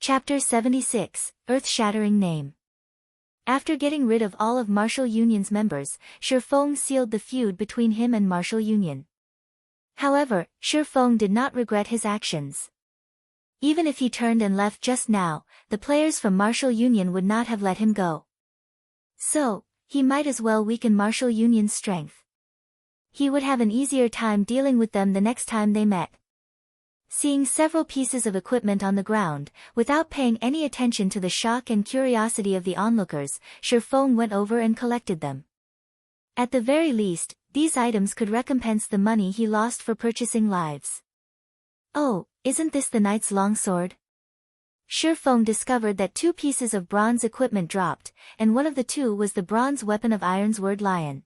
Chapter 76, Earth-Shattering Name. After getting rid of all of Martial Union's members, Shifeng sealed the feud between him and Martial Union. However, Shifeng did not regret his actions. Even if he turned and left just now, the players from Martial Union would not have let him go. So, he might as well weaken Martial Union's strength. He would have an easier time dealing with them the next time they met. Seeing several pieces of equipment on the ground, without paying any attention to the shock and curiosity of the onlookers, Shifeng went over and collected them. At the very least, these items could recompense the money he lost for purchasing lives. Oh, isn't this the knight's longsword? Shifeng discovered that 2 pieces of bronze equipment dropped, and one of the 2 was the bronze weapon of Ironsword Lion.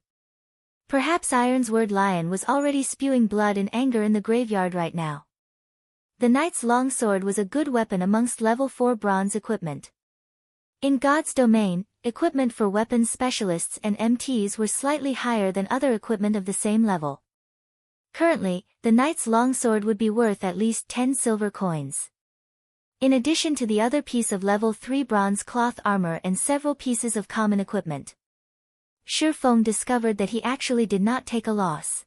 Perhaps Ironsword Lion was already spewing blood and anger in the graveyard right now. The knight's longsword was a good weapon amongst level 4 bronze equipment. In God's domain, equipment for weapons specialists and MTs were slightly higher than other equipment of the same level. Currently, the knight's longsword would be worth at least 10 silver coins. In addition to the other piece of level 3 bronze cloth armor and several pieces of common equipment. Shifeng discovered that he actually did not take a loss.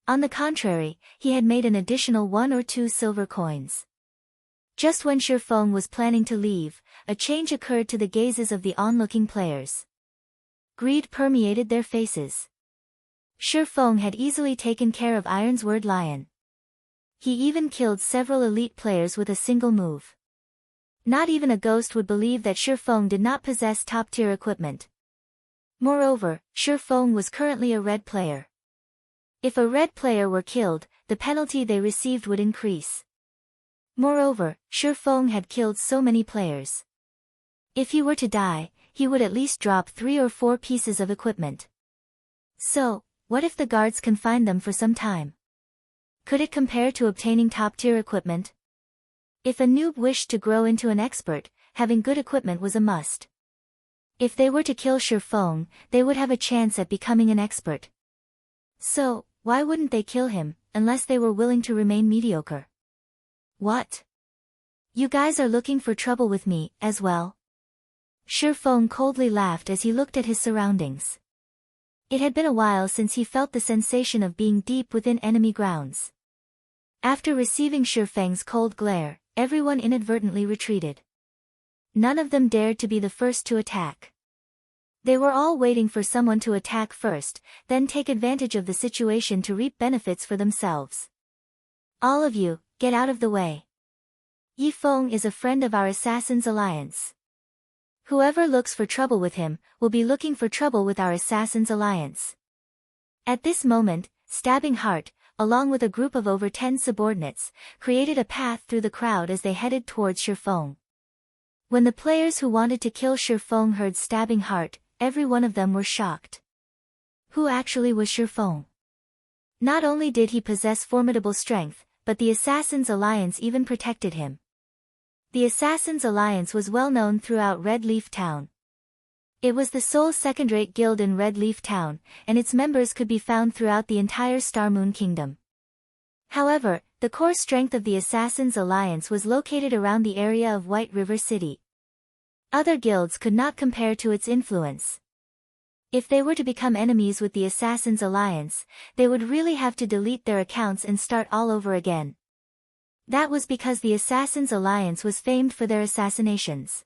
On the contrary, he had made an additional 1 or 2 silver coins. Just when Shifeng was planning to leave, a change occurred to the gazes of the onlooking players. Greed permeated their faces. Shifeng had easily taken care of Ironsword Lion. He even killed several elite players with a single move. Not even a ghost would believe that Shifeng did not possess top-tier equipment. Moreover, Shifeng was currently a red player. If a red player were killed, the penalty they received would increase. Moreover, Shifeng had killed so many players. If he were to die, he would at least drop 3 or 4 pieces of equipment. So, what if the guards confined them for some time? Could it compare to obtaining top-tier equipment? If a noob wished to grow into an expert, having good equipment was a must. If they were to kill Shifeng, they would have a chance at becoming an expert. So, why wouldn't they kill him, unless they were willing to remain mediocre? What? You guys are looking for trouble with me, as well? Shifeng coldly laughed as he looked at his surroundings. It had been a while since he felt the sensation of being deep within enemy grounds. After receiving Shifeng's cold glare, everyone inadvertently retreated. None of them dared to be the first to attack. They were all waiting for someone to attack first, then take advantage of the situation to reap benefits for themselves. All of you, get out of the way. Yifeng is a friend of our Assassin's Alliance. Whoever looks for trouble with him, will be looking for trouble with our Assassin's Alliance. At this moment, Stabbing Heart, along with a group of over 10 subordinates, created a path through the crowd as they headed towards Shifeng. When the players who wanted to kill Shifeng heard Stabbing Heart, every one of them were shocked. Who actually was Shifeng? Not only did he possess formidable strength, but the Assassin's Alliance even protected him. The Assassin's Alliance was well known throughout Red Leaf Town. It was the sole second-rate guild in Red Leaf Town, and its members could be found throughout the entire Starmoon Kingdom. However, the core strength of the Assassin's Alliance was located around the area of White River City. Other guilds could not compare to its influence. If they were to become enemies with the Assassin's Alliance, they would really have to delete their accounts and start all over again. That was because the Assassin's Alliance was famed for their assassinations.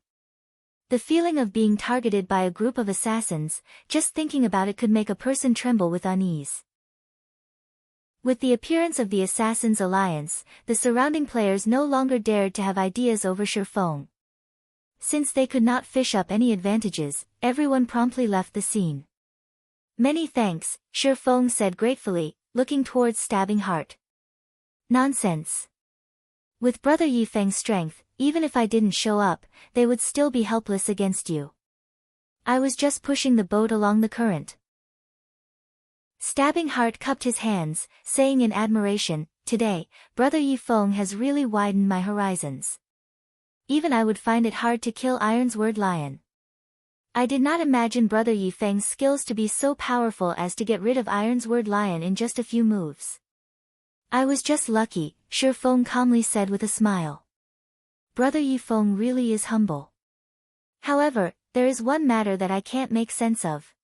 The feeling of being targeted by a group of assassins, just thinking about it could make a person tremble with unease. With the appearance of the Assassin's Alliance, the surrounding players no longer dared to have ideas over Shifeng. Since they could not fish up any advantages, everyone promptly left the scene. Many thanks, Shifeng said gratefully, looking towards Stabbing Heart. Nonsense. With Brother Yifeng's strength, even if I didn't show up, they would still be helpless against you. I was just pushing the boat along the current. Stabbing Heart cupped his hands, saying in admiration, today, Brother Yifeng has really widened my horizons. Even I would find it hard to kill Ironsword Lion. I did not imagine Brother Yifeng's skills to be so powerful as to get rid of Ironsword Lion in just a few moves. I was just lucky, Shifeng calmly said with a smile. Brother Yifeng really is humble. However, there is one matter that I can't make sense of.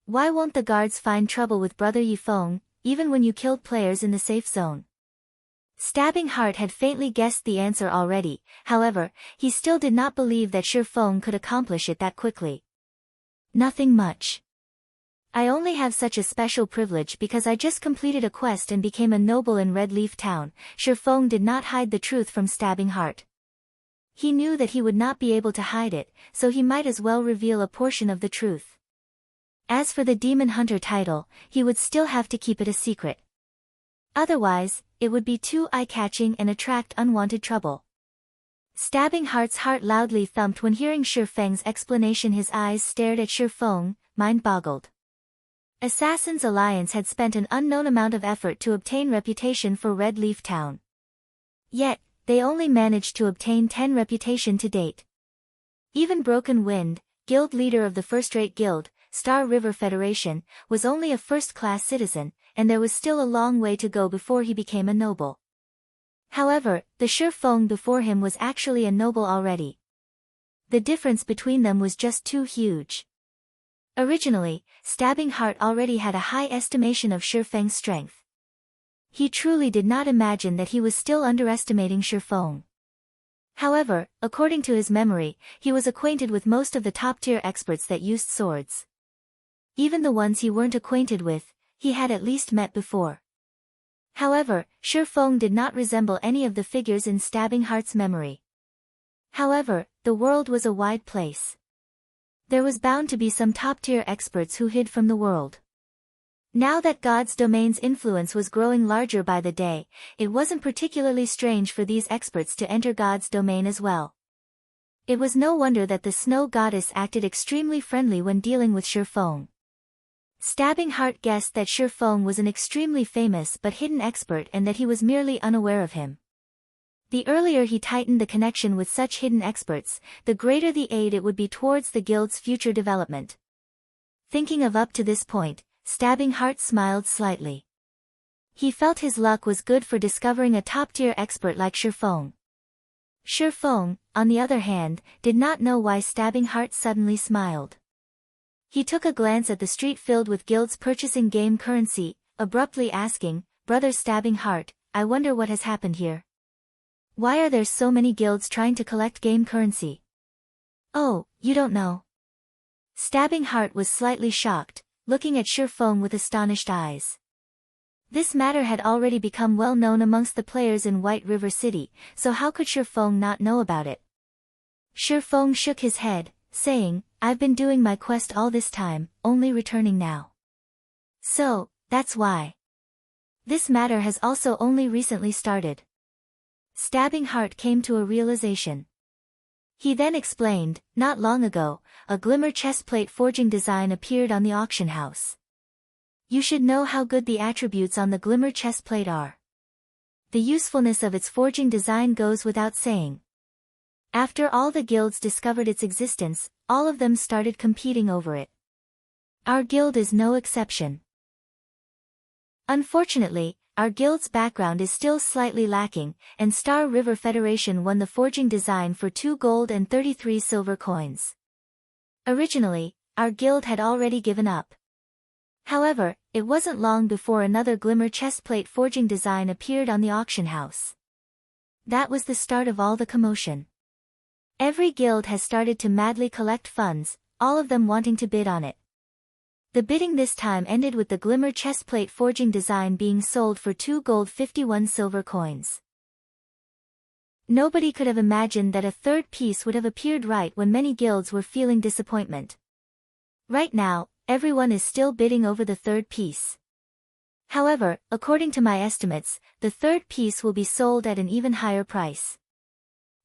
Why won't the guards find trouble with Brother Yifeng, even when you killed players in the safe zone? Stabbing Heart had faintly guessed the answer already, however, he still did not believe that Shifeng could accomplish it that quickly. Nothing much. I only have such a special privilege because I just completed a quest and became a noble in Red Leaf Town. Shifeng did not hide the truth from Stabbing Heart. He knew that he would not be able to hide it, so he might as well reveal a portion of the truth. As for the Demon Hunter title, he would still have to keep it a secret. Otherwise, it would be too eye-catching and attract unwanted trouble. Stabbing Heart's heart loudly thumped when hearing Shifeng's explanation. His eyes stared at Shifeng, mind-boggled. Assassin's Alliance had spent an unknown amount of effort to obtain reputation for Red Leaf Town. Yet, they only managed to obtain 10 reputation to date. Even Broken Wind, guild leader of the first-rate guild, Star River Federation, was only a first-class citizen, and there was still a long way to go before he became a noble. However, the Shifeng before him was actually a noble already. The difference between them was just too huge. Originally, Stabbing Heart already had a high estimation of Shifeng's strength. He truly did not imagine that he was still underestimating Shifeng. However, according to his memory, he was acquainted with most of the top-tier experts that used swords. Even the ones he weren't acquainted with, he had at least met before. However, Shifeng did not resemble any of the figures in Stabbing Heart's memory. However, the world was a wide place. There was bound to be some top-tier experts who hid from the world. Now that God's domain's influence was growing larger by the day, it wasn't particularly strange for these experts to enter God's domain as well. It was no wonder that the Snow Goddess acted extremely friendly when dealing with Shifeng. Stabbing Heart guessed that Shifeng was an extremely famous but hidden expert and that he was merely unaware of him. The earlier he tightened the connection with such hidden experts, the greater the aid it would be towards the guild's future development. Thinking of up to this point, Stabbing Heart smiled slightly. He felt his luck was good for discovering a top-tier expert like Shifeng. Shifeng, on the other hand, did not know why Stabbing Heart suddenly smiled. He took a glance at the street filled with guilds purchasing game currency, abruptly asking, "Brother Stabbing Heart, I wonder what has happened here. Why are there so many guilds trying to collect game currency?" "Oh, you don't know?" Stabbing Heart was slightly shocked, looking at Shifeng with astonished eyes. This matter had already become well known amongst the players in White River City, so how could Shifeng not know about it? Shifeng shook his head, saying, "I've been doing my quest all this time, only returning now. So, that's why. This matter has also only recently started." Stabbing Heart came to a realization. He then explained, "Not long ago, a glimmer chestplate forging design appeared on the auction house. You should know how good the attributes on the glimmer chestplate are. The usefulness of its forging design goes without saying. After all the guilds discovered its existence, all of them started competing over it. Our guild is no exception. Unfortunately, our guild's background is still slightly lacking, and Star River Federation won the forging design for 2 gold and 33 silver coins. Originally, our guild had already given up. However, it wasn't long before another glimmer chestplate forging design appeared on the auction house. That was the start of all the commotion. Every guild has started to madly collect funds, all of them wanting to bid on it. The bidding this time ended with the glimmer chestplate forging design being sold for 2 gold 51 silver coins. Nobody could have imagined that a third piece would have appeared right when many guilds were feeling disappointment. Right now, everyone is still bidding over the third piece. However, according to my estimates, the third piece will be sold at an even higher price.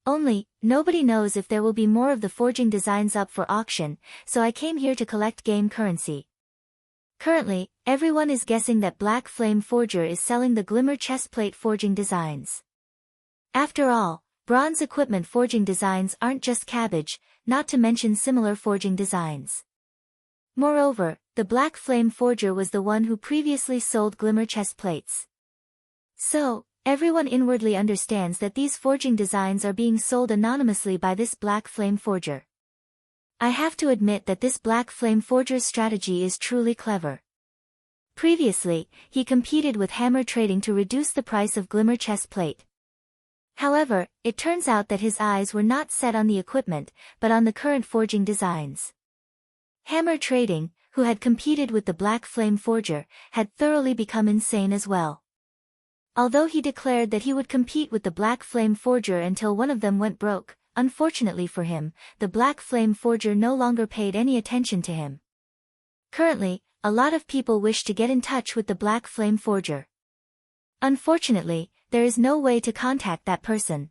Only, nobody knows if there will be more of the forging designs up for auction, so I came here to collect game currency. Currently, everyone is guessing that Black Flame Forger is selling the glimmer chestplate forging designs. After all, bronze equipment forging designs aren't just cabbage, not to mention similar forging designs. Moreover, the Black Flame Forger was the one who previously sold glimmer chestplates. So, Everyone inwardly understands that these forging designs are being sold anonymously by this black flame forger. I have to admit that this black flame forger's strategy is truly clever. Previously, he competed with hammer trading to reduce the price of glimmer chest plate. However, it turns out that his eyes were not set on the equipment, but on the current forging designs. Hammer trading, who had competed with the black flame forger, had thoroughly become insane as well. Although he declared that he would compete with the black flame forger until one of them went broke, unfortunately for him, the black flame forger no longer paid any attention to him. Currently, a lot of people wish to get in touch with the black flame forger. Unfortunately, there is no way to contact that person.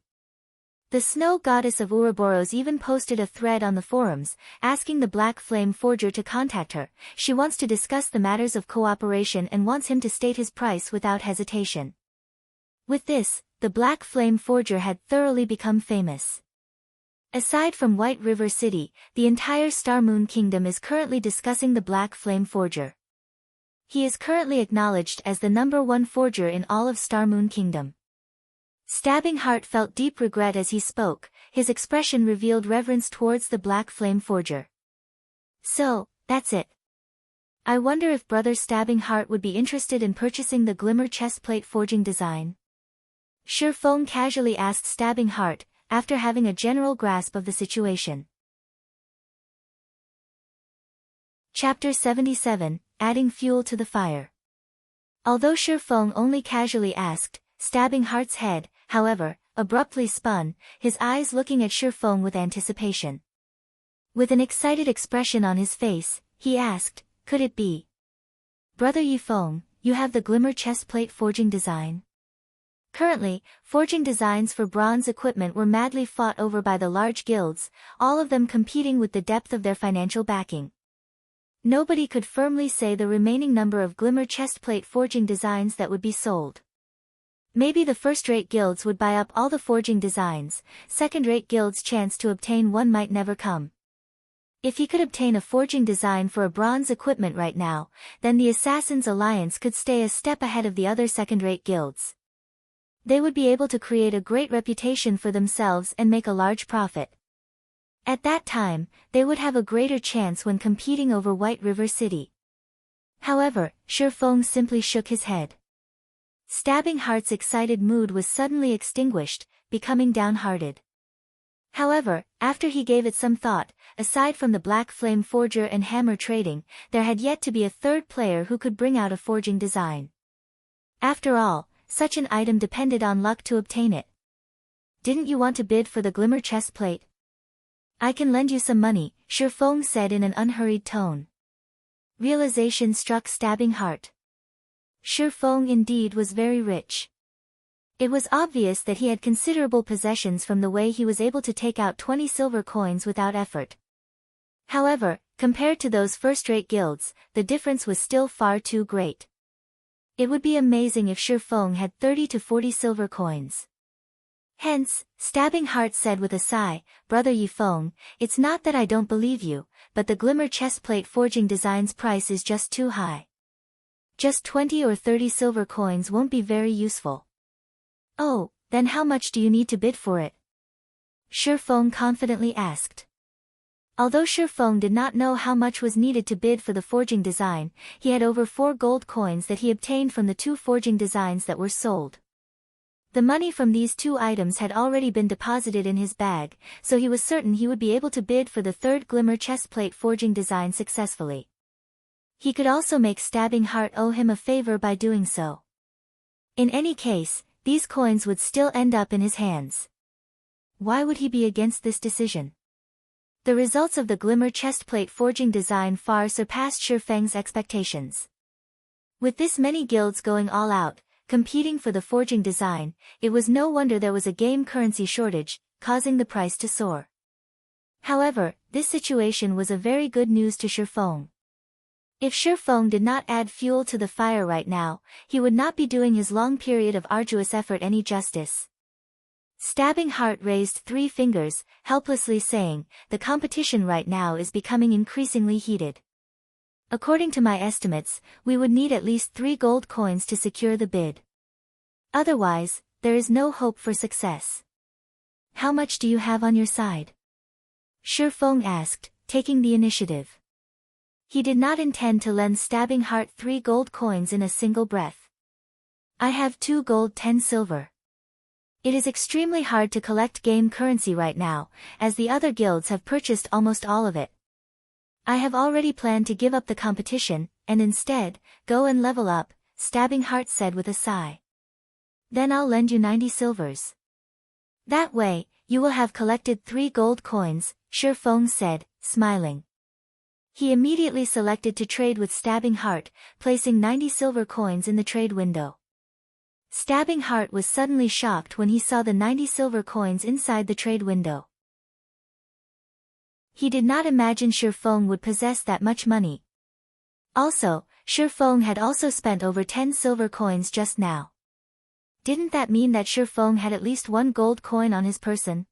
The snow goddess of Ouroboros even posted a thread on the forums, asking the black flame forger to contact her. She wants to discuss the matters of cooperation and wants him to state his price without hesitation. With this, the black flame forger had thoroughly become famous. Aside from White River City, the entire Star Moon Kingdom is currently discussing the black flame forger. He is currently acknowledged as the #1 forger in all of Star Moon Kingdom. Stabbing Heart felt deep regret as he spoke, his expression revealed reverence towards the black flame forger. So, that's it. I wonder if Brother Stabbing Heart would be interested in purchasing the glimmer chestplate forging design. Shifeng casually asked Stabbing Heart, after having a general grasp of the situation. Chapter 77, Adding Fuel to the Fire. Although Shifeng only casually asked, Stabbing Heart's head, however, abruptly spun, his eyes looking at Shifeng with anticipation. With an excited expression on his face, he asked, could it be? Brother Yifeng, you have the glimmer chestplate forging design? Currently, forging designs for bronze equipment were madly fought over by the large guilds, all of them competing with the depth of their financial backing. Nobody could firmly say the remaining number of glimmer chestplate forging designs that would be sold. Maybe the first-rate guilds would buy up all the forging designs, second-rate guilds' chance to obtain one might never come. If he could obtain a forging design for a bronze equipment right now, then the Assassins' Alliance could stay a step ahead of the other second-rate guilds. They would be able to create a great reputation for themselves and make a large profit. At that time, they would have a greater chance when competing over White River City. However, Shifeng simply shook his head. Stabbing Heart's excited mood was suddenly extinguished, becoming downhearted. However, after he gave it some thought, aside from the black flame forger and hammer trading, there had yet to be a third player who could bring out a forging design. After all, such an item depended on luck to obtain it. Didn't you want to bid for the glimmer chestplate? I can lend you some money, Shifeng said in an unhurried tone. Realization struck Stabbing Heart. Shifeng indeed was very rich. It was obvious that he had considerable possessions from the way he was able to take out 20 silver coins without effort. However, compared to those first-rate guilds, the difference was still far too great. It would be amazing if Shifeng had 30 to 40 silver coins. Hence, Stabbing Heart said with a sigh, Brother Yifeng, it's not that I don't believe you, but the glimmer chestplate forging design's price is just too high. Just 20 or 30 silver coins won't be very useful. Oh, then how much do you need to bid for it? Shifeng confidently asked. Although Shifeng did not know how much was needed to bid for the forging design, he had over 4 gold coins that he obtained from the 2 forging designs that were sold. The money from these 2 items had already been deposited in his bag, so he was certain he would be able to bid for the third glimmer chestplate forging design successfully. He could also make Stabbing Heart owe him a favor by doing so. In any case, these coins would still end up in his hands. Why would he be against this decision? The results of the glimmer chestplate forging design far surpassed Shifeng's expectations. With this many guilds going all out, competing for the forging design, it was no wonder there was a game currency shortage, causing the price to soar. However, this situation was a very good news to Shifeng. If Shifeng did not add fuel to the fire right now, he would not be doing his long period of arduous effort any justice. Stabbing Heart raised 3 fingers, helplessly saying, the competition right now is becoming increasingly heated. According to my estimates, we would need at least 3 gold coins to secure the bid. Otherwise, there is no hope for success. How much do you have on your side? Shifeng asked, taking the initiative. He did not intend to lend Stabbing Heart 3 gold coins in a single breath. I have 2 gold 10 silver. It is extremely hard to collect game currency right now, as the other guilds have purchased almost all of it. I have already planned to give up the competition, and instead, go and level up, Stabbing Heart said with a sigh. Then I'll lend you 90 silvers. That way, you will have collected 3 gold coins, Shifeng said, smiling. He immediately selected to trade with Stabbing Heart, placing 90 silver coins in the trade window. Stabbing Heart was suddenly shocked when he saw the 90 silver coins inside the trade window. He did not imagine Shifeng would possess that much money. Also, Shifeng had also spent over 10 silver coins just now. Didn't that mean that Shifeng had at least 1 gold coin on his person?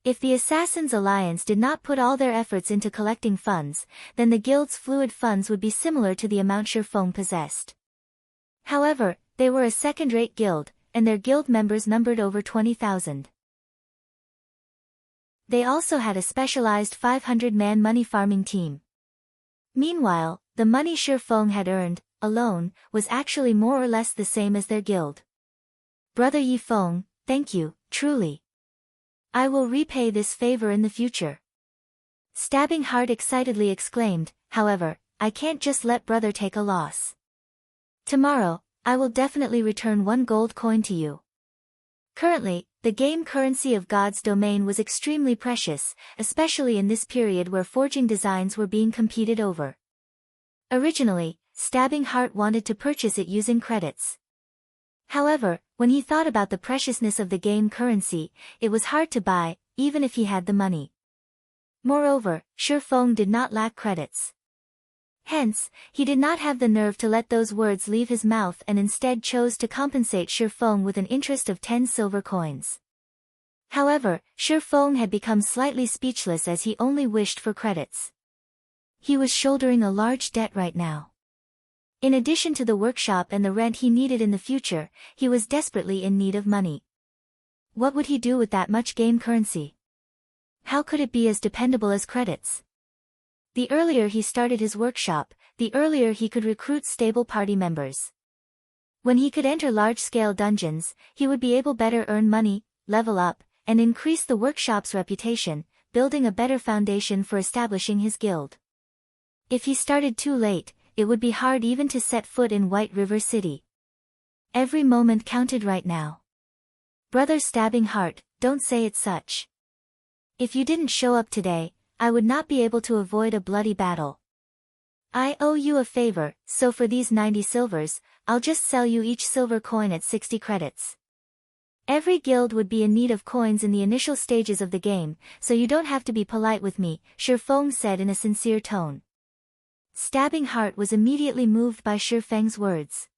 If the Assassins' Alliance did not put all their efforts into collecting funds, then the guild's fluid funds would be similar to the amount Shifeng possessed. However, they were a second-rate guild, and their guild members numbered over 20,000. They also had a specialized 500-man money farming team. Meanwhile, the money Shifeng had earned, alone, was actually more or less the same as their guild. Brother Yifeng, thank you, truly. I will repay this favor in the future. Stabbing Heart excitedly exclaimed, however, I can't just let brother take a loss. Tomorrow, I will definitely return 1 gold coin to you. Currently, the game currency of God's domain was extremely precious, especially in this period where forging designs were being competed over. Originally, Stabbing Heart wanted to purchase it using credits. However, when he thought about the preciousness of the game currency, it was hard to buy, even if he had the money. Moreover, Shifeng did not lack credits. Hence, he did not have the nerve to let those words leave his mouth and instead chose to compensate Shifeng with an interest of 10 silver coins. However, Shifeng had become slightly speechless as he only wished for credits. He was shouldering a large debt right now. In addition to the workshop and the rent he needed in the future, he was desperately in need of money. What would he do with that much game currency? How could it be as dependable as credits? The earlier he started his workshop, the earlier he could recruit stable party members. When he could enter large-scale dungeons, he would be able better earn money, level up, and increase the workshop's reputation, building a better foundation for establishing his guild. If he started too late, it would be hard even to set foot in White River City. Every moment counted right now. Brother Stabbing Heart, don't say it such. If you didn't show up today, I would not be able to avoid a bloody battle. I owe you a favor, so for these 90 silvers, I'll just sell you each silver coin at 60 credits. Every guild would be in need of coins in the initial stages of the game, so you don't have to be polite with me, Shifeng said in a sincere tone. Stabbing Heart was immediately moved by Shifeng's words.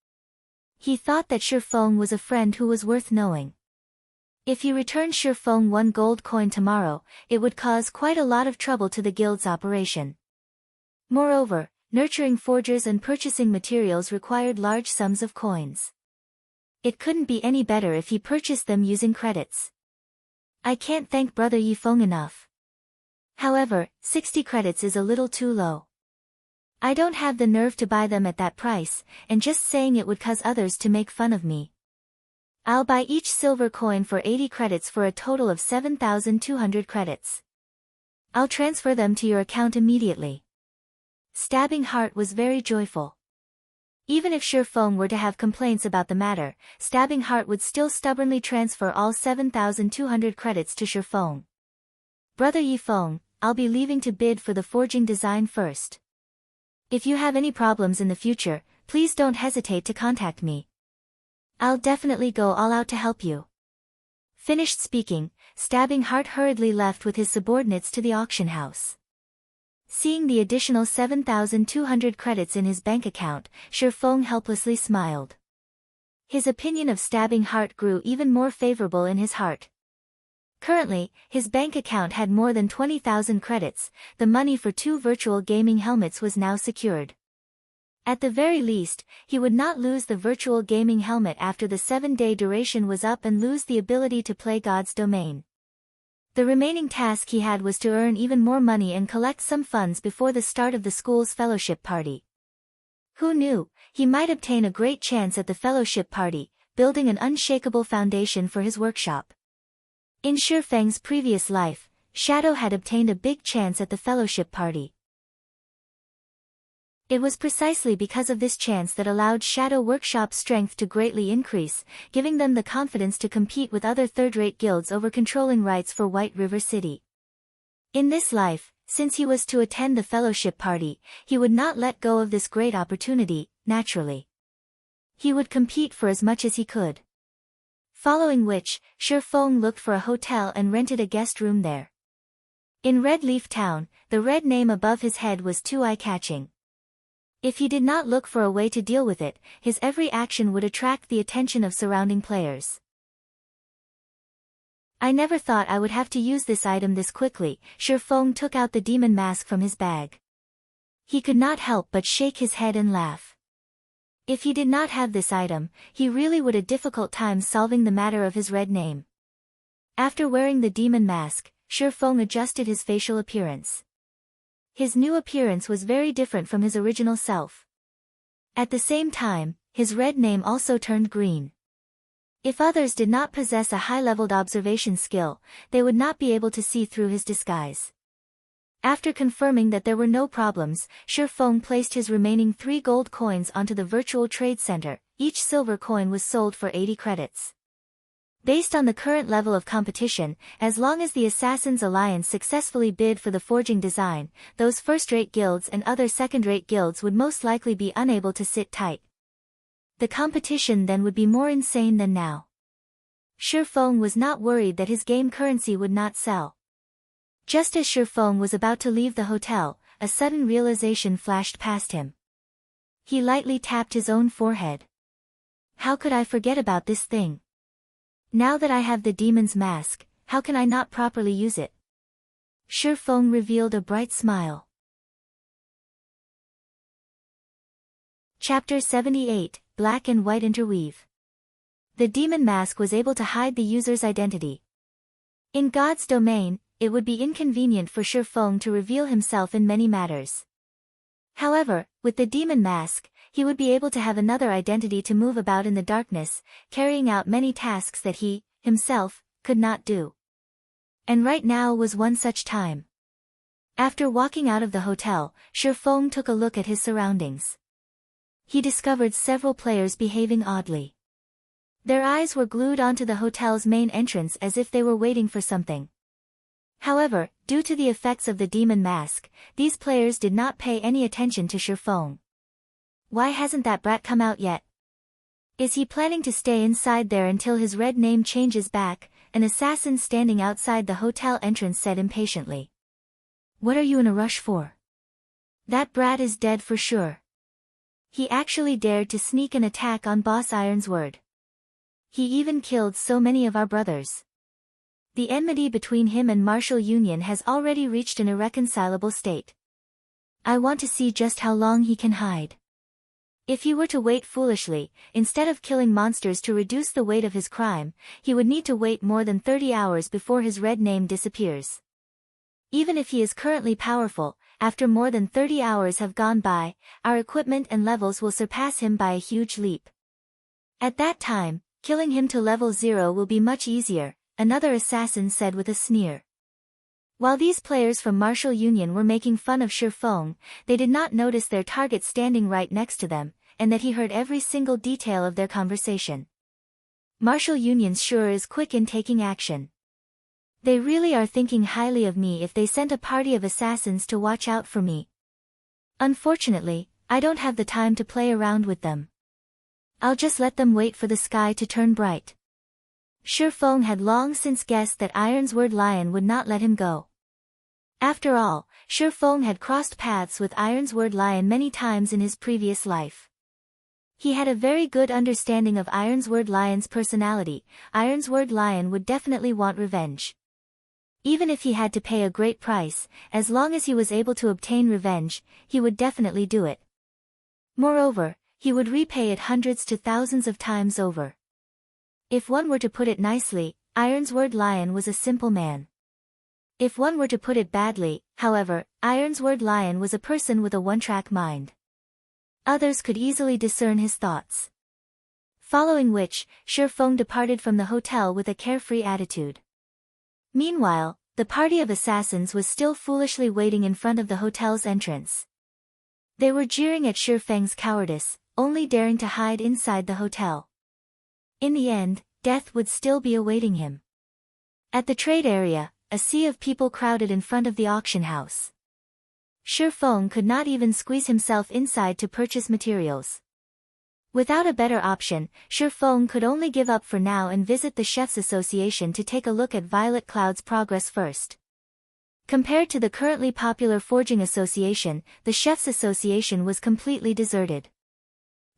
He thought that Shifeng was a friend who was worth knowing. If he returned Shifeng 1 gold coin tomorrow, it would cause quite a lot of trouble to the guild's operation. Moreover, nurturing forgers and purchasing materials required large sums of coins. It couldn't be any better if he purchased them using credits. I can't thank Brother Yifeng enough. However, 60 credits is a little too low. I don't have the nerve to buy them at that price, and just saying it would cause others to make fun of me. I'll buy each silver coin for 80 credits for a total of 7,200 credits. I'll transfer them to your account immediately. Stabbing Heart was very joyful. Even if Shifeng were to have complaints about the matter, Stabbing Heart would still stubbornly transfer all 7,200 credits to Shifeng. Brother Yifeng, I'll be leaving to bid for the forging design first. If you have any problems in the future, please don't hesitate to contact me. I'll definitely go all out to help you. Finished speaking, Stabbing Heart hurriedly left with his subordinates to the auction house. Seeing the additional 7,200 credits in his bank account, Shifeng helplessly smiled. His opinion of Stabbing Heart grew even more favorable in his heart. Currently, his bank account had more than 20,000 credits, the money for 2 virtual gaming helmets was now secured. At the very least, he would not lose the virtual gaming helmet after the 7-day duration was up and lose the ability to play God's domain. The remaining task he had was to earn even more money and collect some funds before the start of the school's fellowship party. Who knew, he might obtain a great chance at the fellowship party, building an unshakable foundation for his workshop. In Shifeng's previous life, Shadow had obtained a big chance at the fellowship party. It was precisely because of this chance that allowed Shadow Workshop's strength to greatly increase, giving them the confidence to compete with other third-rate guilds over controlling rights for White River City. In this life, since he was to attend the fellowship party, he would not let go of this great opportunity, naturally. He would compete for as much as he could. Following which, Shifeng looked for a hotel and rented a guest room there. In Red Leaf Town, the red name above his head was too eye-catching. If he did not look for a way to deal with it, his every action would attract the attention of surrounding players. I never thought I would have to use this item this quickly. Shifeng took out the demon mask from his bag. He could not help but shake his head and laugh. If he did not have this item, he really would have a difficult time solving the matter of his red name. After wearing the demon mask, Shifeng adjusted his facial appearance. His new appearance was very different from his original self. At the same time, his red name also turned green. If others did not possess a high-leveled observation skill, they would not be able to see through his disguise. After confirming that there were no problems, Shifeng placed his remaining 3 gold coins onto the virtual trade center. Each silver coin was sold for 80 credits. Based on the current level of competition, as long as the Assassins' Alliance successfully bid for the forging design, those first-rate guilds and other second-rate guilds would most likely be unable to sit tight. The competition then would be more insane than now. Shifeng was not worried that his game currency would not sell. Just as Shifeng was about to leave the hotel, a sudden realization flashed past him. He lightly tapped his own forehead. How could I forget about this thing? Now that I have the demon's mask, how can I not properly use it? Shifeng revealed a bright smile. Chapter 78, Black and White Interweave. The demon mask was able to hide the user's identity. In God's domain, it would be inconvenient for Shifeng to reveal himself in many matters. However, with the demon mask, he would be able to have another identity to move about in the darkness, carrying out many tasks that he, himself, could not do. And right now was one such time. After walking out of the hotel, Shifeng took a look at his surroundings. He discovered several players behaving oddly. Their eyes were glued onto the hotel's main entrance as if they were waiting for something. However, due to the effects of the demon mask, these players did not pay any attention to Shifeng. Why hasn't that brat come out yet? Is he planning to stay inside there until his red name changes back? An assassin standing outside the hotel entrance said impatiently. What are you in a rush for? That brat is dead for sure. He actually dared to sneak an attack on Boss Iron's word. He even killed so many of our brothers. The enmity between him and Martial Union has already reached an irreconcilable state. I want to see just how long he can hide. If he were to wait foolishly, instead of killing monsters to reduce the weight of his crime, he would need to wait more than 30 hours before his red name disappears. Even if he is currently powerful, after more than 30 hours have gone by, our equipment and levels will surpass him by a huge leap. At that time, killing him to level 0 will be much easier, another assassin said with a sneer. While these players from Martial Union were making fun of Shifeng, they did not notice their target standing right next to them, and that he heard every single detail of their conversation. Martial Union sure is quick in taking action. They really are thinking highly of me if they sent a party of assassins to watch out for me. Unfortunately, I don't have the time to play around with them. I'll just let them wait for the sky to turn bright. Shifeng had long since guessed that Iron's Word Lion would not let him go. After all, Shifeng had crossed paths with Iron's Word Lion many times in his previous life. He had a very good understanding of Iron's Word Lion's personality. Iron's Word Lion would definitely want revenge. Even if he had to pay a great price, as long as he was able to obtain revenge, he would definitely do it. Moreover, he would repay it hundreds to thousands of times over. If one were to put it nicely, Ironsword Lion was a simple man. If one were to put it badly, however, Ironsword Lion was a person with a one-track mind. Others could easily discern his thoughts. Following which, Shi Feng departed from the hotel with a carefree attitude. Meanwhile, the party of assassins was still foolishly waiting in front of the hotel's entrance. They were jeering at Shi Feng's cowardice, only daring to hide inside the hotel. In the end, death would still be awaiting him. At the trade area, a sea of people crowded in front of the auction house. Shi Feng could not even squeeze himself inside to purchase materials. Without a better option, Shi Feng could only give up for now and visit the Chefs Association to take a look at Violet Cloud's progress first. Compared to the currently popular Forging Association, the Chefs Association was completely deserted.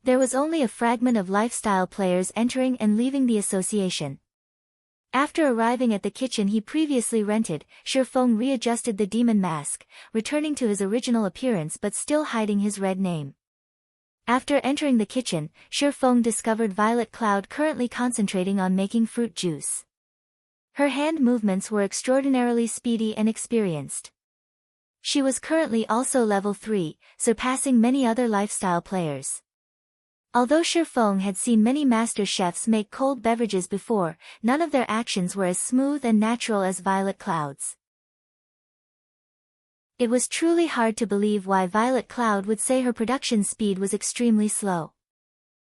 There was only a fragment of lifestyle players entering and leaving the association. After arriving at the kitchen he previously rented, Shi Feng readjusted the demon mask, returning to his original appearance but still hiding his red name. After entering the kitchen, Shi Feng discovered Violet Cloud currently concentrating on making fruit juice. Her hand movements were extraordinarily speedy and experienced. She was currently also level 3, surpassing many other lifestyle players. Although Shi Feng had seen many master chefs make cold beverages before, none of their actions were as smooth and natural as Violet Cloud's. It was truly hard to believe why Violet Cloud would say her production speed was extremely slow.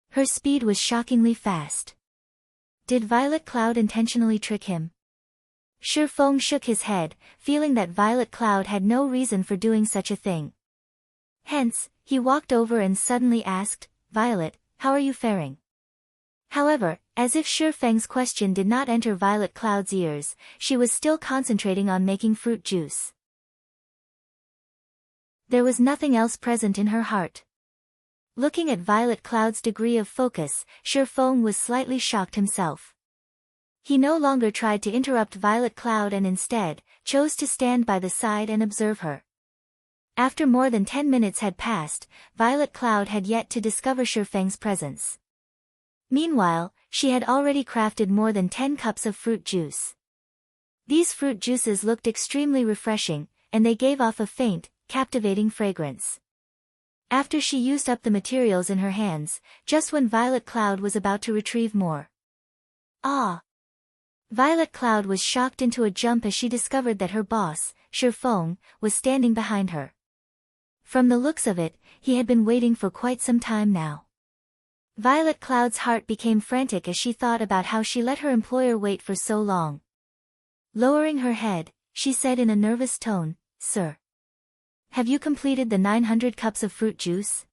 Her speed was shockingly fast. Did Violet Cloud intentionally trick him? Shi Feng shook his head, feeling that Violet Cloud had no reason for doing such a thing. Hence, he walked over and suddenly asked, "Violet, how are you faring?" However, as if Shi Feng's question did not enter Violet Cloud's ears, she was still concentrating on making fruit juice. There was nothing else present in her heart. Looking at Violet Cloud's degree of focus, Shi Feng was slightly shocked himself. He no longer tried to interrupt Violet Cloud and instead, chose to stand by the side and observe her. After more than 10 minutes had passed, Violet Cloud had yet to discover Shi Feng's presence. Meanwhile, she had already crafted more than 10 cups of fruit juice. These fruit juices looked extremely refreshing, and they gave off a faint, captivating fragrance. After she used up the materials in her hands, just when Violet Cloud was about to retrieve more. Ah! Violet Cloud was shocked into a jump as she discovered that her boss, Shi Feng, was standing behind her. From the looks of it, he had been waiting for quite some time now. Violet Cloud's heart became frantic as she thought about how she let her employer wait for so long. Lowering her head, she said in a nervous tone, "Sir, have you completed the 900 cups of fruit juice?"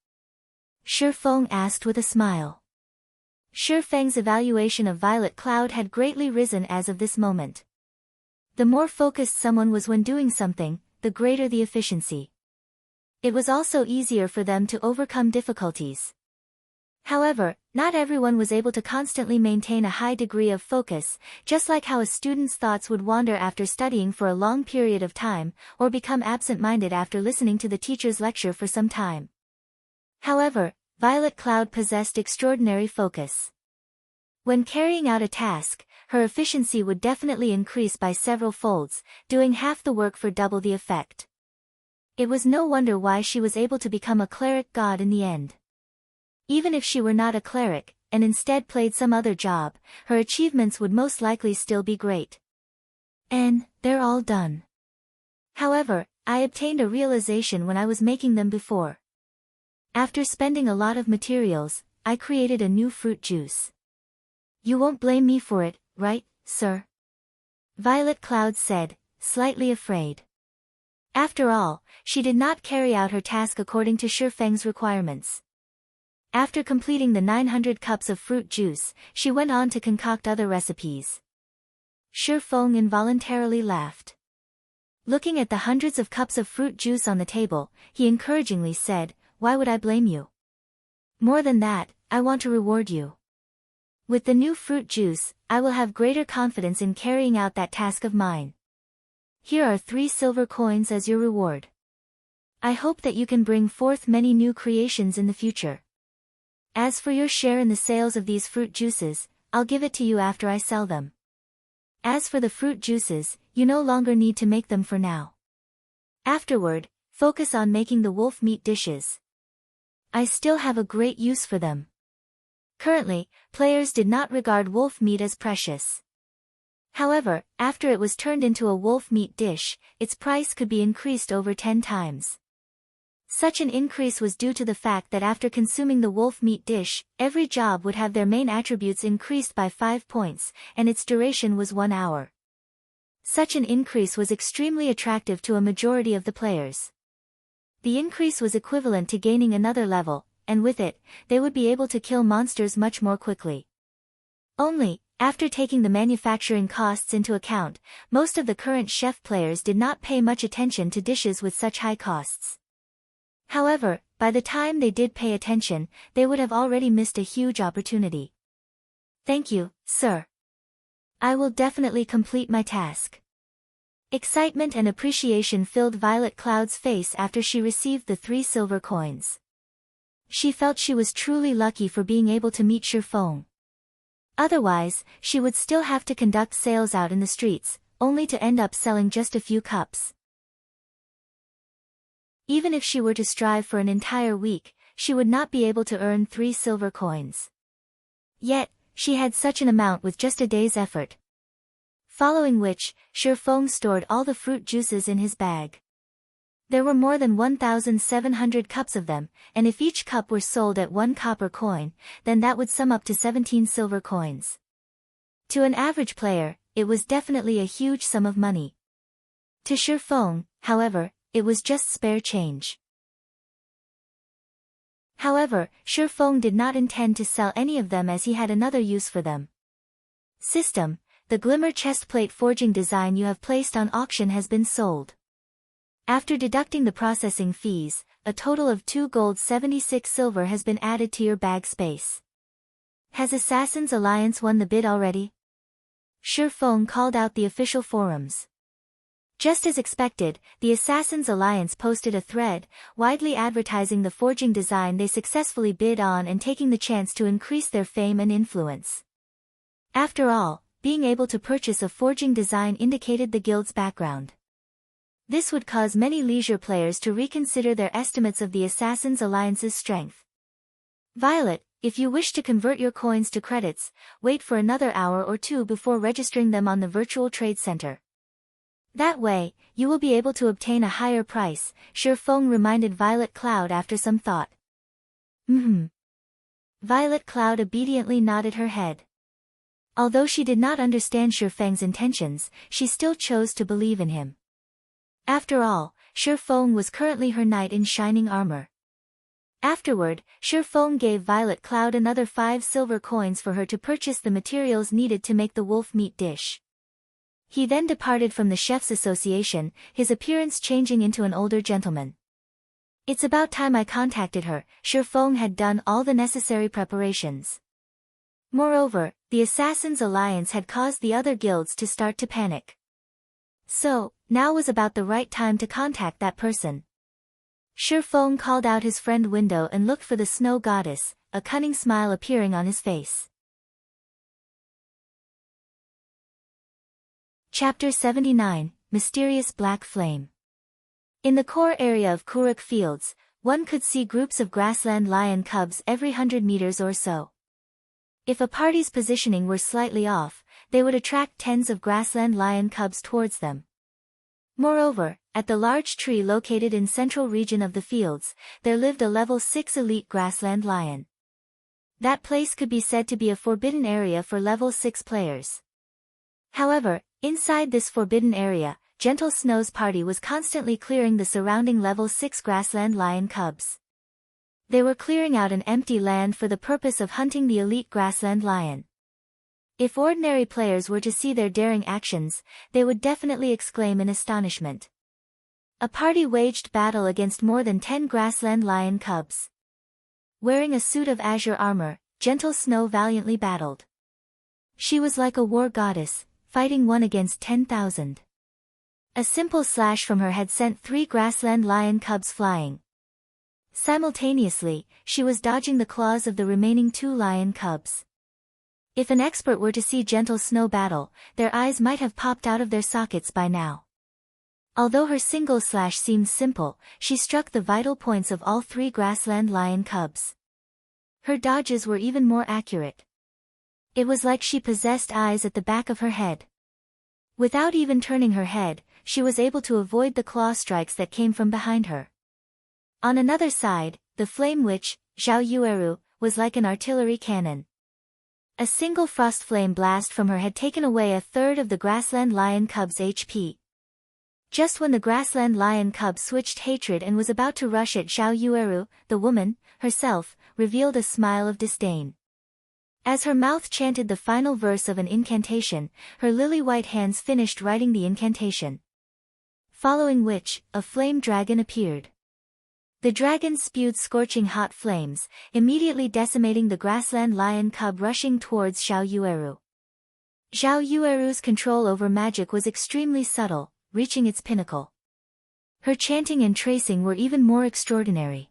Shi Feng asked with a smile. Shi Feng's evaluation of Violet Cloud had greatly risen as of this moment. The more focused someone was when doing something, the greater the efficiency. It was also easier for them to overcome difficulties. However, not everyone was able to constantly maintain a high degree of focus, just like how a student's thoughts would wander after studying for a long period of time, or become absent-minded after listening to the teacher's lecture for some time. However, Violet Cloud possessed extraordinary focus. When carrying out a task, her efficiency would definitely increase by several folds, doing half the work for double the effect. It was no wonder why she was able to become a cleric god in the end. Even if she were not a cleric, and instead played some other job, her achievements would most likely still be great. And they're all done. However, I obtained a realization when I was making them before. After spending a lot of materials, I created a new fruit juice. You won't blame me for it, right, sir? Violet Cloud said, slightly afraid. After all, she did not carry out her task according to Shi Feng's requirements. After completing the 900 cups of fruit juice, she went on to concoct other recipes. Shi Feng involuntarily laughed. Looking at the hundreds of cups of fruit juice on the table, he encouragingly said, "Why would I blame you? More than that, I want to reward you. With the new fruit juice, I will have greater confidence in carrying out that task of mine. Here are 3 silver coins as your reward." I hope that you can bring forth many new creations in the future. As for your share in the sales of these fruit juices, I'll give it to you after I sell them. As for the fruit juices, you no longer need to make them for now. Afterward, focus on making the wolf meat dishes. I still have a great use for them. Currently, players did not regard wolf meat as precious. However, after it was turned into a wolf meat dish, its price could be increased over 10 times. Such an increase was due to the fact that after consuming the wolf meat dish, every job would have their main attributes increased by 5 points, and its duration was 1 hour. Such an increase was extremely attractive to a majority of the players. The increase was equivalent to gaining another level, and with it, they would be able to kill monsters much more quickly. Only, after taking the manufacturing costs into account, most of the current chef players did not pay much attention to dishes with such high costs. However, by the time they did pay attention, they would have already missed a huge opportunity. Thank you, sir. I will definitely complete my task. Excitement and appreciation filled Violet Cloud's face after she received the 3 silver coins. She felt she was truly lucky for being able to meet Shifeng. Otherwise, she would still have to conduct sales out in the streets, only to end up selling just a few cups. Even if she were to strive for an entire week, she would not be able to earn 3 silver coins. Yet, she had such an amount with just a day's effort. Following which, Shifeng stored all the fruit juices in his bag. There were more than 1,700 cups of them, and if each cup were sold at 1 copper coin, then that would sum up to 17 silver coins. To an average player, it was definitely a huge sum of money. To Shifeng, however, it was just spare change. However, Shifeng did not intend to sell any of them as he had another use for them. System, the glimmer chestplate forging design you have placed on auction has been sold. After deducting the processing fees, a total of 2 gold 76 silver has been added to your bag space. Has Assassin's Alliance won the bid already? Shifeng called out the official forums. Just as expected, the Assassin's Alliance posted a thread, widely advertising the forging design they successfully bid on and taking the chance to increase their fame and influence. After all, being able to purchase a forging design indicated the guild's background. This would cause many leisure players to reconsider their estimates of the Assassin's Alliance's strength. Violet, if you wish to convert your coins to credits, wait for another hour or 2 before registering them on the virtual trade center. That way, you will be able to obtain a higher price, Shifeng reminded Violet Cloud after some thought. Violet Cloud obediently nodded her head. Although she did not understand Shifeng's intentions, she still chose to believe in him. After all, Shifeng was currently her knight in shining armor. Afterward, Shifeng gave Violet Cloud another 5 silver coins for her to purchase the materials needed to make the wolf meat dish. He then departed from the Chef's Association, his appearance changing into an older gentleman. It's about time I contacted her, Shifeng had done all the necessary preparations. Moreover, the Assassin's Alliance had caused the other guilds to start to panic. So, now was about the right time to contact that person. Shifeng called out his friend Window and looked for the snow goddess, a cunning smile appearing on his face. Chapter 79, Mysterious Black Flame. In the core area of Kuruk Fields, one could see groups of grassland lion cubs every 100 meters or so. If a party's positioning were slightly off, they would attract tens of grassland lion cubs towards them. Moreover, at the large tree located in central region of the fields, there lived a level 6 elite grassland lion. That place could be said to be a forbidden area for level 6 players. However, inside this forbidden area, Gentle Snow's party was constantly clearing the surrounding level 6 grassland lion cubs. They were clearing out an empty land for the purpose of hunting the elite grassland lion. If ordinary players were to see their daring actions, they would definitely exclaim in astonishment. A party waged battle against more than 10 grassland lion cubs. Wearing a suit of azure armor, Gentle Snow valiantly battled. She was like a war goddess, fighting 1 against 10,000. A simple slash from her had sent 3 grassland lion cubs flying. Simultaneously, she was dodging the claws of the remaining 2 lion cubs. If an expert were to see Gentle Snow battle, their eyes might have popped out of their sockets by now. Although her single slash seemed simple, she struck the vital points of all 3 grassland lion cubs. Her dodges were even more accurate. It was like she possessed eyes at the back of her head. Without even turning her head, she was able to avoid the claw strikes that came from behind her. On another side, the flame witch, Zhao Yueru, was like an artillery cannon. A single frost flame blast from her had taken away a third of the grassland lion cub's HP. Just when the grassland lion cub switched hatred and was about to rush at Zhao Yueru, the woman, herself, revealed a smile of disdain. As her mouth chanted the final verse of an incantation, her lily-white hands finished writing the incantation. Following which, a flame dragon appeared. The dragon spewed scorching hot flames, immediately decimating the grassland lion cub rushing towards Zhao Yueru. Zhao Yueru's control over magic was extremely subtle, reaching its pinnacle. Her chanting and tracing were even more extraordinary.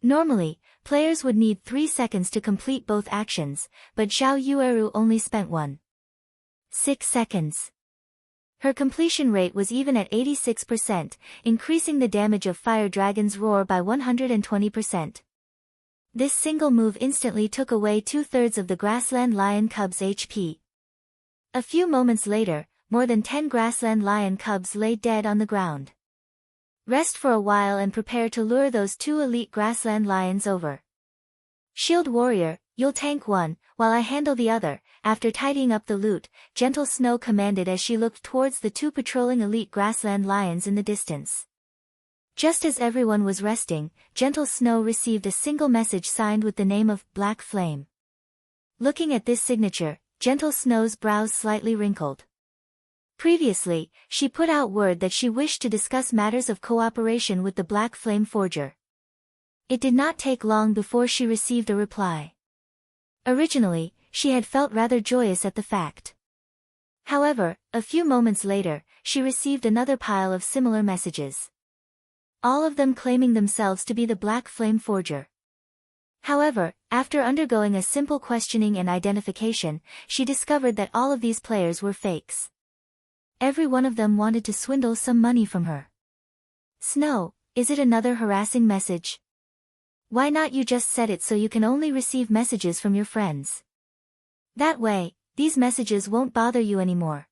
Normally, players would need 3 seconds to complete both actions, but Zhao Yueru only spent 1.6 seconds. Her completion rate was even at 86%, increasing the damage of Fire Dragon's roar by 120%. This single move instantly took away 2/3 of the grassland lion cub's HP. A few moments later, more than 10 grassland lion cubs lay dead on the ground. Rest for a while and prepare to lure those 2 elite grassland lions over. Shield Warrior, you'll tank one, while I handle the other. After tidying up the loot, Gentle Snow commanded as she looked towards the 2 patrolling elite grassland lions in the distance. Just as everyone was resting, Gentle Snow received a single message signed with the name of Black Flame. Looking at this signature, Gentle Snow's brows slightly wrinkled. Previously, she put out word that she wished to discuss matters of cooperation with the Black Flame Forger. It did not take long before she received a reply. Originally, she had felt rather joyous at the fact. However, a few moments later, she received another pile of similar messages. All of them claiming themselves to be the Black Flame Forger. However, after undergoing a simple questioning and identification, she discovered that all of these players were fakes. Every one of them wanted to swindle some money from her. Snow, is it another harassing message? Why not you just set it so you can only receive messages from your friends? That way, these messages won't bother you anymore.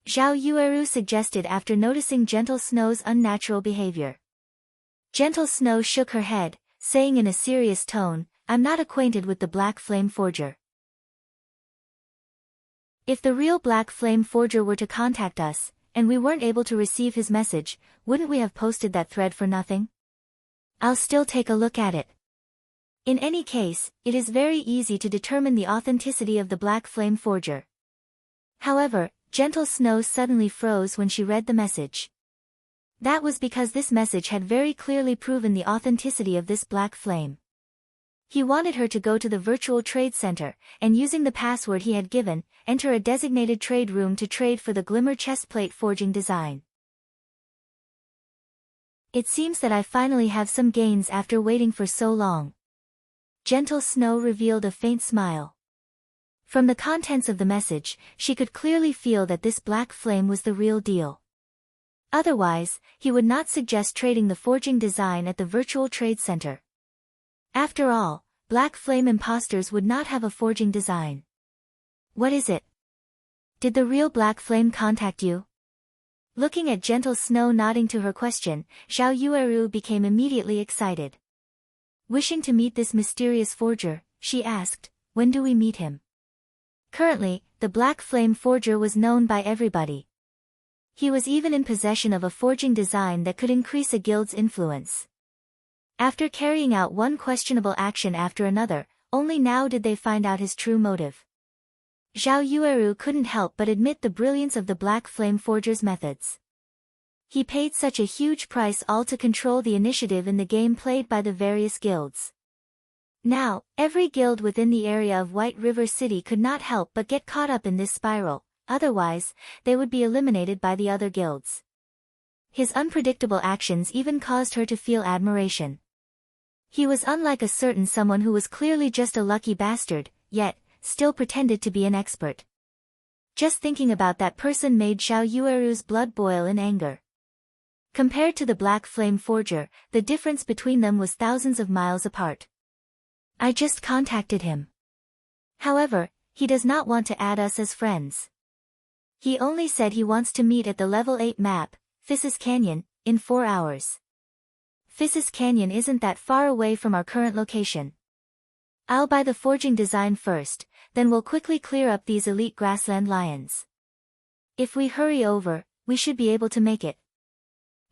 Zhao Yueru suggested after noticing Gentle Snow's unnatural behavior. Gentle Snow shook her head, saying in a serious tone, I'm not acquainted with the Black Flame Forger. If the real Black Flame Forger were to contact us, and we weren't able to receive his message, wouldn't we have posted that thread for nothing? I'll still take a look at it. In any case, it is very easy to determine the authenticity of the Black Flame Forger. However, Gentle Snow suddenly froze when she read the message. That was because this message had very clearly proven the authenticity of this Black Flame. He wanted her to go to the virtual trade center, and using the password he had given, enter a designated trade room to trade for the Glimmer chestplate forging design. It seems that I finally have some gains after waiting for so long. Gentle Snow revealed a faint smile. From the contents of the message, she could clearly feel that this Black Flame was the real deal. Otherwise, he would not suggest trading the forging design at the virtual trade center. After all, Black Flame imposters would not have a forging design. What is it? Did the real Black Flame contact you? Looking at Gentle Snow nodding to her question, Zhao Yueru became immediately excited. Wishing to meet this mysterious forger, she asked, when do we meet him? Currently, the Black Flame Forger was known by everybody. He was even in possession of a forging design that could increase a guild's influence. After carrying out one questionable action after another, only now did they find out his true motive. Zhao Yueru couldn't help but admit the brilliance of the Black Flame Forger's methods. He paid such a huge price all to control the initiative in the game played by the various guilds. Now, every guild within the area of White River City could not help but get caught up in this spiral, otherwise, they would be eliminated by the other guilds. His unpredictable actions even caused her to feel admiration. He was unlike a certain someone who was clearly just a lucky bastard, yet, still pretended to be an expert. Just thinking about that person made Xiao Yueru's blood boil in anger. Compared to the Black Flame Forger, the difference between them was thousands of miles apart. I just contacted him. However, he does not want to add us as friends. He only said he wants to meet at the level 8 map, Fissus Canyon, in 4 hours. Fissus Canyon isn't that far away from our current location. I'll buy the forging design first, then we'll quickly clear up these elite grassland lions. If we hurry over, we should be able to make it.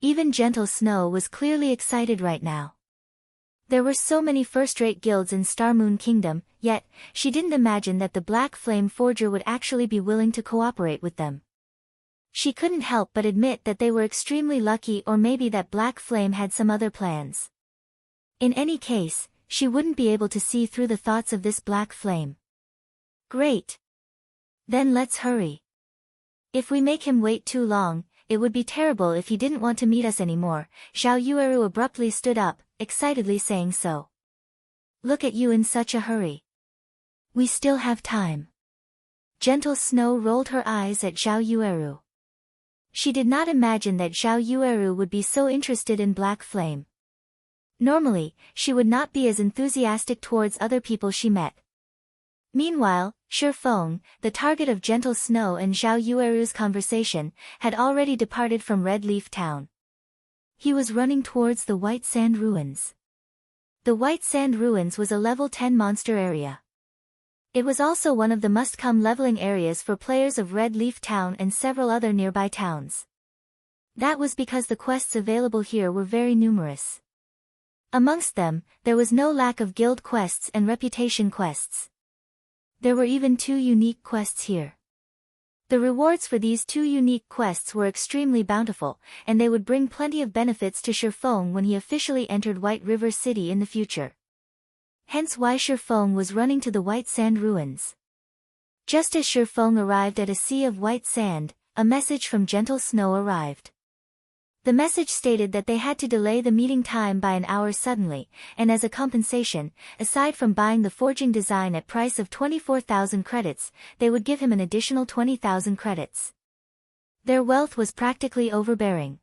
Even Gentle Snow was clearly excited right now. There were so many first-rate guilds in Starmoon Kingdom, yet, she didn't imagine that the Black Flame Forger would actually be willing to cooperate with them. She couldn't help but admit that they were extremely lucky, or maybe that Black Flame had some other plans. In any case, she wouldn't be able to see through the thoughts of this Black Flame. Great. Then let's hurry. If we make him wait too long, it would be terrible if he didn't want to meet us anymore. Xiao Yueru abruptly stood up, excitedly saying so. Look at you in such a hurry. We still have time. Gentle Snow rolled her eyes at Xiao Yueru. She did not imagine that Xiao Yueru would be so interested in Black Flame. Normally, she would not be as enthusiastic towards other people she met. Meanwhile, Shifeng, the target of Gentle Snow and Xiao Yueru's conversation, had already departed from Red Leaf Town. He was running towards the White Sand Ruins. The White Sand Ruins was a level 10 monster area. It was also one of the must-come leveling areas for players of Red Leaf Town and several other nearby towns. That was because the quests available here were very numerous. Amongst them, there was no lack of guild quests and reputation quests. There were even 2 unique quests here. The rewards for these 2 unique quests were extremely bountiful, and they would bring plenty of benefits to Shifeng when he officially entered White River City in the future. Hence why Shifeng was running to the White Sand Ruins. Just as Shifeng arrived at a sea of white sand, a message from Gentle Snow arrived. The message stated that they had to delay the meeting time by an hour suddenly, and as a compensation, aside from buying the forging design at price of 24,000 credits, they would give him an additional 20,000 credits. Their wealth was practically overbearing.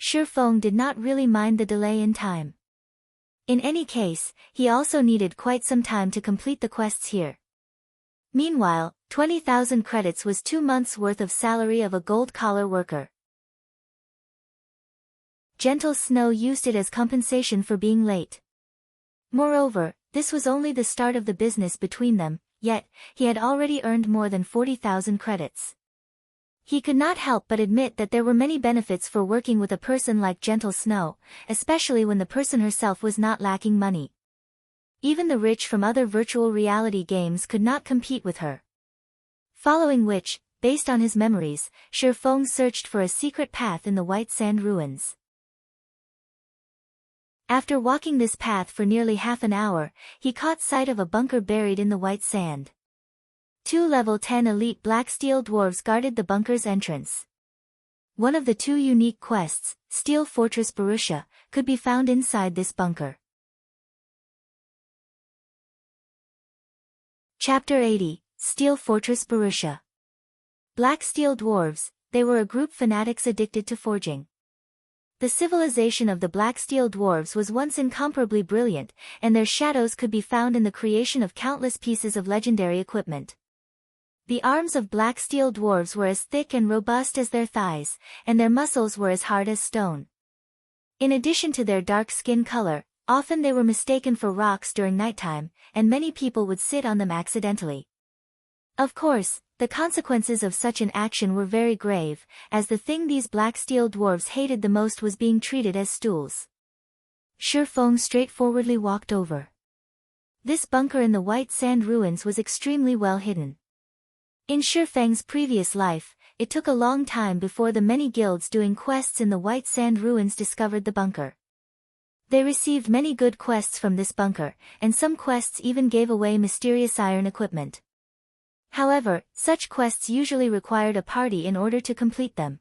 Shifeng did not really mind the delay in time. In any case, he also needed quite some time to complete the quests here. Meanwhile, 20,000 credits was 2 months' worth of salary of a gold-collar worker. Gentle Snow used it as compensation for being late. Moreover, this was only the start of the business between them, yet, he had already earned more than 40,000 credits. He could not help but admit that there were many benefits for working with a person like Gentle Snow, especially when the person herself was not lacking money. Even the rich from other virtual reality games could not compete with her. Following which, based on his memories, Shifeng searched for a secret path in the White Sand Ruins. After walking this path for nearly half an hour, he caught sight of a bunker buried in the white sand. 2 level 10 elite black steel dwarves guarded the bunker's entrance. One of the 2 unique quests, Steel Fortress Barrutia, could be found inside this bunker. Chapter 80, Steel Fortress Barrutia. Black Steel Dwarves, they were a group fanatics addicted to forging. The civilization of the Black Steel Dwarves was once incomparably brilliant, and their shadows could be found in the creation of countless pieces of legendary equipment. The arms of Black Steel Dwarves were as thick and robust as their thighs, and their muscles were as hard as stone. In addition to their dark skin color, often they were mistaken for rocks during nighttime, and many people would sit on them accidentally. Of course, the consequences of such an action were very grave, as the thing these Black Steel Dwarves hated the most was being treated as stools. Shifeng straightforwardly walked over. This bunker in the White Sand Ruins was extremely well hidden. In Shifeng's previous life, it took a long time before the many guilds doing quests in the White Sand Ruins discovered the bunker. They received many good quests from this bunker, and some quests even gave away mysterious iron equipment. However, such quests usually required a party in order to complete them.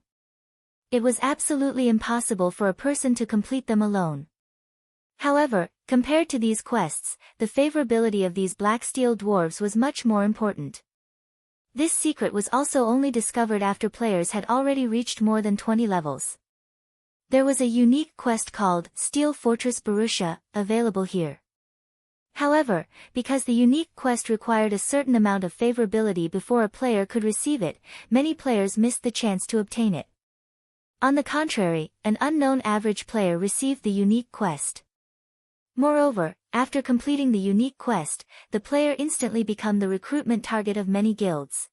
It was absolutely impossible for a person to complete them alone. However, compared to these quests, the favorability of these black steel dwarves was much more important. This secret was also only discovered after players had already reached more than 20 levels. There was a unique quest called Steel Fortress Barrutia, available here. However, because the unique quest required a certain amount of favorability before a player could receive it, many players missed the chance to obtain it. On the contrary, an unknown average player received the unique quest. Moreover, after completing the unique quest, the player instantly became the recruitment target of many guilds.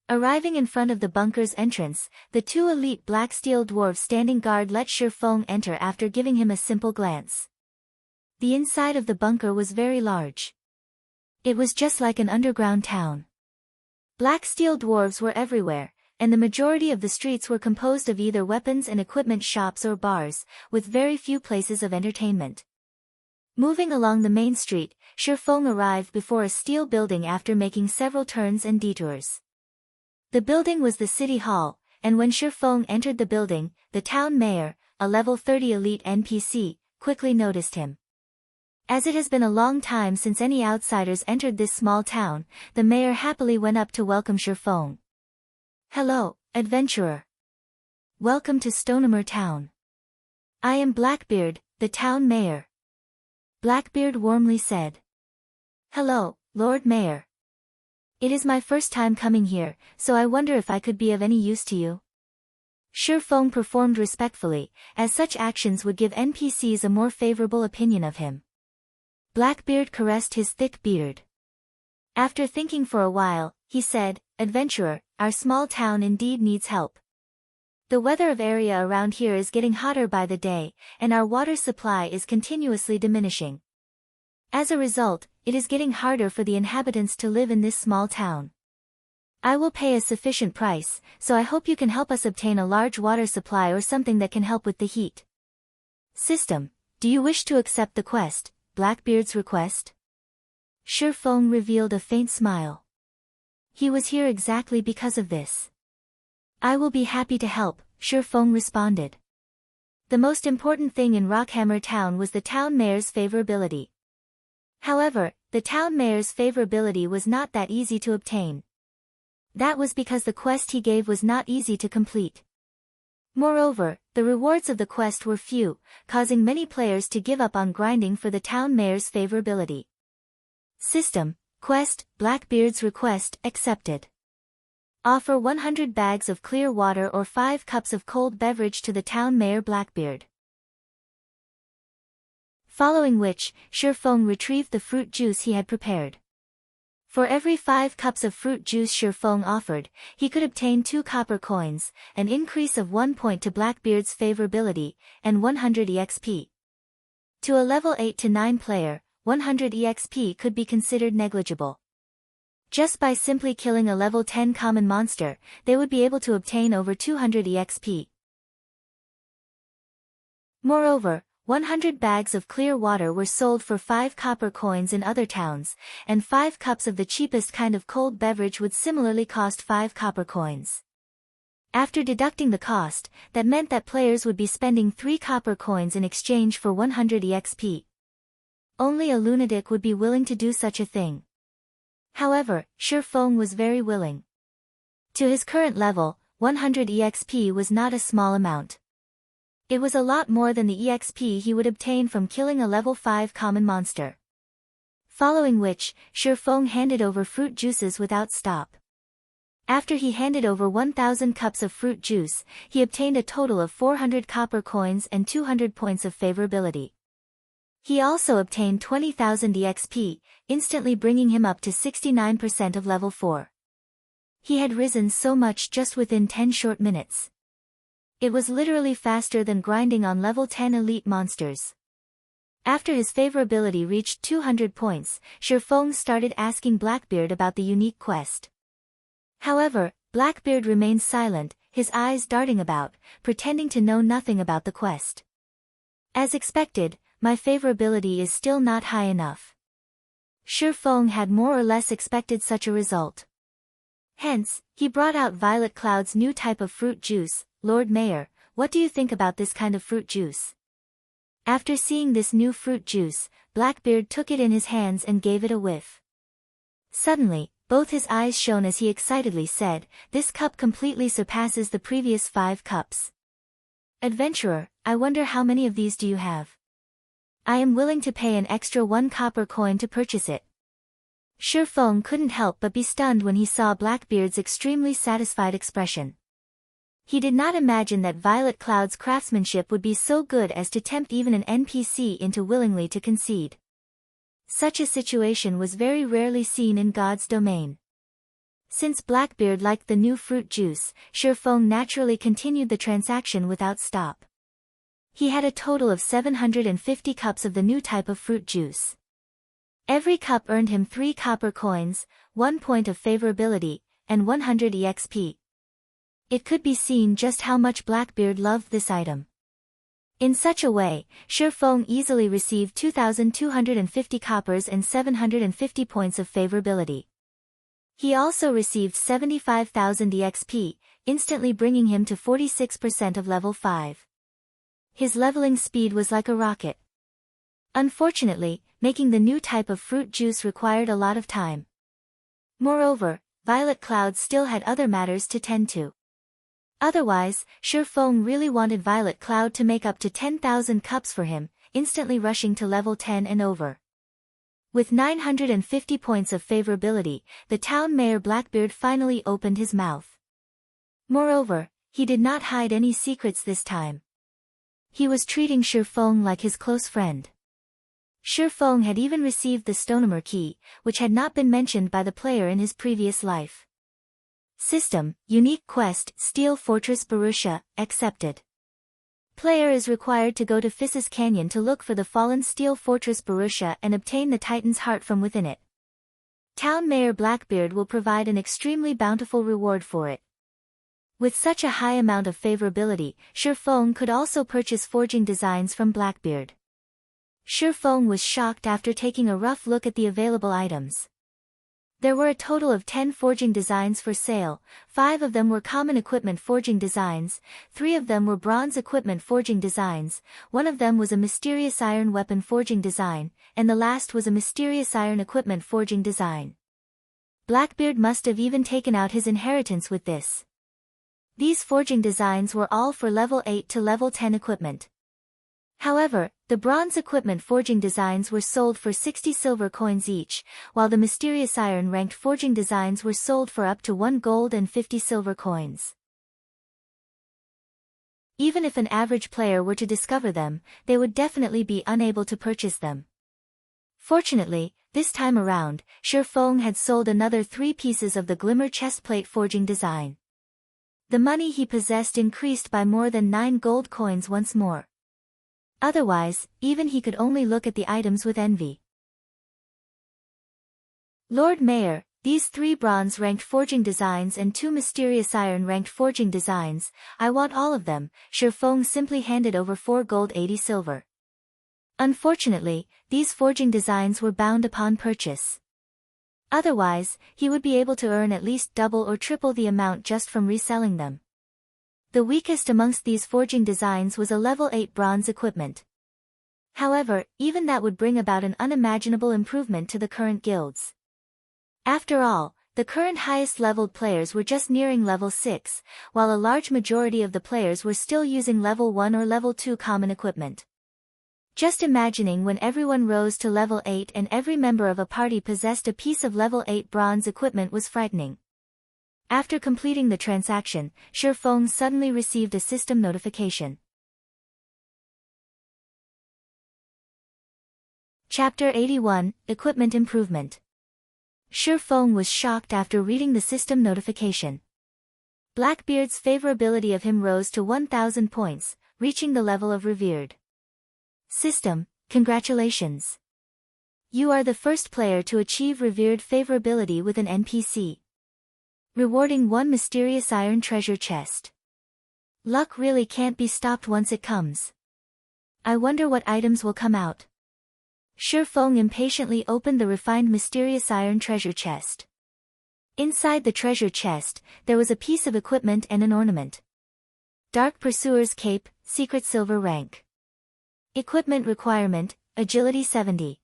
Arriving in front of the bunker's entrance, the two elite black steel dwarves standing guard let Shifeng enter after giving him a simple glance. The inside of the bunker was very large. It was just like an underground town. Black steel dwarves were everywhere, and the majority of the streets were composed of either weapons and equipment shops or bars, with very few places of entertainment. Moving along the main street, Shifeng arrived before a steel building after making several turns and detours. The building was the city hall, and when Shifeng entered the building, the town mayor, a level 30 elite NPC, quickly noticed him. As it has been a long time since any outsiders entered this small town, the mayor happily went up to welcome Shifeng. "Hello, adventurer. Welcome to Stonehammer Town. I am Blackbeard, the town mayor." Blackbeard warmly said. "Hello, Lord Mayor. It is my first time coming here, so I wonder if I could be of any use to you." Shifeng performed respectfully, as such actions would give NPCs a more favorable opinion of him. Blackbeard caressed his thick beard. After thinking for a while, he said, "Adventurer, our small town indeed needs help. The weather of area around here is getting hotter by the day, and our water supply is continuously diminishing. As a result, it is getting harder for the inhabitants to live in this small town. I will pay a sufficient price, so I hope you can help us obtain a large water supply or something that can help with the heat." "System, do you wish to accept the quest, Blackbeard's request?" Shifeng revealed a faint smile. He was here exactly because of this. "I will be happy to help," Shifeng responded. The most important thing in Rockhammer Town was the town mayor's favorability. However, the town mayor's favorability was not that easy to obtain. That was because the quest he gave was not easy to complete. Moreover, the rewards of the quest were few, causing many players to give up on grinding for the town mayor's favorability. System, quest, Blackbeard's request, accepted. Offer 100 bags of clear water or 5 cups of cold beverage to the town mayor Blackbeard. Following which, Shifeng retrieved the fruit juice he had prepared. For every 5 cups of fruit juice Shifeng offered, he could obtain 2 copper coins, an increase of 1 point to Blackbeard's favorability, and 100 EXP. To a level 8 to 9 player, 100 EXP could be considered negligible. Just by simply killing a level 10 common monster, they would be able to obtain over 200 EXP. Moreover, 100 bags of clear water were sold for 5 copper coins in other towns, and 5 cups of the cheapest kind of cold beverage would similarly cost 5 copper coins. After deducting the cost, that meant that players would be spending 3 copper coins in exchange for 100 EXP. Only a lunatic would be willing to do such a thing. However, Shifeng was very willing. To his current level, 100 EXP was not a small amount. It was a lot more than the EXP he would obtain from killing a level 5 common monster. Following which, Shifeng handed over fruit juices without stop. After he handed over 1,000 cups of fruit juice, he obtained a total of 400 copper coins and 200 points of favorability. He also obtained 20,000 EXP, instantly bringing him up to 69% of level 4. He had risen so much just within 10 short minutes. It was literally faster than grinding on level 10 elite monsters. After his favorability reached 200 points, Shifeng started asking Blackbeard about the unique quest. However, Blackbeard remained silent, his eyes darting about, pretending to know nothing about the quest. As expected, my favorability is still not high enough. Shifeng had more or less expected such a result. Hence, he brought out Violet Cloud's new type of fruit juice. Lord Mayor, what do you think about this kind of fruit juice? After seeing this new fruit juice, Blackbeard took it in his hands and gave it a whiff. Suddenly, both his eyes shone as he excitedly said, "This cup completely surpasses the previous 5 cups. Adventurer, I wonder how many of these do you have? I am willing to pay an extra 1 copper coin to purchase it." Shi Feng couldn't help but be stunned when he saw Blackbeard's extremely satisfied expression. He did not imagine that Violet Cloud's craftsmanship would be so good as to tempt even an NPC into willingly to concede. Such a situation was very rarely seen in God's domain. Since Blackbeard liked the new fruit juice, Shi Feng naturally continued the transaction without stop. He had a total of 750 cups of the new type of fruit juice. Every cup earned him 3 copper coins, 1 point of favorability, and 100 EXP. It could be seen just how much Blackbeard loved this item. In such a way, Shi Feng easily received 2,250 coppers and 750 points of favorability. He also received 75,000 EXP, instantly bringing him to 46% of level 5. His leveling speed was like a rocket. Unfortunately, making the new type of fruit juice required a lot of time. Moreover, Violet Cloud still had other matters to tend to. Otherwise, Shi Feng really wanted Violet Cloud to make up to 10,000 cups for him, instantly rushing to level 10 and over. With 950 points of favorability, the town mayor Blackbeard finally opened his mouth. Moreover, he did not hide any secrets this time. He was treating Shi Feng like his close friend. Shi Feng had even received the Stonemer key, which had not been mentioned by the player in his previous life. System, Unique Quest, Steel Fortress Barrutia, accepted. Player is required to go to Fissus Canyon to look for the fallen Steel Fortress Barrutia and obtain the Titan's heart from within it. Town Mayor Blackbeard will provide an extremely bountiful reward for it. With such a high amount of favorability, Shi Feng could also purchase forging designs from Blackbeard. Shi Feng was shocked after taking a rough look at the available items. There were a total of 10 forging designs for sale, 5 of them were common equipment forging designs, 3 of them were bronze equipment forging designs, 1 of them was a mysterious iron weapon forging design, and the last was a mysterious iron equipment forging design. Blackbeard must have even taken out his inheritance with this. These forging designs were all for level 8 to level 10 equipment. However, the bronze equipment forging designs were sold for 60 silver coins each, while the mysterious iron ranked forging designs were sold for up to 1 gold and 50 silver coins. Even if an average player were to discover them, they would definitely be unable to purchase them. Fortunately, this time around, Shi Feng had sold another 3 pieces of the glimmer chestplate forging design. The money he possessed increased by more than 9 gold coins once more. Otherwise, even he could only look at the items with envy. Lord Mayor, these 3 bronze-ranked forging designs and 2 mysterious iron-ranked forging designs, I want all of them. Shi Feng simply handed over 4 gold 80 silver. Unfortunately, these forging designs were bound upon purchase. Otherwise, he would be able to earn at least double or triple the amount just from reselling them. The weakest amongst these forging designs was a level 8 bronze equipment. However, even that would bring about an unimaginable improvement to the current guilds. After all, the current highest leveled players were just nearing level 6, while a large majority of the players were still using level 1 or level 2 common equipment. Just imagining when everyone rose to level 8 and every member of a party possessed a piece of level 8 bronze equipment was frightening. After completing the transaction, Shi Feng suddenly received a system notification. Chapter 81, Equipment Improvement. Shi Feng was shocked after reading the system notification. Blackbeard's favorability of him rose to 1,000 points, reaching the level of revered. System, congratulations. You are the first player to achieve revered favorability with an NPC. Rewarding 1 mysterious iron treasure chest. Luck really can't be stopped once it comes. I wonder what items will come out. Shi Feng impatiently opened the refined mysterious iron treasure chest. Inside the treasure chest, there was a piece of equipment and an ornament. Dark Pursuer's Cape, Secret Silver Rank. Equipment requirement, Agility 70.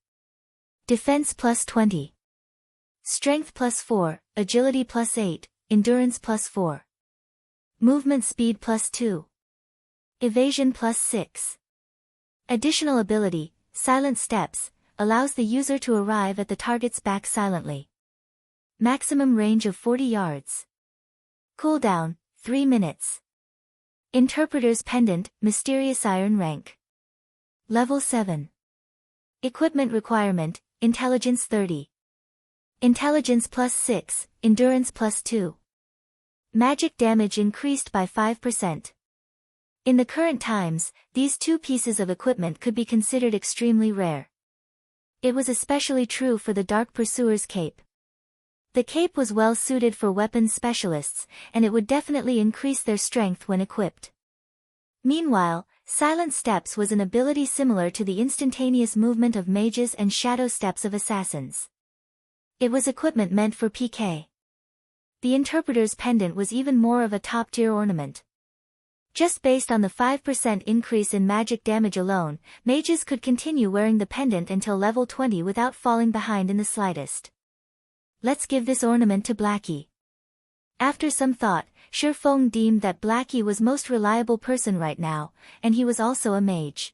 Defense plus 20. Strength plus 4, Agility plus 8, Endurance plus 4. Movement speed plus 2. Evasion plus 6. Additional ability, Silent Steps, allows the user to arrive at the target's back silently. Maximum range of 40 yards. Cooldown, 3 minutes. Interpreter's Pendant, Mysterious Iron Rank. Level 7. Equipment requirement, Intelligence 30. Intelligence plus 6, Endurance plus 2. Magic damage increased by 5%. In the current times, these two pieces of equipment could be considered extremely rare. It was especially true for the Dark Pursuer's Cape. The cape was well suited for weapons specialists, and it would definitely increase their strength when equipped. Meanwhile, Silent Steps was an ability similar to the instantaneous movement of mages and shadow steps of assassins. It was equipment meant for PK. The Interpreter's Pendant was even more of a top-tier ornament. Just based on the 5% increase in magic damage alone, mages could continue wearing the pendant until level 20 without falling behind in the slightest. Let's give this ornament to Blackie. After some thought, Shifeng deemed that Blackie was most reliable person right now, and he was also a mage.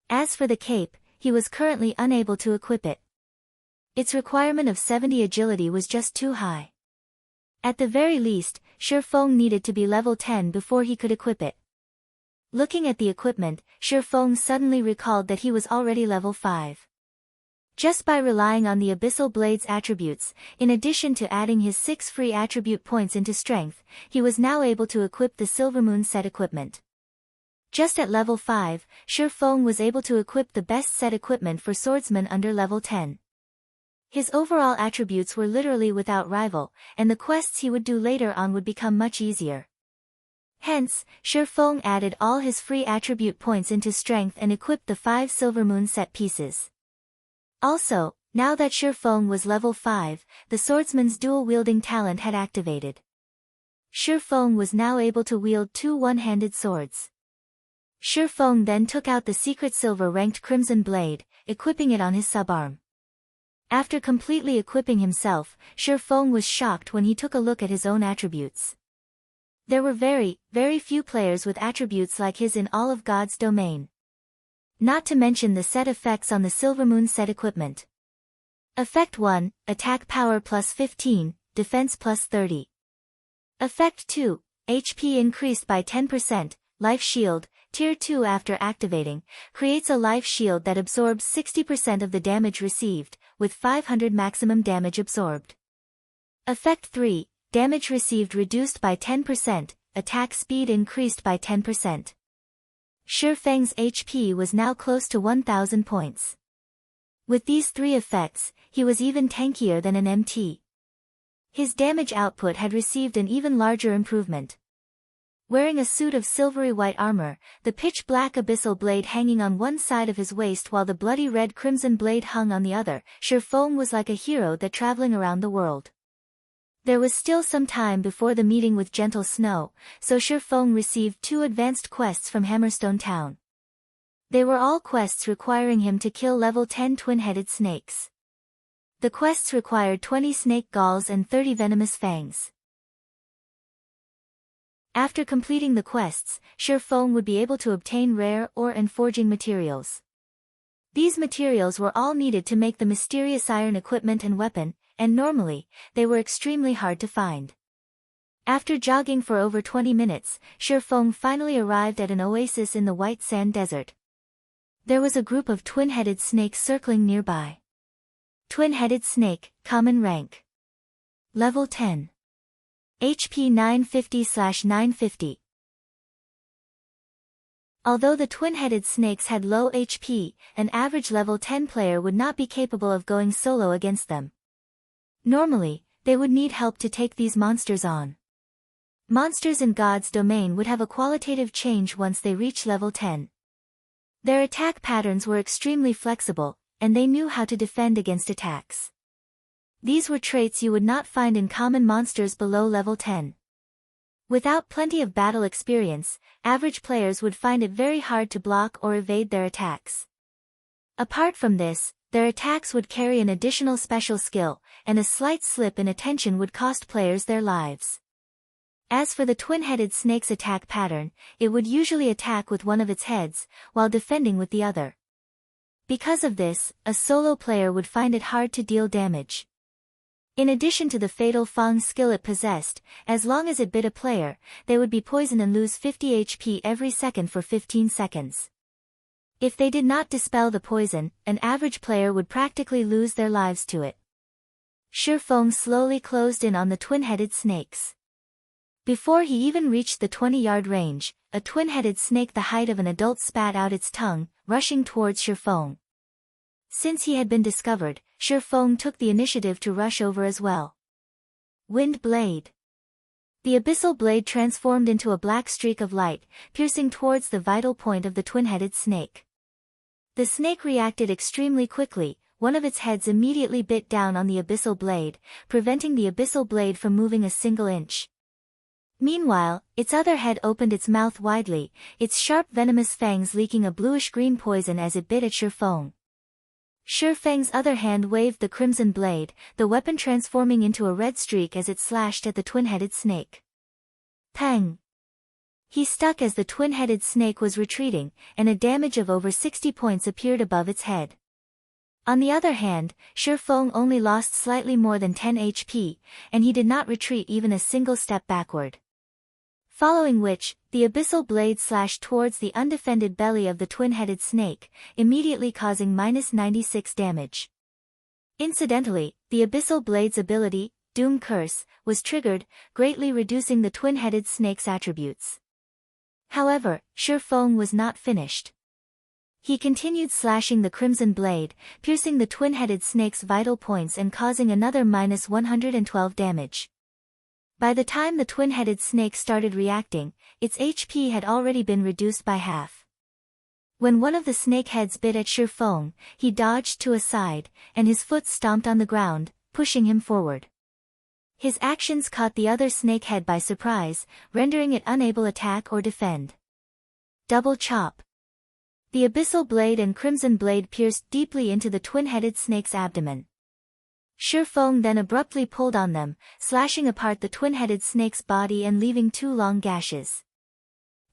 As for the cape, he was currently unable to equip it. Its requirement of 70 agility was just too high. At the very least, Shifeng needed to be level 10 before he could equip it. Looking at the equipment, Shifeng suddenly recalled that he was already level 5. Just by relying on the Abyssal Blade's attributes, in addition to adding his 6 free attribute points into strength, he was now able to equip the Silvermoon set equipment. Just at level 5, Shifeng was able to equip the best set equipment for swordsmen under level 10. His overall attributes were literally without rival, and the quests he would do later on would become much easier. Hence, Shifeng added all his free attribute points into strength and equipped the 5 Silvermoon set pieces. Also, now that Shifeng was level 5, the swordsman's dual-wielding talent had activated. Shifeng was now able to wield 2 one-handed swords. Shifeng then took out the secret silver-ranked Crimson Blade, equipping it on his subarm. After completely equipping himself, Shifeng was shocked when he took a look at his own attributes. There were very, very few players with attributes like his in all of God's domain. Not to mention the set effects on the Silvermoon set equipment. Effect 1, Attack Power plus 15, Defense plus 30. Effect 2, HP increased by 10%, Life Shield, Tier 2 after activating, creates a life shield that absorbs 60% of the damage received, with 500 maximum damage absorbed. Effect 3, Damage received reduced by 10%, Attack Speed increased by 10%. Shifeng's HP was now close to 1000 points. With these 3 effects, he was even tankier than an MT. His damage output had received an even larger improvement. Wearing a suit of silvery white armor, the pitch-black abyssal blade hanging on one side of his waist while the bloody red crimson blade hung on the other, Shifeng was like a hero that traveling around the world. There was still some time before the meeting with Gentle Snow, so Shifeng received 2 advanced quests from Hammerstone Town. They were all quests requiring him to kill level 10 twin-headed snakes. The quests required 20 snake galls and 30 venomous fangs. After completing the quests, Shifeng would be able to obtain rare ore and forging materials. These materials were all needed to make the mysterious iron equipment and weapon, and normally, they were extremely hard to find. After jogging for over 20 minutes, Shifeng finally arrived at an oasis in the white sand desert. There was a group of twin-headed snakes circling nearby. Twin-headed snake, common rank. Level 10. HP 950/950. Although the twin-headed snakes had low HP, an average level 10 player would not be capable of going solo against them. Normally, they would need help to take these monsters on. Monsters in God's domain would have a qualitative change once they reach level 10. Their attack patterns were extremely flexible, and they knew how to defend against attacks. These were traits you would not find in common monsters below level 10. Without plenty of battle experience, average players would find it very hard to block or evade their attacks. Apart from this, their attacks would carry an additional special skill, and a slight slip in attention would cost players their lives. As for the twin-headed snake's attack pattern, it would usually attack with one of its heads, while defending with the other. Because of this, a solo player would find it hard to deal damage. In addition to the fatal Fang skill it possessed, as long as it bit a player, they would be poisoned and lose 50 HP every second for 15 seconds. If they did not dispel the poison, an average player would practically lose their lives to it. Shifeng slowly closed in on the twin-headed snakes. Before he even reached the 20-yard range, a twin-headed snake the height of an adult spat out its tongue, rushing towards Shifeng. Since he had been discovered, Shifeng took the initiative to rush over as well. Wind Blade. The abyssal blade transformed into a black streak of light, piercing towards the vital point of the twin-headed snake. The snake reacted extremely quickly, one of its heads immediately bit down on the abyssal blade, preventing the abyssal blade from moving a single inch. Meanwhile, its other head opened its mouth widely, its sharp venomous fangs leaking a bluish-green poison as it bit at Shifeng. Shifeng's other hand waved the crimson blade, the weapon transforming into a red streak as it slashed at the twin-headed snake. Pang! He stuck as the twin-headed snake was retreating, and a damage of over 60 points appeared above its head. On the other hand, Shifeng only lost slightly more than 10 HP, and he did not retreat even a single step backward. Following which, the abyssal blade slashed towards the undefended belly of the twin-headed snake, immediately causing -96 damage. Incidentally, the abyssal blade's ability, Doom Curse, was triggered, greatly reducing the twin-headed snake's attributes. However, Shifeng was not finished. He continued slashing the crimson blade, piercing the twin-headed snake's vital points and causing another -112 damage. By the time the twin-headed snake started reacting, its HP had already been reduced by half. When one of the snake heads bit at Shifeng, he dodged to a side, and his foot stomped on the ground, pushing him forward. His actions caught the other snake head by surprise, rendering it unable to attack or defend. Double chop. The abyssal blade and crimson blade pierced deeply into the twin-headed snake's abdomen. Shifeng then abruptly pulled on them, slashing apart the twin-headed snake's body and leaving 2 long gashes.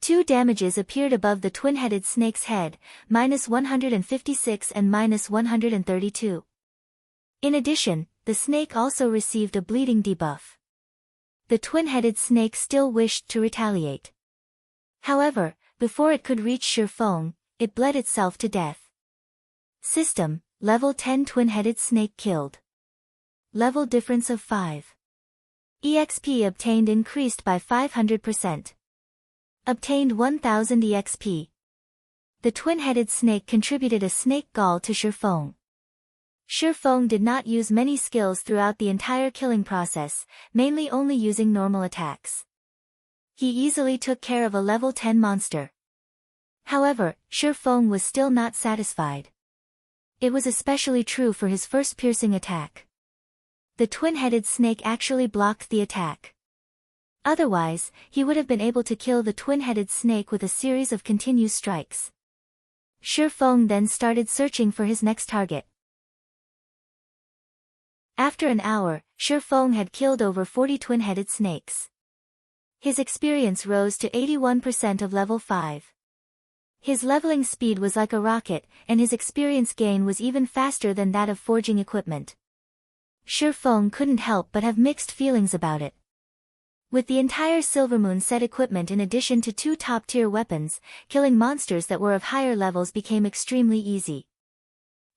2 damages appeared above the twin-headed snake's head, -156 and -132. In addition, the snake also received a bleeding debuff. The twin-headed snake still wished to retaliate. However, before it could reach Shifeng, it bled itself to death. System, level 10 twin-headed snake killed. Level difference of 5. EXP obtained increased by 500%. Obtained 1000 EXP. The twin-headed snake contributed a snake gall to Shifeng. Shifeng did not use many skills throughout the entire killing process, mainly only using normal attacks. He easily took care of a level 10 monster. However, Shifeng was still not satisfied. It was especially true for his first piercing attack. The twin-headed snake actually blocked the attack. Otherwise, he would have been able to kill the twin-headed snake with a series of continuous strikes. Shifeng then started searching for his next target. After an hour, Shifeng had killed over 40 twin-headed snakes. His experience rose to 81% of level 5. His leveling speed was like a rocket, and his experience gain was even faster than that of forging equipment. Shifeng couldn't help but have mixed feelings about it. With the entire Silvermoon set equipment in addition to 2 top-tier weapons, killing monsters that were of higher levels became extremely easy.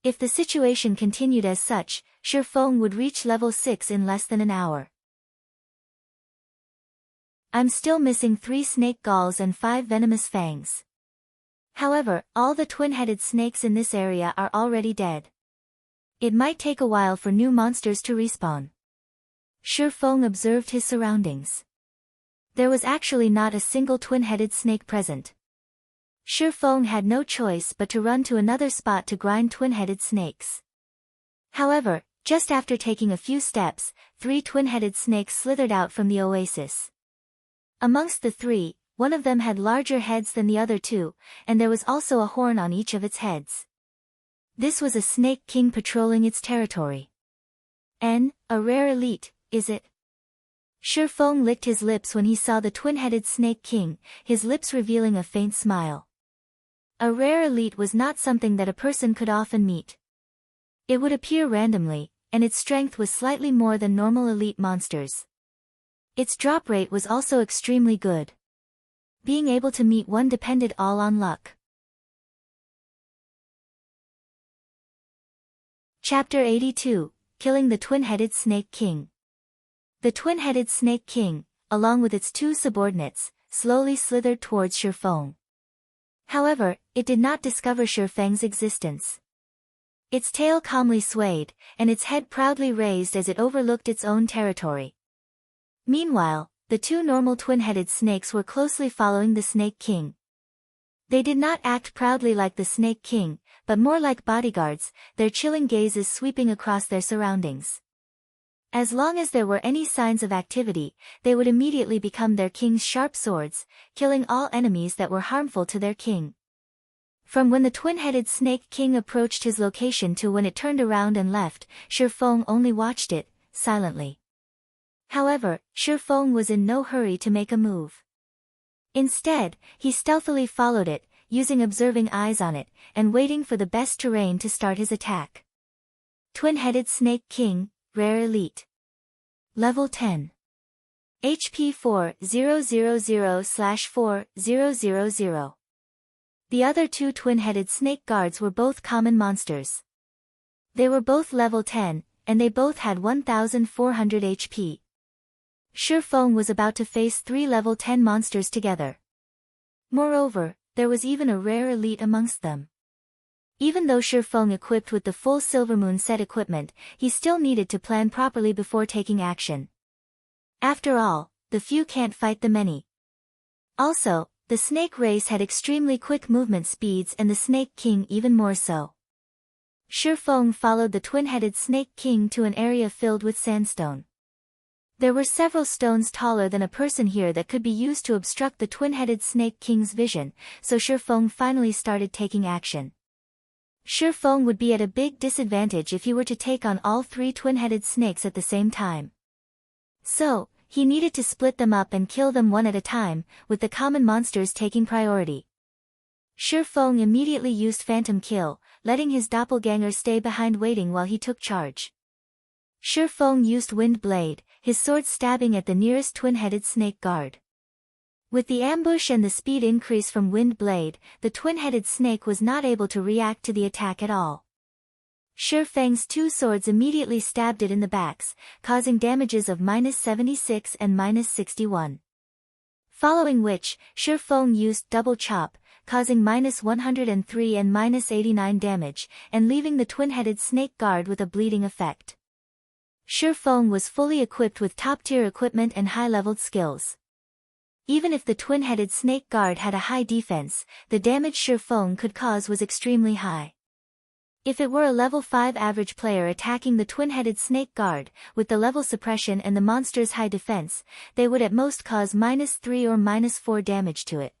If the situation continued as such, Shifeng would reach level 6 in less than an hour. I'm still missing 3 snake galls and 5 venomous fangs. However, all the twin-headed snakes in this area are already dead. It might take a while for new monsters to respawn. Shifeng observed his surroundings. There was actually not a single twin-headed snake present. Shifeng had no choice but to run to another spot to grind twin-headed snakes. However, Just after taking a few steps, 3 twin-headed snakes slithered out from the oasis. Amongst the 3, one of them had larger heads than the other 2, and there was also a horn on each of its heads. This was a snake king patrolling its territory. A rare elite, is it? Shifeng licked his lips when he saw the twin-headed snake king, his lips revealing a faint smile. A rare elite was not something that a person could often meet. It would appear randomly, and its strength was slightly more than normal elite monsters. Its drop rate was also extremely good. Being able to meet one depended all on luck. Chapter 82, Killing the Twin-Headed Snake King. The Twin-Headed Snake King, along with its 2 subordinates, slowly slithered towards Shifeng. However, it did not discover Shifeng's existence. Its tail calmly swayed, and its head proudly raised as it overlooked its own territory. Meanwhile, the 2 normal twin-headed snakes were closely following the Snake King. They did not act proudly like the Snake King, but more like bodyguards, their chilling gazes sweeping across their surroundings. As long as there were any signs of activity, they would immediately become their king's sharp swords, killing all enemies that were harmful to their king. From when the twin-headed Snake King approached his location to when it turned around and left, Shifeng only watched it, silently. However, Shifeng was in no hurry to make a move. Instead, he stealthily followed it, using observing eyes on it, and waiting for the best terrain to start his attack. Twin-headed Snake King, Rare Elite. Level 10. HP 4000/4000. The other 2 twin-headed snake guards were both common monsters. They were both level 10, and they both had 1400 HP. Shifeng was about to face 3 level 10 monsters together. Moreover, there was even a rare elite amongst them. Even though Shifeng equipped with the full Silvermoon set equipment, he still needed to plan properly before taking action. After all, the few can't fight the many. Also, the snake race had extremely quick movement speeds and the Snake King even more so. Shifeng followed the twin-headed Snake King to an area filled with sandstone. There were several stones taller than a person here that could be used to obstruct the twin-headed Snake King's vision, so Shifeng finally started taking action. Shifeng would be at a big disadvantage if he were to take on all 3 twin-headed snakes at the same time. So, he needed to split them up and kill them one at a time, with the common monsters taking priority. Shifeng immediately used Phantom Kill, letting his doppelganger stay behind waiting while he took charge. Shifeng used Wind Blade, his sword stabbing at the nearest twin-headed snake guard. With the ambush and the speed increase from Wind Blade, the twin-headed snake was not able to react to the attack at all. Shifeng's 2 swords immediately stabbed it in the backs, causing damages of -76 and -61. Following which, Shifeng used Double Chop, causing -103 and -89 damage, and leaving the twin-headed snake guard with a bleeding effect. Shifeng was fully equipped with top-tier equipment and high-leveled skills. Even if the twin-headed snake guard had a high defense, the damage Shifeng could cause was extremely high. If it were a level 5 average player attacking the twin-headed snake guard, with the level suppression and the monster's high defense, they would at most cause -3 or -4 damage to it.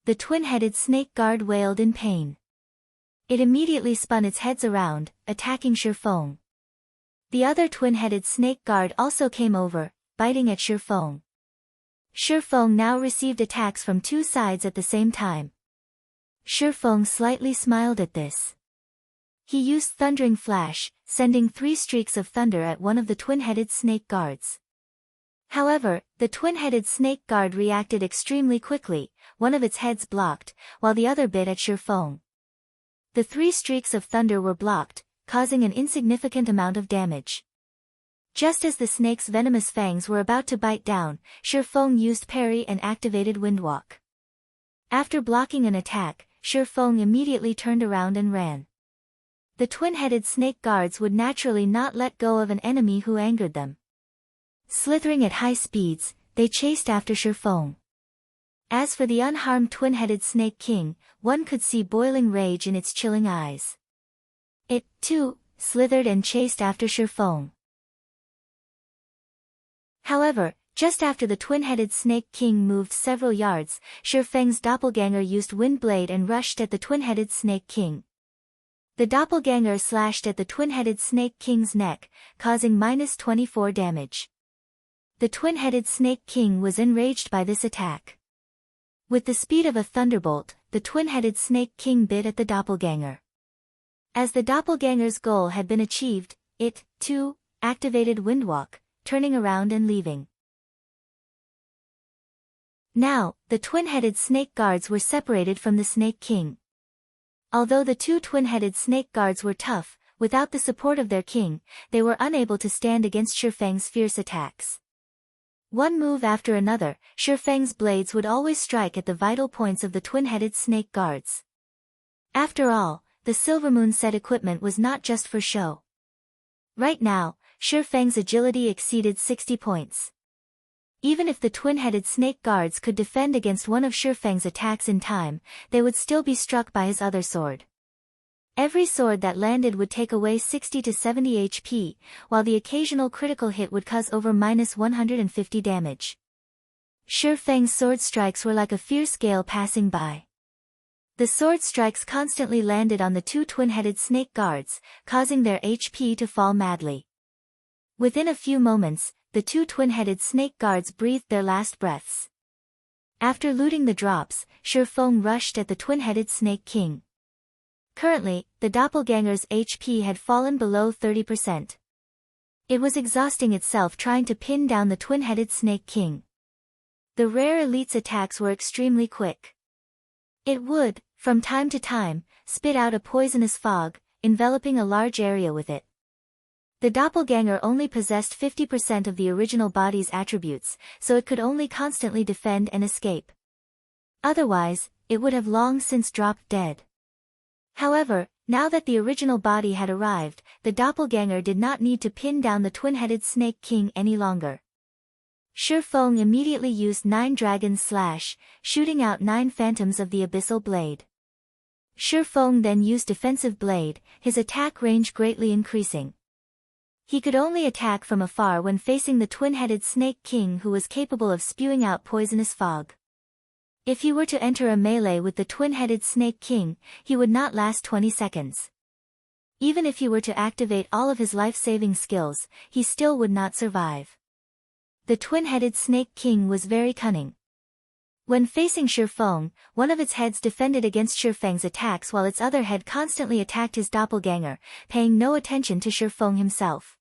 The twin-headed snake guard wailed in pain. It immediately spun its heads around, attacking Shifeng. The other twin-headed snake guard also came over, biting at Shifeng. Shifeng now received attacks from 2 sides at the same time. Shifeng slightly smiled at this. He used Thundering Flash, sending 3 streaks of thunder at one of the twin-headed snake guards. However, the twin-headed snake guard reacted extremely quickly, one of its heads blocked, while the other bit at Shifeng. The 3 streaks of thunder were blocked, causing an insignificant amount of damage. Just as the snake's venomous fangs were about to bite down, Shifeng used Parry and activated Windwalk. After blocking an attack, Shifeng immediately turned around and ran. The twin-headed snake guards would naturally not let go of an enemy who angered them. Slithering at high speeds, they chased after Shifeng. As for the unharmed twin-headed Snake King, one could see boiling rage in its chilling eyes. It, too, slithered and chased after Shifeng. However, just after the twin-headed Snake King moved several yards, Shifeng's doppelganger used Wind Blade and rushed at the twin-headed Snake King. The doppelganger slashed at the twin-headed Snake King's neck, causing -24 damage. The twin-headed Snake King was enraged by this attack. With the speed of a thunderbolt, the twin-headed Snake King bit at the doppelganger. As the doppelganger's goal had been achieved, it, too, activated Windwalk, turning around and leaving. Now, the twin-headed snake guards were separated from the Snake King. Although the two twin-headed snake guards were tough, without the support of their king, they were unable to stand against Shifeng's fierce attacks. One move after another, Shifeng's blades would always strike at the vital points of the twin-headed snake guards. After all, the Silvermoon set equipment was not just for show. Right now, Shifeng's agility exceeded 60 points. Even if the twin-headed snake guards could defend against one of Shifeng's attacks in time, they would still be struck by his other sword. Every sword that landed would take away 60 to 70 HP, while the occasional critical hit would cause over -150 damage. Shifeng's sword strikes were like a fierce gale passing by. The sword strikes constantly landed on the two twin-headed snake guards, causing their HP to fall madly. Within a few moments, the two twin-headed snake guards breathed their last breaths. After looting the drops, Shifeng rushed at the twin-headed Snake King. Currently, the doppelganger's HP had fallen below 30%. It was exhausting itself trying to pin down the twin-headed Snake King. The rare elite's attacks were extremely quick. It would, from time to time, spit out a poisonous fog, enveloping a large area with it. The doppelganger only possessed 50% of the original body's attributes, so it could only constantly defend and escape. Otherwise, it would have long since dropped dead. However, now that the original body had arrived, the doppelganger did not need to pin down the twin-headed Snake King any longer. Shifeng immediately used 9 Dragon's Slash, shooting out 9 phantoms of the Abyssal Blade. Shifeng then used Defensive Blade, his attack range greatly increasing. He could only attack from afar when facing the twin-headed Snake King, who was capable of spewing out poisonous fog. If he were to enter a melee with the twin-headed Snake King, he would not last 20 seconds. Even if he were to activate all of his life-saving skills, he still would not survive. The twin-headed Snake King was very cunning. When facing Shifeng, one of its heads defended against Shifeng's attacks while its other head constantly attacked his doppelganger, paying no attention to Shifeng himself.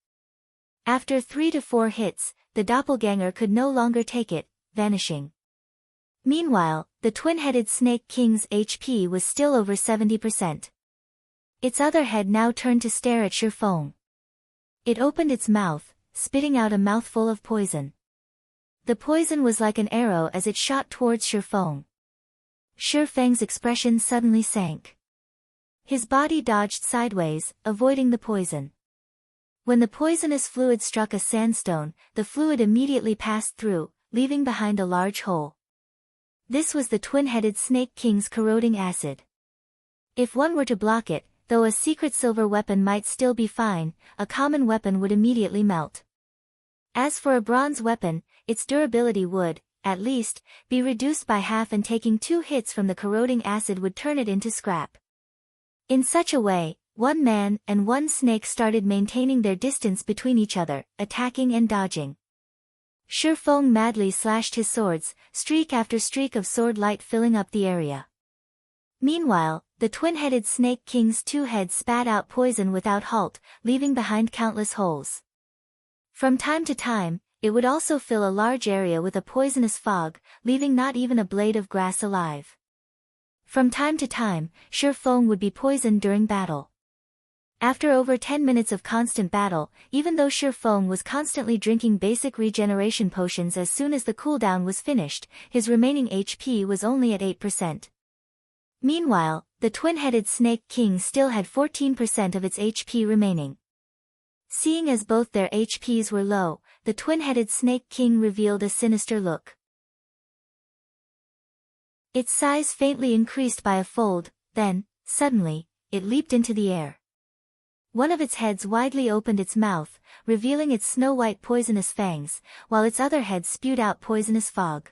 After 3 to 4 hits, the doppelganger could no longer take it, vanishing. Meanwhile, the twin-headed Snake King's HP was still over 70%. Its other head now turned to stare at Shifeng. It opened its mouth, spitting out a mouthful of poison. The poison was like an arrow as it shot towards Shifeng. Shifeng's expression suddenly sank. His body dodged sideways, avoiding the poison. When the poisonous fluid struck a sandstone, the fluid immediately passed through, leaving behind a large hole. This was the twin-headed Snake King's corroding acid. If one were to block it, though a secret silver weapon might still be fine, a common weapon would immediately melt. As for a bronze weapon, its durability would, at least, be reduced by half, and taking 2 hits from the corroding acid would turn it into scrap. In such a way, one man and one snake started maintaining their distance between each other, attacking and dodging. Shifeng madly slashed his swords, streak after streak of sword light filling up the area. Meanwhile, the twin-headed Snake King's 2 heads spat out poison without halt, leaving behind countless holes. From time to time, it would also fill a large area with a poisonous fog, leaving not even a blade of grass alive. From time to time, Shifeng would be poisoned during battle. After over 10 minutes of constant battle, even though Shifeng was constantly drinking basic regeneration potions as soon as the cooldown was finished, his remaining HP was only at 8%. Meanwhile, the twin-headed Snake King still had 14% of its HP remaining. Seeing as both their HPs were low, the twin-headed Snake King revealed a sinister look. Its size faintly increased by a fold, then, suddenly, it leaped into the air. One of its heads widely opened its mouth, revealing its snow-white poisonous fangs, while its other head spewed out poisonous fog.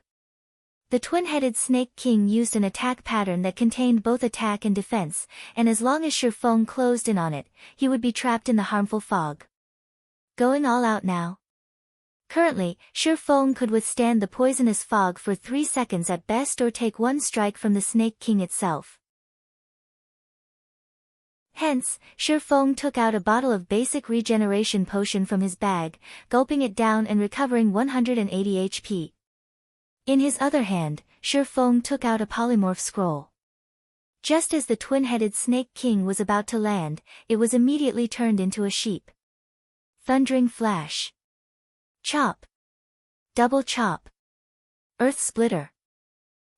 The twin-headed Snake King used an attack pattern that contained both attack and defense, and as long as Shurfeng closed in on it, he would be trapped in the harmful fog. Going all out now? Currently, Shurfeng could withstand the poisonous fog for 3 seconds at best or take one strike from the Snake King itself. Hence, Shurfeng took out a bottle of basic regeneration potion from his bag, gulping it down and recovering 180 HP. In his other hand, Shurfeng took out a polymorph scroll. Just as the twin-headed Snake King was about to land, it was immediately turned into a sheep. Thundering flash. Chop. Double chop. Earth splitter.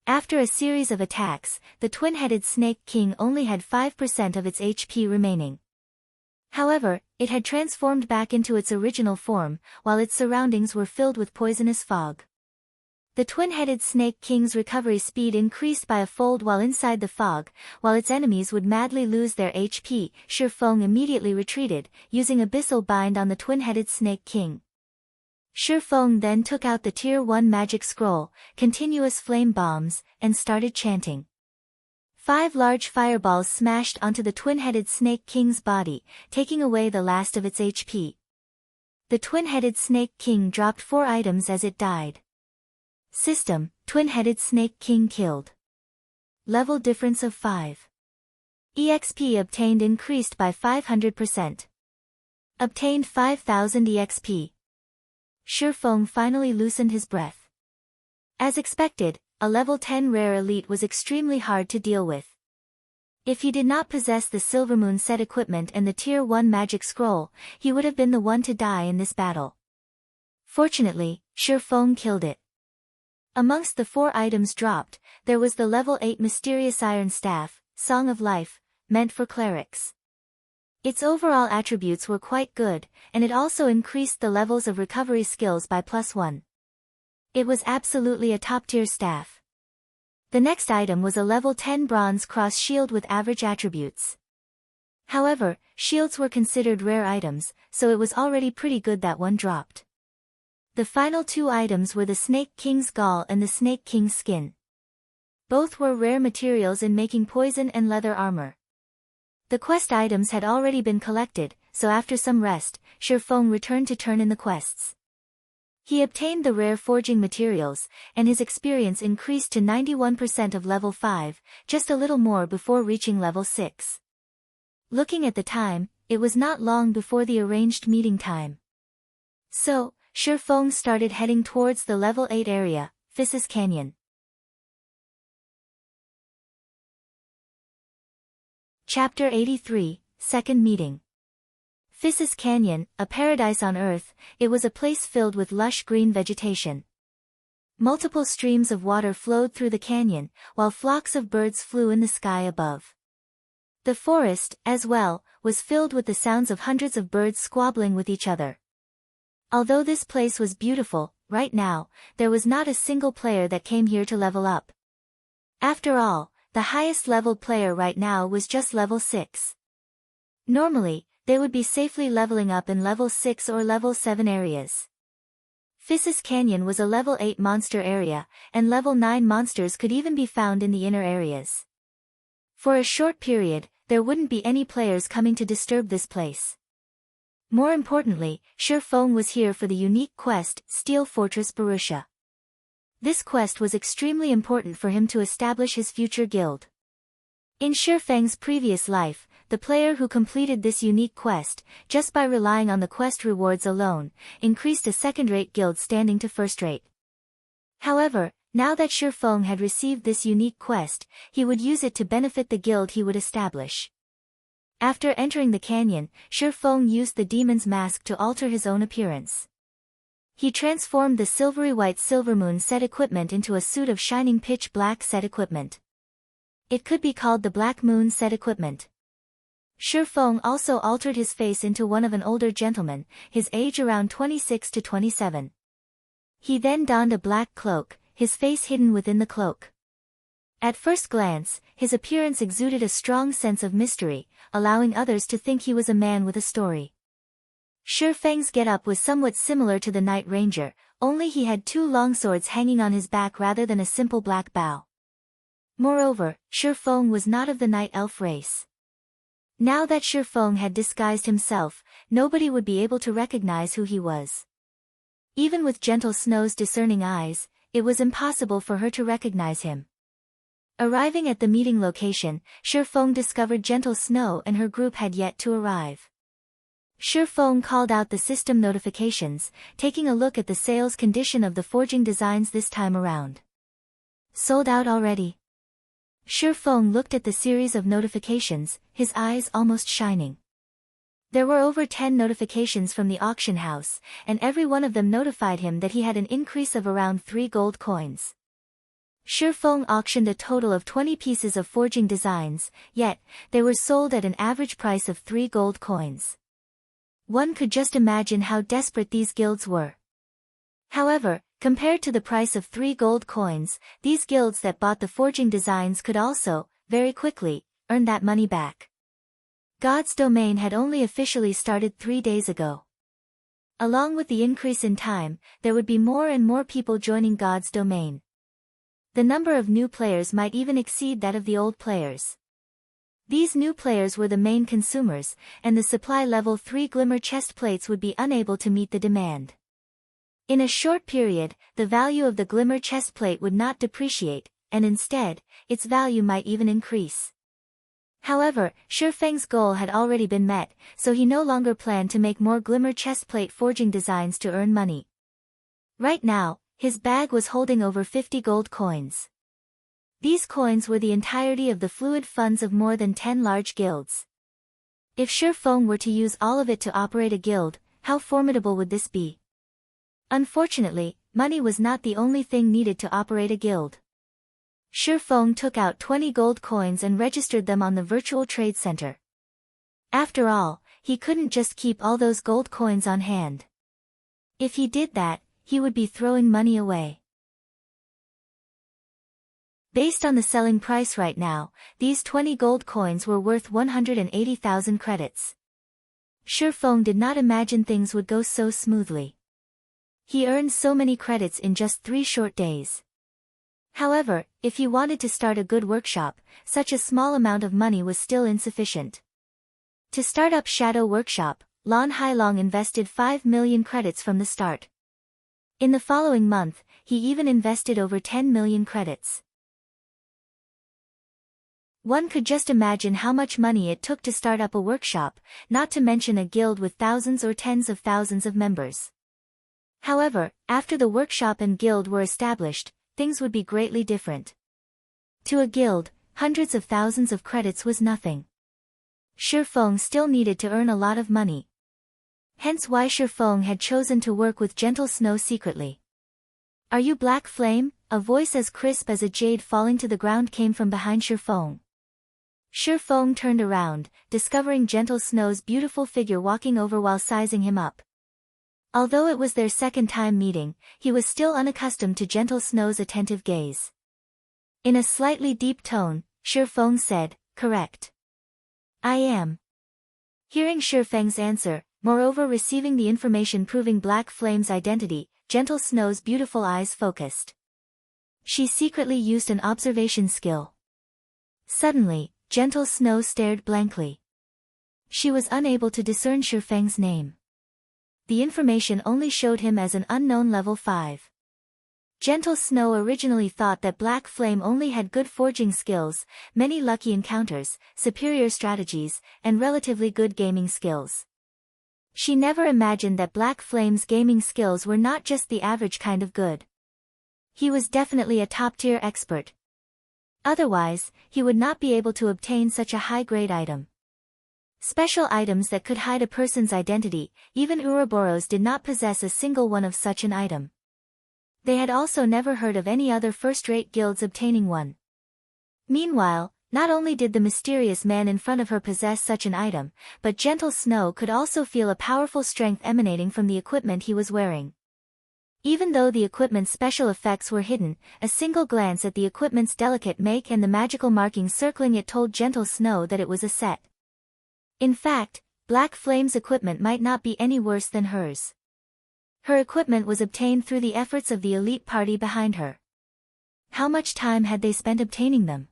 After a series of attacks, the twin-headed Snake King only had 5% of its HP remaining. However, it had transformed back into its original form, while its surroundings were filled with poisonous fog. The twin-headed Snake King's recovery speed increased by a fold while inside the fog, while its enemies would madly lose their HP. Shurfeng immediately retreated, using Abyssal Bind on the twin-headed Snake King. Shurfeng then took out the Tier 1 magic scroll, continuous flame bombs, and started chanting. 5 large fireballs smashed onto the twin-headed Snake King's body, taking away the last of its HP. The twin-headed Snake King dropped 4 items as it died. System: Twin-headed Snake King killed. Level difference of 5. EXP obtained increased by 500%. Obtained 5000 EXP. Shurfeng finally loosened his breath. As expected, a level 10 rare elite was extremely hard to deal with. If he did not possess the Silvermoon set equipment and the Tier 1 magic scroll, he would have been the one to die in this battle. Fortunately, Shurfeng killed it. Amongst the 4 items dropped, there was the level 8 mysterious iron staff, Song of Life, meant for clerics. Its overall attributes were quite good, and it also increased the levels of recovery skills by +1. It was absolutely a top-tier staff. The next item was a level 10 bronze cross shield with average attributes. However, shields were considered rare items, so it was already pretty good that one dropped. The final 2 items were the Snake King's Gall and the Snake King's Skin. Both were rare materials in making poison and leather armor. The quest items had already been collected, so after some rest, Shurfeng returned to turn in the quests. He obtained the rare forging materials, and his experience increased to 91% of level 5, just a little more before reaching level 6. Looking at the time, it was not long before the arranged meeting time. So, Shurfeng started heading towards the level 8 area, Phissis Canyon. Chapter 83, Second Meeting. Phissis Canyon, a paradise on Earth, it was a place filled with lush green vegetation. Multiple streams of water flowed through the canyon, while flocks of birds flew in the sky above. The forest, as well, was filled with the sounds of hundreds of birds squabbling with each other. Although this place was beautiful, right now, there was not a single player that came here to level up. After all, the highest leveled player right now was just level 6. Normally, they would be safely leveling up in level 6 or level 7 areas. Phissis Canyon was a level 8 monster area, and level 9 monsters could even be found in the inner areas. For a short period, there wouldn't be any players coming to disturb this place. More importantly, Shurfeng was here for the unique quest, Steel Fortress Barrutia. This quest was extremely important for him to establish his future guild. In Shurfeng's previous life, the player who completed this unique quest, just by relying on the quest rewards alone, increased a second-rate guild standing to first-rate. However, now that Shurfeng had received this unique quest, he would use it to benefit the guild he would establish. After entering the canyon, Shurfeng used the demon's mask to alter his own appearance. He transformed the silvery white Silvermoon set equipment into a suit of shining pitch black set equipment. It could be called the Black Moon set equipment. Shurfeng also altered his face into one of an older gentleman, his age around 26 to 27. He then donned a black cloak, his face hidden within the cloak. At first glance, his appearance exuded a strong sense of mystery, allowing others to think he was a man with a story. Shi Feng's get-up was somewhat similar to the Night Ranger, only he had two longswords hanging on his back rather than a simple black bow. Moreover, Shi Feng was not of the Night Elf race. Now that Shi Feng had disguised himself, nobody would be able to recognize who he was. Even with Gentle Snow's discerning eyes, it was impossible for her to recognize him. Arriving at the meeting location, Shi Feng discovered Gentle Snow and her group had yet to arrive. Shi Feng called out the system notifications, taking a look at the sales condition of the forging designs this time around. Sold out already. Shi Feng looked at the series of notifications, his eyes almost shining. There were over 10 notifications from the auction house, and every one of them notified him that he had an increase of around 3 gold coins. Shi Feng auctioned a total of 20 pieces of forging designs, yet, they were sold at an average price of 3 gold coins. One could just imagine how desperate these guilds were. However, compared to the price of 3 gold coins, these guilds that bought the forging designs could also, very quickly, earn that money back. God's domain had only officially started 3 days ago. Along with the increase in time, there would be more and more people joining God's domain. The number of new players might even exceed that of the old players. These new players were the main consumers, and the supply level 3 glimmer chest plates would be unable to meet the demand. In a short period, the value of the glimmer chest plate would not depreciate, and instead, its value might even increase. However, Shi Feng's goal had already been met, so he no longer planned to make more glimmer chest plate forging designs to earn money. Right now, his bag was holding over 50 gold coins. These coins were the entirety of the fluid funds of more than 10 large guilds. If Shi Feng were to use all of it to operate a guild, how formidable would this be? Unfortunately, money was not the only thing needed to operate a guild. Shi Feng took out 20 gold coins and registered them on the virtual trade center. After all, he couldn't just keep all those gold coins on hand. If he did that, he would be throwing money away. Based on the selling price right now, these 20 gold coins were worth 180,000 credits. Shi Feng did not imagine things would go so smoothly. He earned so many credits in just 3 short days. However, if he wanted to start a good workshop, such a small amount of money was still insufficient. To start up Shadow Workshop, Lan Hailong invested 5 million credits from the start. In the following month, he even invested over 10 million credits. One could just imagine how much money it took to start up a workshop, not to mention a guild with thousands or tens of thousands of members. However, after the workshop and guild were established, things would be greatly different. To a guild, hundreds of thousands of credits was nothing. Shi Feng still needed to earn a lot of money. Hence why Shi Feng had chosen to work with Gentle Snow secretly. "Are you Black Flame?" A voice as crisp as a jade falling to the ground came from behind Shi Feng. Shi Feng turned around, discovering Gentle Snow's beautiful figure walking over while sizing him up. Although it was their second time meeting, he was still unaccustomed to Gentle Snow's attentive gaze. In a slightly deep tone, Shi Feng said, "Correct. I am." Hearing Shi Feng's answer, moreover receiving the information proving Black Flame's identity, Gentle Snow's beautiful eyes focused. She secretly used an observation skill. Suddenly, Gentle Snow stared blankly. She was unable to discern Shi Feng's name. The information only showed him as an unknown level 5. Gentle Snow originally thought that Black Flame only had good forging skills, many lucky encounters, superior strategies, and relatively good gaming skills. She never imagined that Black Flame's gaming skills were not just the average kind of good. He was definitely a top-tier expert. Otherwise, he would not be able to obtain such a high-grade item. Special items that could hide a person's identity, even Ouroboros did not possess a single one of such an item. They had also never heard of any other first-rate guilds obtaining one. Meanwhile, not only did the mysterious man in front of her possess such an item, but Gentle Snow could also feel a powerful strength emanating from the equipment he was wearing. Even though the equipment's special effects were hidden, a single glance at the equipment's delicate make and the magical markings circling it told Gentle Snow that it was a set. In fact, Black Flame's equipment might not be any worse than hers. Her equipment was obtained through the efforts of the elite party behind her. How much time had they spent obtaining them?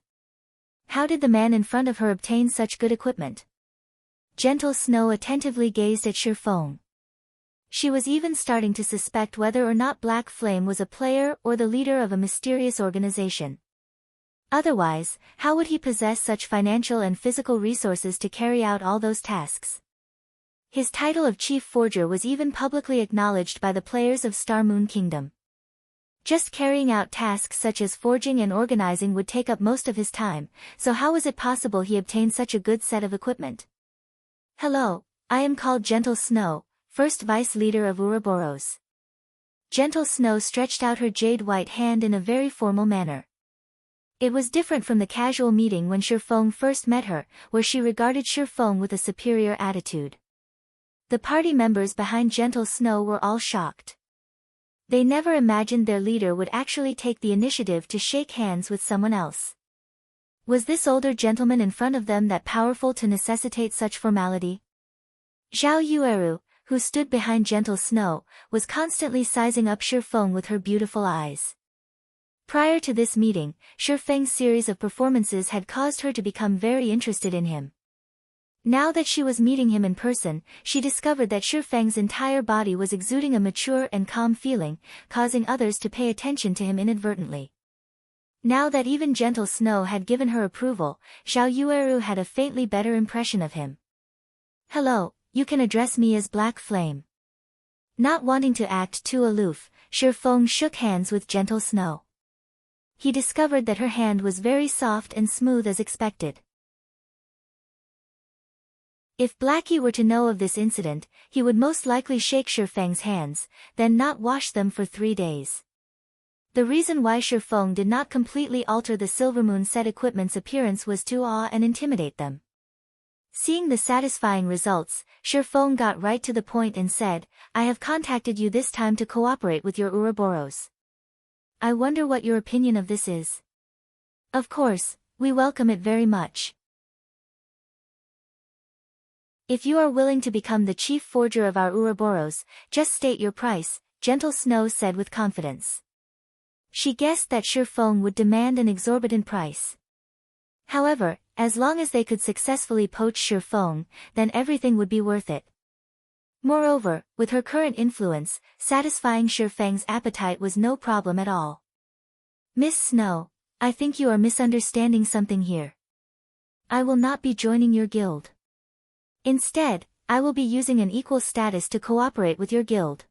How did the man in front of her obtain such good equipment? Gentle Snow attentively gazed at Shirfong. She was even starting to suspect whether or not Black Flame was a player or the leader of a mysterious organization. Otherwise, how would he possess such financial and physical resources to carry out all those tasks? His title of Chief Forger was even publicly acknowledged by the players of Star Moon Kingdom. Just carrying out tasks such as forging and organizing would take up most of his time, so how was it possible he obtained such a good set of equipment? Hello, I am called Gentle Snow, first vice leader of Ouroboros. Gentle Snow stretched out her jade-white hand in a very formal manner. It was different from the casual meeting when Shirfong first met her, where she regarded Shirfong with a superior attitude. The party members behind Gentle Snow were all shocked. They never imagined their leader would actually take the initiative to shake hands with someone else. Was this older gentleman in front of them that powerful to necessitate such formality? Zhao Yueru, who stood behind Gentle Snow, was constantly sizing up Shirfeng with her beautiful eyes. Prior to this meeting, Shirfeng's series of performances had caused her to become very interested in him. Now that she was meeting him in person, she discovered that Shirfeng's entire body was exuding a mature and calm feeling, causing others to pay attention to him inadvertently. Now that even Gentle Snow had given her approval, Zhao Yueru had a faintly better impression of him. Hello, you can address me as Black Flame. Not wanting to act too aloof, Shirfeng shook hands with Gentle Snow. He discovered that her hand was very soft and smooth as expected. If Blackie were to know of this incident, he would most likely shake Shirfeng's hands, then not wash them for 3 days. The reason why Shirfeng did not completely alter the Silvermoon set equipment's appearance was to awe and intimidate them. Seeing the satisfying results, Shirfeng got right to the point and said, I have contacted you this time to cooperate with your Ouroboros. I wonder what your opinion of this is. Of course, we welcome it very much. If you are willing to become the chief forger of our Ouroboros, just state your price, Gentle Snow said with confidence. She guessed that Shirfeng would demand an exorbitant price. However, as long as they could successfully poach Shirfeng, then everything would be worth it. Moreover, with her current influence, satisfying Shirfeng's appetite was no problem at all. Miss Snow, I think you are misunderstanding something here. I will not be joining your guild. Instead, I will be using an equal status to cooperate with your guild.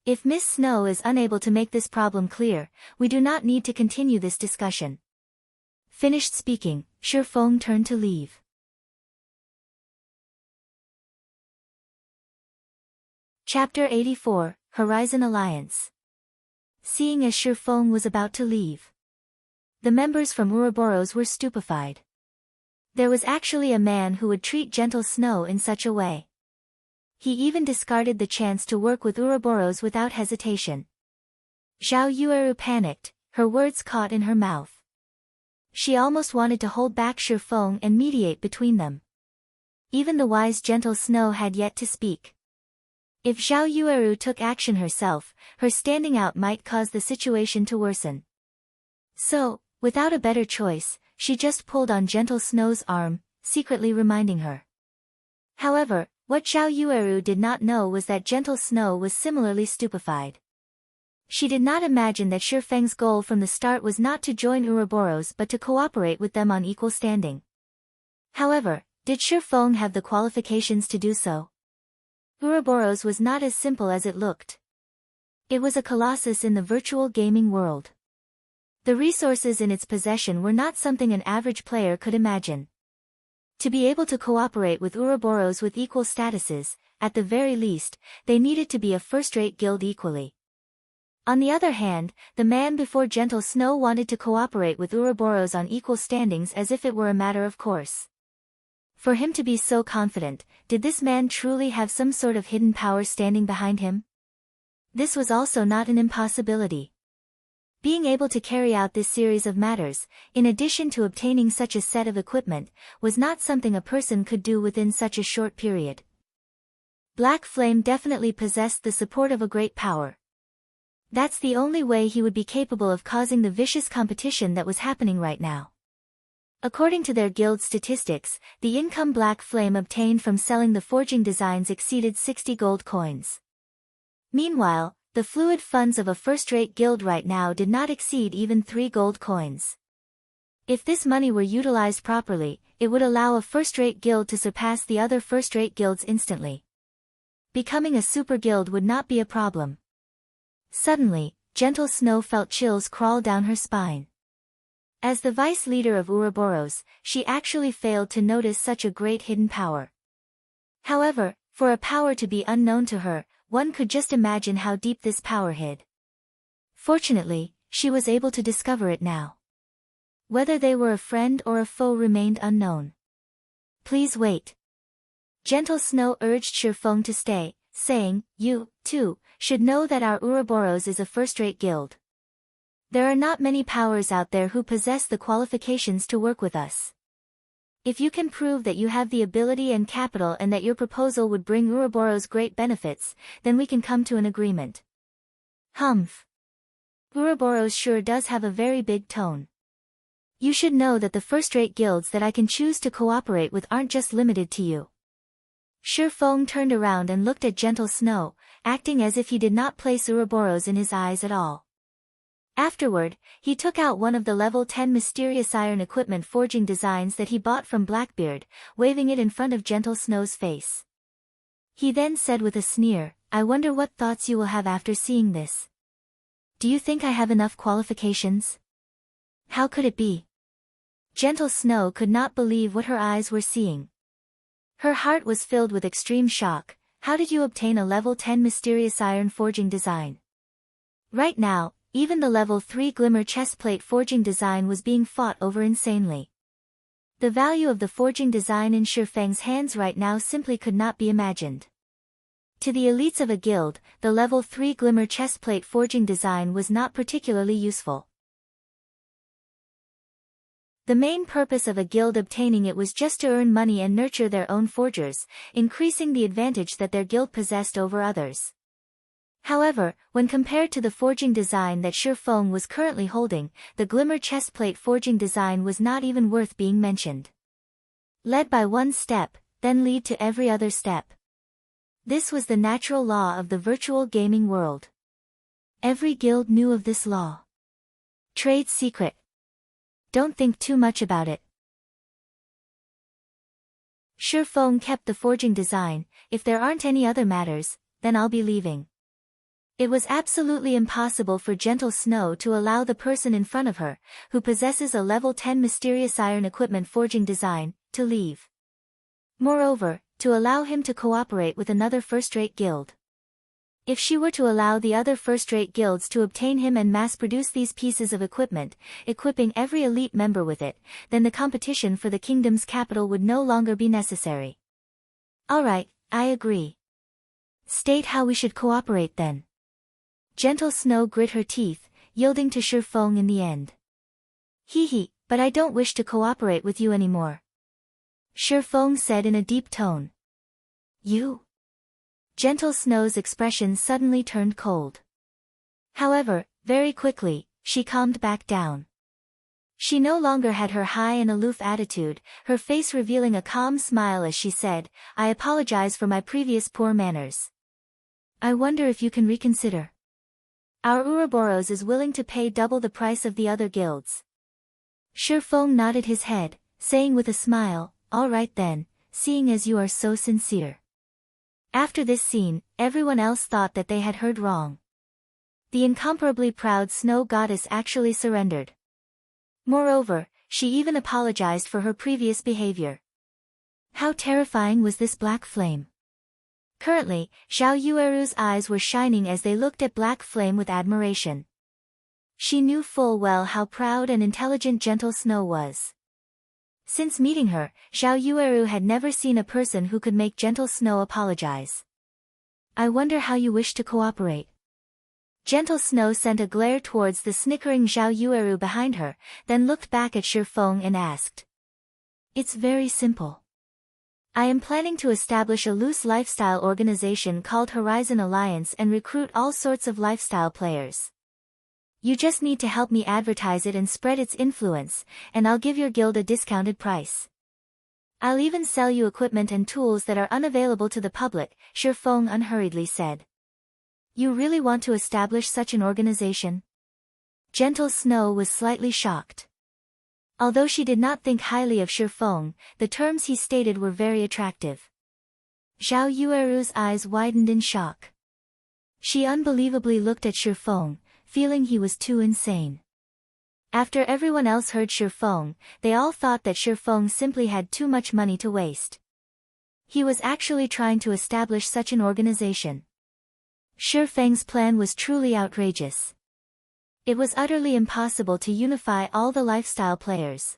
If Miss Snow is unable to make this problem clear, we do not need to continue this discussion. Finished speaking, Shirfeng turned to leave. Chapter 84, Horizon Alliance. Seeing as Shirfeng was about to leave, the members from Ouroboros were stupefied. There was actually a man who would treat Gentle Snow in such a way. He even discarded the chance to work with Ouroboros without hesitation. Zhao Yueru panicked, her words caught in her mouth. She almost wanted to hold back Shirfeng and mediate between them. Even the wise Gentle Snow had yet to speak. If Zhao Yueru took action herself, her standing out might cause the situation to worsen. So, without a better choice, she just pulled on Gentle Snow's arm, secretly reminding her. However, what Zhao Yueru did not know was that Gentle Snow was similarly stupefied. She did not imagine that Shirfeng's goal from the start was not to join Ouroboros but to cooperate with them on equal standing. However, did Shirfeng have the qualifications to do so? Ouroboros was not as simple as it looked. It was a colossus in the virtual gaming world. The resources in its possession were not something an average player could imagine. To be able to cooperate with Ouroboros with equal statuses, at the very least, they needed to be a first-rate guild equally. On the other hand, the man before Gentle Snow wanted to cooperate with Ouroboros on equal standings as if it were a matter of course. For him to be so confident, did this man truly have some sort of hidden power standing behind him? This was also not an impossibility. Being able to carry out this series of matters, in addition to obtaining such a set of equipment, was not something a person could do within such a short period. Black Flame definitely possessed the support of a great power. That's the only way he would be capable of causing the vicious competition that was happening right now. According to their guild statistics, the income Black Flame obtained from selling the forging designs exceeded 60 gold coins. Meanwhile, the fluid funds of a first-rate guild right now did not exceed even 3 gold coins. If this money were utilized properly, it would allow a first-rate guild to surpass the other first-rate guilds instantly. Becoming a super guild would not be a problem. Suddenly, Gentle Snow felt chills crawl down her spine. As the vice leader of Ouroboros, she actually failed to notice such a great hidden power. However, for a power to be unknown to her, one could just imagine how deep this power hid. Fortunately, she was able to discover it now. Whether they were a friend or a foe remained unknown. Please wait. Gentle Snow urged Shirfeng to stay, saying, "You, too, should know that our Ouroboros is a first-rate guild. There are not many powers out there who possess the qualifications to work with us. If you can prove that you have the ability and capital and that your proposal would bring Ouroboros great benefits, then we can come to an agreement." Humph. Ouroboros sure does have a very big tone. You should know that the first-rate guilds that I can choose to cooperate with aren't just limited to you. Shirfeng turned around and looked at Gentle Snow, acting as if he did not place Ouroboros in his eyes at all. Afterward, he took out one of the level 10 mysterious iron equipment forging designs that he bought from Blackbeard, waving it in front of Gentle Snow's face. He then said with a sneer, "I wonder what thoughts you will have after seeing this. Do you think I have enough qualifications?" How could it be? Gentle Snow could not believe what her eyes were seeing. Her heart was filled with extreme shock. How did you obtain a level 10 mysterious iron forging design? Right now, even the level 3 glimmer chestplate forging design was being fought over insanely. The value of the forging design in Shirfeng's hands right now simply could not be imagined. To the elites of a guild, the level 3 glimmer chestplate forging design was not particularly useful. The main purpose of a guild obtaining it was just to earn money and nurture their own forgers, increasing the advantage that their guild possessed over others. However, when compared to the forging design that Shirfeng was currently holding, the glimmer chestplate forging design was not even worth being mentioned. Led by one step, then lead to every other step. This was the natural law of the virtual gaming world. Every guild knew of this law. Trade secret. Don't think too much about it. Shirfeng kept the forging design. If there aren't any other matters, then I'll be leaving. It was absolutely impossible for Gentle Snow to allow the person in front of her, who possesses a level 10 mysterious iron equipment forging design, to leave. Moreover, to allow him to cooperate with another first-rate guild. If she were to allow the other first-rate guilds to obtain him and mass-produce these pieces of equipment, equipping every elite member with it, then the competition for the kingdom's capital would no longer be necessary. Alright, I agree. State how we should cooperate then. Gentle Snow grit her teeth, yielding to Shirfeng in the end. Hee, but I don't wish to cooperate with you anymore. Shirfeng said in a deep tone. You? Gentle Snow's expression suddenly turned cold. However, very quickly, she calmed back down. She no longer had her high and aloof attitude, her face revealing a calm smile as she said, "I apologize for my previous poor manners. I wonder if you can reconsider. Our Ouroboros is willing to pay double the price of the other guilds." Shirfeng nodded his head, saying with a smile, "All right then, seeing as you are so sincere." After this scene, everyone else thought that they had heard wrong. The incomparably proud snow goddess actually surrendered. Moreover, she even apologized for her previous behavior. How terrifying was this black flame? Currently, Zhao Yueru's eyes were shining as they looked at Black Flame with admiration. She knew full well how proud and intelligent Gentle Snow was. Since meeting her, Zhao Yueru had never seen a person who could make Gentle Snow apologize. "I wonder how you wish to cooperate." Gentle Snow sent a glare towards the snickering Zhao Yueru behind her, then looked back at Shi Feng and asked. It's very simple. I am planning to establish a loose lifestyle organization called Horizon Alliance and recruit all sorts of lifestyle players. You just need to help me advertise it and spread its influence, and I'll give your guild a discounted price. I'll even sell you equipment and tools that are unavailable to the public, Shi Feng unhurriedly said. You really want to establish such an organization? Gentle Snow was slightly shocked. Although she did not think highly of Shi Feng, the terms he stated were very attractive. Zhao Yueru's eyes widened in shock. She unbelievably looked at Shi Feng, feeling he was too insane. After everyone else heard Shi Feng, they all thought that Shi Feng simply had too much money to waste. He was actually trying to establish such an organization. Shi Feng's plan was truly outrageous. It was utterly impossible to unify all the lifestyle players.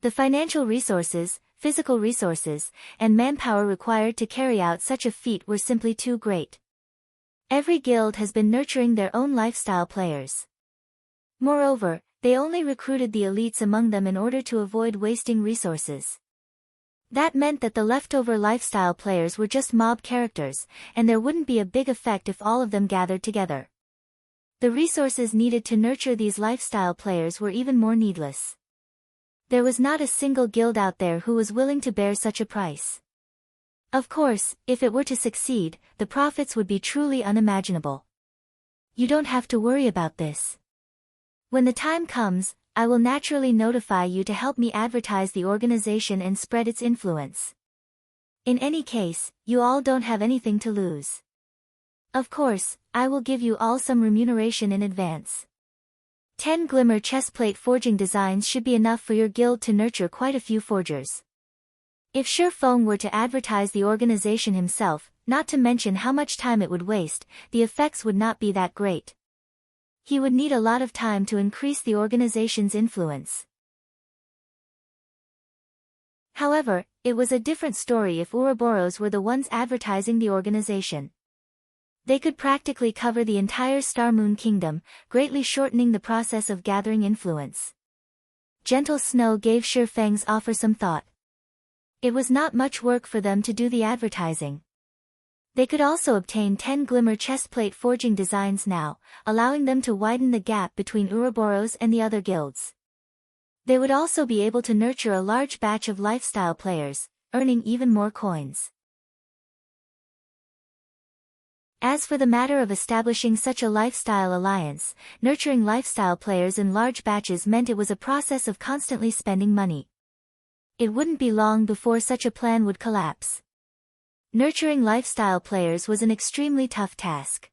The financial resources, physical resources, and manpower required to carry out such a feat were simply too great. Every guild has been nurturing their own lifestyle players. Moreover, they only recruited the elites among them in order to avoid wasting resources. That meant that the leftover lifestyle players were just mob characters, and there wouldn't be a big effect if all of them gathered together. The resources needed to nurture these lifestyle players were even more needless. There was not a single guild out there who was willing to bear such a price. Of course, if it were to succeed, the profits would be truly unimaginable. You don't have to worry about this. When the time comes, I will naturally notify you to help me advertise the organization and spread its influence. In any case, you all don't have anything to lose. Of course, I will give you all some remuneration in advance. 10 glimmer chestplate forging designs should be enough for your guild to nurture quite a few forgers. If Shi Feng were to advertise the organization himself, not to mention how much time it would waste, the effects would not be that great. He would need a lot of time to increase the organization's influence. However, it was a different story if Ouroboros were the ones advertising the organization. They could practically cover the entire Star Moon Kingdom, greatly shortening the process of gathering influence. Gentle Snow gave Shi Feng's offer some thought. It was not much work for them to do the advertising. They could also obtain 10 glimmer chestplate forging designs now, allowing them to widen the gap between Ouroboros and the other guilds. They would also be able to nurture a large batch of lifestyle players, earning even more coins. As for the matter of establishing such a lifestyle alliance, nurturing lifestyle players in large batches meant it was a process of constantly spending money. It wouldn't be long before such a plan would collapse. Nurturing lifestyle players was an extremely tough task.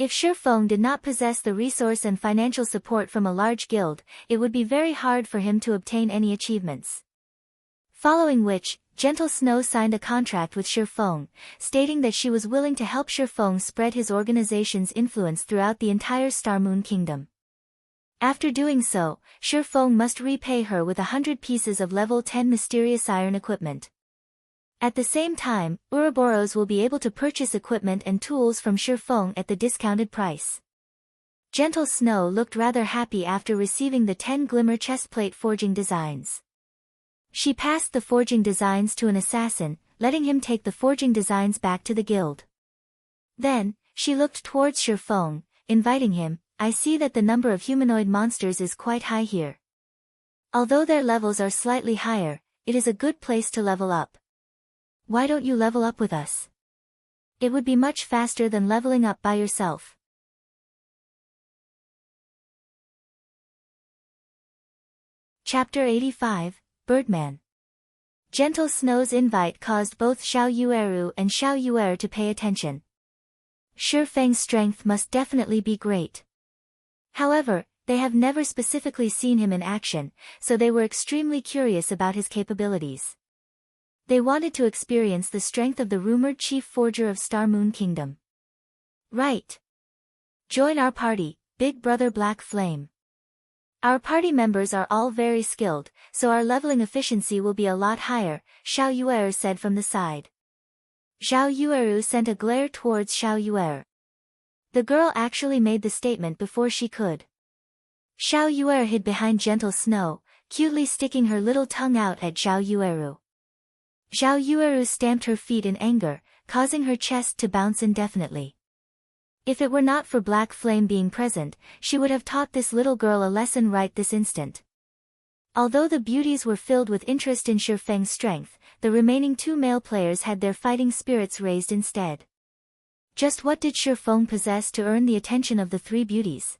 If Shi Feng did not possess the resource and financial support from a large guild, it would be very hard for him to obtain any achievements. Following which, Gentle Snow signed a contract with Shi Feng, stating that she was willing to help Shi Feng spread his organization's influence throughout the entire Star Moon Kingdom. After doing so, Shi Feng must repay her with 100 pieces of level 10 mysterious iron equipment. At the same time, Ouroboros will be able to purchase equipment and tools from Shi Feng at the discounted price. Gentle Snow looked rather happy after receiving the 10 glimmer chestplate forging designs. She passed the forging designs to an assassin, letting him take the forging designs back to the guild. Then, she looked towards Shi Feng, inviting him. I see that the number of humanoid monsters is quite high here. Although their levels are slightly higher, it is a good place to level up. Why don't you level up with us? It would be much faster than leveling up by yourself. Chapter 85, Birdman. Gentle Snow's invite caused both Zhao Yueru and Zhao Yuer to pay attention. Shi Feng's strength must definitely be great. However, they have never specifically seen him in action, so they were extremely curious about his capabilities. They wanted to experience the strength of the rumored chief forger of Star Moon Kingdom. Right. Join our party, Big Brother Black Flame. Our party members are all very skilled, so our leveling efficiency will be a lot higher, Zhao Yuer said from the side. Zhao Yueru sent a glare towards Zhao Yuer. The girl actually made the statement before she could. Xiao Yuer hid behind gentle snow, cutely sticking her little tongue out at Xiao Yueru. Xiao Yueru stamped her feet in anger, causing her chest to bounce indefinitely. If it were not for Black Flame being present, she would have taught this little girl a lesson right this instant. Although the beauties were filled with interest in Shifeng's strength, the remaining two male players had their fighting spirits raised instead. Just what did Shifeng possess to earn the attention of the three beauties?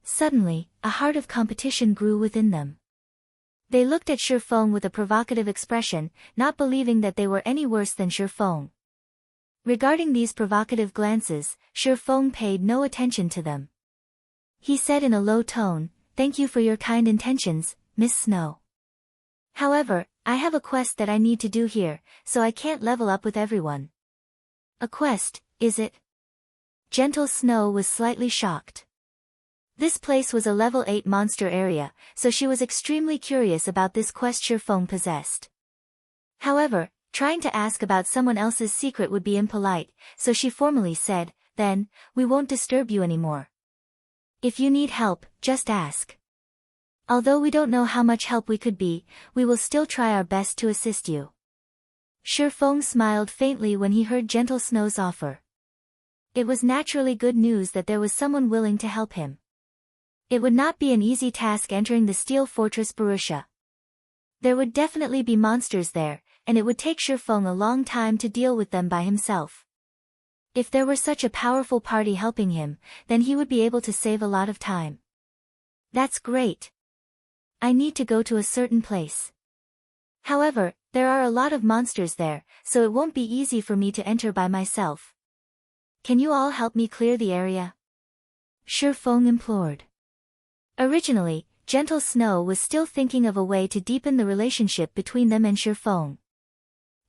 Suddenly, a heart of competition grew within them. They looked at Shifeng with a provocative expression, not believing that they were any worse than Shifeng. Regarding these provocative glances, Shifeng paid no attention to them. He said in a low tone, "Thank you for your kind intentions, Miss Snow. However, I have a quest that I need to do here, so I can't level up with everyone." "A quest, is it?" Gentle Snow was slightly shocked. This place was a level 8 monster area, so she was extremely curious about this quest Shifeng possessed. However, trying to ask about someone else's secret would be impolite, so she formally said, "Then, we won't disturb you anymore. If you need help, just ask. Although we don't know how much help we could be, we will still try our best to assist you." Shifeng smiled faintly when he heard Gentle Snow's offer. It was naturally good news that there was someone willing to help him. It would not be an easy task entering the steel fortress Barrutia. There would definitely be monsters there, and it would take Shifeng a long time to deal with them by himself. If there were such a powerful party helping him, then he would be able to save a lot of time. "That's great. I need to go to a certain place. However, there are a lot of monsters there, so it won't be easy for me to enter by myself. Can you all help me clear the area?" Shifeng implored. Originally, Gentle Snow was still thinking of a way to deepen the relationship between them and Shifeng.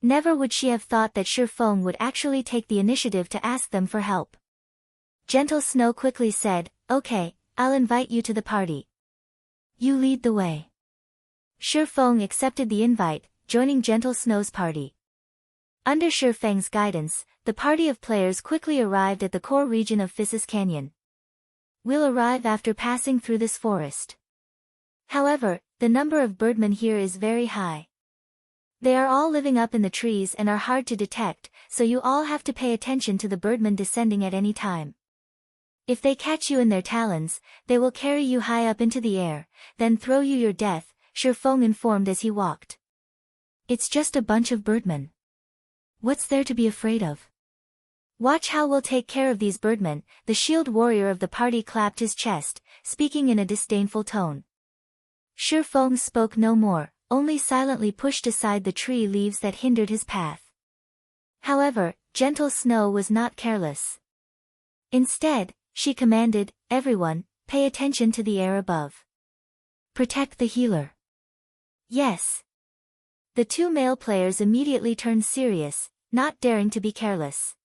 Never would she have thought that Shifeng would actually take the initiative to ask them for help. Gentle Snow quickly said, "Okay, I'll invite you to the party. You lead the way." Shifeng accepted the invite, joining Gentle Snow's party. Under Shifeng's guidance, the party of players quickly arrived at the core region of Phissis Canyon. "We'll arrive after passing through this forest. However, the number of birdmen here is very high. They are all living up in the trees and are hard to detect, so you all have to pay attention to the birdmen descending at any time. If they catch you in their talons, they will carry you high up into the air, then throw you your death," Shifeng informed as he walked. "It's just a bunch of birdmen. What's there to be afraid of? Watch how we'll take care of these birdmen." The shield warrior of the party clapped his chest, speaking in a disdainful tone. Shifeng spoke no more, only silently pushed aside the tree leaves that hindered his path. However, Gentle Snow was not careless. Instead, she commanded, "Everyone, pay attention to the air above. Protect the healer." "Yes." The two male players immediately turned serious, not daring to be careless.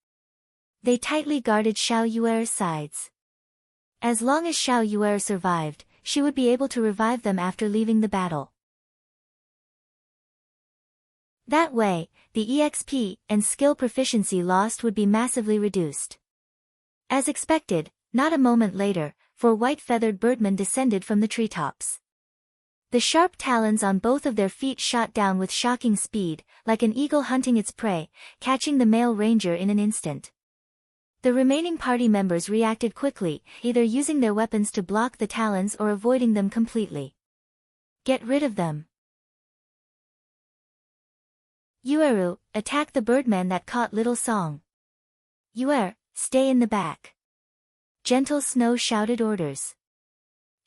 They tightly guarded Xiao Yuer's sides. As long as Xiao Yuer survived, she would be able to revive them after leaving the battle. That way, the EXP and skill proficiency lost would be massively reduced. As expected, not a moment later, 4 white-feathered birdmen descended from the treetops. The sharp talons on both of their feet shot down with shocking speed, like an eagle hunting its prey, catching the male ranger in an instant. The remaining party members reacted quickly, either using their weapons to block the talons or avoiding them completely. "Get rid of them. Yueru, attack the birdman that caught Little Song. Yuer, stay in the back." Gentle Snow shouted orders.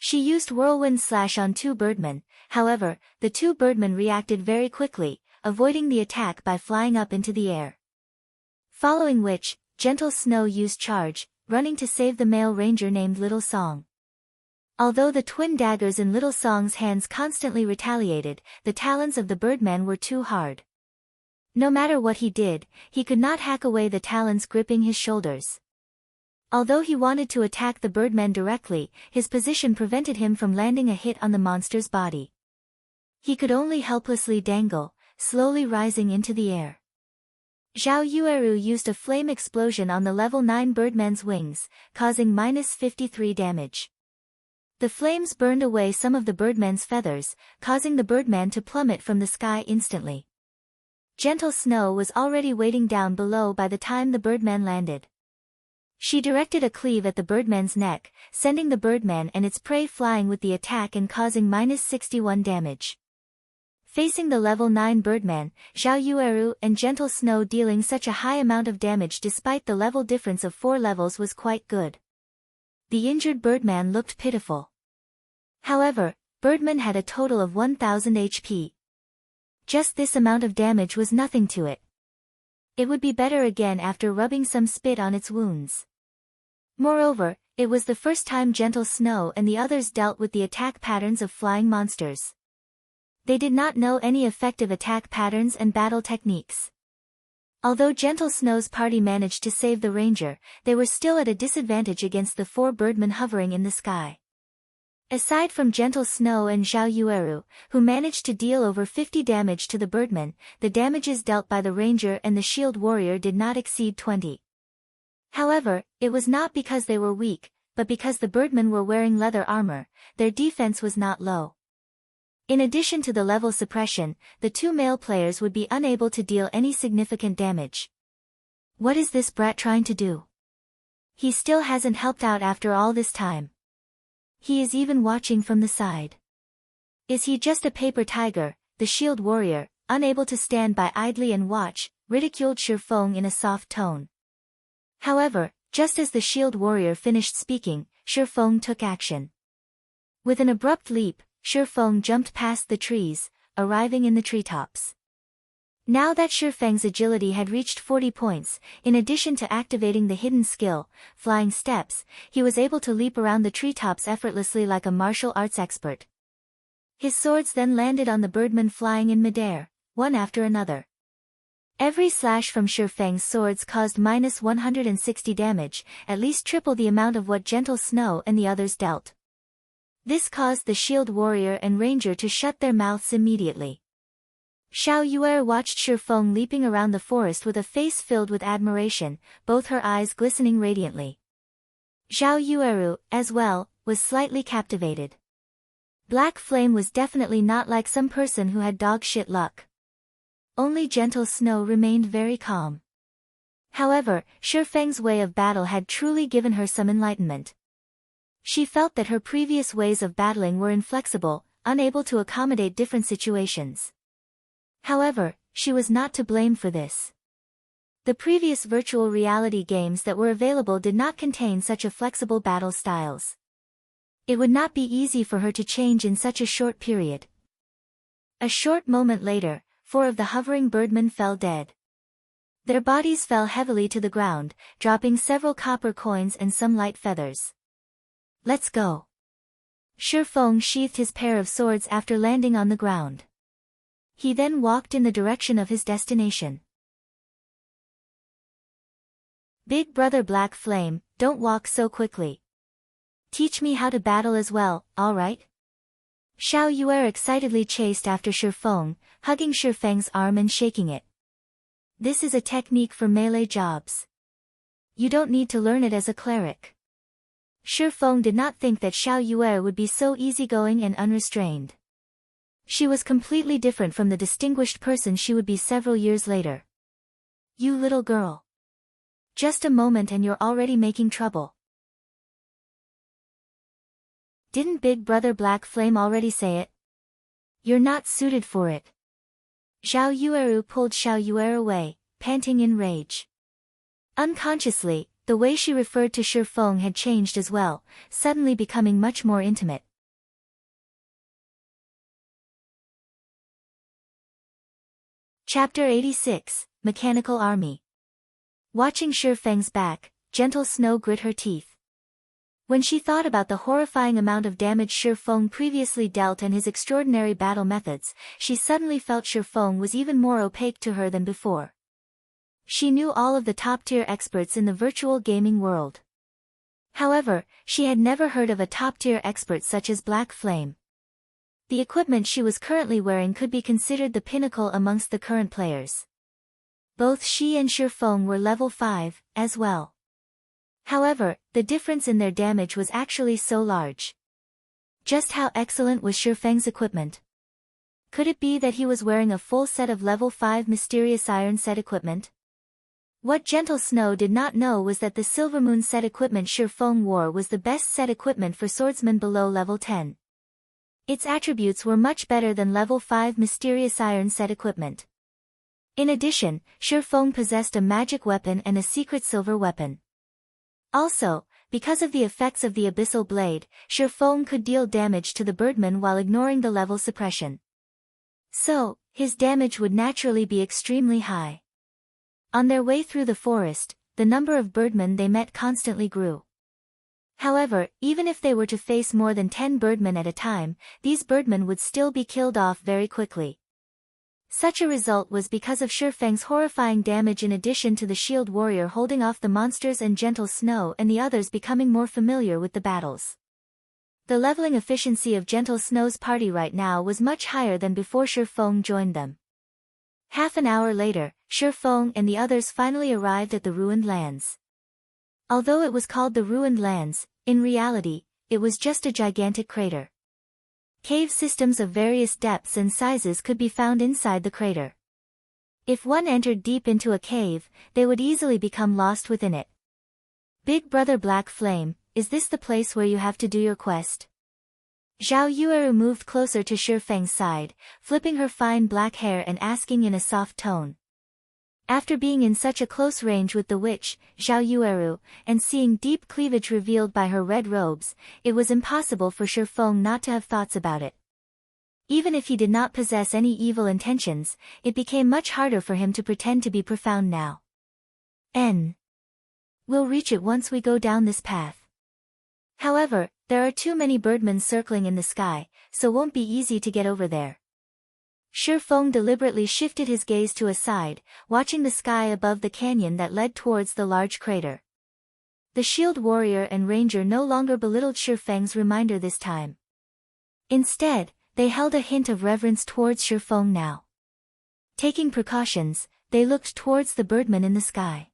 She used Whirlwind Slash on 2 birdmen, however, the 2 birdmen reacted very quickly, avoiding the attack by flying up into the air. Following which, Gentle Snow used Charge, running to save the male ranger named Little Song. Although the twin daggers in Little Song's hands constantly retaliated, the talons of the birdman were too hard. No matter what he did, he could not hack away the talons gripping his shoulders. Although he wanted to attack the birdman directly, his position prevented him from landing a hit on the monster's body. He could only helplessly dangle, slowly rising into the air. Zhao Yueru used a flame explosion on the level 9 Birdman's wings, causing -53 damage. The flames burned away some of the Birdman's feathers, causing the Birdman to plummet from the sky instantly. Gentle Snow was already waiting down below by the time the Birdman landed. She directed a cleave at the Birdman's neck, sending the Birdman and its prey flying with the attack and causing -61 damage. Facing the level 9 Birdman, Zhao Yueru and Gentle Snow dealing such a high amount of damage despite the level difference of 4 levels was quite good. The injured Birdman looked pitiful. However, Birdman had a total of 1000 HP. Just this amount of damage was nothing to it. It would be better again after rubbing some spit on its wounds. Moreover, it was the first time Gentle Snow and the others dealt with the attack patterns of flying monsters. They did not know any effective attack patterns and battle techniques. Although Gentle Snow's party managed to save the ranger, they were still at a disadvantage against the 4 Birdmen hovering in the sky. Aside from Gentle Snow and Zhao Yueru, who managed to deal over 50 damage to the Birdmen, the damages dealt by the ranger and the shield warrior did not exceed 20. However, it was not because they were weak, but because the Birdmen were wearing leather armor, their defense was not low. In addition to the level suppression, the 2 male players would be unable to deal any significant damage. What is this brat trying to do? He still hasn't helped out after all this time. He is even watching from the side. Is he just a paper tiger? The shield warrior, unable to stand by idly and watch, ridiculed Shi Feng in a soft tone. However, just as the shield warrior finished speaking, Shi Feng took action. With an abrupt leap, Shi Feng jumped past the trees, arriving in the treetops. Now that Shi Feng's agility had reached 40 points, in addition to activating the hidden skill, Flying Steps, he was able to leap around the treetops effortlessly like a martial arts expert. His swords then landed on the Birdmen flying in midair, one after another. Every slash from Shi Feng's swords caused -160 damage, at least triple the amount of what Gentle Snow and the others dealt. This caused the shield warrior and ranger to shut their mouths immediately. Zhao Yueru watched Shi Feng leaping around the forest with a face filled with admiration, both her eyes glistening radiantly. Zhao Yueru, as well, was slightly captivated. Black Flame was definitely not like some person who had dog shit luck. Only Gentle Snow remained very calm. However, Shi Feng's way of battle had truly given her some enlightenment. She felt that her previous ways of battling were inflexible, unable to accommodate different situations. However, she was not to blame for this. The previous virtual reality games that were available did not contain such a flexible battle styles. It would not be easy for her to change in such a short period. A short moment later, 4 of the hovering Birdmen fell dead. Their bodies fell heavily to the ground, dropping several copper coins and some light feathers. Let's go. Shi Feng sheathed his pair of swords after landing on the ground. He then walked in the direction of his destination. Big brother Black Flame, don't walk so quickly. Teach me how to battle as well, alright? Zhao Yueru excitedly chased after Shi Feng, hugging Shi Feng's arm and shaking it. This is a technique for melee jobs. You don't need to learn it as a cleric. Shi Feng did not think that Zhao Yueru would be so easygoing and unrestrained. She was completely different from the distinguished person she would be several years later. You little girl. Just a moment and you're already making trouble. Didn't Big Brother Black Flame already say it? You're not suited for it. Zhao Yueru pulled Zhao Yueru away, panting in rage. Unconsciously, the way she referred to Shi Feng had changed as well, suddenly becoming much more intimate. Chapter 86, Mechanical Army. Watching Shi Feng's back, Gentle Snow grit her teeth. When she thought about the horrifying amount of damage Shi Feng previously dealt and his extraordinary battle methods, she suddenly felt Shi Feng was even more opaque to her than before. She knew all of the top-tier experts in the virtual gaming world. However, she had never heard of a top-tier expert such as Black Flame. The equipment she was currently wearing could be considered the pinnacle amongst the current players. both she and Shifeng were level 5, as well. However, the difference in their damage was actually so large. Just how excellent was Shifeng's equipment? Could it be that he was wearing a full set of level 5 mysterious iron set equipment? What Gentle Snow did not know was that the Silvermoon set equipment Shifeng wore was the best set equipment for swordsmen below level 10. Its attributes were much better than level 5 mysterious iron set equipment. In addition, Shifeng possessed a magic weapon and a secret silver weapon. Also, because of the effects of the Abyssal Blade, Shifeng could deal damage to the Birdman while ignoring the level suppression. So, his damage would naturally be extremely high. On their way through the forest, the number of Birdmen they met constantly grew. However, even if they were to face more than 10 Birdmen at a time, these Birdmen would still be killed off very quickly. Such a result was because of Shifeng's horrifying damage in addition to the shield warrior holding off the monsters and Gentle Snow and the others becoming more familiar with the battles. The leveling efficiency of Gentle Snow's party right now was much higher than before Shifeng joined them. Half an hour later, Shifeng and the others finally arrived at the Ruined Lands. Although it was called the Ruined Lands, in reality, it was just a gigantic crater. Cave systems of various depths and sizes could be found inside the crater. If one entered deep into a cave, they would easily become lost within it. Big Brother Black Flame, is this the place where you have to do your quest? Zhao Yueru moved closer to Shifeng's side, flipping her fine black hair and asking in a soft tone. After being in such a close range with the witch, Zhao Yueru, and seeing deep cleavage revealed by her red robes, it was impossible for Shifeng not to have thoughts about it. Even if he did not possess any evil intentions, it became much harder for him to pretend to be profound now. We'll reach it once we go down this path. However, there are too many Birdmen circling in the sky, so won't be easy to get over there. Shifeng deliberately shifted his gaze to a side, watching the sky above the canyon that led towards the large crater. The shield warrior and ranger no longer belittled Shifeng's reminder this time. Instead, they held a hint of reverence towards Shifeng now. Taking precautions, they looked towards the Birdman in the sky.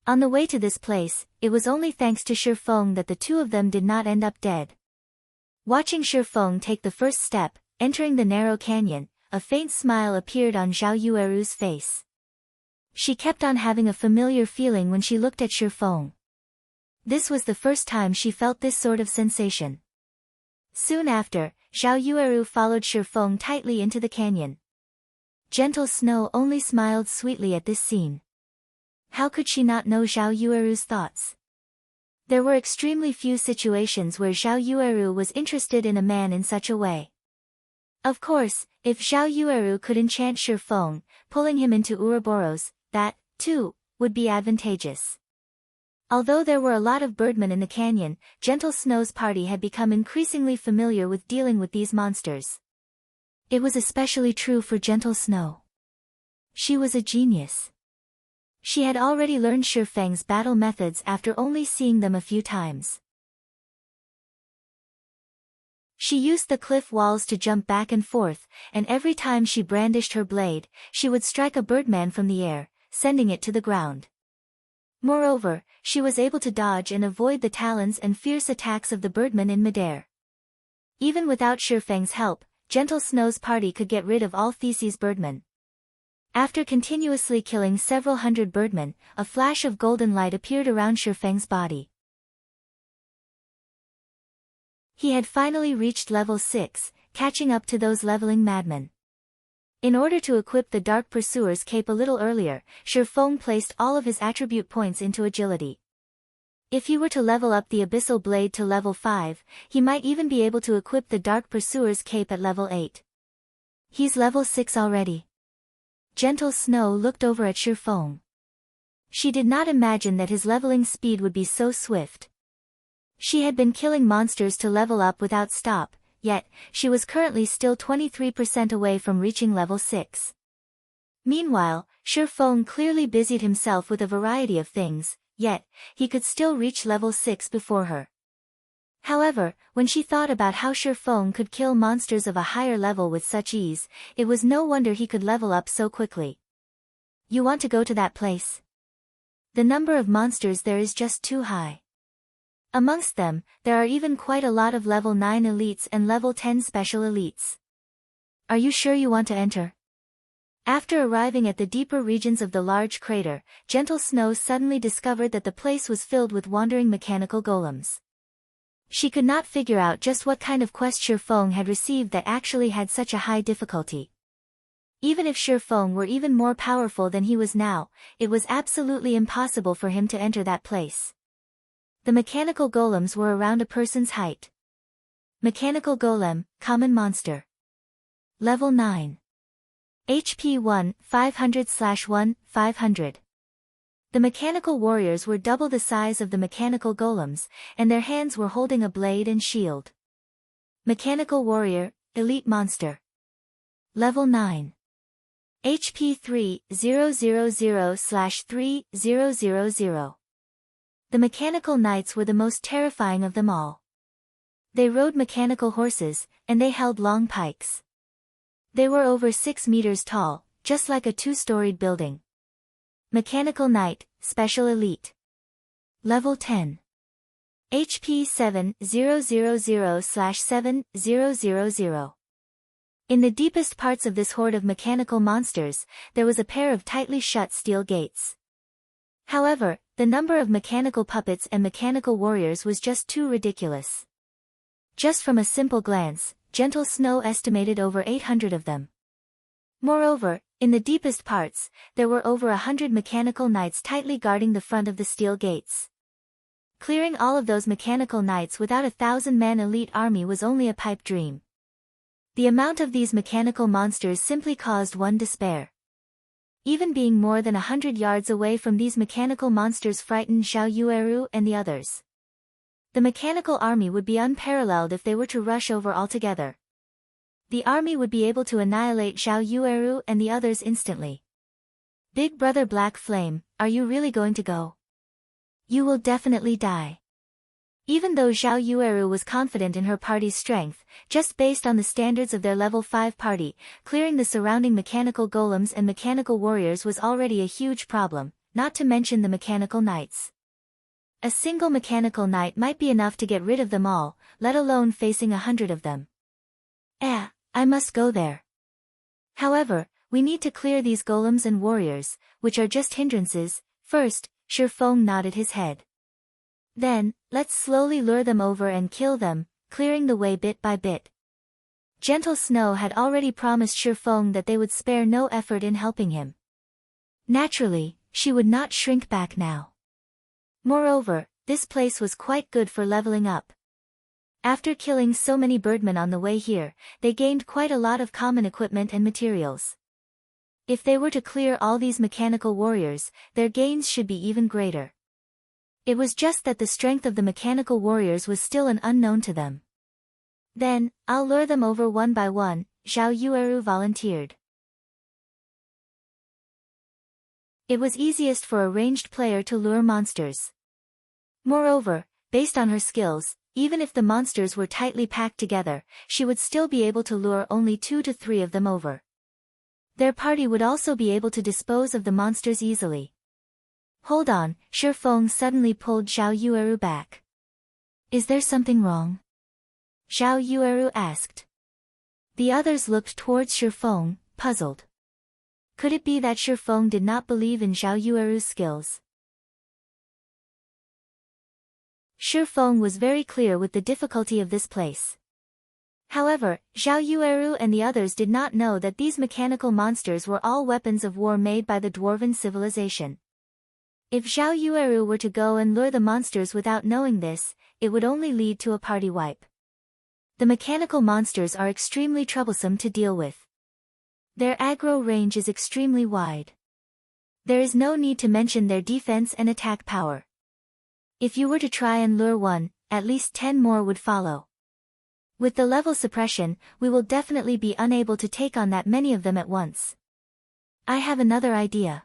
On the way to this place, it was only thanks to Shifeng that the two of them did not end up dead. Watching Shifeng take the first step, entering the narrow canyon, a faint smile appeared on Zhao Yueru's face. She kept on having a familiar feeling when she looked at Shifeng. This was the first time she felt this sort of sensation. Soon after, Zhao Yueru followed Shifeng tightly into the canyon. Gentle Snow only smiled sweetly at this scene. How could she not know Zhao Yueru's thoughts? There were extremely few situations where Zhao Yueru was interested in a man in such a way. Of course, if Zhao Yueru could enchant Shifeng, pulling him into Ouroboros, that, too, would be advantageous. Although there were a lot of Birdmen in the canyon, Gentle Snow's party had become increasingly familiar with dealing with these monsters. It was especially true for Gentle Snow. She was a genius. She had already learned Shifeng's battle methods after only seeing them a few times. She used the cliff walls to jump back and forth, and every time she brandished her blade, she would strike a Birdman from the air, sending it to the ground. Moreover, she was able to dodge and avoid the talons and fierce attacks of the Birdman in midair. Even without Shifeng's help, Gentle Snow's party could get rid of all Theseus Birdmen. After continuously killing several hundred Birdmen, a flash of golden light appeared around Shifeng's body. He had finally reached level 6, catching up to those leveling madmen. In order to equip the Dark Pursuer's cape a little earlier, Shifeng placed all of his attribute points into agility. If he were to level up the Abyssal Blade to level 5, he might even be able to equip the Dark Pursuer's cape at level 8. He's level 6 already. Gentle Snow looked over at Shifeng. She did not imagine that his leveling speed would be so swift. She had been killing monsters to level up without stop, yet, she was currently still 23% away from reaching level 6. Meanwhile, Shifeng clearly busied himself with a variety of things, yet, he could still reach level 6 before her. However, when she thought about how Shifeng could kill monsters of a higher level with such ease, it was no wonder he could level up so quickly. You want to go to that place? The number of monsters there is just too high. Amongst them, there are even quite a lot of level 9 elites and level 10 special elites. Are you sure you want to enter? After arriving at the deeper regions of the large crater, Gentle Snow suddenly discovered that the place was filled with wandering mechanical golems. She could not figure out just what kind of quest Shifeng had received that actually had such a high difficulty. Even if Shifeng were even more powerful than he was now, it was absolutely impossible for him to enter that place. The mechanical golems were around a person's height. Mechanical golem, common monster. Level 9. HP 1, 500/1, 500. The mechanical warriors were double the size of the mechanical golems, and their hands were holding a blade and shield. Mechanical warrior, elite monster. Level 9. HP 3, 000/3000. The mechanical knights were the most terrifying of them all. They rode mechanical horses, and they held long pikes. They were over 6 meters tall, just like a 2-storied building. Mechanical Knight, Special Elite. Level 10. HP 7, 000/7000. In the deepest parts of this horde of mechanical monsters, there was a pair of tightly shut steel gates. However, the number of mechanical puppets and mechanical warriors was just too ridiculous. Just from a simple glance, Gentle Snow estimated over 800 of them. Moreover, in the deepest parts, there were over 100 mechanical knights tightly guarding the front of the steel gates. Clearing all of those mechanical knights without a 1,000-man elite army was only a pipe dream. The amount of these mechanical monsters simply caused one despair. Even being more than 100 yards away from these mechanical monsters frightened Xiao Yueru and the others. The mechanical army would be unparalleled if they were to rush over altogether. The army would be able to annihilate Xiao Yueru and the others instantly. Big Brother Black Flame, are you really going to go? You will definitely die. Even though Xiao Yueru was confident in her party's strength, just based on the standards of their level 5 party, clearing the surrounding mechanical golems and mechanical warriors was already a huge problem, not to mention the mechanical knights. A single mechanical knight might be enough to get rid of them all, let alone facing 100 of them. I must go there. However, we need to clear these golems and warriors, which are just hindrances. First, Shifeng nodded his head. Then, let's slowly lure them over and kill them, clearing the way bit by bit. Gentle Snow had already promised Shifeng that they would spare no effort in helping him. Naturally, she would not shrink back now. Moreover, this place was quite good for leveling up. After killing so many birdmen on the way here, they gained quite a lot of common equipment and materials. If they were to clear all these mechanical warriors, their gains should be even greater. It was just that the strength of the mechanical warriors was still an unknown to them. Then, I'll lure them over one by one, Xiao Yueru volunteered. It was easiest for a ranged player to lure monsters. Moreover, based on her skills, even if the monsters were tightly packed together, she would still be able to lure only 2 to 3 of them over. Their party would also be able to dispose of the monsters easily. Hold on, Shifeng suddenly pulled Xiao Yueru back. Is there something wrong? Xiao Yueru asked. The others looked towards Shifeng, puzzled. Could it be that Shifeng did not believe in Xiao Yueru's skills? Shifeng was very clear with the difficulty of this place. However, Xiao Yueru and the others did not know that these mechanical monsters were all weapons of war made by the dwarven civilization. If Xiao Yueru were to go and lure the monsters without knowing this, it would only lead to a party wipe. The mechanical monsters are extremely troublesome to deal with. Their aggro range is extremely wide. There is no need to mention their defense and attack power. If you were to try and lure one, at least 10 more would follow. With the level suppression, we will definitely be unable to take on that many of them at once. I have another idea.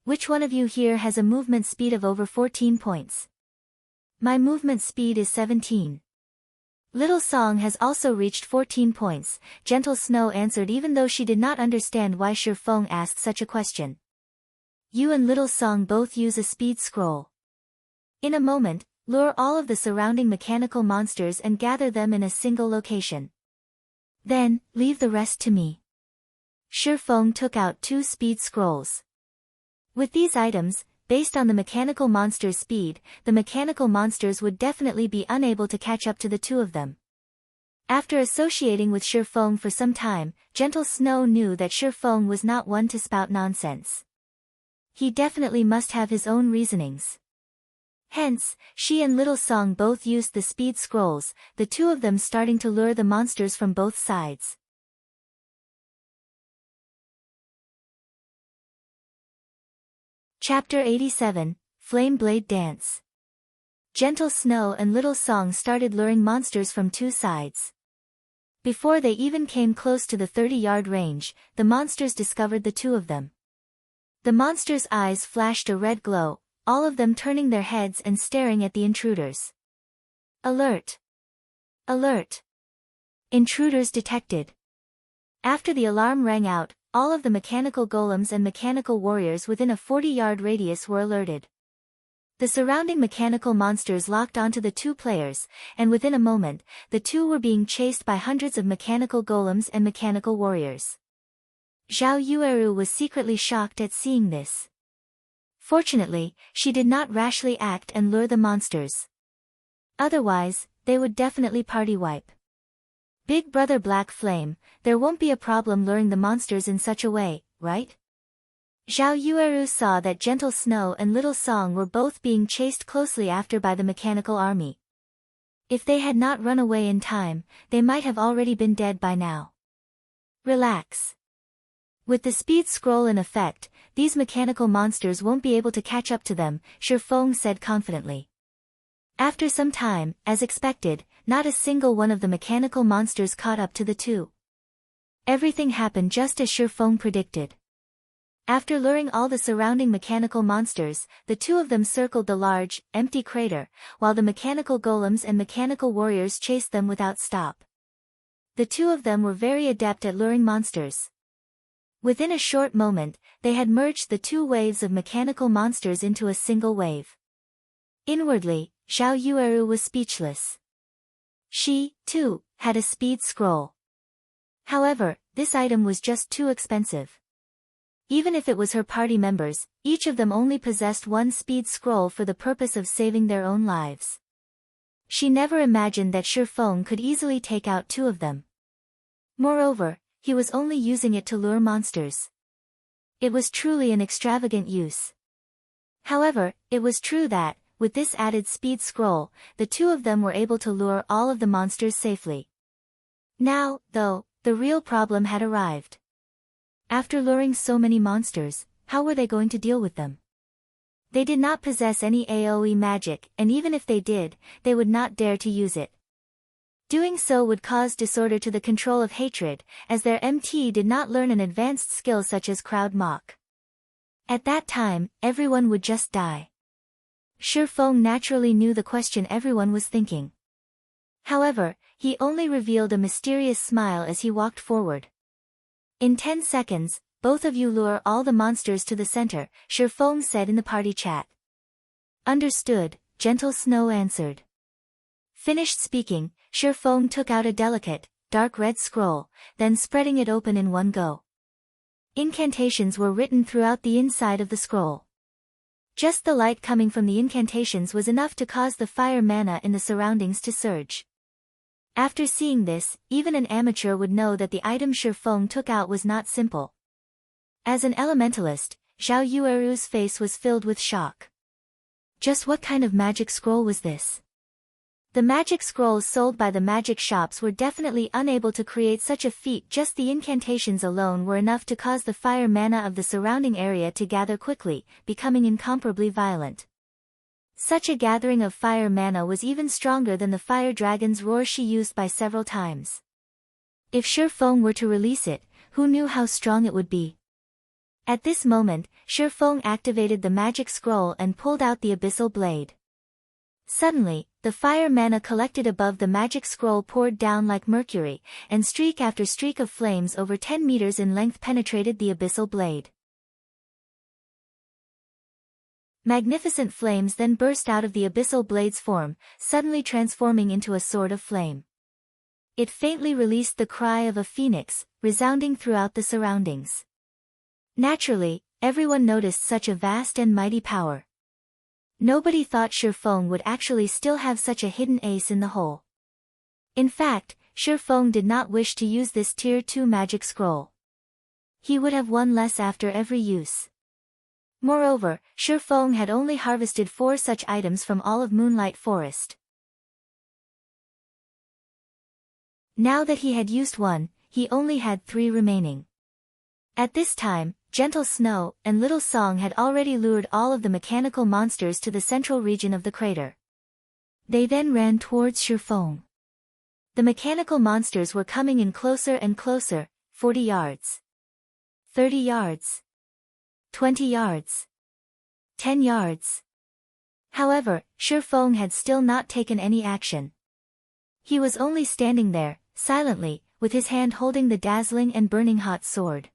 Which one of you here has a movement speed of over 14 points? My movement speed is 17. Little Song has also reached 14 points, Gentle Snow answered even though she did not understand why Shifeng asked such a question. you and Little Song both use a speed scroll. In a moment, lure all of the surrounding mechanical monsters and gather them in a single location. Then, leave the rest to me. Shifeng took out 2 speed scrolls. With these items, based on the mechanical monster's speed, the mechanical monsters would definitely be unable to catch up to the 2 of them. After associating with Shifeng for some time, Gentle Snow knew that Shifeng was not one to spout nonsense. He definitely must have his own reasonings. Hence, she and Little Song both used the speed scrolls, the 2 of them starting to lure the monsters from both sides. Chapter 87, Flame Blade Dance. Gentle Snow and Little Song started luring monsters from 2 sides. Before they even came close to the 30-yard range, the monsters discovered the 2 of them. The monsters' eyes flashed a red glow, all of them turning their heads and staring at the intruders. Alert! Alert! Intruders detected. After the alarm rang out, all of the mechanical golems and mechanical warriors within a 40-yard radius were alerted. The surrounding mechanical monsters locked onto the 2 players, and within a moment, the 2 were being chased by hundreds of mechanical golems and mechanical warriors. Zhao Yueru was secretly shocked at seeing this. Fortunately, she did not rashly act and lure the monsters. Otherwise, they would definitely party wipe. Big Brother Black Flame, there won't be a problem luring the monsters in such a way, right? Zhao Yueru saw that Gentle Snow and Little Song were both being chased closely after by the mechanical army. If they had not run away in time, they might have already been dead by now. Relax. With the speed scroll in effect, these mechanical monsters won't be able to catch up to them, Shifeng said confidently. After some time, as expected, not a single one of the mechanical monsters caught up to the 2. Everything happened just as Shifeng predicted. After luring all the surrounding mechanical monsters, the 2 of them circled the large, empty crater, while the mechanical golems and mechanical warriors chased them without stop. The 2 of them were very adept at luring monsters. Within a short moment, they had merged the 2 waves of mechanical monsters into a single wave. Inwardly, Zhao Yueru was speechless. She, too, had a speed scroll. However, this item was just too expensive. Even if it was her party members, each of them only possessed 1 speed scroll for the purpose of saving their own lives. She never imagined that Shifeng could easily take out 2 of them. Moreover, he was only using it to lure monsters. It was truly an extravagant use. However, it was true that, with this added speed scroll, the 2 of them were able to lure all of the monsters safely. Now, though, the real problem had arrived. After luring so many monsters, how were they going to deal with them? They did not possess any AoE magic, and even if they did, they would not dare to use it. Doing so would cause disorder to the control of hatred, as their MT did not learn an advanced skill such as Crowd Mock. At that time, everyone would just die. Shifeng naturally knew the question everyone was thinking. However, he only revealed a mysterious smile as he walked forward. In 10 seconds, both of you lure all the monsters to the center, Shifeng said in the party chat. Understood, Gentle Snow answered. Finished speaking, Shifeng took out a delicate, dark red scroll, then spreading it open in one go. Incantations were written throughout the inside of the scroll. Just the light coming from the incantations was enough to cause the fire mana in the surroundings to surge. After seeing this, even an amateur would know that the item Shifeng took out was not simple. As an elementalist, Zhao Yueru's face was filled with shock. Just what kind of magic scroll was this? The magic scrolls sold by the magic shops were definitely unable to create such a feat. Just the incantations alone were enough to cause the fire mana of the surrounding area to gather quickly, becoming incomparably violent. Such a gathering of fire mana was even stronger than the fire dragon's roar she used by several times. If Shifeng were to release it, who knew how strong it would be? At this moment, Shifeng activated the magic scroll and pulled out the abyssal blade. Suddenly, the fire mana collected above the magic scroll poured down like mercury, and streak after streak of flames over 10 meters in length penetrated the abyssal blade. Magnificent flames then burst out of the abyssal blade's form, suddenly transforming into a sword of flame. It faintly released the cry of a phoenix, resounding throughout the surroundings. Naturally, everyone noticed such a vast and mighty power. Nobody thought Shifeng would actually still have such a hidden ace in the hole. In fact, Shifeng did not wish to use this Tier 2 magic scroll. He would have won less after every use. Moreover, Shifeng had only harvested 4 such items from all of Moonlight Forest. Now that he had used 1, he only had 3 remaining. At this time, Gentle Snow and Little Song had already lured all of the mechanical monsters to the central region of the crater. They then ran towards Shifeng. The mechanical monsters were coming in closer and closer, 40 yards. 30 yards. 20 yards. 10 yards. However, Shifeng had still not taken any action. He was only standing there, silently, with his hand holding the dazzling and burning hot sword.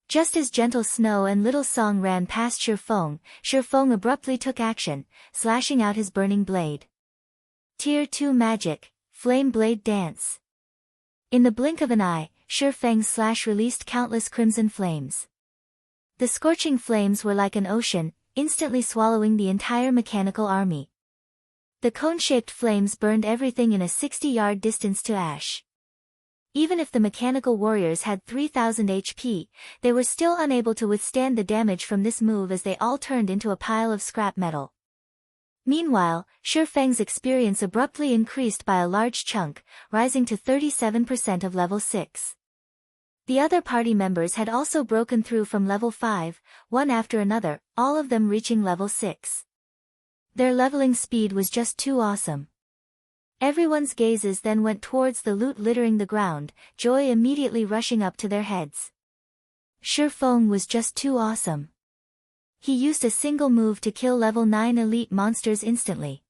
Just as Gentle Snow and Little Song ran past Shifeng, Shifeng abruptly took action, slashing out his burning blade. Tier 2 Magic, Flame Blade Dance. In the blink of an eye, Shifeng's slash released countless crimson flames. The scorching flames were like an ocean, instantly swallowing the entire mechanical army. The cone-shaped flames burned everything in a 60-yard distance to ash. Even if the mechanical warriors had 3000 HP, they were still unable to withstand the damage from this move as they all turned into a pile of scrap metal. Meanwhile, Shifeng's experience abruptly increased by a large chunk, rising to 37% of level 6. The other party members had also broken through from level 5, one after another, all of them reaching level 6. Their leveling speed was just too awesome. Everyone's gazes then went towards the loot littering the ground, joy immediately rushing up to their heads. Shifeng was just too awesome. He used a single move to kill level 9 elite monsters instantly.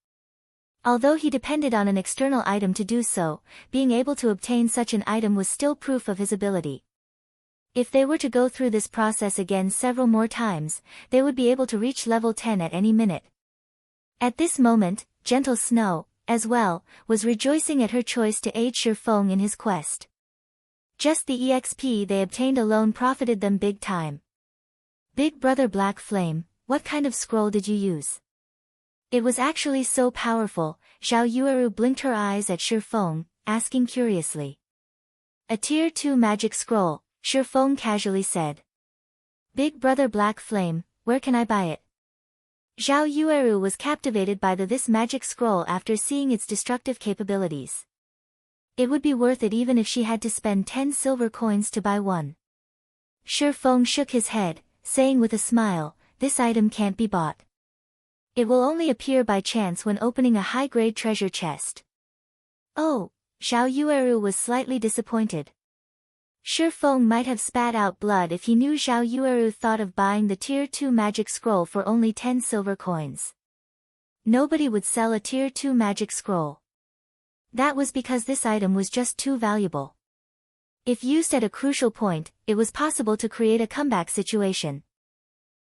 Although he depended on an external item to do so, being able to obtain such an item was still proof of his ability. If they were to go through this process again several more times, they would be able to reach level 10 at any minute. At this moment, Gentle Snow, as well, was rejoicing at her choice to aid Shifeng in his quest. Just the EXP they obtained alone profited them big time. Big Brother Black Flame, what kind of scroll did you use? It was actually so powerful, Xiao Yueru blinked her eyes at Shifeng, asking curiously. A Tier 2 magic scroll, Shifeng casually said. Big Brother Black Flame, where can I buy it? Xiao Yueru was captivated by this magic scroll after seeing its destructive capabilities. It would be worth it even if she had to spend 10 silver coins to buy one. Shifeng shook his head, saying with a smile, this item can't be bought. It will only appear by chance when opening a high-grade treasure chest. Oh, Xiao Yueru was slightly disappointed. Shifeng might have spat out blood if he knew Xiao Yueru thought of buying the Tier 2 magic scroll for only 10 silver coins. Nobody would sell a Tier 2 magic scroll. That was because this item was just too valuable. If used at a crucial point, it was possible to create a comeback situation.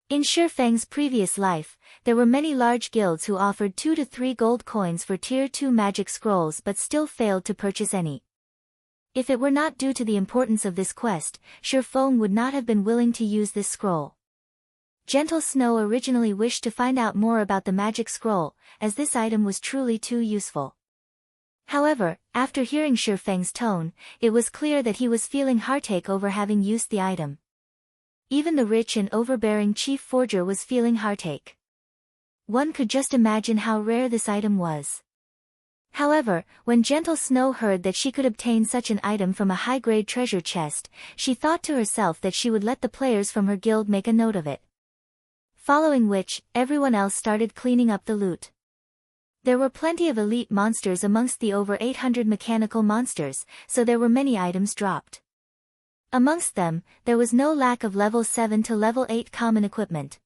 In Shifeng's previous life, there were many large guilds who offered 2 to 3 gold coins for Tier 2 magic scrolls but still failed to purchase any. If it were not due to the importance of this quest, Shifeng would not have been willing to use this scroll. Gentle Snow originally wished to find out more about the magic scroll, as this item was truly too useful. However, after hearing Shifeng's tone, it was clear that he was feeling heartache over having used the item. Even the rich and overbearing chief forger was feeling heartache. One could just imagine how rare this item was. However, when Gentle Snow heard that she could obtain such an item from a high-grade treasure chest, she thought to herself that she would let the players from her guild make a note of it. Following which, everyone else started cleaning up the loot. There were plenty of elite monsters amongst the over 800 mechanical monsters, so there were many items dropped. Amongst them, there was no lack of level 7 to level 8 common equipment.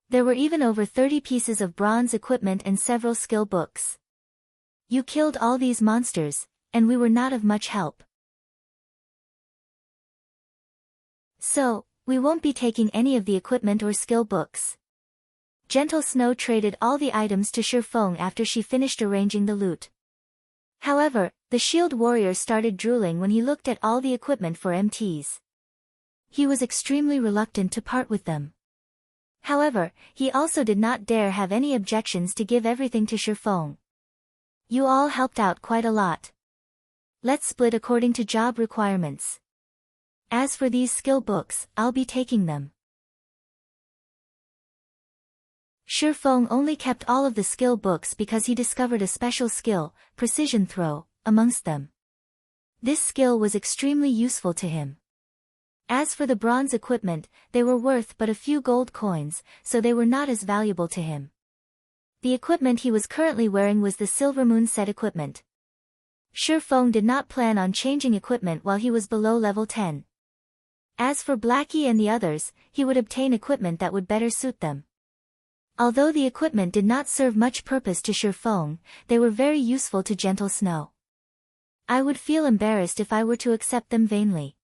There were even over 30 pieces of bronze equipment and several skill books. You killed all these monsters, and we were not of much help. So, we won't be taking any of the equipment or skill books. Gentle Snow traded all the items to Shifeng after she finished arranging the loot. However, the shield warrior started drooling when he looked at all the equipment for MTs. He was extremely reluctant to part with them. However, he also did not dare have any objections to give everything to Shifeng. You all helped out quite a lot. Let's split according to job requirements. As for these skill books, I'll be taking them. Shifeng only kept all of the skill books because he discovered a special skill, precision throw, amongst them. This skill was extremely useful to him. As for the bronze equipment, they were worth but a few gold coins, so they were not as valuable to him. The equipment he was currently wearing was the Silver Moon set equipment. Shifeng did not plan on changing equipment while he was below level 10. As for Blackie and the others, he would obtain equipment that would better suit them. Although the equipment did not serve much purpose to Shifeng, they were very useful to Gentle Snow. I would feel embarrassed if I were to accept them vainly.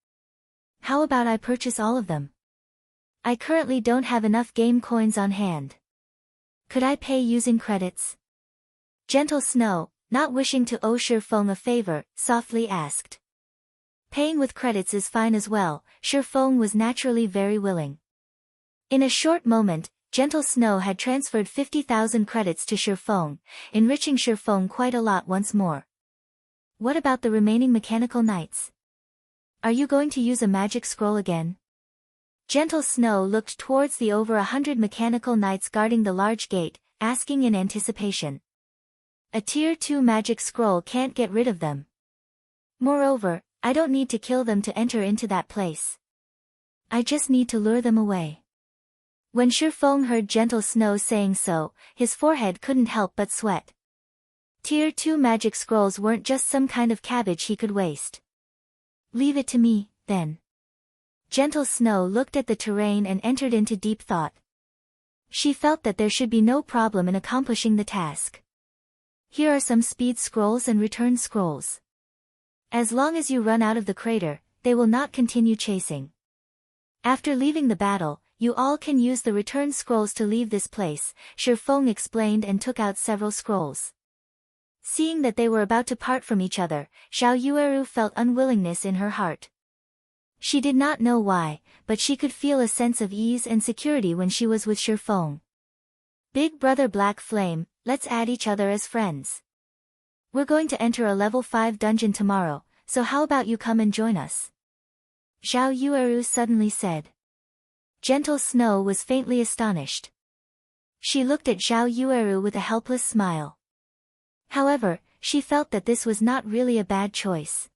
How about I purchase all of them? I currently don't have enough game coins on hand. Could I pay using credits? Gentle Snow, not wishing to owe Shifeng a favor, softly asked. Paying with credits is fine as well. Shifeng was naturally very willing. In a short moment, Gentle Snow had transferred 50,000 credits to Shifeng, enriching Shifeng quite a lot once more. What about the remaining mechanical knights? Are you going to use a magic scroll again? Gentle Snow looked towards the over 100 mechanical knights guarding the large gate, asking in anticipation. A tier 2 magic scroll can't get rid of them. Moreover, I don't need to kill them to enter into that place. I just need to lure them away. When Shifeng heard Gentle Snow saying so, his forehead couldn't help but sweat. Tier 2 magic scrolls weren't just some kind of cabbage he could waste. Leave it to me, then. Gentle Snow looked at the terrain and entered into deep thought. She felt that there should be no problem in accomplishing the task. Here are some speed scrolls and return scrolls. As long as you run out of the crater, they will not continue chasing. After leaving the battle, you all can use the return scrolls to leave this place, Shifeng explained and took out several scrolls. Seeing that they were about to part from each other, Xiao Yueru felt unwillingness in her heart. She did not know why, but she could feel a sense of ease and security when she was with Shifeng. Big brother Black Flame, let's add each other as friends. We're going to enter a level 5 dungeon tomorrow, so how about you come and join us? Xiao Yueru suddenly said. Gentle Snow was faintly astonished. She looked at Xiao Yueru with a helpless smile. However, she felt that this was not really a bad choice.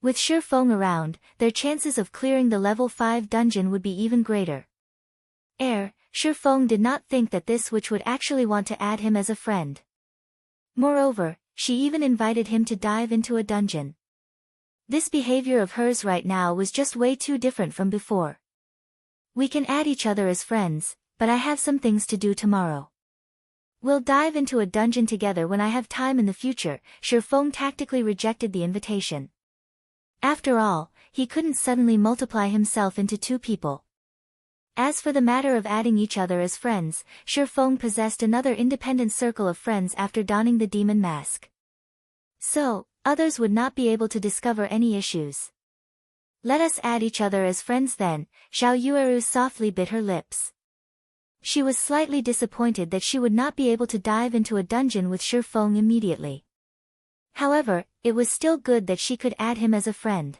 With Shifeng around, their chances of clearing the level 5 dungeon would be even greater. Shifeng did not think that this witch would actually want to add him as a friend. Moreover, she even invited him to dive into a dungeon. This behavior of hers right now was just way too different from before. We can add each other as friends, but I have some things to do tomorrow. We'll dive into a dungeon together when I have time in the future. Shifeng tactically rejected the invitation. After all, he couldn't suddenly multiply himself into 2 people. As for the matter of adding each other as friends, Shifeng possessed another independent circle of friends after donning the demon mask. So, others would not be able to discover any issues. Let us add each other as friends then. Xiao Yueru softly bit her lips. She was slightly disappointed that she would not be able to dive into a dungeon with Shifeng immediately. However, it was still good that she could add him as a friend.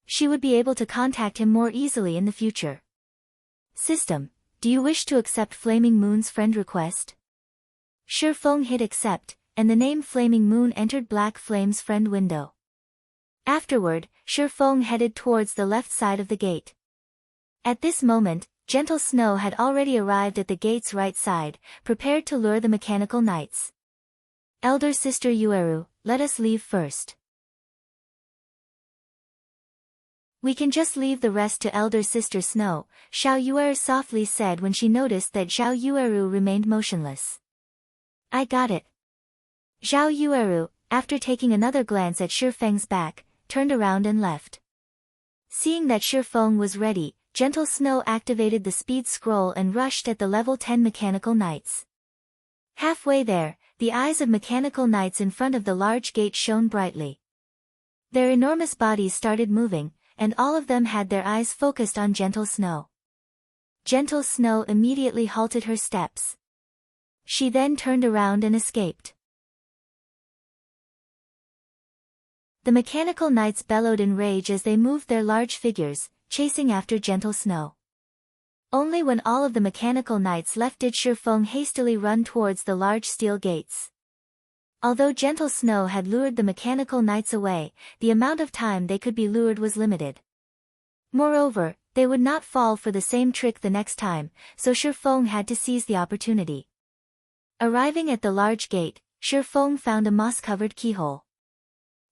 She would be able to contact him more easily in the future. System, do you wish to accept Flaming Moon's friend request? Shifeng hit accept, and the name Flaming Moon entered Black Flame's friend window. Afterward, Shifeng headed towards the left side of the gate. At this moment, Gentle Snow had already arrived at the gate's right side, prepared to lure the mechanical knights. Elder Sister Yueru, let us leave first. We can just leave the rest to Elder Sister Snow, Xiao Yueru softly said when she noticed that Xiao Yueru remained motionless. I got it. Xiao Yueru, after taking another glance at Shifeng's back, turned around and left. Seeing that Shifeng was ready, Gentle Snow activated the speed scroll and rushed at the level 10 mechanical knights. Halfway there, the eyes of mechanical knights in front of the large gate shone brightly. Their enormous bodies started moving, and all of them had their eyes focused on Gentle Snow. Gentle Snow immediately halted her steps. She then turned around and escaped. The mechanical knights bellowed in rage as they moved their large figures, chasing after Gentle Snow. Only when all of the mechanical knights left did Shifeng hastily run towards the large steel gates. Although Gentle Snow had lured the mechanical knights away, the amount of time they could be lured was limited. Moreover, they would not fall for the same trick the next time, so Shifeng had to seize the opportunity. Arriving at the large gate, Shifeng found a moss-covered keyhole.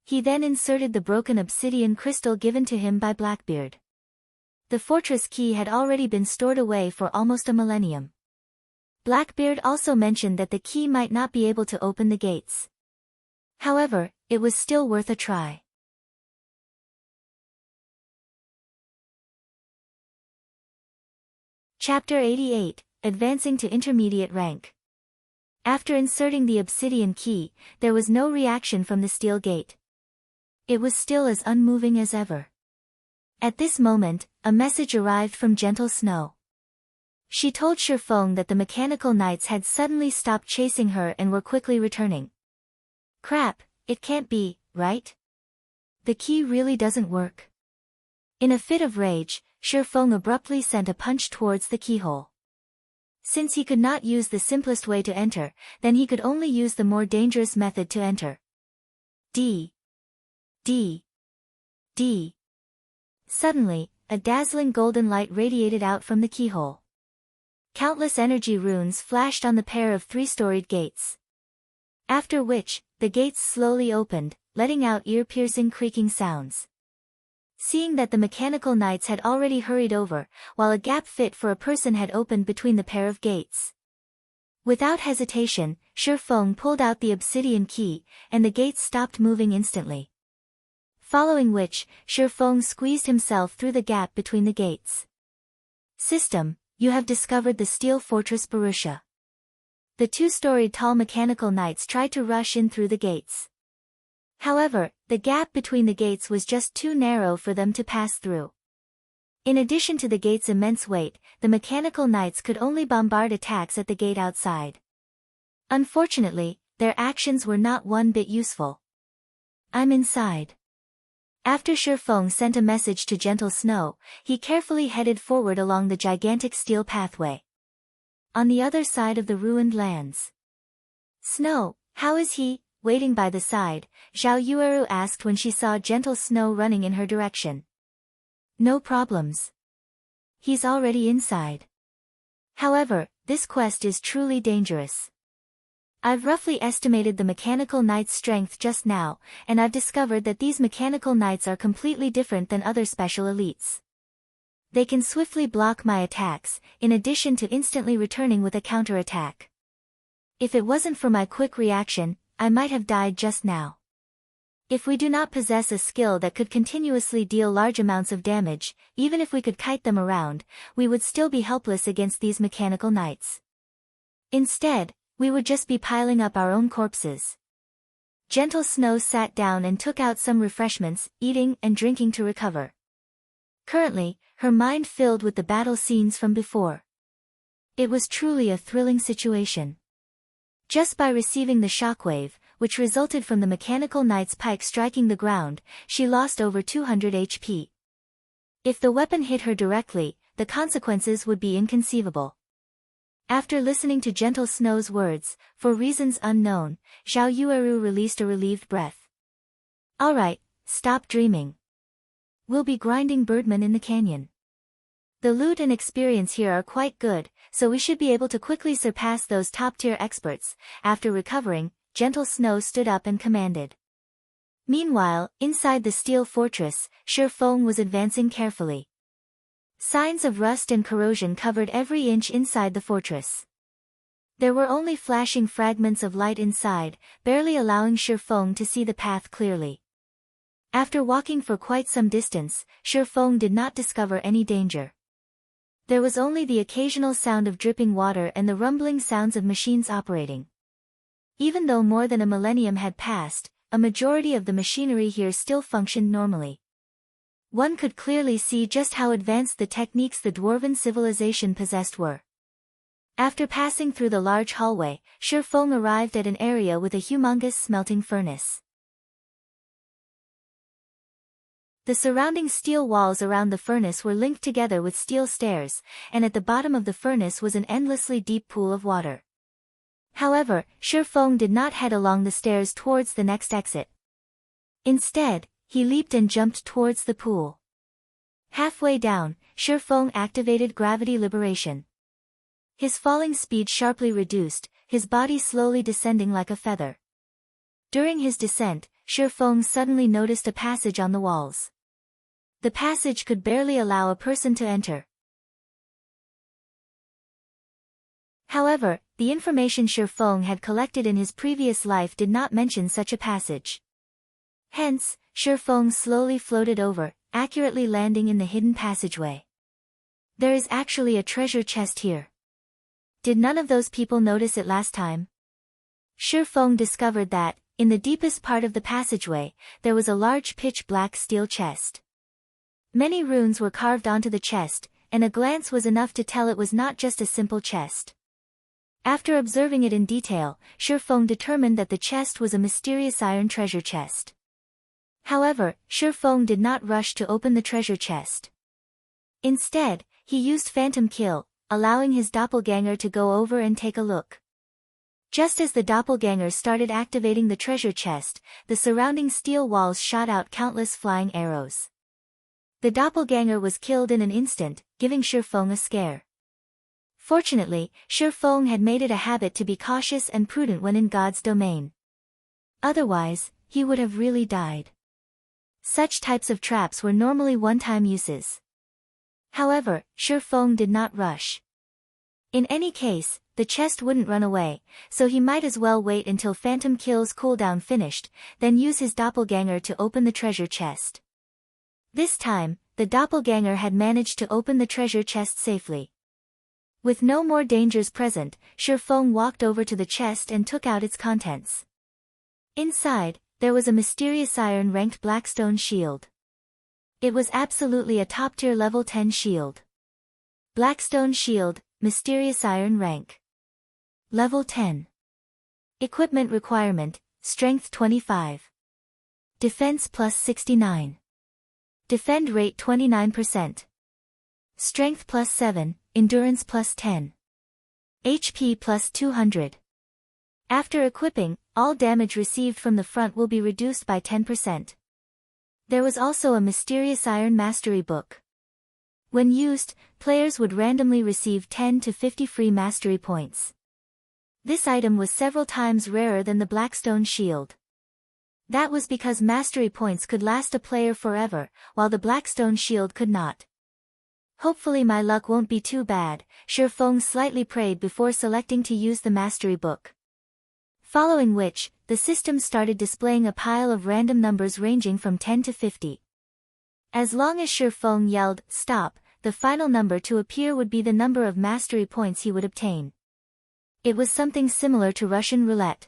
He then inserted the broken obsidian crystal given to him by Blackbeard. The fortress key had already been stored away for almost a millennium. Blackbeard also mentioned that the key might not be able to open the gates. However, it was still worth a try. Chapter 88, Advancing to Intermediate Rank. After inserting the obsidian key, there was no reaction from the steel gate. It was still as unmoving as ever. At this moment, a message arrived from Gentle Snow. She told Shifeng that the mechanical knights had suddenly stopped chasing her and were quickly returning. Crap, it can't be, right? The key really doesn't work. In a fit of rage, Shifeng abruptly sent a punch towards the keyhole. Since he could not use the simplest way to enter, then he could only use the more dangerous method to enter. D. Suddenly, a dazzling golden light radiated out from the keyhole. Countless energy runes flashed on the pair of three-storied gates. After which, the gates slowly opened, letting out ear-piercing creaking sounds. Seeing that the mechanical knights had already hurried over, while a gap fit for a person had opened between the pair of gates. Without hesitation, Shifeng pulled out the obsidian key, and the gates stopped moving instantly. Following which, Shifeng squeezed himself through the gap between the gates. System, you have discovered the steel fortress Barrutia. The two-storied tall mechanical knights tried to rush in through the gates. However, the gap between the gates was just too narrow for them to pass through. In addition to the gate's immense weight, the mechanical knights could only bombard attacks at the gate outside. Unfortunately, their actions were not one bit useful. I'm inside. After Shifeng sent a message to Gentle Snow, he carefully headed forward along the gigantic steel pathway. On the other side of the ruined lands. Snow, how is he? Waiting by the side, Zhao Yueru asked when she saw Gentle Snow running in her direction. No problems. He's already inside. However, this quest is truly dangerous. I've roughly estimated the mechanical knight's strength just now, and I've discovered that these mechanical knights are completely different than other special elites. They can swiftly block my attacks, in addition to instantly returning with a counterattack. If it wasn't for my quick reaction, I might have died just now. If we do not possess a skill that could continuously deal large amounts of damage, even if we could kite them around, we would still be helpless against these mechanical knights. Instead, we would just be piling up our own corpses. Gentle Snow sat down and took out some refreshments, eating and drinking to recover. Currently, her mind filled with the battle scenes from before. It was truly a thrilling situation. Just by receiving the shockwave, which resulted from the mechanical knight's pike striking the ground, she lost over 200 HP. If the weapon hit her directly, the consequences would be inconceivable. After listening to Gentle Snow's words, for reasons unknown, Zhao Yueru released a relieved breath. Alright, stop dreaming. We'll be grinding Birdman in the canyon. The loot and experience here are quite good, so we should be able to quickly surpass those top-tier experts. After recovering, Gentle Snow stood up and commanded. Meanwhile, inside the steel fortress, Shifeng was advancing carefully. Signs of rust and corrosion covered every inch inside the fortress. There were only flashing fragments of light inside, barely allowing Shifeng to see the path clearly. After walking for quite some distance, Shifeng did not discover any danger. There was only the occasional sound of dripping water and the rumbling sounds of machines operating. Even though more than a millennium had passed, a majority of the machinery here still functioned normally. One could clearly see just how advanced the techniques the dwarven civilization possessed were. After passing through the large hallway, Shifeng arrived at an area with a humongous smelting furnace. The surrounding steel walls around the furnace were linked together with steel stairs, and at the bottom of the furnace was an endlessly deep pool of water. However, Shifeng did not head along the stairs towards the next exit. Instead, he leaped and jumped towards the pool. Halfway down, Shifeng activated gravity liberation. His falling speed sharply reduced, his body slowly descending like a feather. During his descent, Shifeng suddenly noticed a passage on the walls. The passage could barely allow a person to enter. However, the information Shifeng had collected in his previous life did not mention such a passage. Hence, Shifeng slowly floated over, accurately landing in the hidden passageway. There is actually a treasure chest here. Did none of those people notice it last time? Shifeng discovered that, in the deepest part of the passageway, there was a large pitch-black steel chest. Many runes were carved onto the chest, and a glance was enough to tell it was not just a simple chest. After observing it in detail, Shifeng determined that the chest was a mysterious iron treasure chest. However, Shifeng did not rush to open the treasure chest. Instead, he used Phantom Kill, allowing his doppelganger to go over and take a look. Just as the doppelganger started activating the treasure chest, the surrounding steel walls shot out countless flying arrows. The doppelganger was killed in an instant, giving Shifeng a scare. Fortunately, Shifeng had made it a habit to be cautious and prudent when in God's domain. Otherwise, he would have really died. Such types of traps were normally one-time uses. However, Shifeng did not rush. In any case, the chest wouldn't run away, so he might as well wait until Phantom Kill's cooldown finished, then use his doppelganger to open the treasure chest. This time, the doppelganger had managed to open the treasure chest safely. With no more dangers present, Shifeng walked over to the chest and took out its contents. Inside, there was a mysterious iron-ranked blackstone shield. It was absolutely a top-tier level 10 shield. Blackstone shield, mysterious iron rank. Level 10. Equipment requirement, strength 25. Defense plus 69. Defend rate 29%. Strength plus 7, endurance plus 10. HP plus 200. After equipping, all damage received from the front will be reduced by 10%. There was also a mysterious iron mastery book. When used, players would randomly receive 10 to 50 free mastery points. This item was several times rarer than the Blackstone shield. That was because mastery points could last a player forever, while the Blackstone shield could not. Hopefully my luck won't be too bad, Shifeng slightly prayed before selecting to use the mastery book. Following which, the system started displaying a pile of random numbers ranging from 10 to 50. As long as Shifeng yelled, "Stop," the final number to appear would be the number of mastery points he would obtain. It was something similar to Russian roulette.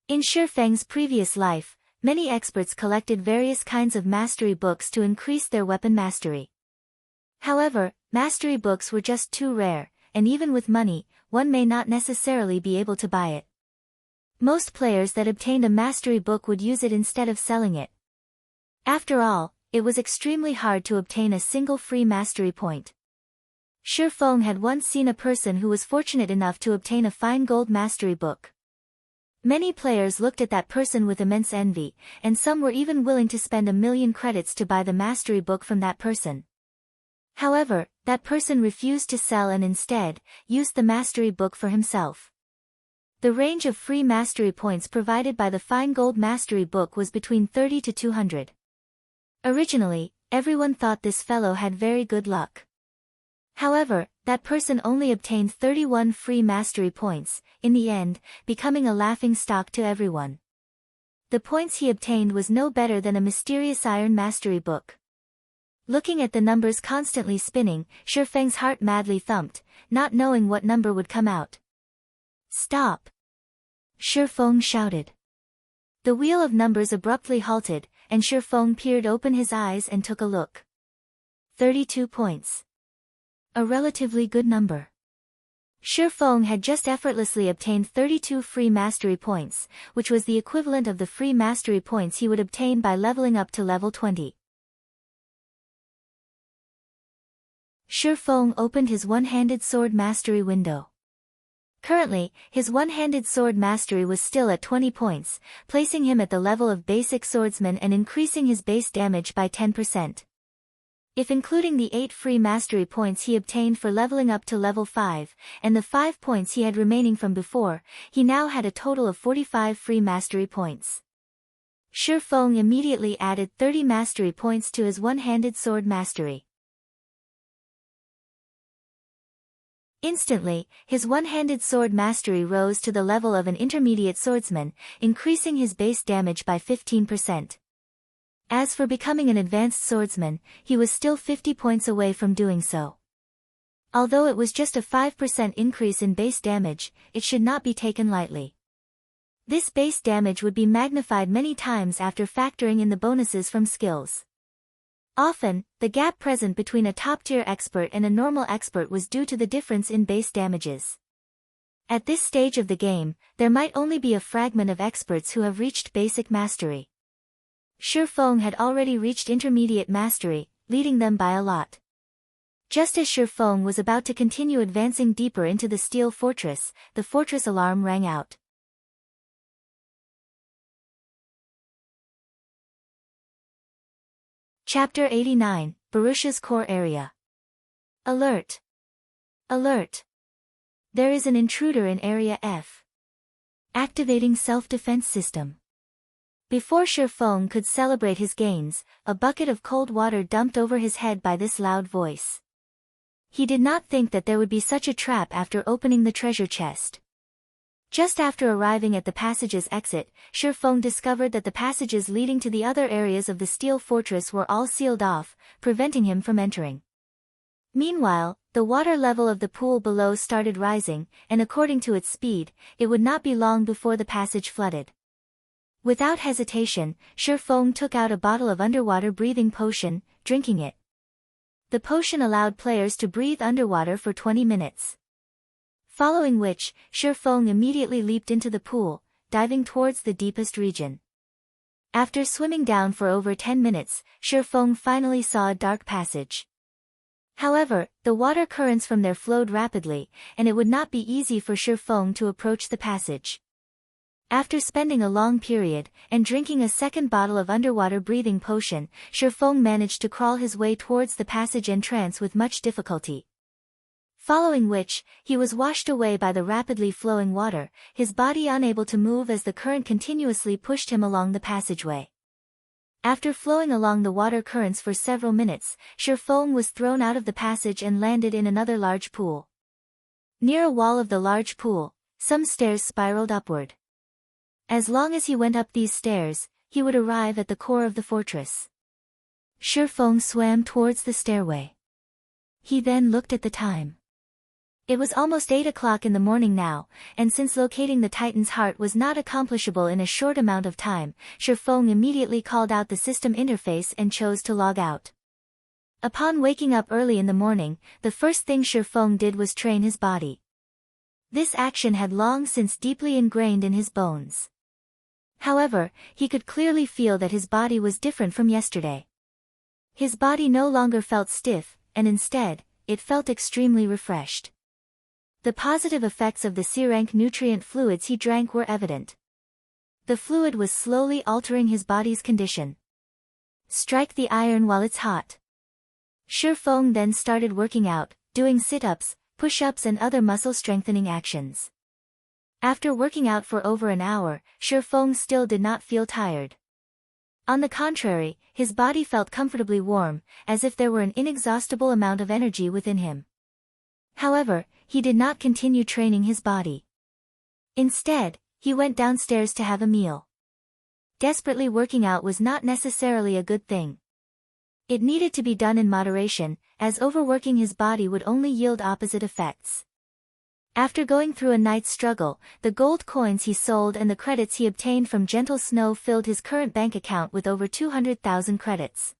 In Shifeng's previous life, many experts collected various kinds of mastery books to increase their weapon mastery. However, mastery books were just too rare, and even with money, one may not necessarily be able to buy it. Most players that obtained a mastery book would use it instead of selling it. After all, it was extremely hard to obtain a single free mastery point. Shifeng had once seen a person who was fortunate enough to obtain a fine gold mastery book. Many players looked at that person with immense envy, and some were even willing to spend 1,000,000 credits to buy the mastery book from that person. However, that person refused to sell and instead, used the mastery book for himself. The range of free mastery points provided by the fine gold mastery book was between 30 to 200. Originally, everyone thought this fellow had very good luck. However, that person only obtained 31 free mastery points, in the end, becoming a laughingstock to everyone. The points he obtained was no better than a mysterious iron mastery book. Looking at the numbers constantly spinning, Shifeng's heart madly thumped, not knowing what number would come out. "Stop!" Shifeng shouted. The wheel of numbers abruptly halted, and Shifeng peered open his eyes and took a look. 32 points. A relatively good number. Shifeng had just effortlessly obtained 32 free mastery points, which was the equivalent of the free mastery points he would obtain by leveling up to level 20. Shifeng opened his one-handed sword mastery window. Currently, his one-handed sword mastery was still at 20 points, placing him at the level of basic swordsman and increasing his base damage by 10%. If including the 8 free mastery points he obtained for leveling up to level 5, and the 5 points he had remaining from before, he now had a total of 45 free mastery points. Shifeng immediately added 30 mastery points to his one-handed sword mastery. Instantly, his one-handed sword mastery rose to the level of an intermediate swordsman, increasing his base damage by 15%. As for becoming an advanced swordsman, he was still 50 points away from doing so. Although it was just a 5% increase in base damage, it should not be taken lightly. This base damage would be magnified many times after factoring in the bonuses from skills. Often, the gap present between a top-tier expert and a normal expert was due to the difference in base damages. At this stage of the game, there might only be a fragment of experts who have reached basic mastery. Shifeng had already reached intermediate mastery, leading them by a lot. Just as Shifeng was about to continue advancing deeper into the steel fortress, the fortress alarm rang out. Chapter 89, Barrutia's Core Area. Alert! Alert! There is an intruder in Area F. Activating self-defense system. Before Shifeng could celebrate his gains, a bucket of cold water dumped over his head by this loud voice. He did not think that there would be such a trap after opening the treasure chest. Just after arriving at the passage's exit, Shifeng discovered that the passages leading to the other areas of the steel fortress were all sealed off, preventing him from entering. Meanwhile, the water level of the pool below started rising, and according to its speed, it would not be long before the passage flooded. Without hesitation, Shifeng took out a bottle of underwater breathing potion, drinking it. The potion allowed players to breathe underwater for 20 minutes. Following which, Shifeng immediately leaped into the pool, diving towards the deepest region. After swimming down for over 10 minutes, Shifeng finally saw a dark passage. However, the water currents from there flowed rapidly, and it would not be easy for Shifeng to approach the passage. After spending a long period, and drinking a second bottle of underwater breathing potion, Shifeng managed to crawl his way towards the passage entrance with much difficulty. Following which, he was washed away by the rapidly flowing water, his body unable to move as the current continuously pushed him along the passageway. After flowing along the water currents for several minutes, Shifeng was thrown out of the passage and landed in another large pool. Near a wall of the large pool, some stairs spiraled upward. As long as he went up these stairs, he would arrive at the core of the fortress. Shifeng swam towards the stairway. He then looked at the time. It was almost 8 o'clock in the morning now, and since locating the Titan's heart was not accomplishable in a short amount of time, Shifeng immediately called out the system interface and chose to log out. Upon waking up early in the morning, the first thing Shifeng did was train his body. This action had long since deeply ingrained in his bones. However, he could clearly feel that his body was different from yesterday. His body no longer felt stiff, and instead, it felt extremely refreshed. The positive effects of the C-rank nutrient fluids he drank were evident. The fluid was slowly altering his body's condition. Strike the iron while it's hot. Shifeng then started working out, doing sit-ups, push-ups and other muscle-strengthening actions. After working out for over an hour, Shifeng still did not feel tired. On the contrary, his body felt comfortably warm, as if there were an inexhaustible amount of energy within him. However, he did not continue training his body. Instead, he went downstairs to have a meal. Desperately working out was not necessarily a good thing. It needed to be done in moderation, as overworking his body would only yield opposite effects. After going through a night's struggle, the gold coins he sold and the credits he obtained from gentle snow filled his current bank account with over 200,000 credits.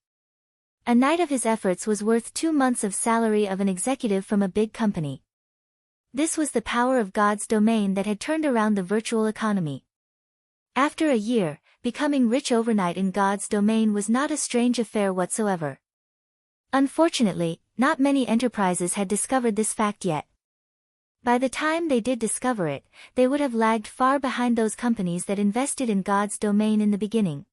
A night of his efforts was worth 2 months of salary of an executive from a big company. This was the power of God's domain that had turned around the virtual economy. After a year, becoming rich overnight in God's domain was not a strange affair whatsoever. Unfortunately, not many enterprises had discovered this fact yet. By the time they did discover it, they would have lagged far behind those companies that invested in God's domain in the beginning.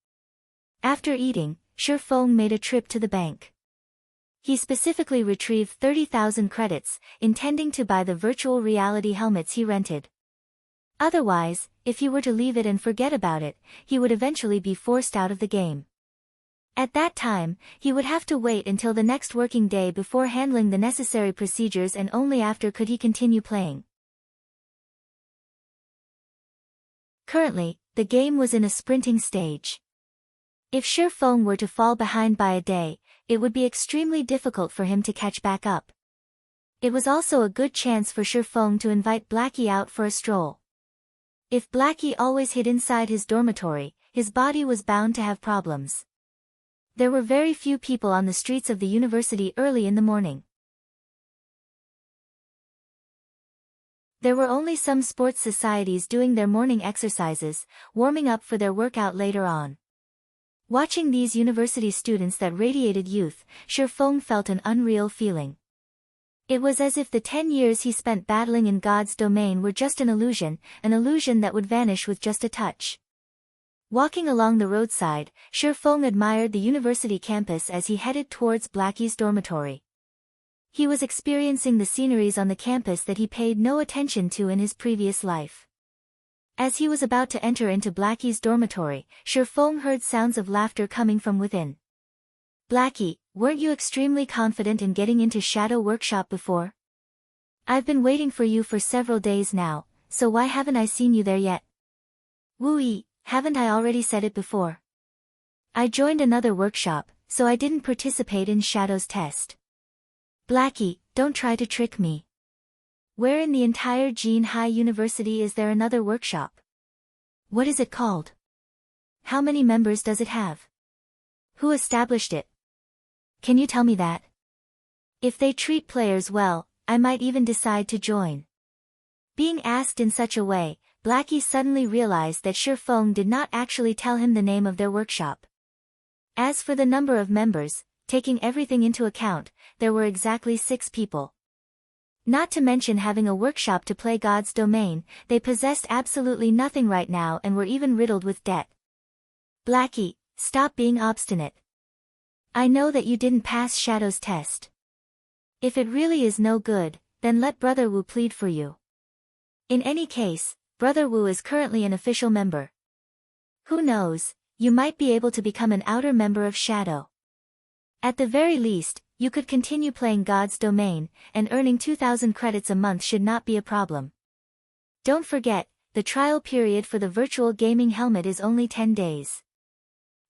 After eating, Shi Feng made a trip to the bank. He specifically retrieved 30,000 credits, intending to buy the virtual reality helmets he rented. Otherwise, if he were to leave it and forget about it, he would eventually be forced out of the game. At that time, he would have to wait until the next working day before handling the necessary procedures, and only after could he continue playing. Currently, the game was in a sprinting stage. If Shi Feng were to fall behind by a day, it would be extremely difficult for him to catch back up. It was also a good chance for Shi Feng to invite Blackie out for a stroll. If Blackie always hid inside his dormitory, his body was bound to have problems. There were very few people on the streets of the university early in the morning. There were only some sports societies doing their morning exercises, warming up for their workout later on. Watching these university students that radiated youth, Shi Feng felt an unreal feeling. It was as if the 10 years he spent battling in God's domain were just an illusion that would vanish with just a touch. Walking along the roadside, Shi Feng admired the university campus as he headed towards Blackie's dormitory. He was experiencing the sceneries on the campus that he paid no attention to in his previous life. As he was about to enter into Blackie's dormitory, Shi Feng heard sounds of laughter coming from within. "Blackie, weren't you extremely confident in getting into Shadow Workshop before? I've been waiting for you for several days now, so why haven't I seen you there yet?" "Woo-ee, haven't I already said it before? I joined another workshop, so I didn't participate in Shadow's test." "Blackie, don't try to trick me. Where in the entire Jean High University is there another workshop? What is it called? How many members does it have? Who established it? Can you tell me that? If they treat players well, I might even decide to join." Being asked in such a way, Blackie suddenly realized that Shi Feng did not actually tell him the name of their workshop. As for the number of members, taking everything into account, there were exactly 6 people. Not to mention having a workshop to play God's domain, they possessed absolutely nothing right now and were even riddled with debt. "Blackie, stop being obstinate. I know that you didn't pass Shadow's test. If it really is no good, then let Brother Wu plead for you. In any case, Brother Wu is currently an official member. Who knows, you might be able to become an outer member of Shadow. At the very least, you could continue playing God's domain, and earning 2,000 credits a month should not be a problem. Don't forget, the trial period for the virtual gaming helmet is only 10 days.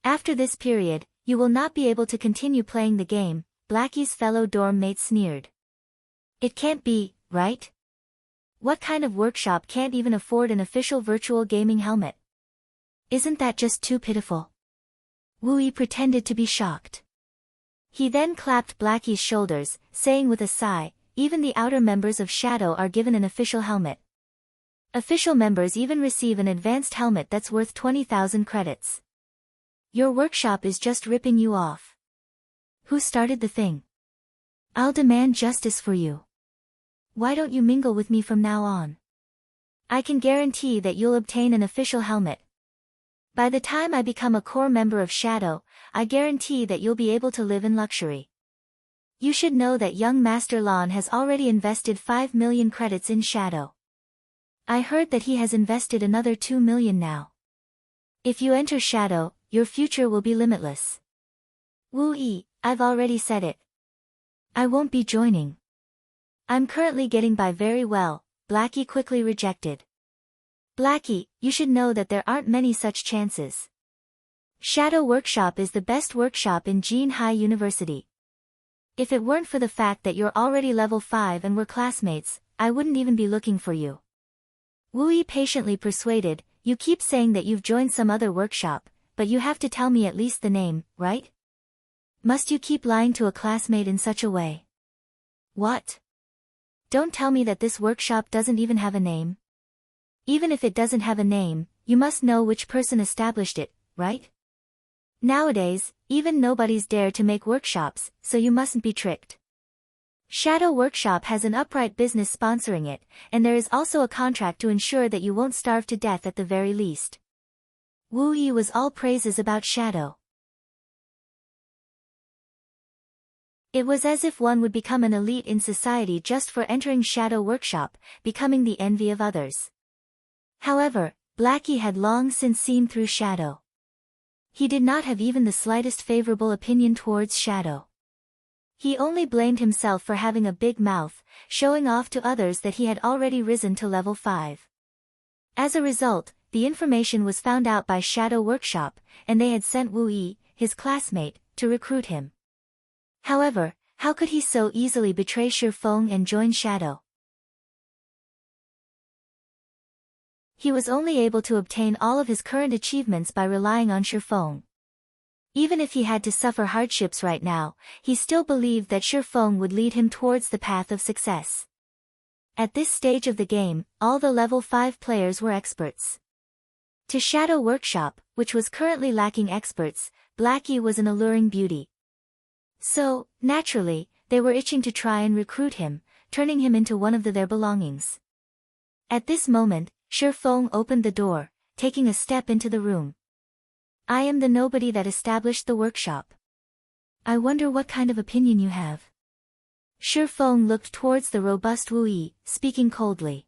After this period, you will not be able to continue playing the game," Blackie's fellow dorm mate sneered. "It can't be, right? What kind of workshop can't even afford an official virtual gaming helmet? Isn't that just too pitiful?" Wu-ee pretended to be shocked. He then clapped Blackie's shoulders, saying with a sigh, "Even the outer members of Shadow are given an official helmet. Official members even receive an advanced helmet that's worth 20,000 credits. Your workshop is just ripping you off. Who started the thing? I'll demand justice for you. Why don't you mingle with me from now on? I can guarantee that you'll obtain an official helmet. By the time I become a core member of Shadow, I guarantee that you'll be able to live in luxury. You should know that young Master Lon has already invested 5 million credits in Shadow. I heard that he has invested another 2 million now. If you enter Shadow, your future will be limitless." "Wu-ee, I've already said it. I won't be joining. I'm currently getting by very well," Blackie quickly rejected. "Blackie, you should know that there aren't many such chances. Shadow Workshop is the best workshop in Jean High University. If it weren't for the fact that you're already level 5 and we're classmates, I wouldn't even be looking for you. Wu Yi patiently persuaded, you keep saying that you've joined some other workshop, but you have to tell me at least the name, right? Must you keep lying to a classmate in such a way? What? Don't tell me that this workshop doesn't even have a name. Even if it doesn't have a name, you must know which person established it, right? Nowadays, even nobodies dare to make workshops, so you mustn't be tricked. Shadow Workshop has an upright business sponsoring it, and there is also a contract to ensure that you won't starve to death at the very least. Wu Yi was all praises about Shadow. It was as if one would become an elite in society just for entering Shadow Workshop, becoming the envy of others. However, Blackie had long since seen through Shadow. He did not have even the slightest favorable opinion towards Shadow. He only blamed himself for having a big mouth, showing off to others that he had already risen to level 5. As a result, the information was found out by Shadow Workshop, and they had sent Wu Yi, his classmate, to recruit him. However, how could he so easily betray Shifeng and join Shadow? He was only able to obtain all of his current achievements by relying on Shifeng. Even if he had to suffer hardships right now, he still believed that Shifeng would lead him towards the path of success. At this stage of the game, all the level 5 players were experts. To Shadow Workshop, which was currently lacking experts, Blackie was an alluring beauty. So, naturally, they were itching to try and recruit him, turning him into one of their belongings. At this moment, Shifeng opened the door, taking a step into the room. I am the nobody that established the workshop. I wonder what kind of opinion you have. Shifeng looked towards the robust Wu Yi, speaking coldly.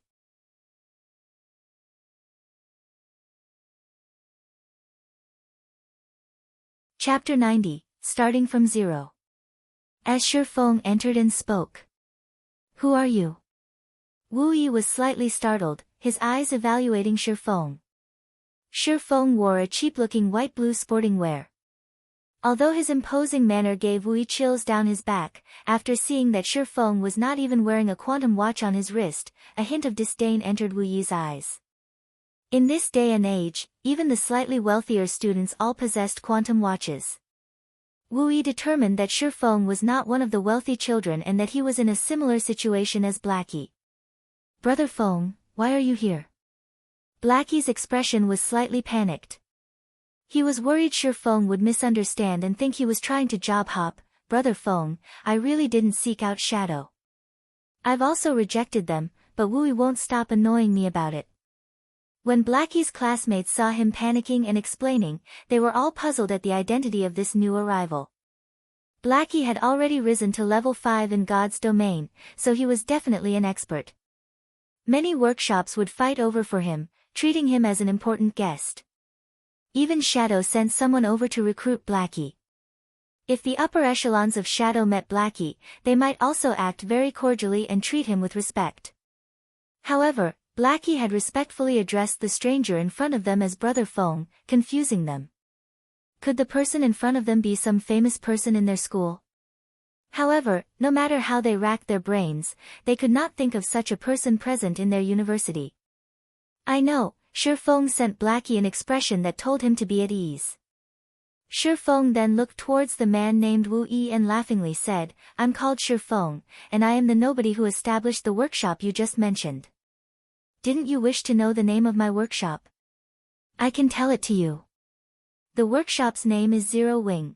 Chapter 90, Starting from Zero. As Shifeng entered and spoke. Who are you? Wu Yi was slightly startled, his eyes evaluating Shifeng. Shifeng wore a cheap-looking white-blue sporting wear. Although his imposing manner gave Wu Yi chills down his back, after seeing that Shifeng was not even wearing a quantum watch on his wrist, a hint of disdain entered Wu Yi's eyes. In this day and age, even the slightly wealthier students all possessed quantum watches. Wu Yi determined that Shifeng was not one of the wealthy children and that he was in a similar situation as Blackie. Brother Feng, why are you here? Blackie's expression was slightly panicked. He was worried Shifeng would misunderstand and think he was trying to job hop. Brother Feng, I really didn't seek out Shadow. I've also rejected them, but Wu Yi won't stop annoying me about it. When Blackie's classmates saw him panicking and explaining, they were all puzzled at the identity of this new arrival. Blackie had already risen to level 5 in God's domain, so he was definitely an expert. Many workshops would fight over for him, treating him as an important guest. Even Shadow sent someone over to recruit Blackie. If the upper echelons of Shadow met Blackie, they might also act very cordially and treat him with respect. However, Blackie had respectfully addressed the stranger in front of them as Brother Feng, confusing them. Could the person in front of them be some famous person in their school? However, no matter how they racked their brains, they could not think of such a person present in their university. I know, Shifeng sent Blackie an expression that told him to be at ease. Shifeng then looked towards the man named Wu Yi and laughingly said, I'm called Shifeng, and I am the nobody who established the workshop you just mentioned. Didn't you wish to know the name of my workshop? I can tell it to you. The workshop's name is Zero Wing.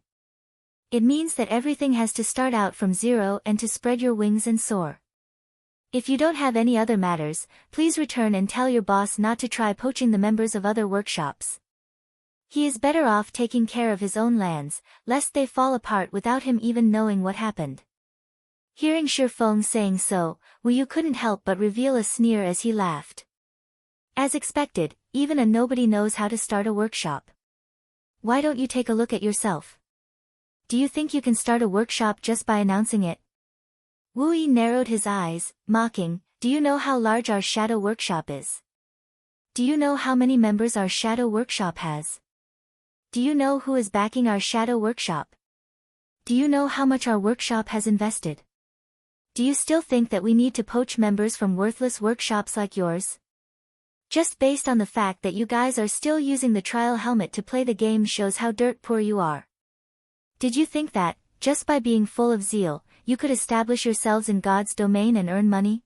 It means that everything has to start out from zero and to spread your wings and soar. If you don't have any other matters, please return and tell your boss not to try poaching the members of other workshops. He is better off taking care of his own lands, lest they fall apart without him even knowing what happened. Hearing Shifeng saying so, Wu Yu couldn't help but reveal a sneer as he laughed. As expected, even a nobody knows how to start a workshop. Why don't you take a look at yourself? Do you think you can start a workshop just by announcing it? Wu Yi narrowed his eyes, mocking, do you know how large our Shadow Workshop is? Do you know how many members our Shadow Workshop has? Do you know who is backing our shadow workshop? Do you know how much our workshop has invested? Do you still think that we need to poach members from worthless workshops like yours? Just based on the fact that you guys are still using the trial helmet to play the game shows how dirt poor you are. Did you think that, just by being full of zeal, you could establish yourselves in God's domain and earn money?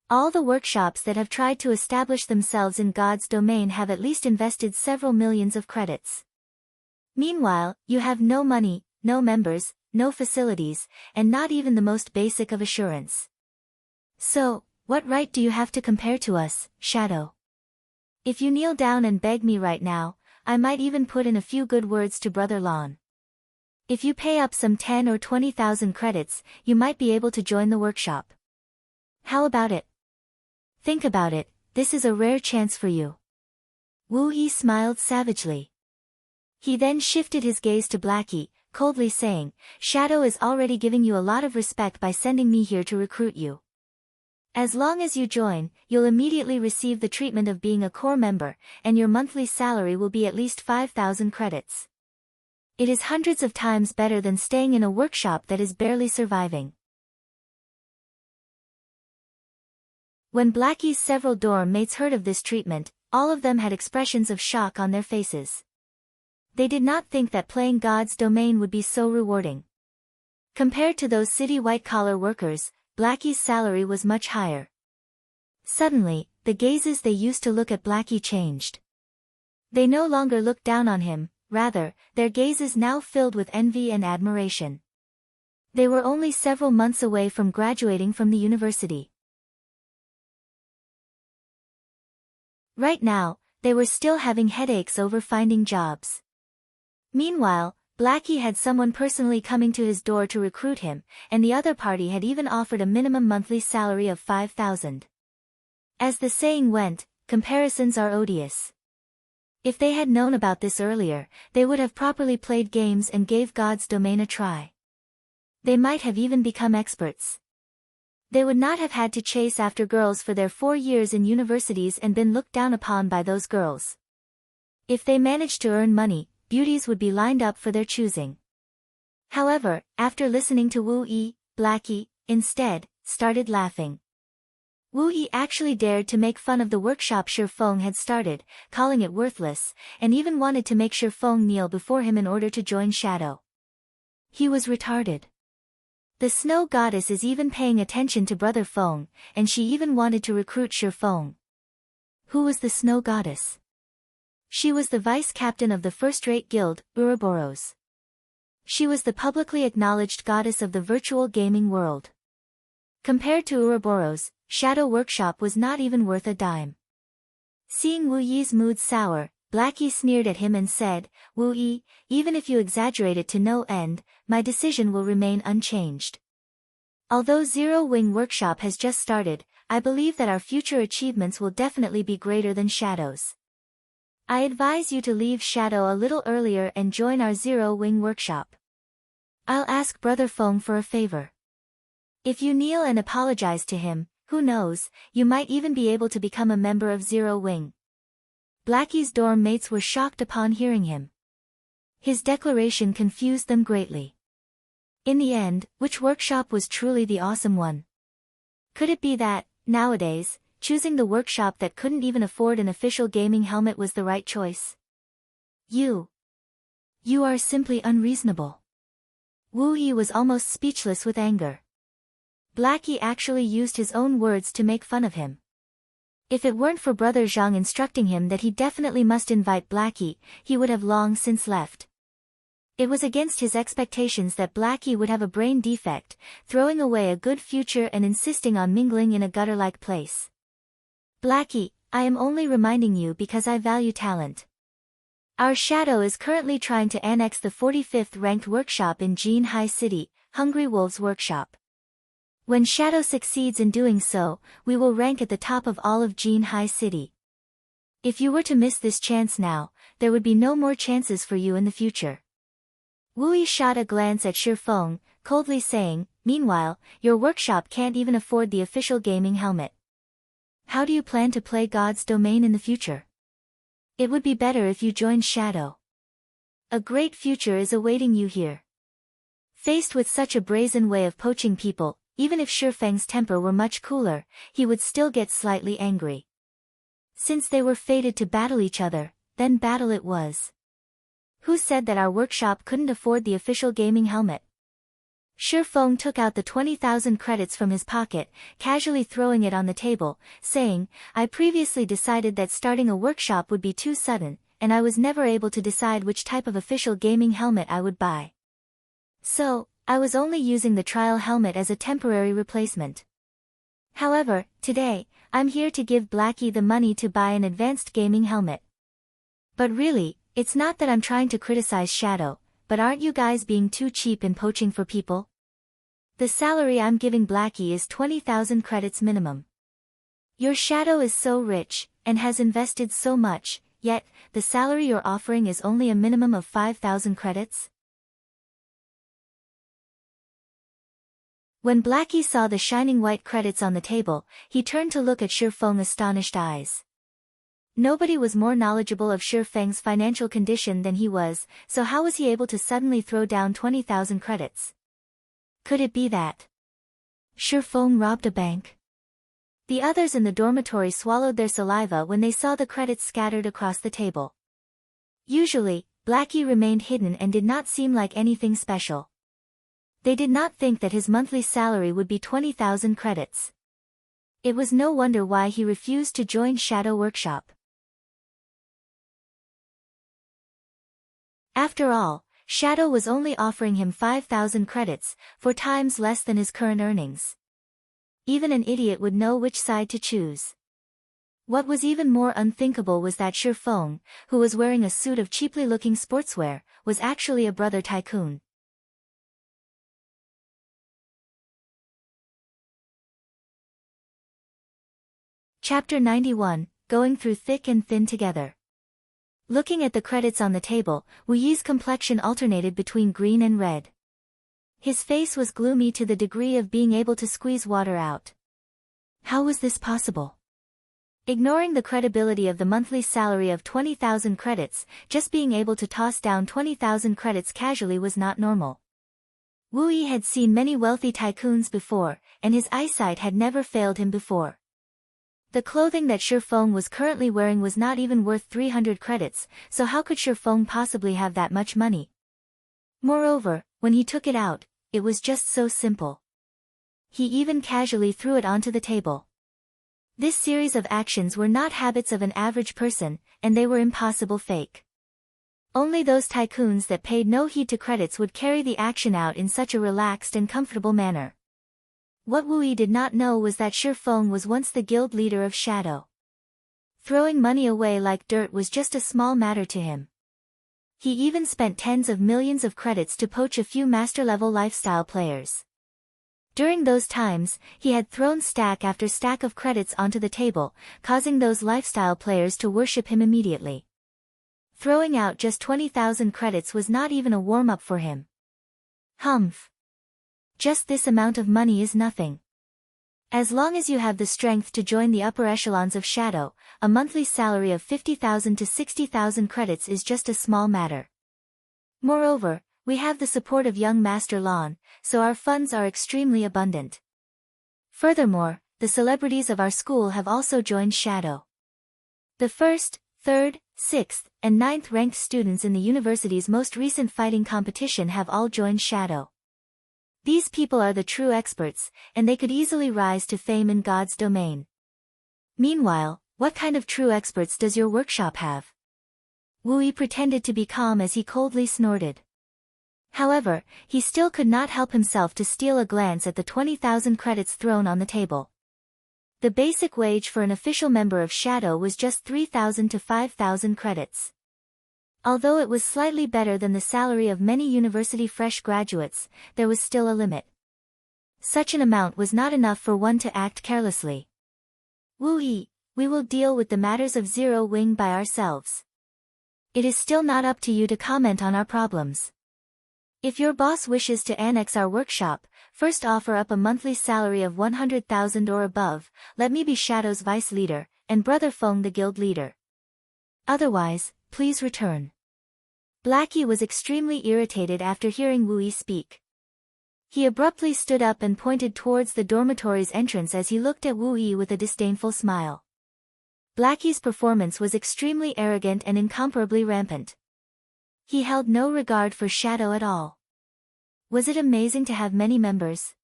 All the workshops that have tried to establish themselves in God's domain have at least invested several millions of credits. Meanwhile, you have no money, no members, no facilities, and not even the most basic of assurance. So, what right do you have to compare to us, Shadow? If you kneel down and beg me right now, I might even put in a few good words to Brother Lon. If you pay up some 10 or 20,000 credits, you might be able to join the workshop. How about it? Think about it, this is a rare chance for you. Wu Yi smiled savagely. He then shifted his gaze to Blackie, coldly saying, Shadow is already giving you a lot of respect by sending me here to recruit you. As long as you join, you'll immediately receive the treatment of being a core member, and your monthly salary will be at least 5,000 credits. It is hundreds of times better than staying in a workshop that is barely surviving. When Blackie's several dorm mates heard of this treatment, all of them had expressions of shock on their faces. They did not think that playing God's domain would be so rewarding. Compared to those city white-collar workers, Blackie's salary was much higher. Suddenly, the gazes they used to look at Blackie changed. They no longer looked down on him, rather, their gazes now filled with envy and admiration. They were only several months away from graduating from the university. Right now, they were still having headaches over finding jobs. Meanwhile, Blackie had someone personally coming to his door to recruit him, and the other party had even offered a minimum monthly salary of 5,000. As the saying went, comparisons are odious. If they had known about this earlier, they would have properly played games and gave God's domain a try. They might have even become experts. They would not have had to chase after girls for their 4 years in universities and been looked down upon by those girls. If they managed to earn money, beauties would be lined up for their choosing. However, after listening to Wu Yi, Blackie, instead, started laughing. Wu Yi actually dared to make fun of the workshop Shifeng had started, calling it worthless, and even wanted to make Shifeng kneel before him in order to join Shadow. He was retarded. The snow goddess is even paying attention to Brother Feng, and she even wanted to recruit Shifeng. Who was the snow goddess? She was the vice-captain of the first-rate guild, Ouroboros. She was the publicly acknowledged goddess of the virtual gaming world. Compared to Ouroboros, Shadow Workshop was not even worth a dime. Seeing Wu Yi's mood sour, Blackie sneered at him and said, Wu Yi, even if you exaggerate it to no end, my decision will remain unchanged. Although Zero Wing Workshop has just started, I believe that our future achievements will definitely be greater than Shadow's. I advise you to leave Shadow a little earlier and join our Zero Wing Workshop. I'll ask Brother Feng for a favor. If you kneel and apologize to him, who knows, you might even be able to become a member of Zero Wing. Blackie's dorm mates were shocked upon hearing him. His declaration confused them greatly. In the end, which workshop was truly the awesome one? Could it be that, nowadays, choosing the workshop that couldn't even afford an official gaming helmet was the right choice? You are simply unreasonable. Wu Yi was almost speechless with anger. Blackie actually used his own words to make fun of him. If it weren't for Brother Zhang instructing him that he definitely must invite Blackie, he would have long since left. It was against his expectations that Blackie would have a brain defect, throwing away a good future and insisting on mingling in a gutter-like place. Blackie, I am only reminding you because I value talent. Our Shadow is currently trying to annex the 45th ranked workshop in Jin High City, Hungry Wolves Workshop. When Shadow succeeds in doing so, we will rank at the top of all of Jin High City. If you were to miss this chance now, there would be no more chances for you in the future. Wu Yi shot a glance at Shifeng, coldly saying, meanwhile, your workshop can't even afford the official gaming helmet. How do you plan to play God's domain in the future? It would be better if you joined Shadow. A great future is awaiting you here. Faced with such a brazen way of poaching people, even if Shifeng's temper were much cooler, he would still get slightly angry. Since they were fated to battle each other, then battle it was. Who said that our workshop couldn't afford the official gaming helmet? Shifeng took out the 20,000 credits from his pocket, casually throwing it on the table, saying, I previously decided that starting a workshop would be too sudden, and I was never able to decide which type of official gaming helmet I would buy. So, I was only using the trial helmet as a temporary replacement. However, today, I'm here to give Blackie the money to buy an advanced gaming helmet. But really, it's not that I'm trying to criticize Shadow, but aren't you guys being too cheap in poaching for people? The salary I'm giving Blackie is 20,000 credits minimum. Your Shadow is so rich, and has invested so much, yet, the salary you're offering is only a minimum of 5,000 credits? When Blackie saw the shining white credits on the table, he turned to look at Shifeng's astonished eyes. Nobody was more knowledgeable of Shifeng's financial condition than he was, so how was he able to suddenly throw down 20,000 credits? Could it be that Shifeng robbed a bank? The others in the dormitory swallowed their saliva when they saw the credits scattered across the table. Usually, Blackie remained hidden and did not seem like anything special. They did not think that his monthly salary would be 20,000 credits. It was no wonder why he refused to join Shadow Workshop. After all, Shadow was only offering him 5,000 credits, 4 times less than his current earnings. Even an idiot would know which side to choose. What was even more unthinkable was that Shifeng, who was wearing a suit of cheaply looking sportswear, was actually a brother tycoon. Chapter 91, Going Through Thick and Thin Together. Looking at the credits on the table, Wu Yi's complexion alternated between green and red. His face was gloomy to the degree of being able to squeeze water out. How was this possible? Ignoring the credibility of the monthly salary of 20,000 credits, just being able to toss down 20,000 credits casually was not normal. Wu Yi had seen many wealthy tycoons before, and his eyesight had never failed him before. The clothing that Shifeng was currently wearing was not even worth 300 credits, so how could Shifeng possibly have that much money? Moreover, when he took it out, it was just so simple. He even casually threw it onto the table. This series of actions were not habits of an average person, and they were impossible fake. Only those tycoons that paid no heed to credits would carry the action out in such a relaxed and comfortable manner. What Wu Yi did not know was that Shifeng was once the guild leader of Shadow. Throwing money away like dirt was just a small matter to him. He even spent tens of millions of credits to poach a few master-level lifestyle players. During those times, he had thrown stack after stack of credits onto the table, causing those lifestyle players to worship him immediately. Throwing out just 20,000 credits was not even a warm-up for him. Humph. Just this amount of money is nothing. As long as you have the strength to join the upper echelons of Shadow, a monthly salary of 50,000 to 60,000 credits is just a small matter. Moreover, we have the support of young Master Lan, so our funds are extremely abundant. Furthermore, the celebrities of our school have also joined Shadow. The 1st, 3rd, 6th, and 9th ranked students in the university's most recent fighting competition have all joined Shadow. These people are the true experts, and they could easily rise to fame in God's domain. Meanwhile, what kind of true experts does your workshop have? Wu Yi pretended to be calm as he coldly snorted. However, he still could not help himself to steal a glance at the 20,000 credits thrown on the table. The basic wage for an official member of Shadow was just 3,000 to 5,000 credits. Although it was slightly better than the salary of many university fresh graduates, there was still a limit. Such an amount was not enough for one to act carelessly. Wu Yi, we will deal with the matters of Zero Wing by ourselves. It is still not up to you to comment on our problems. If your boss wishes to annex our workshop, first offer up a monthly salary of 100,000 or above, let me be Shadow's vice leader, and Brother Feng the guild leader. Otherwise, please return. Blackie was extremely irritated after hearing Wu Yi speak. He abruptly stood up and pointed towards the dormitory's entrance as he looked at Wu Yi with a disdainful smile. Blackie's performance was extremely arrogant and incomparably rampant. He held no regard for Shadow at all. Was it amazing to have many members?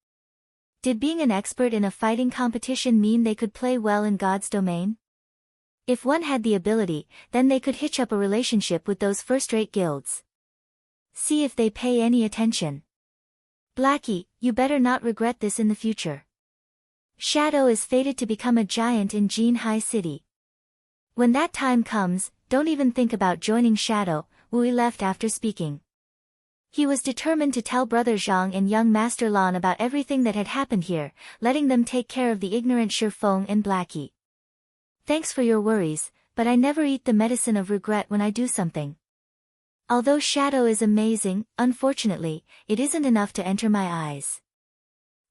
Did being an expert in a fighting competition mean they could play well in God's domain? If one had the ability, then they could hitch up a relationship with those first-rate guilds. See if they pay any attention. Blackie, you better not regret this in the future. Shadow is fated to become a giant in Jin High City. When that time comes, don't even think about joining Shadow. Wu Yi left after speaking. He was determined to tell Brother Zhang and young Master Lan about everything that had happened here, letting them take care of the ignorant Shifeng and Blackie. Thanks for your worries, but I never eat the medicine of regret when I do something. Although Shadow is amazing, unfortunately, it isn't enough to enter my eyes.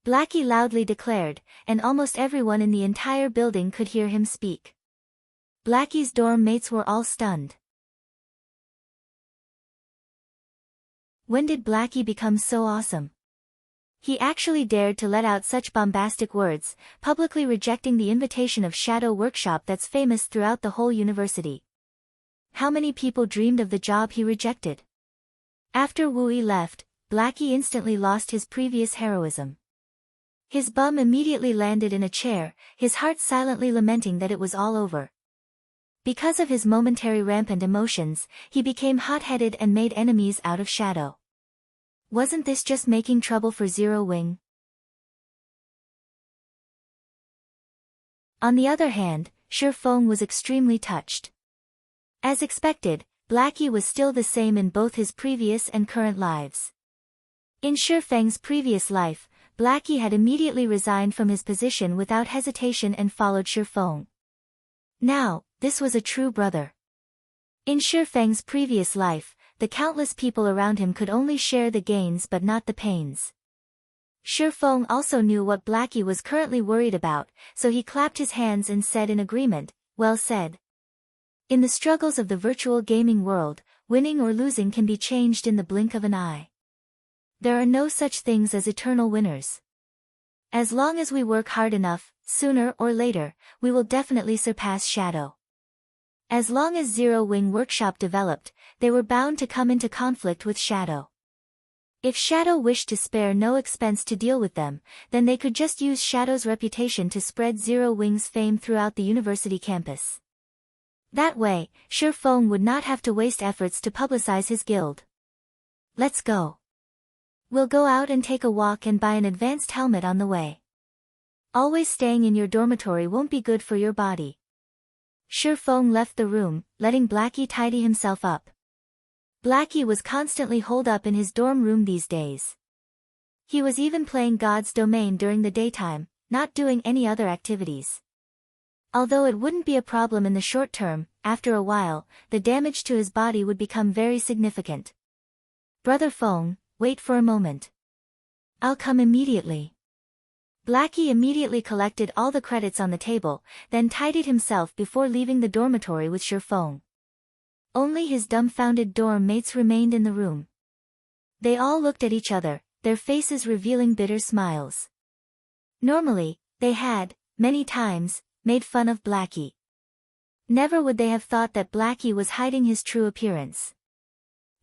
Blackie loudly declared, and almost everyone in the entire building could hear him speak. Blackie's dorm mates were all stunned. When did Blackie become so awesome? He actually dared to let out such bombastic words, publicly rejecting the invitation of Shadow Workshop that's famous throughout the whole university. How many people dreamed of the job he rejected? After Wu Yi left, Blackie instantly lost his previous heroism. His bum immediately landed in a chair, his heart silently lamenting that it was all over. Because of his momentary rampant emotions, he became hot-headed and made enemies out of Shadow. Wasn't this just making trouble for Zero Wing? On the other hand, Shifeng was extremely touched. As expected, Blackie was still the same in both his previous and current lives. In Shifeng's previous life, Blackie had immediately resigned from his position without hesitation and followed Shifeng. Now, this was a true brother. In Shifeng's previous life, the countless people around him could only share the gains but not the pains. Shifeng also knew what Blackie was currently worried about, so he clapped his hands and said in agreement, "Well said." In the struggles of the virtual gaming world, winning or losing can be changed in the blink of an eye. There are no such things as eternal winners. As long as we work hard enough, sooner or later, we will definitely surpass Shadow. As long as Zero Wing Workshop developed, they were bound to come into conflict with Shadow. If Shadow wished to spare no expense to deal with them, then they could just use Shadow's reputation to spread Zero Wing's fame throughout the university campus. That way, Shifeng would not have to waste efforts to publicize his guild. Let's go. We'll go out and take a walk and buy an advanced helmet on the way. Always staying in your dormitory won't be good for your body. Shifeng left the room, letting Blackie tidy himself up. Blackie was constantly holed up in his dorm room these days. He was even playing God's domain during the daytime, not doing any other activities. Although it wouldn't be a problem in the short term, after a while, the damage to his body would become very significant. Brother Feng, wait for a moment. I'll come immediately. Blackie immediately collected all the credits on the table, then tidied himself before leaving the dormitory with Shifeng. Only his dumbfounded dorm mates remained in the room. They all looked at each other, their faces revealing bitter smiles. Normally, they had, many times, made fun of Blackie. Never would they have thought that Blackie was hiding his true appearance.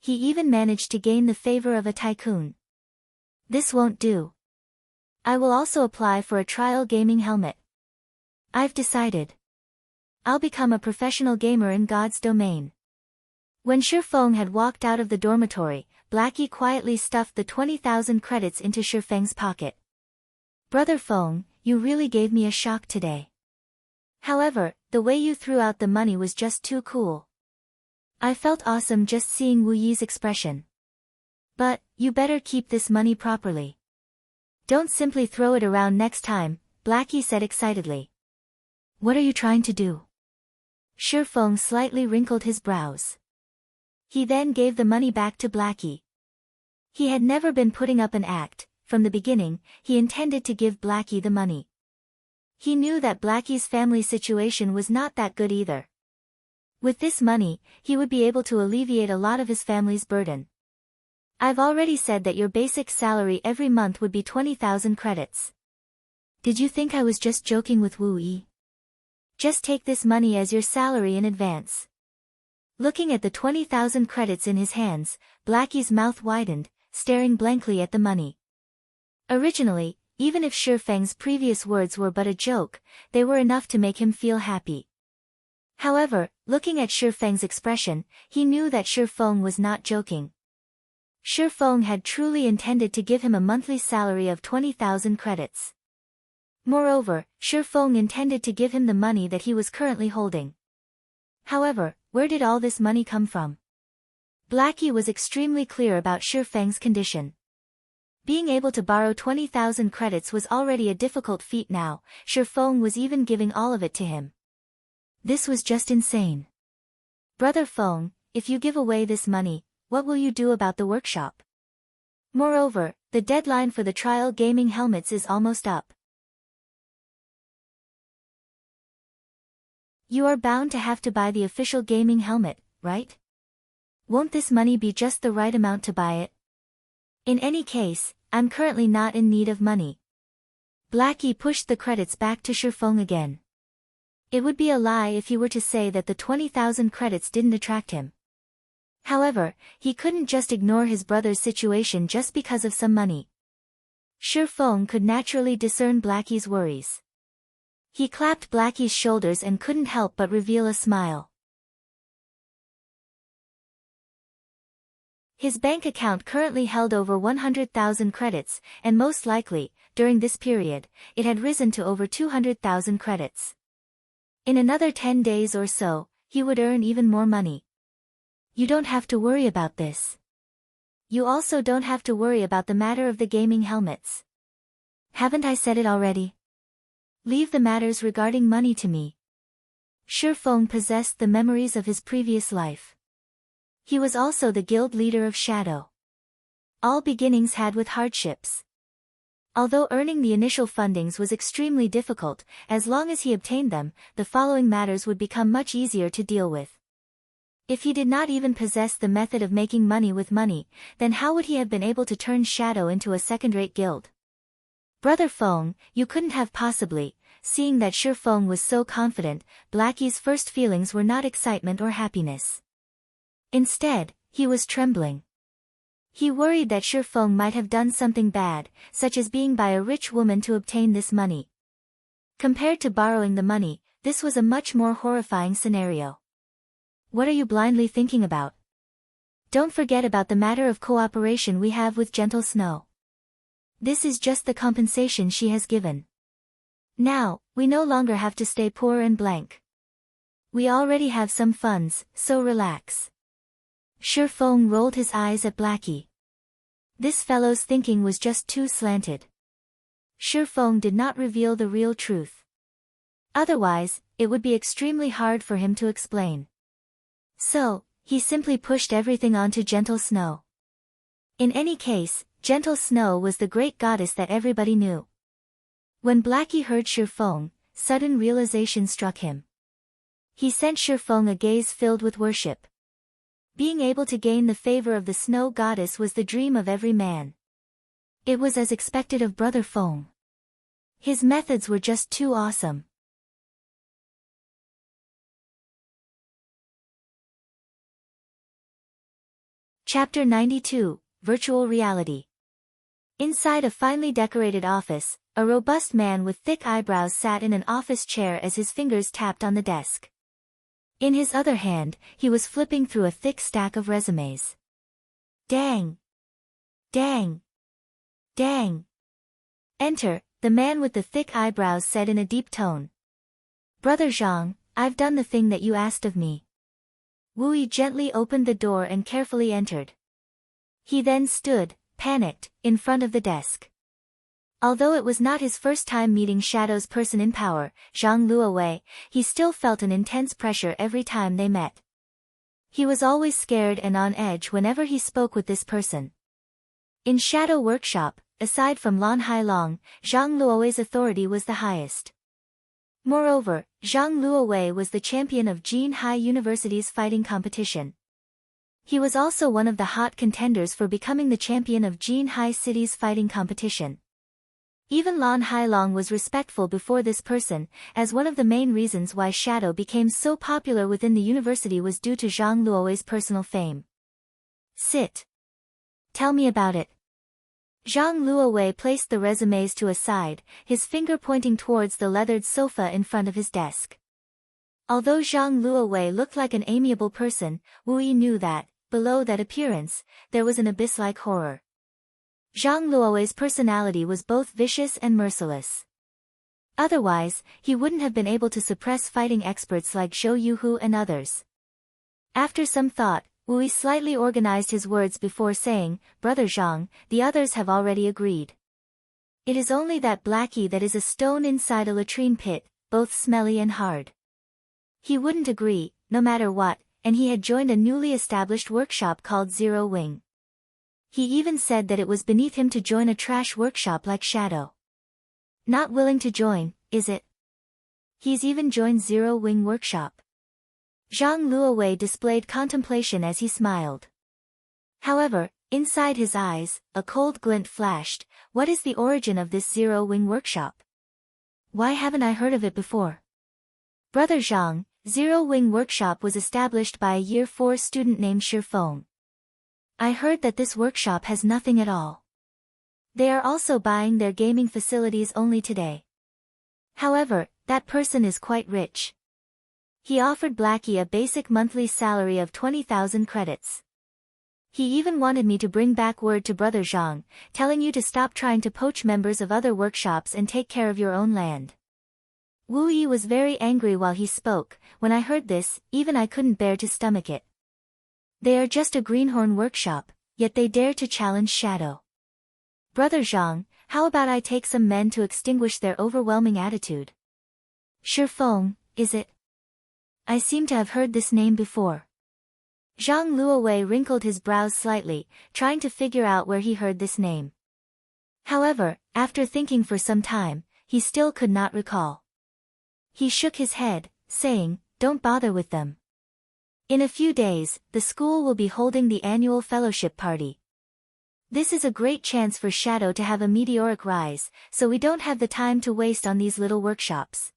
He even managed to gain the favor of a tycoon. This won't do. I will also apply for a trial gaming helmet. I've decided. I'll become a professional gamer in God's domain. When Shifeng had walked out of the dormitory, Blackie quietly stuffed the 20,000 credits into Shifeng's pocket. Brother Feng, you really gave me a shock today. However, the way you threw out the money was just too cool. I felt awesome just seeing Wu Yi's expression. But, you better keep this money properly. Don't simply throw it around next time, Blackie said excitedly. What are you trying to do? Shifeng slightly wrinkled his brows. He then gave the money back to Blackie. He had never been putting up an act. From the beginning, he intended to give Blackie the money. He knew that Blackie's family situation was not that good either. With this money, he would be able to alleviate a lot of his family's burden. I've already said that your basic salary every month would be 20,000 credits. Did you think I was just joking with Wu Yi? Just take this money as your salary in advance. Looking at the 20,000 credits in his hands, Blackie's mouth widened, staring blankly at the money. Originally, even if Shifeng's previous words were but a joke, they were enough to make him feel happy. However, looking at Shifeng's expression, he knew that Shifeng was not joking. Shifeng had truly intended to give him a monthly salary of 20,000 credits. Moreover, Shifeng intended to give him the money that he was currently holding. However, where did all this money come from? Blackie was extremely clear about Shifeng's condition. Being able to borrow 20,000 credits was already a difficult feat now, Shifeng was even giving all of it to him. This was just insane. Brother Feng, if you give away this money, what will you do about the workshop? Moreover, the deadline for the trial gaming helmets is almost up. You are bound to have to buy the official gaming helmet, right? Won't this money be just the right amount to buy it? In any case, I'm currently not in need of money. Blackie pushed the credits back to Shifeng again. It would be a lie if he were to say that the 20,000 credits didn't attract him. However, he couldn't just ignore his brother's situation just because of some money. Shifeng could naturally discern Blackie's worries. He clapped Blackie's shoulders and couldn't help but reveal a smile. His bank account currently held over 100,000 credits, and most likely, during this period, it had risen to over 200,000 credits. In another 10 days or so, he would earn even more money. You don't have to worry about this. You also don't have to worry about the matter of the gaming helmets. Haven't I said it already? Leave the matters regarding money to me. Shifeng possessed the memories of his previous life. He was also the guild leader of Shadow. All beginnings had with hardships. Although earning the initial fundings was extremely difficult, as long as he obtained them, the following matters would become much easier to deal with. If he did not even possess the method of making money with money, then how would he have been able to turn Shadow into a second-rate guild? Brother Feng, you couldn't have possibly. Seeing that Shifeng was so confident, Blackie's first feelings were not excitement or happiness. Instead, he was trembling. He worried that Shifeng might have done something bad, such as being by a rich woman to obtain this money. Compared to borrowing the money, this was a much more horrifying scenario. What are you blindly thinking about? Don't forget about the matter of cooperation we have with Gentle Snow. This is just the compensation she has given. Now, we no longer have to stay poor and blank. We already have some funds, so relax. Shifeng rolled his eyes at Blackie. This fellow's thinking was just too slanted. Shifeng did not reveal the real truth. Otherwise, it would be extremely hard for him to explain. So, he simply pushed everything onto Gentle Snow. In any case, Gentle Snow was the great goddess that everybody knew. When Blackie heard Shifeng, sudden realization struck him. He sent Shifeng a gaze filled with worship. Being able to gain the favor of the snow goddess was the dream of every man. It was as expected of Brother Feng. His methods were just too awesome. Chapter 92, Virtual Reality. Inside a finely decorated office, a robust man with thick eyebrows sat in an office chair as his fingers tapped on the desk. In his other hand, he was flipping through a thick stack of resumes. Dang! Dang! Dang! Enter, the man with the thick eyebrows said in a deep tone. Brother Zhang, I've done the thing that you asked of me. Wu Yi gently opened the door and carefully entered. He then stood, panicked, in front of the desk. Although it was not his first time meeting Shadow's person in power, Zhang Luowei, he still felt an intense pressure every time they met. He was always scared and on edge whenever he spoke with this person. In Shadow Workshop, aside from Lan Hailong, Zhang Luowei's authority was the highest. Moreover, Zhang Luowei was the champion of Jinhai University's fighting competition. He was also one of the hot contenders for becoming the champion of Jinhai City's fighting competition. Even Lan Hailong was respectful before this person, as one of the main reasons why Shadow became so popular within the university was due to Zhang Luowei's personal fame. Sit. Tell me about it. Zhang Luowei placed the resumes to a side, his finger pointing towards the leathered sofa in front of his desk. Although Zhang Luowei looked like an amiable person, Wu Yi knew that, below that appearance, there was an abyss-like horror. Zhang Luowei's personality was both vicious and merciless. Otherwise, he wouldn't have been able to suppress fighting experts like Zhou Yuhu and others. After some thought, Wu Yi slightly organized his words before saying, "Brother Zhang, the others have already agreed. It is only that Blackie that is a stone inside a latrine pit, both smelly and hard. He wouldn't agree, no matter what, and he had joined a newly established workshop called Zero Wing. He even said that it was beneath him to join a trash workshop like Shadow. Not willing to join, is it? He's even joined Zero Wing workshop." Zhang Luowei displayed contemplation as he smiled. However, inside his eyes, a cold glint flashed. What is the origin of this Zero Wing workshop? Why haven't I heard of it before? Brother Zhang, Zero Wing workshop was established by a Year 4 student named Shifeng. I heard that this workshop has nothing at all. They are also buying their gaming facilities only today. However, that person is quite rich. He offered Blackie a basic monthly salary of 20,000 credits. He even wanted me to bring back word to Brother Zhang, telling you to stop trying to poach members of other workshops and take care of your own land. Wu Yi was very angry while he spoke. When I heard this, even I couldn't bear to stomach it. They are just a greenhorn workshop, yet they dare to challenge Shadow. Brother Zhang, how about I take some men to extinguish their overwhelming attitude? Shifeng, is it? I seem to have heard this name before. Zhang Luowei wrinkled his brows slightly, trying to figure out where he heard this name. However, after thinking for some time, he still could not recall. He shook his head, saying, "Don't bother with them. In a few days, the school will be holding the annual fellowship party. This is a great chance for Shadow to have a meteoric rise, so we don't have the time to waste on these little workshops.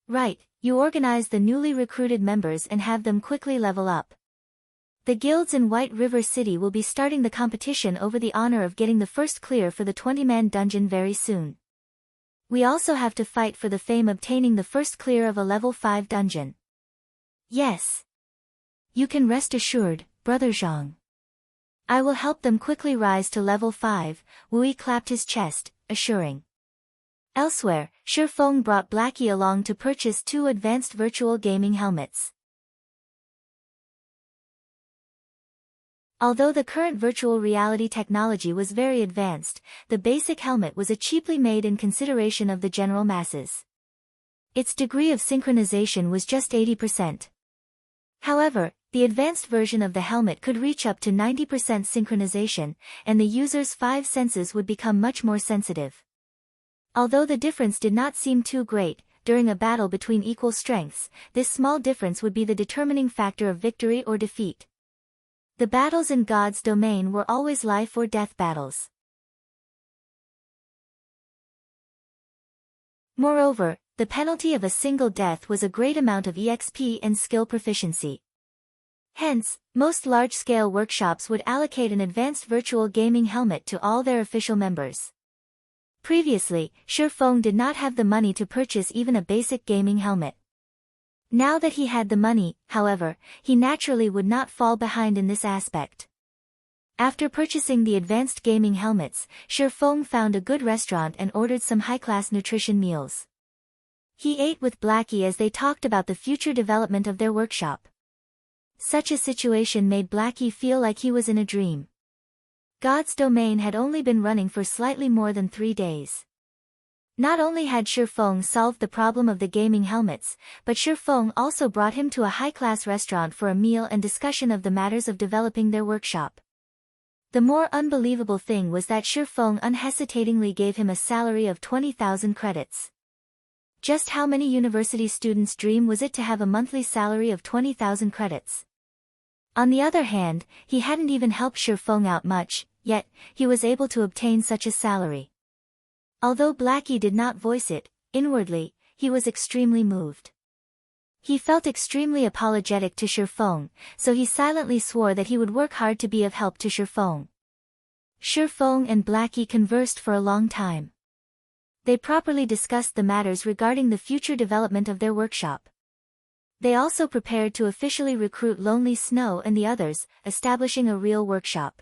Right, you organize the newly recruited members and have them quickly level up. The guilds in White River City will be starting the competition over the honor of getting the first clear for the 20-man dungeon very soon. We also have to fight for the fame obtaining the first clear of a level 5 dungeon. Yes. You can rest assured, Brother Zhang. I will help them quickly rise to level 5, Wu Yi clapped his chest, assuring. Elsewhere, Shifeng brought Blackie along to purchase 2 advanced virtual gaming helmets. Although the current virtual reality technology was very advanced, the basic helmet was a cheaply made in consideration of the general masses. Its degree of synchronization was just 80%. However, the advanced version of the helmet could reach up to 90% synchronization, and the user's 5 senses would become much more sensitive. Although the difference did not seem too great, during a battle between equal strengths, this small difference would be the determining factor of victory or defeat. The battles in God's domain were always life or death battles. Moreover, the penalty of a single death was a great amount of EXP and skill proficiency. Hence, most large-scale workshops would allocate an advanced virtual gaming helmet to all their official members. Previously, Shifeng did not have the money to purchase even a basic gaming helmet. Now that he had the money, however, he naturally would not fall behind in this aspect. After purchasing the advanced gaming helmets, Shifeng found a good restaurant and ordered some high-class nutrition meals. He ate with Blackie as they talked about the future development of their workshop. Such a situation made Blackie feel like he was in a dream. God's domain had only been running for slightly more than 3 days. Not only had Shifeng solved the problem of the gaming helmets, but Shifeng also brought him to a high-class restaurant for a meal and discussion of the matters of developing their workshop. The more unbelievable thing was that Shifeng unhesitatingly gave him a salary of 20,000 credits. Just how many university students' dream was it to have a monthly salary of 20,000 credits? On the other hand, he hadn't even helped Shifeng out much, yet, he was able to obtain such a salary. Although Blackie did not voice it, inwardly, he was extremely moved. He felt extremely apologetic to Shifeng, so he silently swore that he would work hard to be of help to Shifeng. Shifeng and Blackie conversed for a long time. They properly discussed the matters regarding the future development of their workshop. They also prepared to officially recruit Lonely Snow and the others, establishing a real workshop.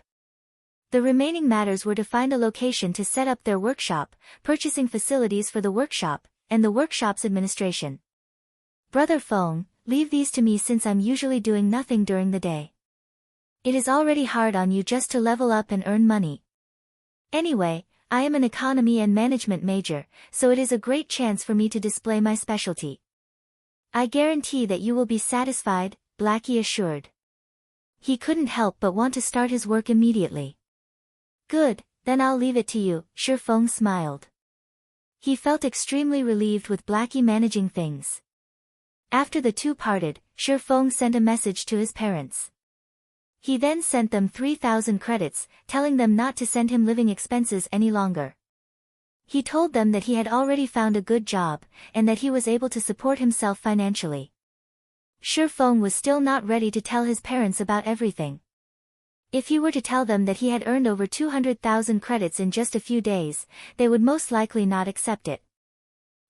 The remaining matters were to find a location to set up their workshop, purchasing facilities for the workshop, and the workshop's administration. Brother Feng, leave these to me since I'm usually doing nothing during the day. It is already hard on you just to level up and earn money. Anyway, I am an economy and management major, so it is a great chance for me to display my specialty. I guarantee that you will be satisfied, Blackie assured. He couldn't help but want to start his work immediately. Good, then I'll leave it to you, Shifeng smiled. He felt extremely relieved with Blackie managing things. After the two parted, Shifeng sent a message to his parents. He then sent them 3,000 credits, telling them not to send him living expenses any longer. He told them that he had already found a good job, and that he was able to support himself financially. Shifeng was still not ready to tell his parents about everything. If he were to tell them that he had earned over 200,000 credits in just a few days, they would most likely not accept it.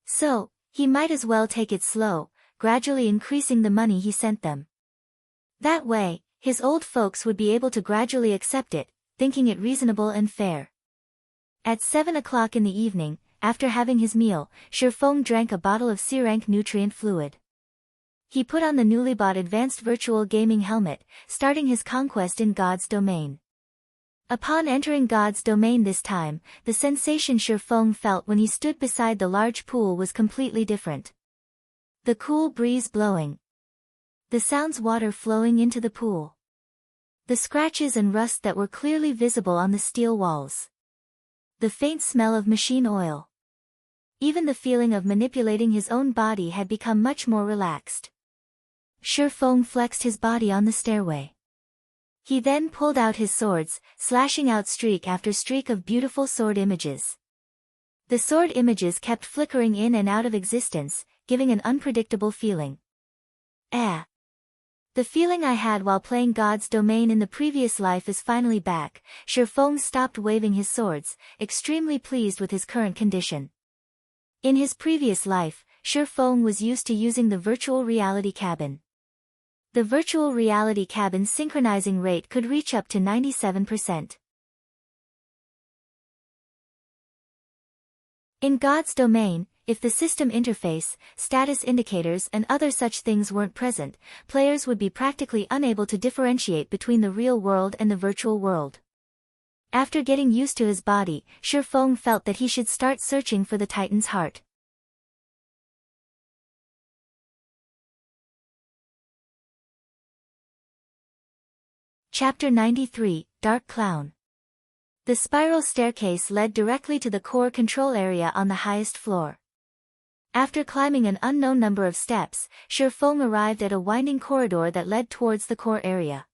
So, he might as well take it slow, gradually increasing the money he sent them. That way, his old folks would be able to gradually accept it, thinking it reasonable and fair. At 7 o'clock in the evening, after having his meal, Shifeng drank a bottle of C-rank nutrient fluid. He put on the newly bought advanced virtual gaming helmet, starting his conquest in God's domain. Upon entering God's domain this time, the sensation Shifeng felt when he stood beside the large pool was completely different. The cool breeze blowing. The sounds water flowing into the pool. The scratches and rust that were clearly visible on the steel walls. The faint smell of machine oil. Even the feeling of manipulating his own body had become much more relaxed. Shifeng flexed his body on the stairway. He then pulled out his swords, slashing out streak after streak of beautiful sword images. The sword images kept flickering in and out of existence, giving an unpredictable feeling. The feeling I had while playing God's domain in the previous life is finally back. Shifeng stopped waving his swords, extremely pleased with his current condition. In his previous life, Shifeng was used to using the virtual reality cabin. The virtual reality cabin's synchronizing rate could reach up to 97%. In God's domain, if the system interface, status indicators and other such things weren't present, players would be practically unable to differentiate between the real world and the virtual world. After getting used to his body, Shifeng felt that he should start searching for the Titan's heart. Chapter 93, Dark Clown. The spiral staircase led directly to the core control area on the highest floor. After climbing an unknown number of steps, Shifeng arrived at a winding corridor that led towards the core area.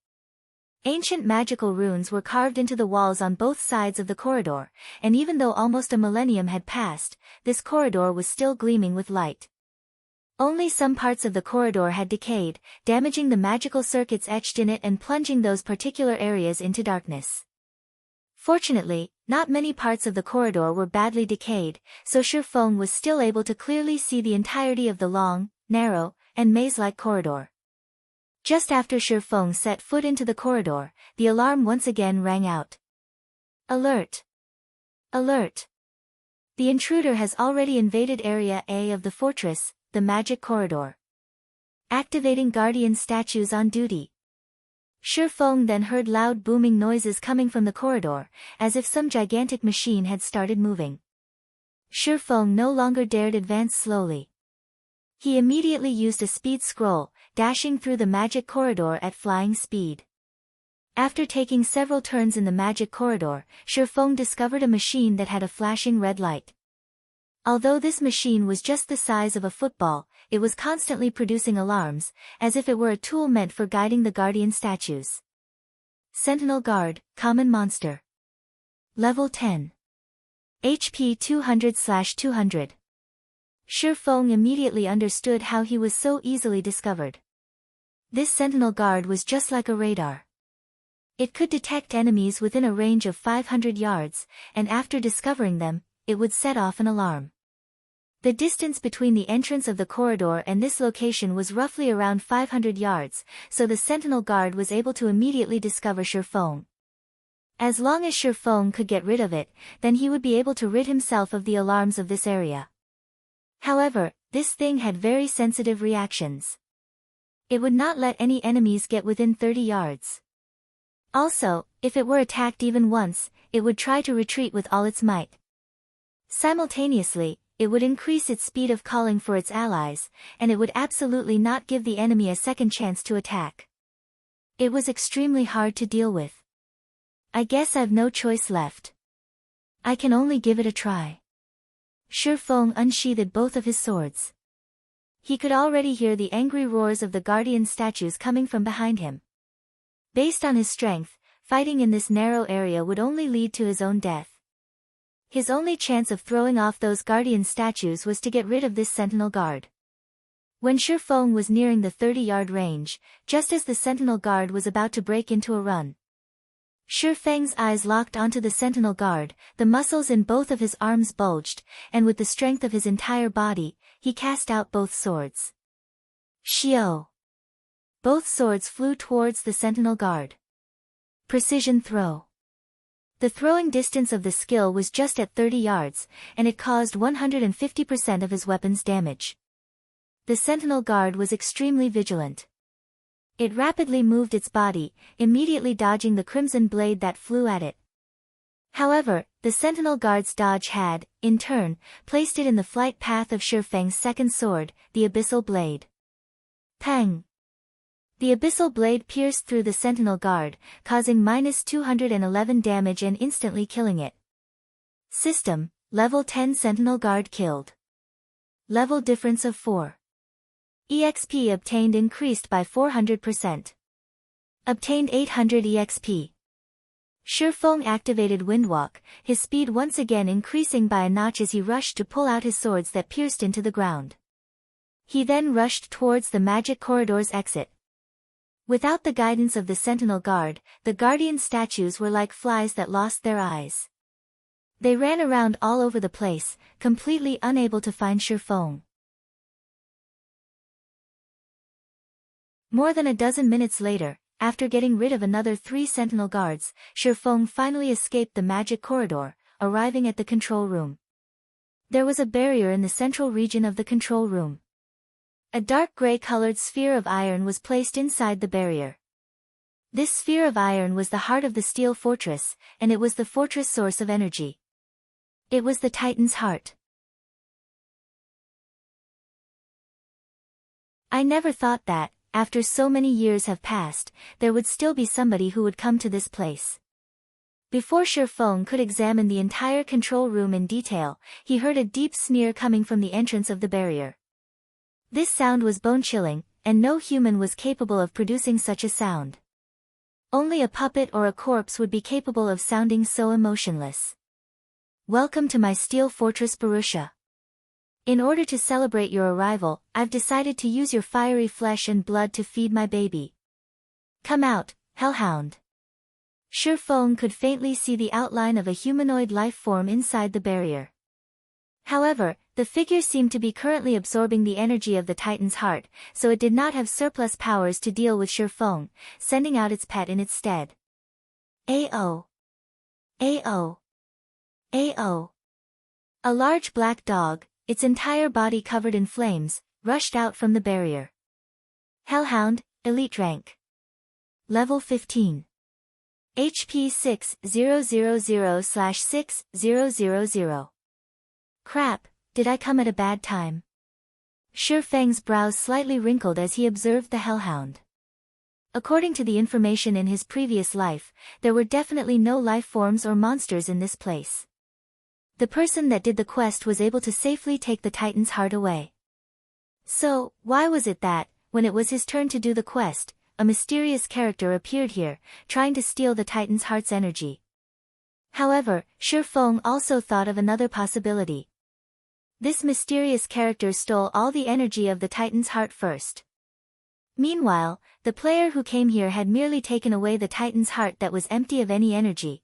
Ancient magical runes were carved into the walls on both sides of the corridor, and even though almost a millennium had passed, this corridor was still gleaming with light. Only some parts of the corridor had decayed, damaging the magical circuits etched in it and plunging those particular areas into darkness. Fortunately, not many parts of the corridor were badly decayed, so Shifeng was still able to clearly see the entirety of the long, narrow, and maze-like corridor. Just after Shifeng set foot into the corridor, the alarm once again rang out. Alert! Alert! The intruder has already invaded Area A of the fortress, the magic corridor. Activating guardian statues on duty. Shifeng then heard loud booming noises coming from the corridor, as if some gigantic machine had started moving. Shifeng no longer dared advance slowly. He immediately used a speed scroll, dashing through the magic corridor at flying speed. After taking several turns in the magic corridor, Shifeng discovered a machine that had a flashing red light. Although this machine was just the size of a football, it was constantly producing alarms, as if it were a tool meant for guiding the guardian statues. Sentinel Guard, Common Monster. Level 10. HP 200/200. Shifeng immediately understood how he was so easily discovered. This Sentinel Guard was just like a radar. It could detect enemies within a range of 500 yards, and after discovering them, it would set off an alarm. The distance between the entrance of the corridor and this location was roughly around 500 yards, so the Sentinel Guard was able to immediately discover Shifeng. As long as Shifeng could get rid of it, then he would be able to rid himself of the alarms of this area. However, this thing had very sensitive reactions. It would not let any enemies get within 30 yards. Also, if it were attacked even once, it would try to retreat with all its might. Simultaneously, it would increase its speed of calling for its allies, and it would absolutely not give the enemy a second chance to attack. It was extremely hard to deal with. I guess I've no choice left. I can only give it a try. Shifeng unsheathed both of his swords. He could already hear the angry roars of the guardian statues coming from behind him. Based on his strength, fighting in this narrow area would only lead to his own death. His only chance of throwing off those guardian statues was to get rid of this Sentinel Guard. When Shifeng was nearing the 30-yard range, just as the Sentinel Guard was about to break into a run, Shifeng's eyes locked onto the Sentinel Guard, the muscles in both of his arms bulged, and with the strength of his entire body, he cast out both swords. Shio! Both swords flew towards the Sentinel Guard. Precision throw. The throwing distance of the skill was just at 30 yards, and it caused 150% of his weapon's damage. The Sentinel Guard was extremely vigilant. It rapidly moved its body, immediately dodging the crimson blade that flew at it. However, the Sentinel Guard's dodge had, in turn, placed it in the flight path of Shifeng's second sword, the Abyssal blade. Pang! The Abyssal blade pierced through the Sentinel Guard, causing -211 damage and instantly killing it. System, Level 10 Sentinel Guard killed. Level difference of 4. EXP obtained increased by 400%. Obtained 800 EXP. Shifeng activated Windwalk, his speed once again increasing by a notch as he rushed to pull out his swords that pierced into the ground. He then rushed towards the magic corridor's exit. Without the guidance of the Sentinel Guard, the guardian statues were like flies that lost their eyes. They ran around all over the place, completely unable to find Shifeng. More than a dozen minutes later, after getting rid of another 3 Sentinel Guards, Shifeng finally escaped the magic corridor, arriving at the control room. There was a barrier in the central region of the control room. A dark gray-colored sphere of iron was placed inside the barrier. This sphere of iron was the heart of the steel fortress, and it was the fortress source of energy. It was the Titan's heart. I never thought that, after so many years have passed, there would still be somebody who would come to this place. Before Shifeng could examine the entire control room in detail, he heard a deep sneer coming from the entrance of the barrier. This sound was bone-chilling, and no human was capable of producing such a sound. Only a puppet or a corpse would be capable of sounding so emotionless. Welcome to my steel fortress Barrutia. In order to celebrate your arrival, I've decided to use your fiery flesh and blood to feed my baby. Come out, Hellhound. Shifeng could faintly see the outline of a humanoid life form inside the barrier. However, the figure seemed to be currently absorbing the energy of the Titan's heart, so it did not have surplus powers to deal with Shifeng, sending out its pet in its stead. A-oh. A-oh. A-oh. A large black dog, its entire body covered in flames, rushed out from the barrier. Hellhound, Elite Rank. Level 15. HP 6000/6000. Crap, did I come at a bad time? Shifeng's brows slightly wrinkled as he observed the Hellhound. According to the information in his previous life, there were definitely no life forms or monsters in this place. The person that did the quest was able to safely take the Titan's heart away. So, why was it that, when it was his turn to do the quest, a mysterious character appeared here, trying to steal the Titan's heart's energy? However, Shi Feng also thought of another possibility. This mysterious character stole all the energy of the Titan's heart first. Meanwhile, the player who came here had merely taken away the Titan's heart that was empty of any energy.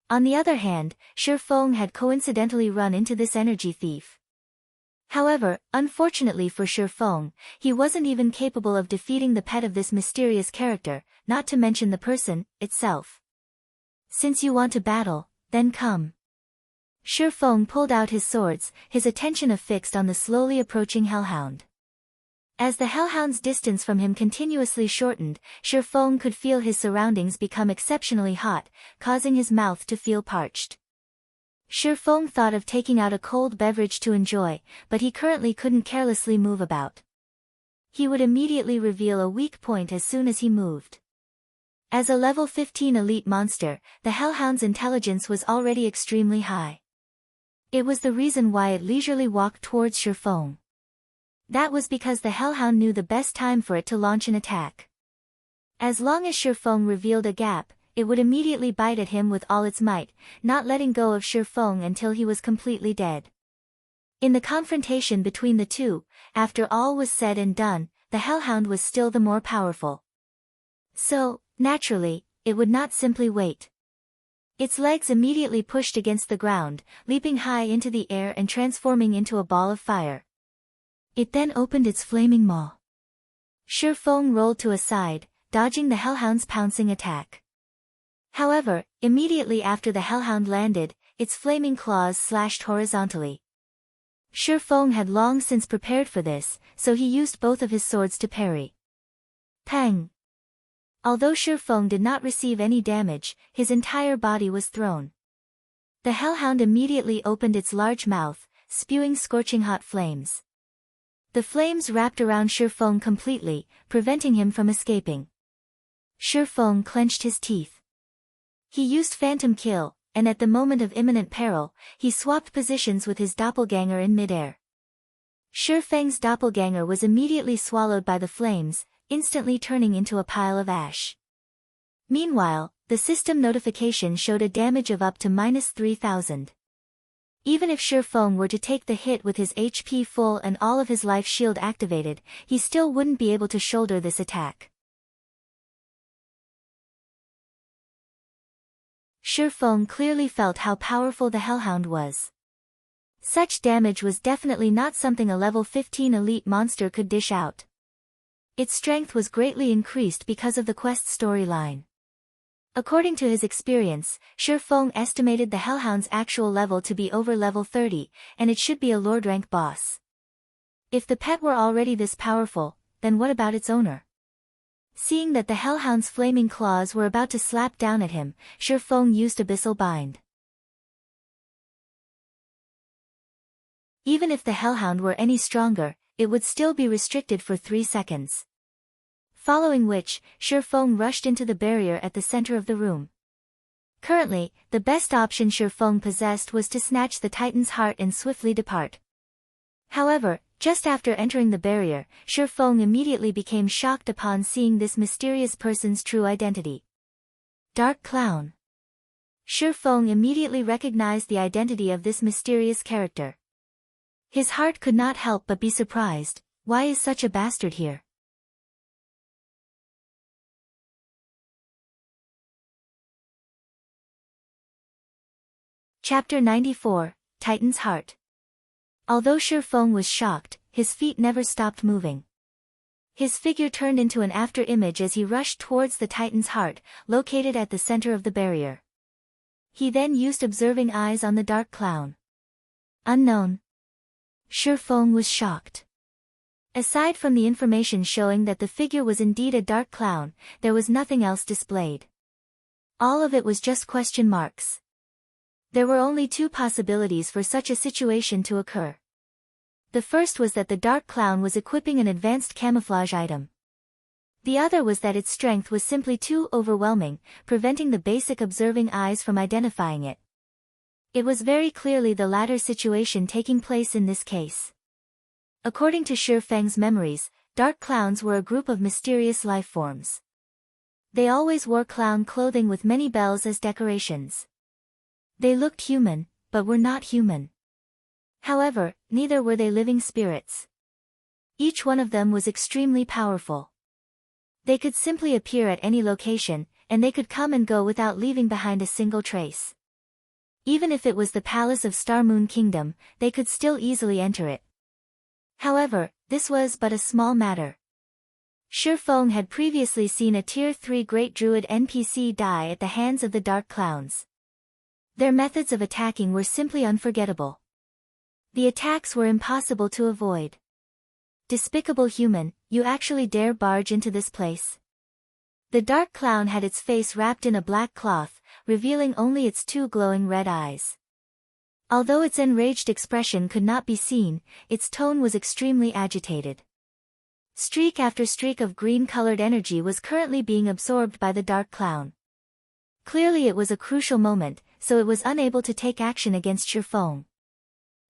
On the other hand, Shi Feng had coincidentally run into this energy thief. However, unfortunately for Shi Feng, he wasn't even capable of defeating the pet of this mysterious character, not to mention the person itself. Since you want to battle, then come. Shi Feng pulled out his swords, his attention affixed on the slowly approaching hellhound. As the hellhound's distance from him continuously shortened, Shi Feng could feel his surroundings become exceptionally hot, causing his mouth to feel parched. Shi Feng thought of taking out a cold beverage to enjoy, but he currently couldn't carelessly move about. He would immediately reveal a weak point as soon as he moved. As a level 15 elite monster, the hellhound's intelligence was already extremely high. It was the reason why it leisurely walked towards Shi Feng. That was because the hellhound knew the best time for it to launch an attack. As long as Shi Feng revealed a gap, it would immediately bite at him with all its might, not letting go of Shi Feng until he was completely dead. In the confrontation between the two, after all was said and done, the hellhound was still the more powerful. So, naturally, it would not simply wait. Its legs immediately pushed against the ground, leaping high into the air and transforming into a ball of fire. It then opened its flaming maw. Shi Feng rolled to a side, dodging the hellhound's pouncing attack. However, immediately after the hellhound landed, its flaming claws slashed horizontally. Shi Feng had long since prepared for this, so he used both of his swords to parry. Pang! Although Shi Feng did not receive any damage, his entire body was thrown. The hellhound immediately opened its large mouth, spewing scorching hot flames. The flames wrapped around Shi Feng completely, preventing him from escaping. Shi Feng clenched his teeth. He used Phantom Kill, and at the moment of imminent peril, he swapped positions with his doppelganger in midair. Shi Feng's doppelganger was immediately swallowed by the flames, instantly turning into a pile of ash. Meanwhile, the system notification showed a damage of up to -3,000. Even if Shi Feng were to take the hit with his HP full and all of his life shield activated, he still wouldn't be able to shoulder this attack. Shi Feng clearly felt how powerful the hellhound was. Such damage was definitely not something a level 15 elite monster could dish out. Its strength was greatly increased because of the quest storyline. According to his experience, Shi Feng estimated the hellhound's actual level to be over level 30, and it should be a Lord rank boss. If the pet were already this powerful, then what about its owner? Seeing that the hellhound's flaming claws were about to slap down at him, Shi Feng used Abyssal Bind. Even if the hellhound were any stronger, it would still be restricted for 3 seconds. Following which, Shi Feng rushed into the barrier at the center of the room. Currently, the best option Shi Feng possessed was to snatch the Titan's heart and swiftly depart. However, just after entering the barrier, Shi Feng immediately became shocked upon seeing this mysterious person's true identity. Dark Clown. Shi Feng immediately recognized the identity of this mysterious character. His heart could not help but be surprised. Why is such a bastard here? Chapter 94, Titan's Heart. Although Shi Feng was shocked, his feet never stopped moving. His figure turned into an after-image as he rushed towards the Titan's heart, located at the center of the barrier. He then used Observing Eyes on the Dark Clown. Unknown. Shi Feng was shocked. Aside from the information showing that the figure was indeed a dark clown, there was nothing else displayed. All of it was just question marks. There were only 2 possibilities for such a situation to occur. The first was that the dark clown was equipping an advanced camouflage item. The other was that its strength was simply too overwhelming, preventing the basic Observing Eyes from identifying it. It was very clearly the latter situation taking place in this case. According to Shi Feng's memories, dark clowns were a group of mysterious life forms. They always wore clown clothing with many bells as decorations. They looked human, but were not human. However, neither were they living spirits. Each one of them was extremely powerful. They could simply appear at any location, and they could come and go without leaving behind a single trace. Even if it was the palace of Star Moon Kingdom, they could still easily enter it. However, this was but a small matter. Shi Feng had previously seen a Tier 3 Great Druid NPC die at the hands of the Dark Clowns. Their methods of attacking were simply unforgettable. The attacks were impossible to avoid. Despicable human, you actually dare barge into this place? The Dark Clown had its face wrapped in a black cloth, revealing only its two glowing red eyes. Although its enraged expression could not be seen, its tone was extremely agitated. Streak after streak of green-colored energy was currently being absorbed by the Dark Clown. Clearly it was a crucial moment, so it was unable to take action against Shi Feng.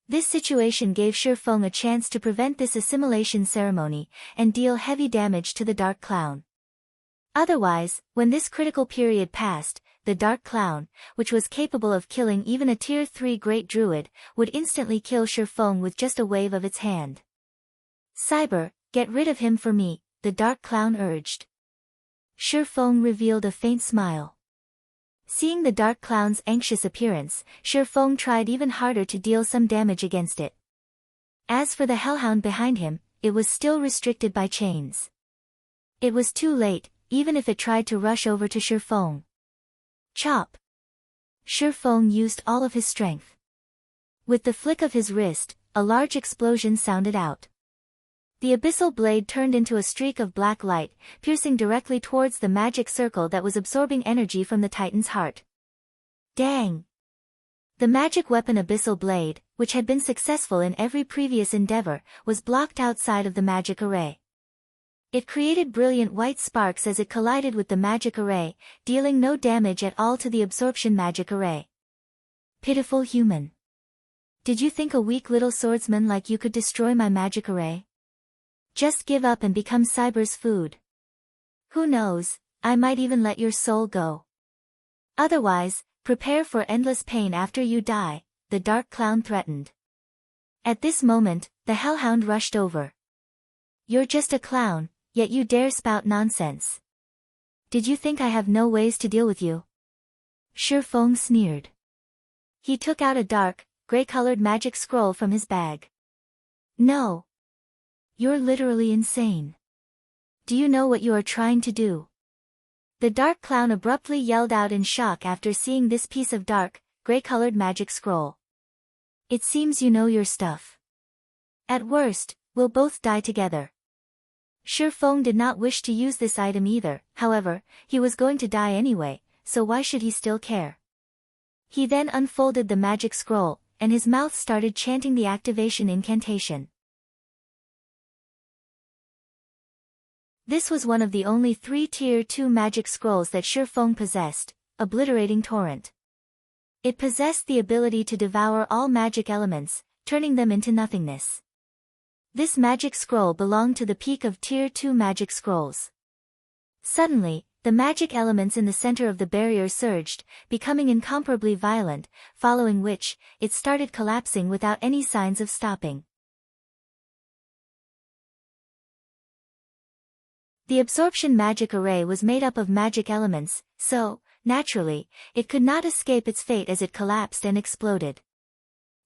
This situation gave Shi Feng a chance to prevent this assimilation ceremony, and deal heavy damage to the Dark Clown. Otherwise, when this critical period passed, the Dark Clown, which was capable of killing even a Tier 3 Great Druid, would instantly kill Shi Feng with just a wave of its hand. Cyber, get rid of him for me, the Dark Clown urged. Shi Feng revealed a faint smile. Seeing the Dark Clown's anxious appearance, Shi Feng tried even harder to deal some damage against it. As for the Hellhound behind him, it was still restricted by chains. It was too late, even if it tried to rush over to Shi Feng. Chop! Shi Feng used all of his strength. With the flick of his wrist, a large explosion sounded out. The abyssal blade turned into a streak of black light, piercing directly towards the magic circle that was absorbing energy from the Titan's heart. Dang! The magic weapon abyssal blade, which had been successful in every previous endeavor, was blocked outside of the magic array. It created brilliant white sparks as it collided with the magic array, dealing no damage at all to the absorption magic array. Pitiful human. Did you think a weak little swordsman like you could destroy my magic array? Just give up and become Cyber's food. Who knows, I might even let your soul go. Otherwise, prepare for endless pain after you die, the Dark Clown threatened. At this moment, the Hellhound rushed over. You're just a clown, yet you dare spout nonsense. Did you think I have no ways to deal with you? Shi Feng sneered. He took out a dark, gray-colored magic scroll from his bag. No. You're literally insane. Do you know what you are trying to do? The Dark Clown abruptly yelled out in shock after seeing this piece of dark, gray-colored magic scroll. It seems you know your stuff. At worst, we'll both die together. Shi Feng did not wish to use this item either, however, he was going to die anyway, so why should he still care? He then unfolded the magic scroll, and his mouth started chanting the activation incantation. This was one of the only 3 Tier 2 magic scrolls that Shi Feng possessed, Obliterating Torrent. It possessed the ability to devour all magic elements, turning them into nothingness. This magic scroll belonged to the peak of Tier 2 magic scrolls. Suddenly, the magic elements in the center of the barrier surged, becoming incomparably violent, following which, it started collapsing without any signs of stopping. The absorption magic array was made up of magic elements, so, naturally, it could not escape its fate as it collapsed and exploded.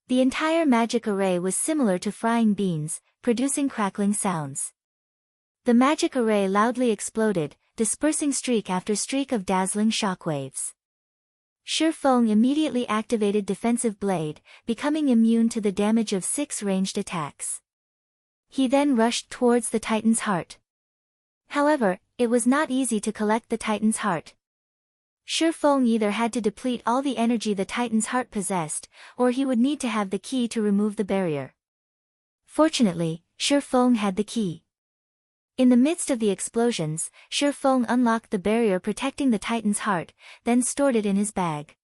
The entire magic array was similar to frying beans, producing crackling sounds. The magic array loudly exploded, dispersing streak after streak of dazzling shockwaves. Shi Feng immediately activated Defensive Blade, becoming immune to the damage of 6 ranged attacks. He then rushed towards the Titan's heart. However, it was not easy to collect the Titan's heart. Shi Feng either had to deplete all the energy the Titan's heart possessed, or he would need to have the key to remove the barrier. Fortunately, Shi Feng had the key. In the midst of the explosions, Shi Feng unlocked the barrier protecting the Titan's heart, then stored it in his bag.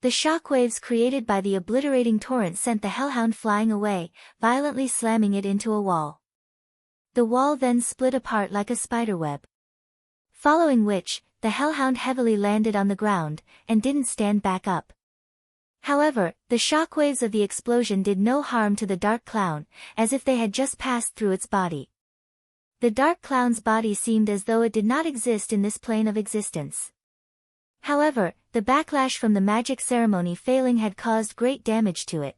The shockwaves created by the obliterating torrent sent the hellhound flying away, violently slamming it into a wall. The wall then split apart like a spiderweb. Following which, the hellhound heavily landed on the ground, and didn't stand back up. However, the shockwaves of the explosion did no harm to the dark clown, as if they had just passed through its body. The dark clown's body seemed as though it did not exist in this plane of existence. However, the backlash from the magic ceremony failing had caused great damage to it.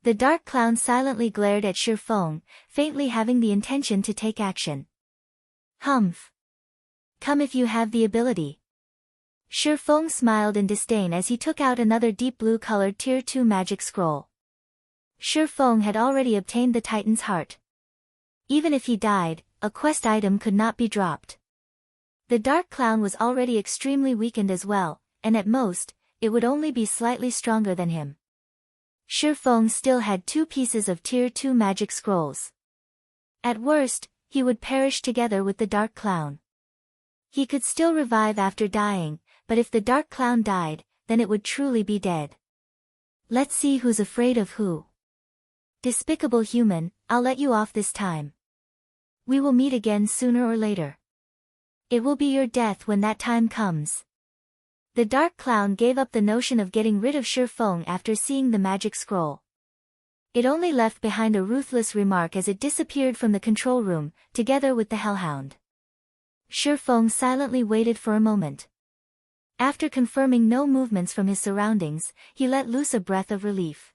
The dark clown silently glared at Shi Feng, faintly having the intention to take action. Humph. Come if you have the ability. Shi Feng smiled in disdain as he took out another deep blue-colored Tier 2 magic scroll. Shi Feng had already obtained the Titan's heart. Even if he died, a quest item could not be dropped. The dark clown was already extremely weakened as well, and at most, it would only be slightly stronger than him. Shi Feng still had 2 pieces of Tier 2 magic scrolls. At worst, he would perish together with the dark clown. He could still revive after dying, but if the dark clown died, then it would truly be dead. Let's see who's afraid of who. Despicable human, I'll let you off this time. We will meet again sooner or later. It will be your death when that time comes. The dark clown gave up the notion of getting rid of Shi Feng after seeing the magic scroll. It only left behind a ruthless remark as it disappeared from the control room, together with the hellhound. Shi Feng silently waited for a moment. After confirming no movements from his surroundings, he let loose a breath of relief.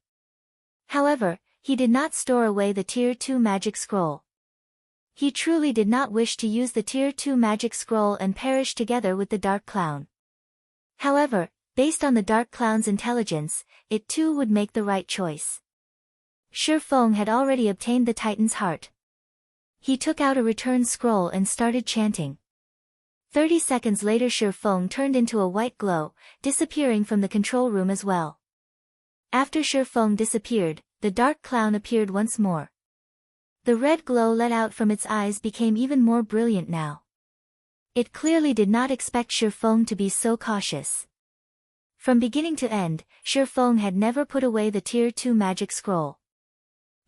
However, he did not store away the Tier 2 magic scroll. He truly did not wish to use the Tier 2 magic scroll and perish together with the dark clown. However, based on the dark clown's intelligence, it too would make the right choice. Shi Feng had already obtained the Titan's heart. He took out a return scroll and started chanting. 30 seconds later Shi Feng turned into a white glow, disappearing from the control room as well. After Shi Feng disappeared, the dark clown appeared once more. The red glow let out from its eyes became even more brilliant now. It clearly did not expect Shi Feng to be so cautious. From beginning to end, Shi Feng had never put away the Tier 2 magic scroll.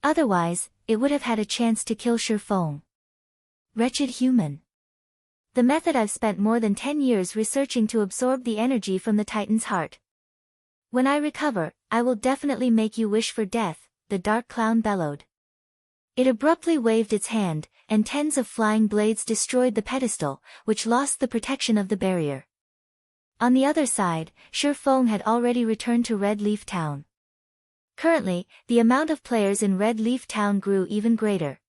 Otherwise, it would have had a chance to kill Shi Feng. Wretched human. The method I've spent more than 10 years researching to absorb the energy from the Titan's heart. When I recover, I will definitely make you wish for death, the dark clown bellowed. It abruptly waved its hand, and tens of flying blades destroyed the pedestal, which lost the protection of the barrier. On the other side, Shi Feng had already returned to Red Leaf Town. Currently, the amount of players in Red Leaf Town grew even greater.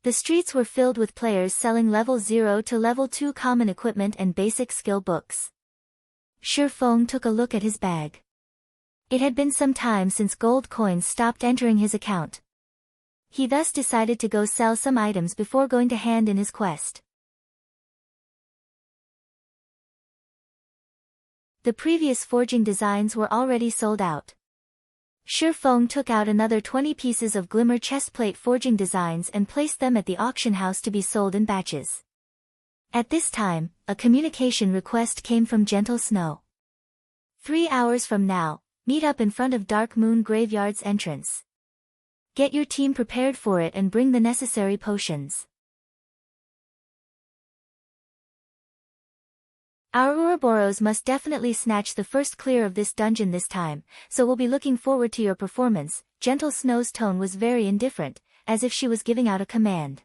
The streets were filled with players selling level 0 to level 2 common equipment and basic skill books. Shi Feng took a look at his bag. It had been some time since gold coins stopped entering his account. He thus decided to go sell some items before going to hand in his quest. The previous forging designs were already sold out. Shi Feng took out another 20 pieces of glimmer chestplate forging designs and placed them at the auction house to be sold in batches. At this time, a communication request came from Gentle Snow. 3 hours from now, meet up in front of Dark Moon Graveyard's entrance. Get your team prepared for it and bring the necessary potions. Our Ouroboros must definitely snatch the first clear of this dungeon this time, so we'll be looking forward to your performance. Gentle Snow's tone was very indifferent, as if she was giving out a command.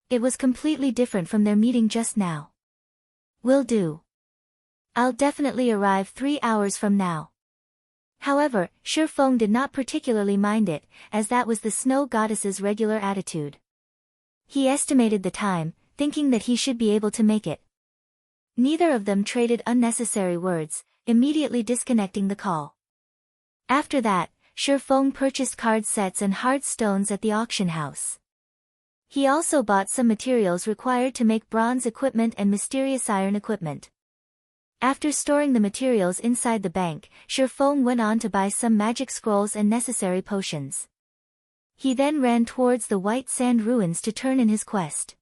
It was completely different from their meeting just now. Will do. I'll definitely arrive 3 hours from now. However, Shi Feng did not particularly mind it, as that was the snow goddess's regular attitude. He estimated the time, thinking that he should be able to make it. Neither of them traded unnecessary words, immediately disconnecting the call. After that, Shi Feng purchased card sets and hard stones at the auction house. He also bought some materials required to make bronze equipment and mysterious iron equipment. After storing the materials inside the bank, Shi Feng went on to buy some magic scrolls and necessary potions. He then ran towards the white sand ruins to turn in his quest.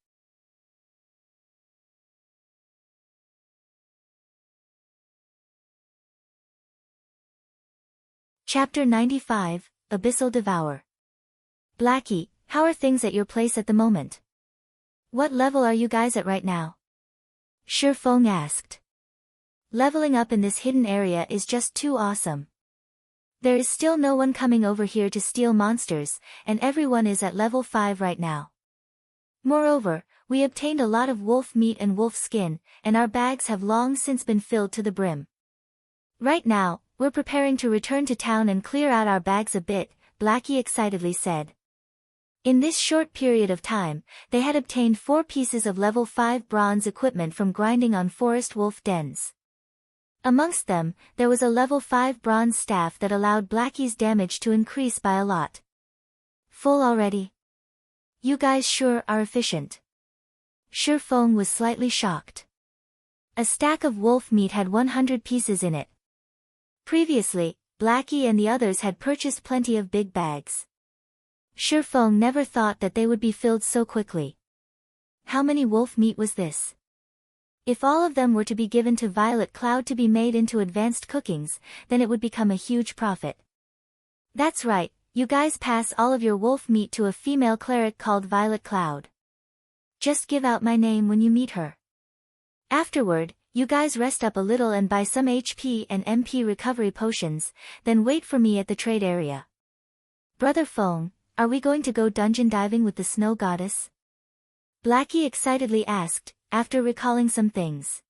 Chapter 95, Abyssal Devour. Blackie, how are things at your place at the moment? What level are you guys at right now? Shifeng asked. Leveling up in this hidden area is just too awesome. There is still no one coming over here to steal monsters, and everyone is at level 5 right now. Moreover, we obtained a lot of wolf meat and wolf skin, and our bags have long since been filled to the brim. Right now, we're preparing to return to town and clear out our bags a bit, Blackie excitedly said. In this short period of time, they had obtained 4 pieces of level 5 bronze equipment from grinding on forest wolf dens. Amongst them, there was a level 5 bronze staff that allowed Blackie's damage to increase by a lot. Full already? You guys sure are efficient. Shifeng was slightly shocked. A stack of wolf meat had 100 pieces in it. Previously, Blackie and the others had purchased plenty of big bags. Shifeng never thought that they would be filled so quickly. How many wolf meat was this? If all of them were to be given to Violet Cloud to be made into advanced cookings, then it would become a huge profit. That's right, you guys pass all of your wolf meat to a female cleric called Violet Cloud. Just give out my name when you meet her. Afterward, you guys rest up a little and buy some HP and MP recovery potions, then wait for me at the trade area. Brother Feng, are we going to go dungeon diving with the snow goddess? Blackie excitedly asked, after recalling some things.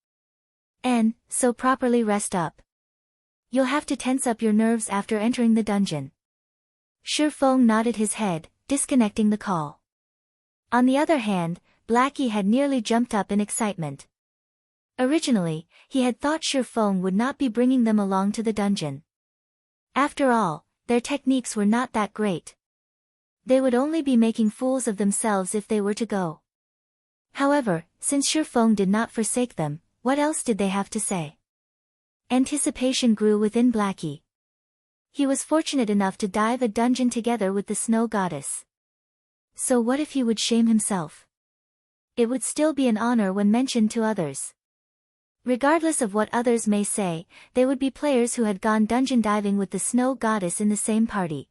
And, so properly rest up. You'll have to tense up your nerves after entering the dungeon. Shifeng nodded his head, disconnecting the call. On the other hand, Blackie had nearly jumped up in excitement. Originally, he had thought Shifeng would not be bringing them along to the dungeon. After all, their techniques were not that great. They would only be making fools of themselves if they were to go. However, since Shifeng did not forsake them, what else did they have to say? Anticipation grew within Blackie. He was fortunate enough to dive a dungeon together with the snow goddess. So what if he would shame himself? It would still be an honor when mentioned to others. Regardless of what others may say, they would be players who had gone dungeon diving with the snow goddess in the same party.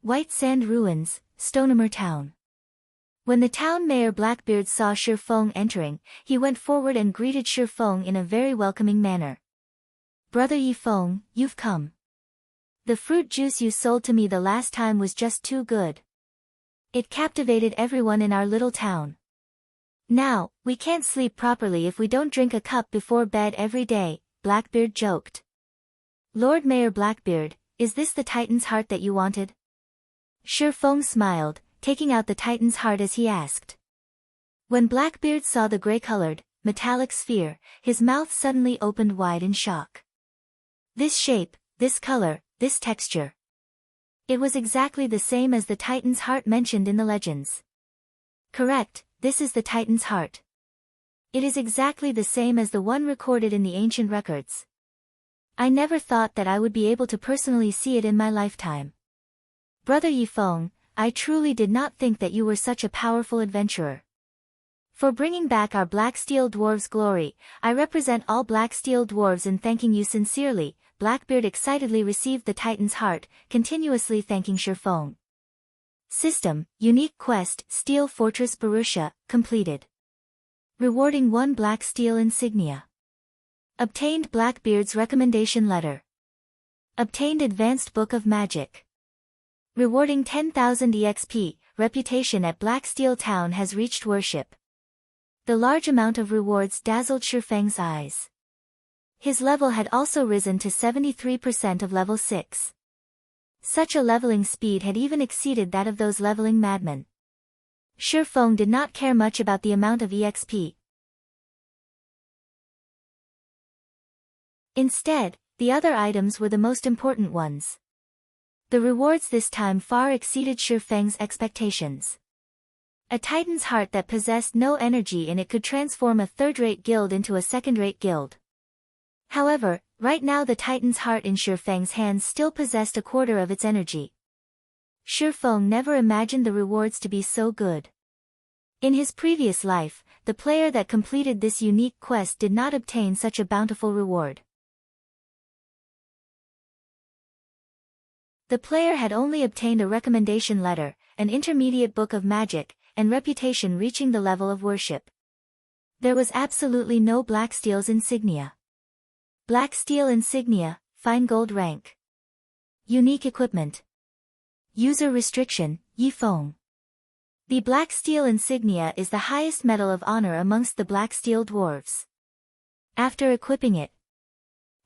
White Sand Ruins, Stonemer Town. When the town mayor Blackbeard saw Shifeng entering, he went forward and greeted Shifeng in a very welcoming manner. Brother Yifeng, you've come. The fruit juice you sold to me the last time was just too good. It captivated everyone in our little town. Now, we can't sleep properly if we don't drink a cup before bed every day, Blackbeard joked. Lord Mayor Blackbeard, is this the Titan's heart that you wanted? Shifeng smiled, taking out the Titan's heart as he asked. When Blackbeard saw the gray-colored, metallic sphere, his mouth suddenly opened wide in shock. This shape, this color, this texture. It was exactly the same as the Titan's heart mentioned in the legends. Correct. This is the Titan's heart. It is exactly the same as the one recorded in the ancient records. I never thought that I would be able to personally see it in my lifetime. Brother Yifeng, I truly did not think that you were such a powerful adventurer. For bringing back our Black Steel Dwarves' glory, I represent all Black Steel Dwarves in thanking you sincerely. Blackbeard excitedly received the Titan's heart, continuously thanking Shifeng. System, Unique Quest, Steel Fortress Barrutia, completed. Rewarding 1 Black Steel Insignia. Obtained Blackbeard's recommendation letter. Obtained Advanced Book of Magic. Rewarding 10,000 EXP, reputation at Black Steel Town has reached worship. The large amount of rewards dazzled Shifeng's eyes. His level had also risen to 73% of level 6. Such a leveling speed had even exceeded that of those leveling madmen. Shifeng did not care much about the amount of EXP. Instead, the other items were the most important ones. The rewards this time far exceeded Shifeng's expectations. A Titan's heart that possessed no energy in it could transform a third-rate guild into a second-rate guild. However, right now the Titan's heart in Shifeng's hands still possessed a quarter of its energy. Shifeng never imagined the rewards to be so good. In his previous life, the player that completed this unique quest did not obtain such a bountiful reward. The player had only obtained a recommendation letter, an intermediate book of magic, and reputation reaching the level of worship. There was absolutely no Black Steel's insignia. Black Steel insignia, fine gold rank. Unique equipment. User restriction, Yifeng. The Black Steel insignia is the highest medal of honor amongst the Black Steel dwarves. After equipping it,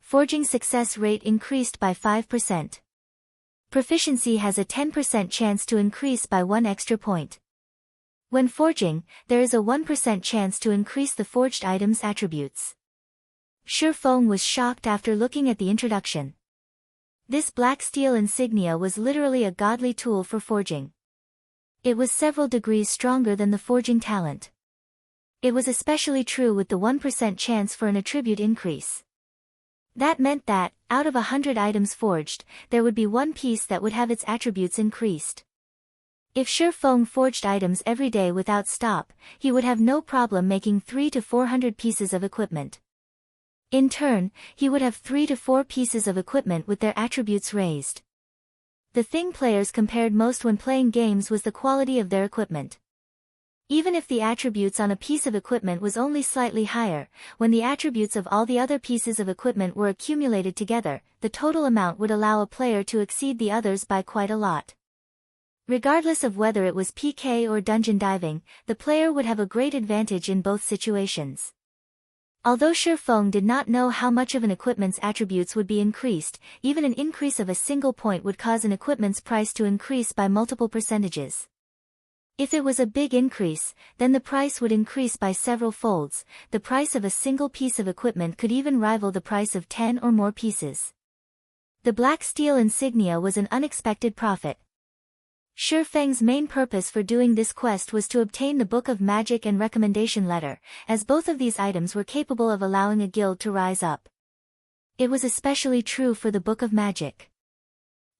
forging success rate increased by 5%. Proficiency has a 10% chance to increase by 1 extra point. When forging, there is a 1% chance to increase the forged item's attributes. Shifeng was shocked after looking at the introduction. This Black Steel insignia was literally a godly tool for forging. It was several degrees stronger than the forging talent. It was especially true with the 1% chance for an attribute increase. That meant that, out of 100 items forged, there would be one piece that would have its attributes increased. If Shifeng forged items every day without stop, he would have no problem making 300 to 400 pieces of equipment. In turn, he would have 3 to 4 pieces of equipment with their attributes raised. The thing players compared most when playing games was the quality of their equipment. Even if the attributes on a piece of equipment was only slightly higher, when the attributes of all the other pieces of equipment were accumulated together, the total amount would allow a player to exceed the others by quite a lot. Regardless of whether it was PK or dungeon diving, the player would have a great advantage in both situations. Although Shifeng did not know how much of an equipment's attributes would be increased, even an increase of a single point would cause an equipment's price to increase by multiple percentages. If it was a big increase, then the price would increase by several folds. The price of a single piece of equipment could even rival the price of 10 or more pieces. The Black Steel insignia was an unexpected profit. Shifeng's main purpose for doing this quest was to obtain the Book of Magic and recommendation letter, as both of these items were capable of allowing a guild to rise up. It was especially true for the Book of Magic.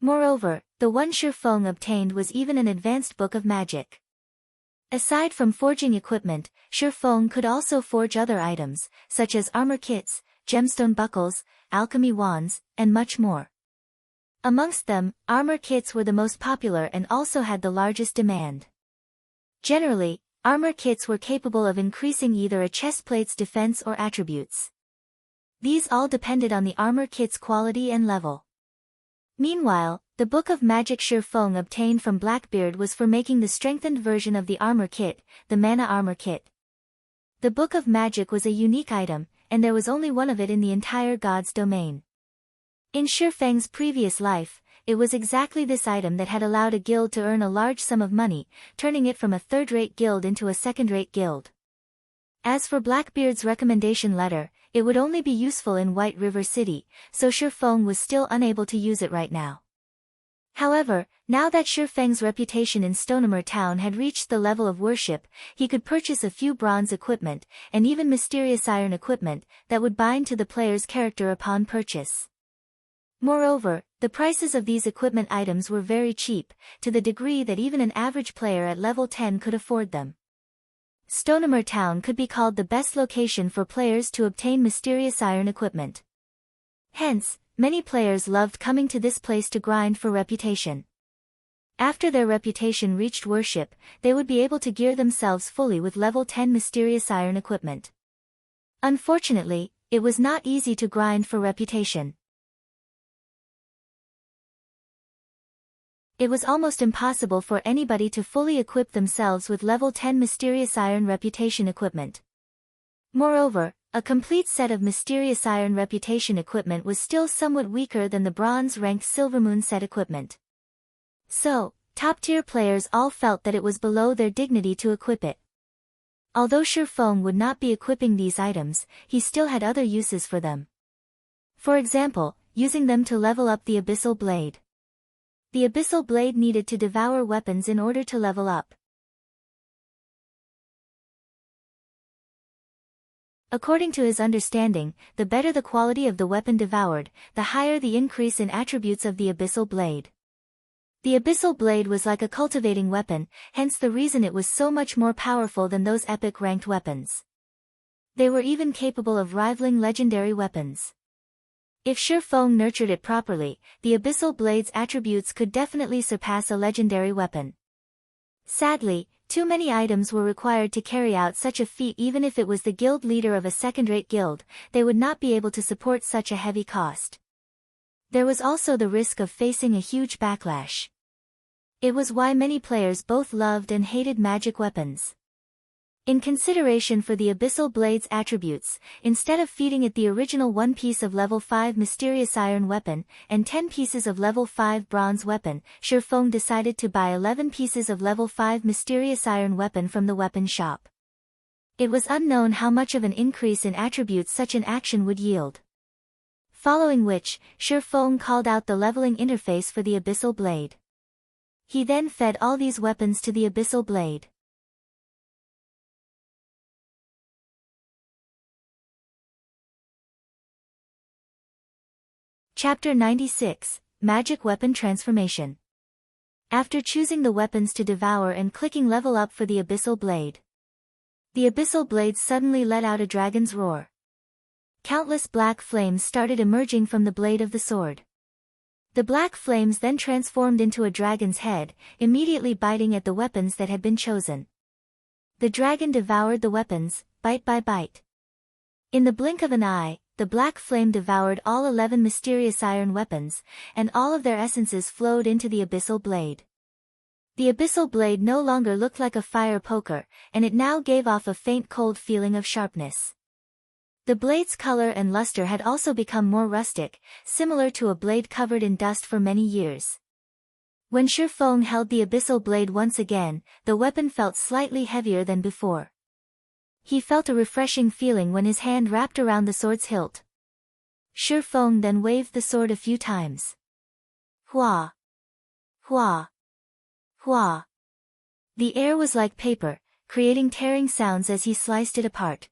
Moreover, the one Shifeng obtained was even an advanced Book of Magic. Aside from forging equipment, Shifeng could also forge other items, such as armor kits, gemstone buckles, alchemy wands, and much more. Amongst them, armor kits were the most popular and also had the largest demand. Generally, armor kits were capable of increasing either a chestplate's defense or attributes. These all depended on the armor kit's quality and level. Meanwhile, the Book of Magic Shifeng obtained from Blackbeard was for making the strengthened version of the armor kit, the Mana Armor Kit. The Book of Magic was a unique item, and there was only one of it in the entire God's domain. In Shifeng's previous life, it was exactly this item that had allowed a guild to earn a large sum of money, turning it from a third-rate guild into a second-rate guild. As for Blackbeard's recommendation letter, it would only be useful in White River City, so Shifeng was still unable to use it right now. However, now that Shifeng's reputation in Stonehammer Town had reached the level of worship, he could purchase a few bronze equipment, and even mysterious iron equipment, that would bind to the player's character upon purchase. Moreover, the prices of these equipment items were very cheap, to the degree that even an average player at level 10 could afford them. Stonehammer Town could be called the best location for players to obtain mysterious iron equipment. Hence, many players loved coming to this place to grind for reputation. After their reputation reached worship, they would be able to gear themselves fully with level 10 mysterious iron equipment. Unfortunately, it was not easy to grind for reputation. It was almost impossible for anybody to fully equip themselves with level 10 mysterious iron reputation equipment. Moreover, a complete set of mysterious iron reputation equipment was still somewhat weaker than the bronze-ranked Silvermoon set equipment. So, top-tier players all felt that it was below their dignity to equip it. Although Shifeng would not be equipping these items, he still had other uses for them. For example, using them to level up the Abyssal Blade. The Abyssal Blade needed to devour weapons in order to level up. According to his understanding, the better the quality of the weapon devoured, the higher the increase in attributes of the Abyssal Blade. The Abyssal Blade was like a cultivating weapon, hence the reason it was so much more powerful than those epic ranked weapons. They were even capable of rivaling legendary weapons. If Shifeng nurtured it properly, the Abyssal Blade's attributes could definitely surpass a legendary weapon. Sadly, too many items were required to carry out such a feat. Even if it was the guild leader of a second-rate guild, they would not be able to support such a heavy cost. There was also the risk of facing a huge backlash. It was why many players both loved and hated magic weapons. In consideration for the Abyssal Blade's attributes, instead of feeding it the original 1 piece of level 5 mysterious iron weapon, and 10 pieces of level 5 bronze weapon, Shifeng decided to buy 11 pieces of level 5 mysterious iron weapon from the weapon shop. It was unknown how much of an increase in attributes such an action would yield. Following which, Shifeng called out the leveling interface for the Abyssal Blade. He then fed all these weapons to the Abyssal Blade. Chapter 96, Magic Weapon Transformation. After choosing the weapons to devour and clicking level up for the Abyssal Blade, the Abyssal Blade suddenly let out a dragon's roar. Countless black flames started emerging from the blade of the sword. The black flames then transformed into a dragon's head, immediately biting at the weapons that had been chosen. The dragon devoured the weapons, bite by bite. In the blink of an eye, the black flame devoured all 11 mysterious iron weapons, and all of their essences flowed into the Abyssal Blade. The Abyssal Blade no longer looked like a fire poker, and it now gave off a faint cold feeling of sharpness. The blade's color and luster had also become more rustic, similar to a blade covered in dust for many years. When Shifeng held the Abyssal Blade once again, the weapon felt slightly heavier than before. He felt a refreshing feeling when his hand wrapped around the sword's hilt. Shifeng then waved the sword a few times. Hua! Hua! Hua! The air was like paper, creating tearing sounds as he sliced it apart.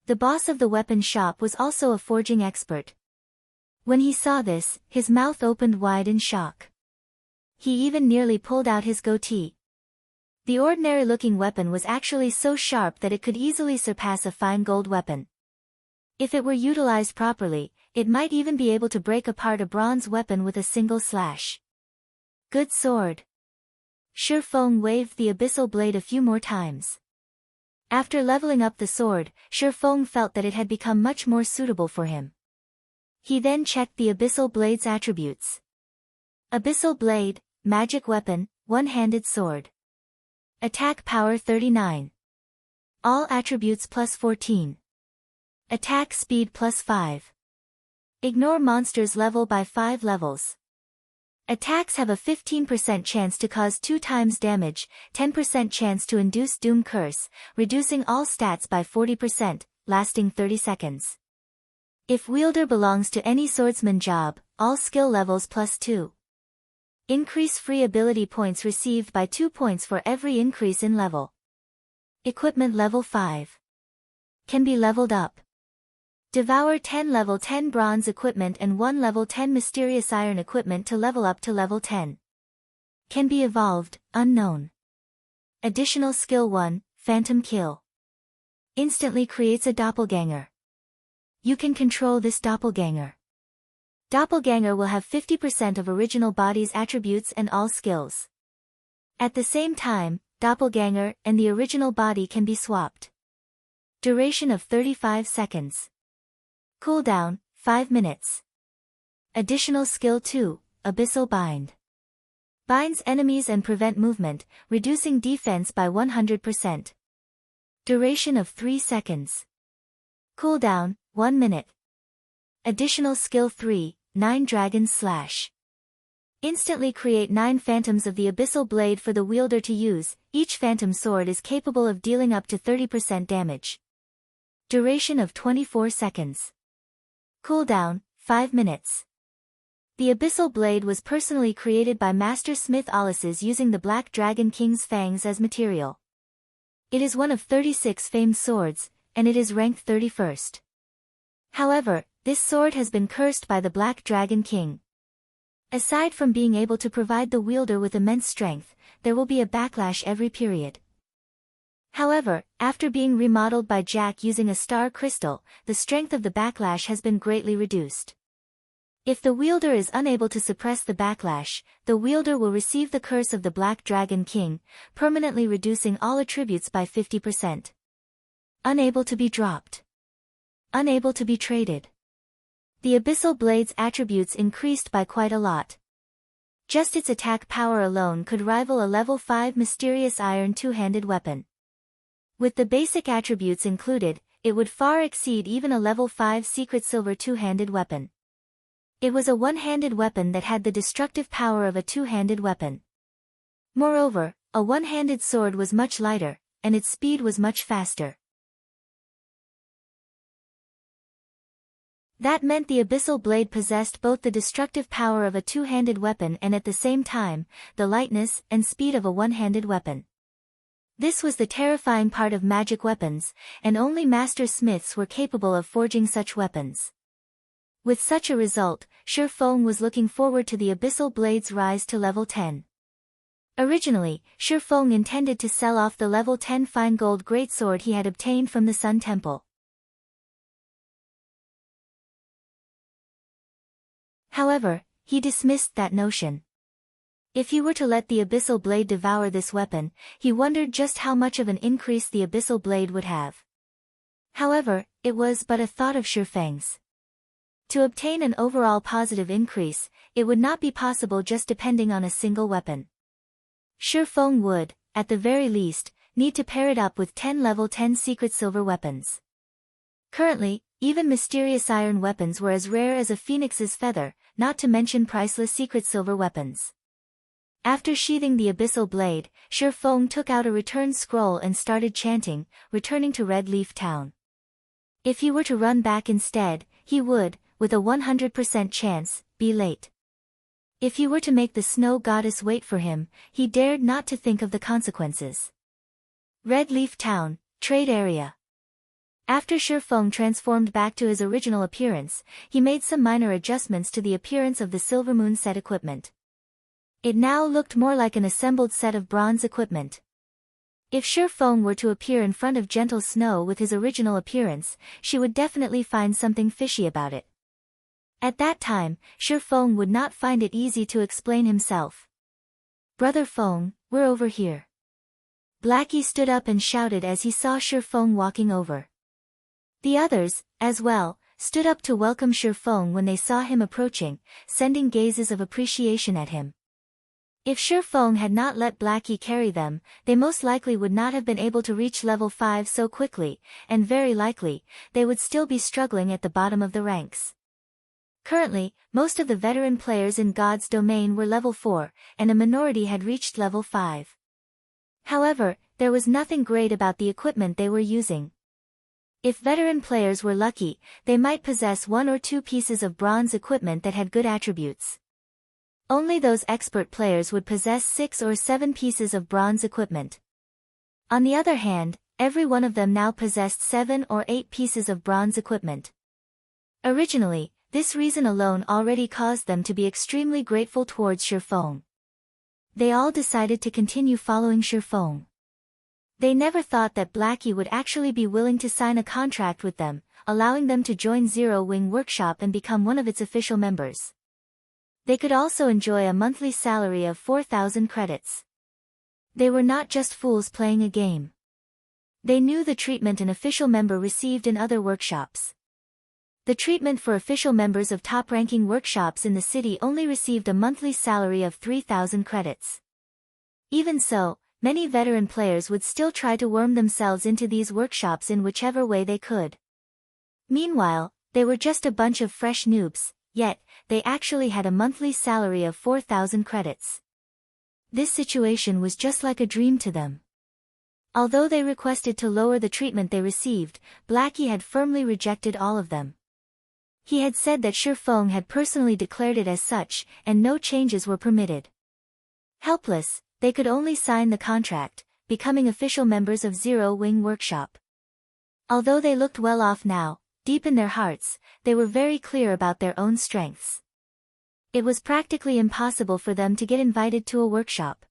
The boss of the weapon shop was also a forging expert. When he saw this, his mouth opened wide in shock. He even nearly pulled out his goatee. The ordinary-looking weapon was actually so sharp that it could easily surpass a fine gold weapon. If it were utilized properly, it might even be able to break apart a bronze weapon with a single slash. Good sword. Shifeng waved the Abyssal Blade a few more times. After leveling up the sword, Shifeng felt that it had become much more suitable for him. He then checked the Abyssal Blade's attributes. Abyssal Blade, magic weapon, one-handed sword. Attack power 39. All attributes plus 14. Attack speed plus 5. Ignore monsters level by 5 levels. Attacks have a 15% chance to cause 2 times damage, 10% chance to induce Doom Curse, reducing all stats by 40%, lasting 30 seconds. If wielder belongs to any swordsman job, all skill levels plus 2. Increase free ability points received by 2 points for every increase in level. Equipment level 5. Can be leveled up. Devour 10 level 10 bronze equipment and 1 level 10 mysterious iron equipment to level up to level 10. Can be evolved, unknown. Additional skill 1, Phantom Kill. Instantly creates a doppelganger. You can control this doppelganger. Doppelganger will have 50% of original body's attributes and all skills. At the same time, doppelganger and the original body can be swapped. Duration of 35 seconds. Cooldown, 5 minutes. Additional skill 2, Abyssal Bind. Binds enemies and prevent movement, reducing defense by 100%. Duration of 3 seconds. Cooldown, 1 minute. Additional skill 3, 9 Dragon's Slash. Instantly create 9 phantoms of the Abyssal Blade for the wielder to use. Each phantom sword is capable of dealing up to 30% damage. Duration of 24 seconds. Cooldown, 5 minutes. The Abyssal Blade was personally created by Master Smith Alices using the Black Dragon King's fangs as material. It is one of 36 famed swords, and it is ranked 31st. However, this sword has been cursed by the Black Dragon King. Aside from being able to provide the wielder with immense strength, there will be a backlash every period. However, after being remodeled by Jack using a star crystal, the strength of the backlash has been greatly reduced. If the wielder is unable to suppress the backlash, the wielder will receive the curse of the Black Dragon King, permanently reducing all attributes by 50%. Unable to be dropped. Unable to be traded. The Abyssal Blade's attributes increased by quite a lot. Just its attack power alone could rival a level 5 mysterious iron two-handed weapon. With the basic attributes included, it would far exceed even a level 5 secret silver two-handed weapon. It was a one-handed weapon that had the destructive power of a two-handed weapon. Moreover, a one-handed sword was much lighter, and its speed was much faster. That meant the Abyssal Blade possessed both the destructive power of a two-handed weapon and at the same time, the lightness and speed of a one-handed weapon. This was the terrifying part of magic weapons, and only master smiths were capable of forging such weapons. With such a result, Shi Feng was looking forward to the Abyssal Blade's rise to level 10. Originally, Shi Feng intended to sell off the level 10 fine gold greatsword he had obtained from the Sun Temple. However, he dismissed that notion. If he were to let the Abyssal Blade devour this weapon, he wondered just how much of an increase the Abyssal Blade would have. However, it was but a thought of Shi Feng's. To obtain an overall positive increase, it would not be possible just depending on a single weapon. Shi Feng would, at the very least, need to pair it up with 10 level 10 secret silver weapons. Currently, even mysterious iron weapons were as rare as a phoenix's feather, not to mention priceless secret silver weapons. After sheathing the Abyssal Blade, Shi Feng took out a return scroll and started chanting, returning to Red Leaf Town. If he were to run back instead, he would, with a 100% chance, be late. If he were to make the snow goddess wait for him, he dared not to think of the consequences. Red Leaf Town, Trade Area. After Shi Feng transformed back to his original appearance, he made some minor adjustments to the appearance of the Silvermoon set equipment. It now looked more like an assembled set of bronze equipment. If Shi Feng were to appear in front of Gentle Snow with his original appearance, she would definitely find something fishy about it. At that time, Shi Feng would not find it easy to explain himself. "Brother Feng, we're over here." Blackie stood up and shouted as he saw Shi Feng walking over. The others, as well, stood up to welcome Shi Feng when they saw him approaching, sending gazes of appreciation at him. If Shi Feng had not let Blackie carry them, they most likely would not have been able to reach level 5 so quickly, and very likely, they would still be struggling at the bottom of the ranks. Currently, most of the veteran players in God's domain were level 4, and a minority had reached level 5. However, there was nothing great about the equipment they were using. If veteran players were lucky, they might possess 1 or 2 pieces of bronze equipment that had good attributes. Only those expert players would possess 6 or 7 pieces of bronze equipment. On the other hand, every one of them now possessed 7 or 8 pieces of bronze equipment. Originally, this reason alone already caused them to be extremely grateful towards Shi Feng. They all decided to continue following Shi Feng. They never thought that Blackie would actually be willing to sign a contract with them, allowing them to join Zero Wing Workshop and become one of its official members. They could also enjoy a monthly salary of 4,000 credits. They were not just fools playing a game. They knew the treatment an official member received in other workshops. The treatment for official members of top-ranking workshops in the city only received a monthly salary of 3,000 credits. Even so, many veteran players would still try to worm themselves into these workshops in whichever way they could. Meanwhile, they were just a bunch of fresh noobs, yet, they actually had a monthly salary of 4,000 credits. This situation was just like a dream to them. Although they requested to lower the treatment they received, Blackie had firmly rejected all of them. He had said that Shi Feng had personally declared it as such, and no changes were permitted. Helpless, they could only sign the contract, becoming official members of Zero Wing Workshop. Although they looked well off now, deep in their hearts, they were very clear about their own strengths. It was practically impossible for them to get invited to a workshop.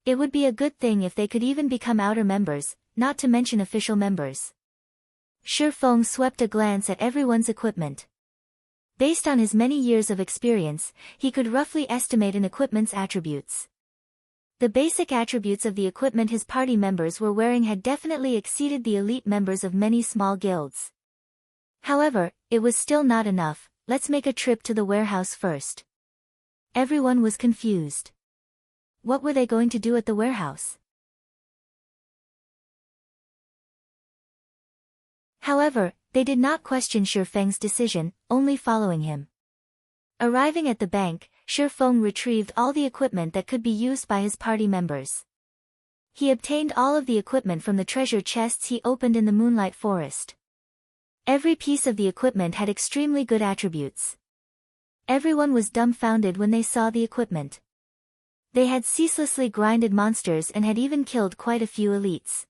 It would be a good thing if they could even become outer members, not to mention official members. Shi Feng swept a glance at everyone's equipment. Based on his many years of experience, he could roughly estimate an equipment's attributes. The basic attributes of the equipment his party members were wearing had definitely exceeded the elite members of many small guilds. However, it was still not enough. Let's make a trip to the warehouse first. Everyone was confused. What were they going to do at the warehouse? However, they did not question Shi Feng's decision, only following him. Arriving at the bank, Shi Feng retrieved all the equipment that could be used by his party members. He obtained all of the equipment from the treasure chests he opened in the Moonlight Forest. Every piece of the equipment had extremely good attributes. Everyone was dumbfounded when they saw the equipment. They had ceaselessly grinded monsters and had even killed quite a few elites.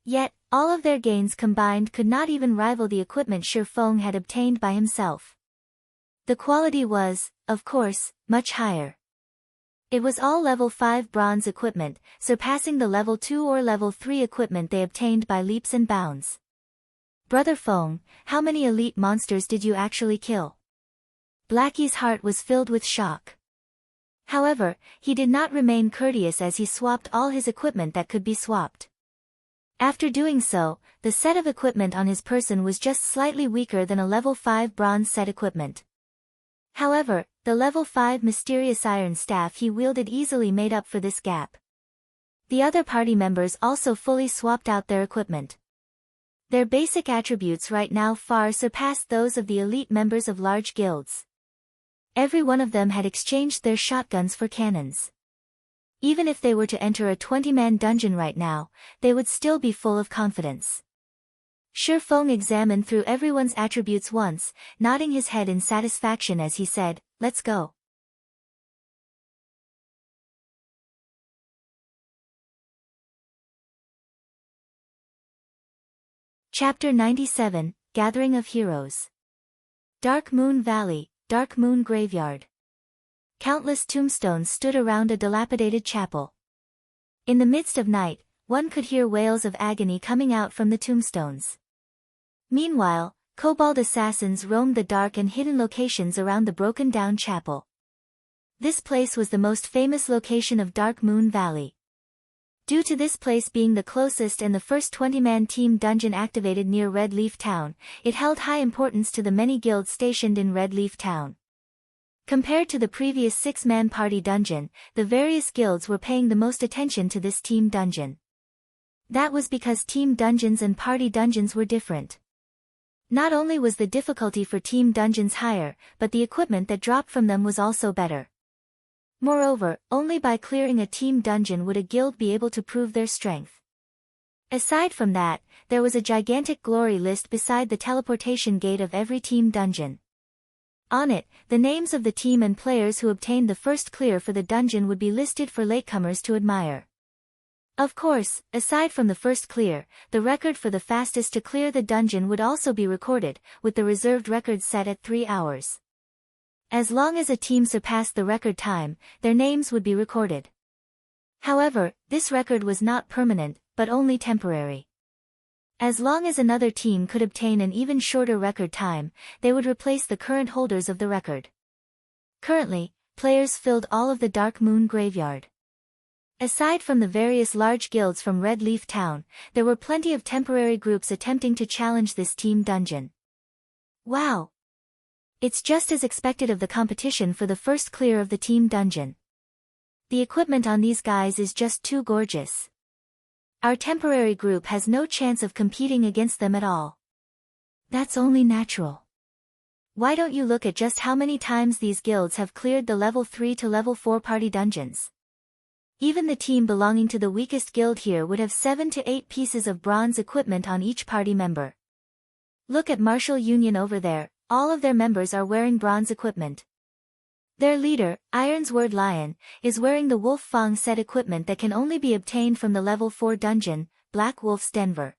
Yet, all of their gains combined could not even rival the equipment Shi Feng had obtained by himself. The quality was, of course, much higher. It was all level 5 bronze equipment, surpassing the level 2 or level 3 equipment they obtained by leaps and bounds. Brother Feng, how many elite monsters did you actually kill? Blackie's heart was filled with shock. However, he did not remain courteous as he swapped all his equipment that could be swapped. After doing so, the set of equipment on his person was just slightly weaker than a level 5 bronze set equipment. However, the level 5 mysterious iron staff he wielded easily made up for this gap. The other party members also fully swapped out their equipment. Their basic attributes right now far surpassed those of the elite members of large guilds. Every one of them had exchanged their shotguns for cannons. Even if they were to enter a 20-man dungeon right now, they would still be full of confidence. Shi Feng examined through everyone's attributes once, nodding his head in satisfaction as he said, "Let's go." Chapter 97, Gathering of Heroes. Dark Moon Valley, Dark Moon Graveyard. Countless tombstones stood around a dilapidated chapel. In the midst of night, one could hear wails of agony coming out from the tombstones. Meanwhile, kobold assassins roamed the dark and hidden locations around the broken-down chapel. This place was the most famous location of Dark Moon Valley. Due to this place being the closest and the first 20-man team dungeon activated near Red Leaf Town, it held high importance to the many guilds stationed in Red Leaf Town. Compared to the previous 6-man party dungeon, the various guilds were paying the most attention to this team dungeon. That was because team dungeons and party dungeons were different. Not only was the difficulty for team dungeons higher, but the equipment that dropped from them was also better. Moreover, only by clearing a team dungeon would a guild be able to prove their strength. Aside from that, there was a gigantic glory list beside the teleportation gate of every team dungeon. On it, the names of the team and players who obtained the first clear for the dungeon would be listed for latecomers to admire. Of course, aside from the first clear, the record for the fastest to clear the dungeon would also be recorded, with the reserved record set at 3 hours. As long as a team surpassed the record time, their names would be recorded. However, this record was not permanent, but only temporary. As long as another team could obtain an even shorter record time, they would replace the current holders of the record. Currently, players filled all of the Dark Moon Graveyard. Aside from the various large guilds from Red Leaf Town, there were plenty of temporary groups attempting to challenge this team dungeon. Wow! It's just as expected of the competition for the first clear of the team dungeon. The equipment on these guys is just too gorgeous. Our temporary group has no chance of competing against them at all. That's only natural. Why don't you look at just how many times these guilds have cleared the level 3 to level 4 party dungeons? Even the team belonging to the weakest guild here would have 7 to 8 pieces of bronze equipment on each party member. Look at Martial Union over there, all of their members are wearing bronze equipment. Their leader, Ironsword Lion, is wearing the Wolf Fang set equipment that can only be obtained from the level 4 dungeon, Black Wolf's Denver.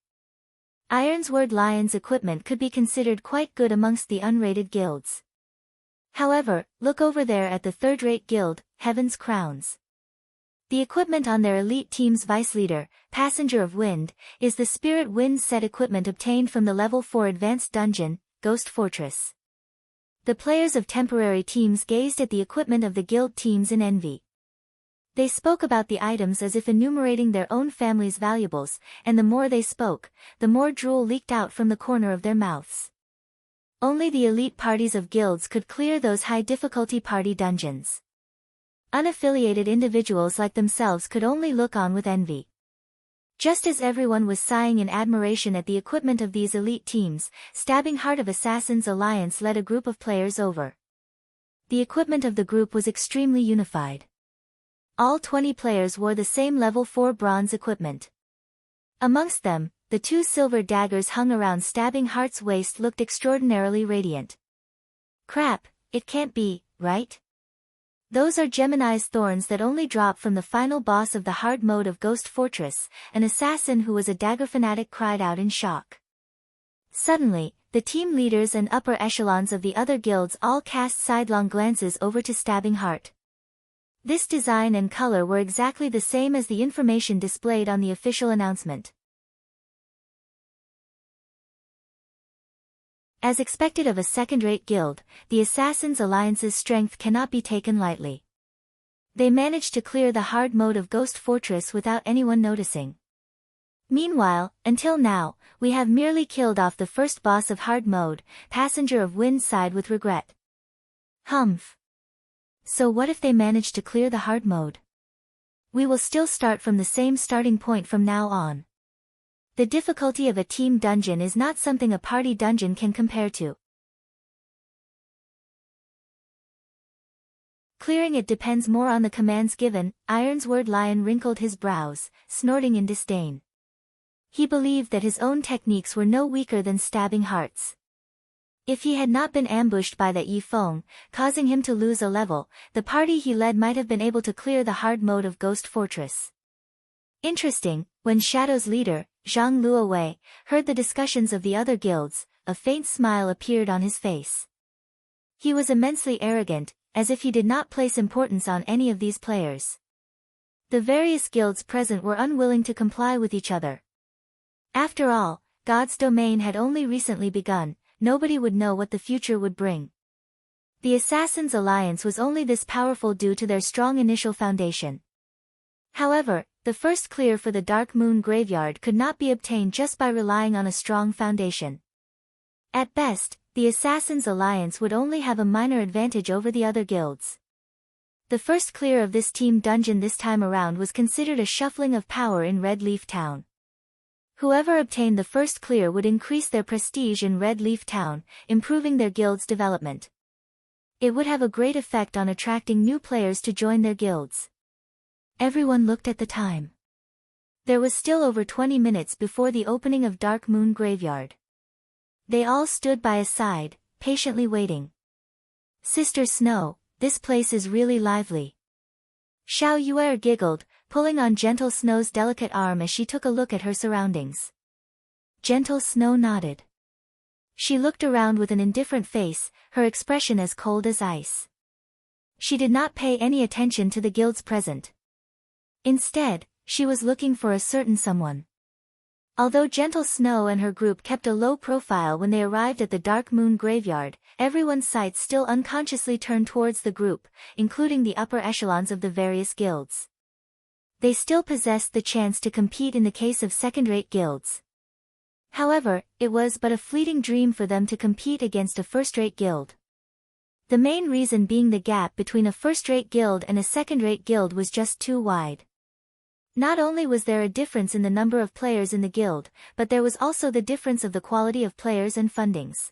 Ironsword Lion's equipment could be considered quite good amongst the unrated guilds. However, look over there at the third-rate guild, Heaven's Crowns. The equipment on their elite team's vice leader, Passenger of Wind, is the Spirit Wind set equipment obtained from the level 4 advanced dungeon, Ghost Fortress. The players of temporary teams gazed at the equipment of the guild teams in envy. They spoke about the items as if enumerating their own family's valuables, and the more they spoke, the more drool leaked out from the corner of their mouths. Only the elite parties of guilds could clear those high-difficulty party dungeons. Unaffiliated individuals like themselves could only look on with envy. Just as everyone was sighing in admiration at the equipment of these elite teams, Stabbing Heart of Assassins Alliance led a group of players over. The equipment of the group was extremely unified. All 20 players wore the same level 4 bronze equipment. Amongst them, the 2 silver daggers hung around Stabbing Heart's waist looked extraordinarily radiant. Crap, it can't be, right? Those are Gemini's thorns that only drop from the final boss of the hard mode of Ghost Fortress, an assassin who was a dagger fanatic cried out in shock. Suddenly, the team leaders and upper echelons of the other guilds all cast sidelong glances over to Stabbing Heart. This design and color were exactly the same as the information displayed on the official announcement. As expected of a second-rate guild, the Assassins' Alliance's strength cannot be taken lightly. They managed to clear the hard mode of Ghost Fortress without anyone noticing. Meanwhile, until now, we have merely killed off the first boss of hard mode, Passenger of Wind sighed with regret. Humph. So what if they manage to clear the hard mode? We will still start from the same starting point from now on. The difficulty of a team dungeon is not something a party dungeon can compare to. Clearing it depends more on the commands given. Ironsword Lion wrinkled his brows, snorting in disdain. He believed that his own techniques were no weaker than Stabbing Heart's. If he had not been ambushed by that Yifeng, causing him to lose a level, the party he led might have been able to clear the hard mode of Ghost Fortress. Interesting, when Shadow's leader, Zhang Luowei, heard the discussions of the other guilds, a faint smile appeared on his face. He was immensely arrogant, as if he did not place importance on any of these players. The various guilds present were unwilling to comply with each other. After all, God's domain had only recently begun, nobody would know what the future would bring. The Assassins' Alliance was only this powerful due to their strong initial foundation. However, the first clear for the Dark Moon Graveyard could not be obtained just by relying on a strong foundation. At best, the Assassins' Alliance would only have a minor advantage over the other guilds. The first clear of this team dungeon this time around was considered a shuffling of power in Red Leaf Town. Whoever obtained the first clear would increase their prestige in Red Leaf Town, improving their guild's development. It would have a great effect on attracting new players to join their guilds. Everyone looked at the time. There was still over 20 minutes before the opening of Dark Moon Graveyard. They all stood by a side, patiently waiting. Sister Snow, this place is really lively. Xiao Yuer giggled, pulling on Gentle Snow's delicate arm as she took a look at her surroundings. Gentle Snow nodded. She looked around with an indifferent face, her expression as cold as ice. She did not pay any attention to the guilds present. Instead, she was looking for a certain someone. Although Gentle Snow and her group kept a low profile when they arrived at the Dark Moon Graveyard, everyone's sights still unconsciously turned towards the group, including the upper echelons of the various guilds. They still possessed the chance to compete in the case of second-rate guilds. However, it was but a fleeting dream for them to compete against a first-rate guild. The main reason being the gap between a first-rate guild and a second-rate guild was just too wide. Not only was there a difference in the number of players in the guild, but there was also the difference of the quality of players and fundings.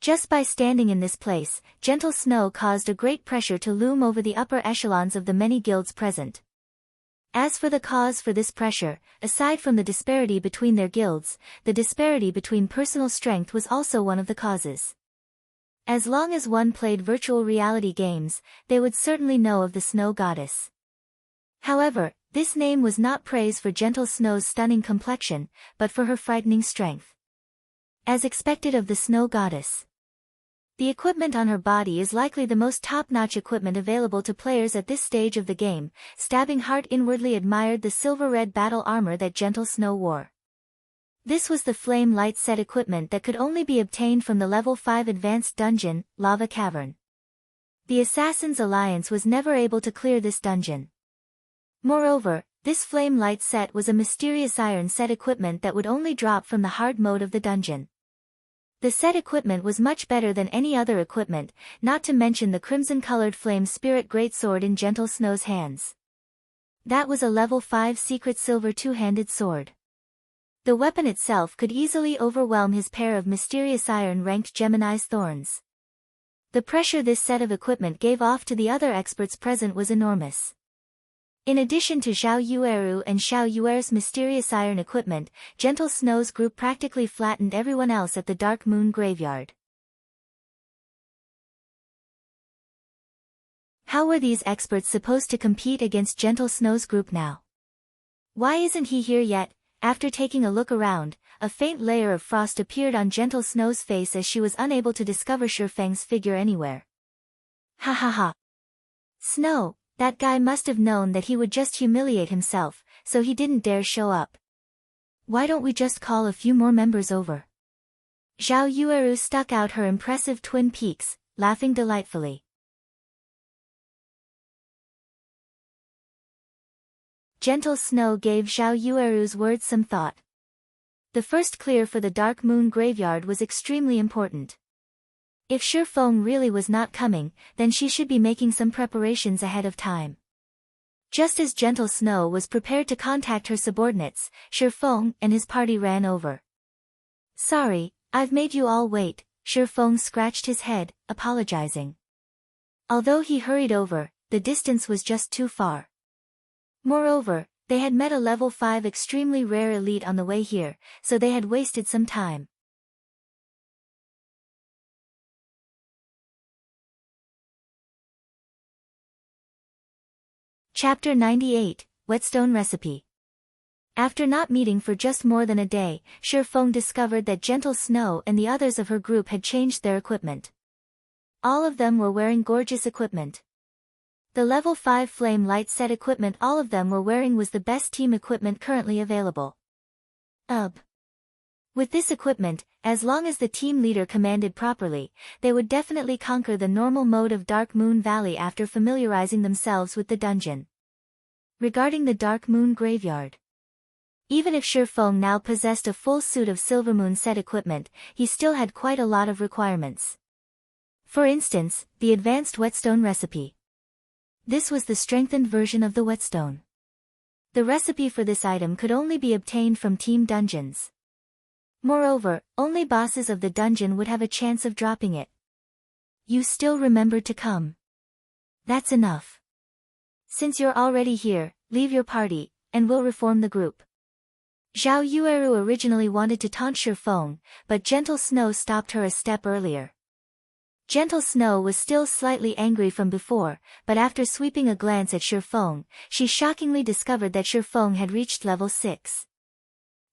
Just by standing in this place, Gentle Snow caused a great pressure to loom over the upper echelons of the many guilds present. As for the cause for this pressure, aside from the disparity between their guilds, the disparity between personal strength was also one of the causes. As long as one played virtual reality games, they would certainly know of the Snow Goddess. However, this name was not praise for Gentle Snow's stunning complexion, but for her frightening strength. As expected of the Snow Goddess. The equipment on her body is likely the most top-notch equipment available to players at this stage of the game. Stabbing Heart inwardly admired the silver-red battle armor that Gentle Snow wore. This was the Flame Light set equipment that could only be obtained from the level 5 advanced dungeon, Lava Cavern. The Assassin's Alliance was never able to clear this dungeon. Moreover, this Flame Light set was a mysterious iron set equipment that would only drop from the hard mode of the dungeon. The set equipment was much better than any other equipment, not to mention the crimson-colored Flame Spirit Greatsword in Gentle Snow's hands. That was a level 5 secret silver two-handed sword. The weapon itself could easily overwhelm his pair of mysterious iron-ranked Gemini's thorns. The pressure this set of equipment gave off to the other experts present was enormous. In addition to Zhao Yueru and Xiao Yuer's mysterious iron equipment, Gentle Snow's group practically flattened everyone else at the Dark Moon Graveyard. How were these experts supposed to compete against Gentle Snow's group now? Why isn't he here yet? After taking a look around, a faint layer of frost appeared on Gentle Snow's face as she was unable to discover Shifeng's figure anywhere. Ha ha ha. Snow, that guy must have known that he would just humiliate himself, so he didn't dare show up. Why don't we just call a few more members over? Zhao Yueru stuck out her impressive twin peaks, laughing delightfully. Gentle Snow gave Zhao Yueru's words some thought. The first clear for the Dark Moon Graveyard was extremely important. If Shifeng really was not coming, then she should be making some preparations ahead of time. Just as Gentle Snow was prepared to contact her subordinates, Shifeng and his party ran over. Sorry, I've made you all wait, Shifeng scratched his head, apologizing. Although he hurried over, the distance was just too far. Moreover, they had met a level 5 extremely rare elite on the way here, so they had wasted some time. Chapter 98, Whetstone Recipe. After not meeting for just more than a day, Shifeng discovered that Gentle Snow and the others of her group had changed their equipment. All of them were wearing gorgeous equipment. The level 5 Flame Light set equipment all of them were wearing was the best team equipment currently available. With this equipment, as long as the team leader commanded properly, they would definitely conquer the normal mode of Dark Moon Valley after familiarizing themselves with the dungeon. Regarding the Dark Moon Graveyard. Even if Shifeng now possessed a full suit of Silvermoon set equipment, he still had quite a lot of requirements. For instance, the advanced Whetstone recipe. This was the strengthened version of the Whetstone. The recipe for this item could only be obtained from team dungeons. Moreover, only bosses of the dungeon would have a chance of dropping it. You still remembered to come. That's enough. Since you're already here, leave your party, and we'll reform the group. Zhao Yueru originally wanted to taunt Shifeng, but Gentle Snow stopped her a step earlier. Gentle Snow was still slightly angry from before, but after sweeping a glance at Shifeng, she shockingly discovered that Shifeng had reached level 6.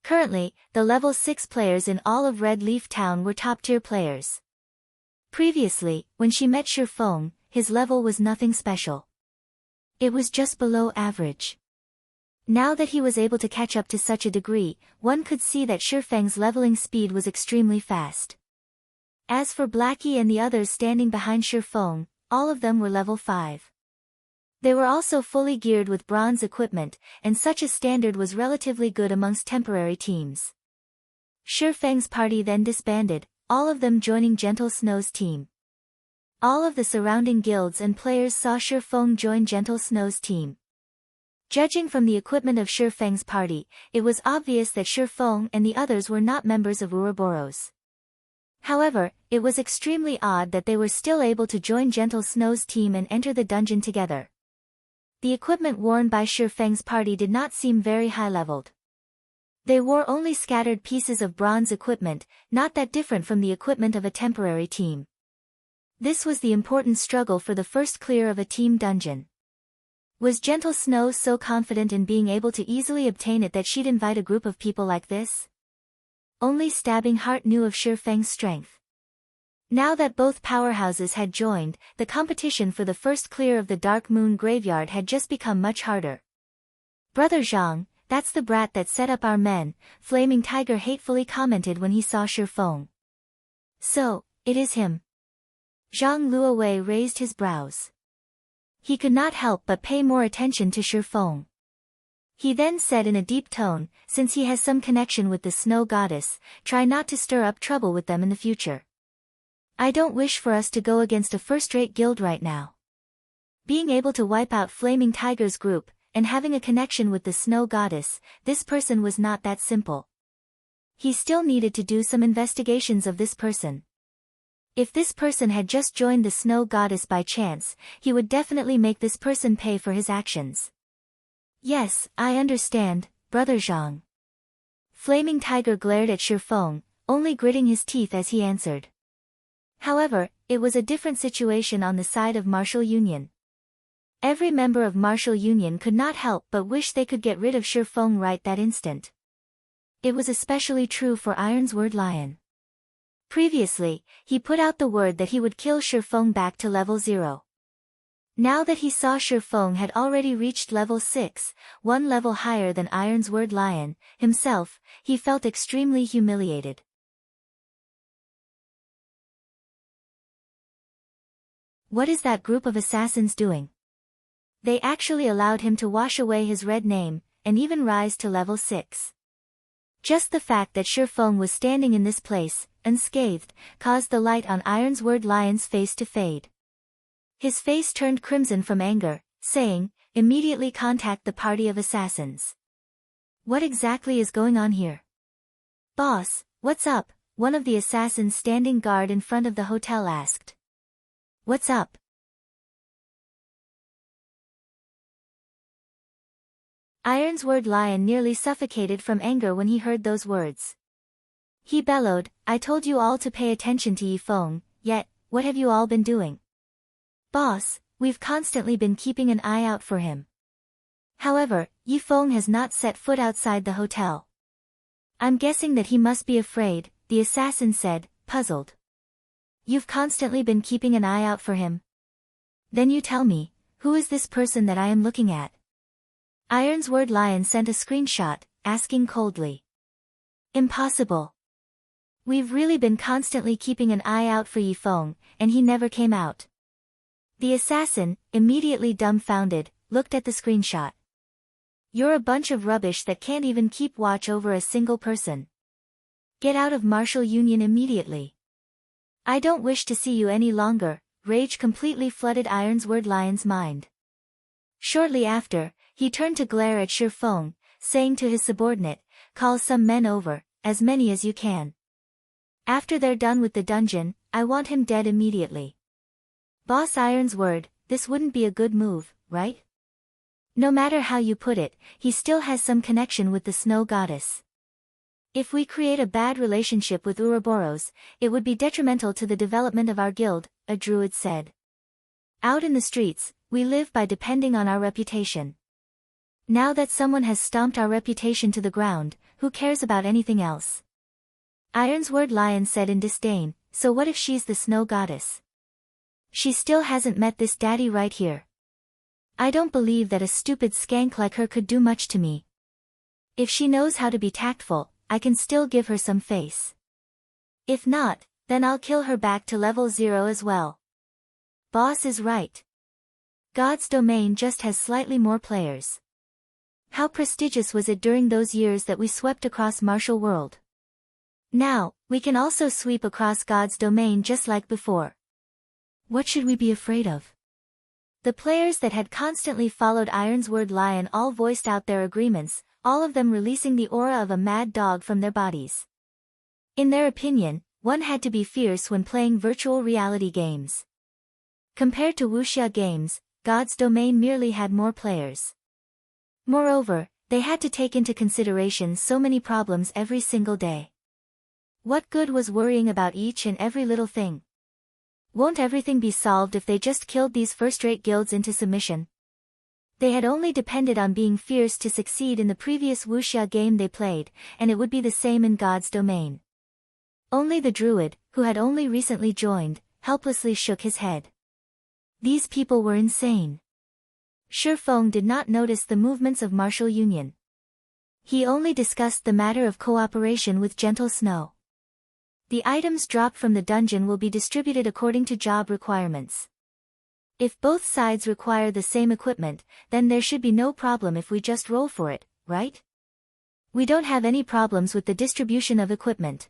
Currently, the level 6 players in all of Red Leaf Town were top-tier players. Previously, when she met Shifeng, his level was nothing special. It was just below average. Now that he was able to catch up to such a degree, one could see that Shifeng's leveling speed was extremely fast. As for Blackie and the others standing behind Shifeng, all of them were level 5. They were also fully geared with bronze equipment, and such a standard was relatively good amongst temporary teams. Shifeng's party then disbanded, all of them joining Gentle Snow's team. All of the surrounding guilds and players saw Shifeng join Gentle Snow's team. Judging from the equipment of Shifeng's party, it was obvious that Shifeng and the others were not members of Ouroboros. However, it was extremely odd that they were still able to join Gentle Snow's team and enter the dungeon together. The equipment worn by Shifeng's party did not seem very high-leveled. They wore only scattered pieces of bronze equipment, not that different from the equipment of a temporary team. This was the important struggle for the first clear of a team dungeon. Was Gentle Snow so confident in being able to easily obtain it that she'd invite a group of people like this? Only Stabbing Heart knew of Shifeng's strength. Now that both powerhouses had joined, the competition for the first clear of the Dark Moon graveyard had just become much harder. "Brother Zhang, that's the brat that set up our men," Flaming Tiger hatefully commented when he saw Shifeng. "So, it is him." Zhang Luowei raised his brows. He could not help but pay more attention to Shifeng. He then said in a deep tone, "Since he has some connection with the snow goddess, try not to stir up trouble with them in the future. I don't wish for us to go against a first-rate guild right now." Being able to wipe out Flaming Tiger's group, and having a connection with the snow goddess, this person was not that simple. He still needed to do some investigations of this person. If this person had just joined the snow goddess by chance, he would definitely make this person pay for his actions. "Yes, I understand, Brother Zhang." Flaming Tiger glared at Shifeng, only gritting his teeth as he answered. However, it was a different situation on the side of Martial Union. Every member of Martial Union could not help but wish they could get rid of Shifeng right that instant. It was especially true for Ironsword Lion. Previously, he put out the word that he would kill Shifeng back to level 0. Now that he saw Shifeng had already reached level 6, one level higher than Ironsword Lion, himself, he felt extremely humiliated. What is that group of assassins doing? They actually allowed him to wash away his red name, and even rise to level 6. Just the fact that Shifeng was standing in this place, unscathed, caused the light on Ironsword Lion's face to fade. His face turned crimson from anger, saying, "Immediately contact the party of assassins." "What exactly is going on here?" "Boss, what's up?" one of the assassins standing guard in front of the hotel asked. "What's up?" Ironsword Lion nearly suffocated from anger when he heard those words. He bellowed, "I told you all to pay attention to Yifeng, yet, what have you all been doing?" "Boss, we've constantly been keeping an eye out for him. However, Yifeng has not set foot outside the hotel." "I'm guessing that he must be afraid," the assassin said, puzzled. "You've constantly been keeping an eye out for him? Then you tell me, who is this person that I am looking at?" Ironsword Lion sent a screenshot, asking coldly. "Impossible. We've really been constantly keeping an eye out for Yifeng, and he never came out." The assassin, immediately dumbfounded, looked at the screenshot. "You're a bunch of rubbish that can't even keep watch over a single person. Get out of Martial Union immediately. I don't wish to see you any longer." Rage completely flooded Ironsword Lion's mind. Shortly after, he turned to glare at Shifeng, saying to his subordinate, "Call some men over, as many as you can. After they're done with the dungeon, I want him dead immediately." "Boss Ironsword, this wouldn't be a good move, right? No matter how you put it, he still has some connection with the snow goddess. If we create a bad relationship with Ouroboros, it would be detrimental to the development of our guild," a druid said. "Out in the streets, we live by depending on our reputation. Now that someone has stomped our reputation to the ground, who cares about anything else?" Ironsword Lion said in disdain, "So what if she's the snow goddess? She still hasn't met this daddy right here. I don't believe that a stupid skank like her could do much to me. If she knows how to be tactful, I can still give her some face. If not, then I'll kill her back to level 0 as well." Boss is right. God's Domain just has slightly more players. How prestigious was it during those years that we swept across Martial World? Now, we can also sweep across God's Domain just like before. What should we be afraid of? The players that had constantly followed Ironsword Lion all voiced out their agreements, all of them releasing the aura of a mad dog from their bodies. In their opinion, one had to be fierce when playing virtual reality games. Compared to wuxia games, God's Domain merely had more players. Moreover, they had to take into consideration so many problems every single day. What good was worrying about each and every little thing? Won't everything be solved if they just killed these first-rate guilds into submission? They had only depended on being fierce to succeed in the previous wuxia game they played, and it would be the same in God's Domain. Only the druid, who had only recently joined, helplessly shook his head. These people were insane. Shifeng did not notice the movements of Martial Union. He only discussed the matter of cooperation with Gentle Snow. The items dropped from the dungeon will be distributed according to job requirements. If both sides require the same equipment, then there should be no problem if we just roll for it, right? We don't have any problems with the distribution of equipment.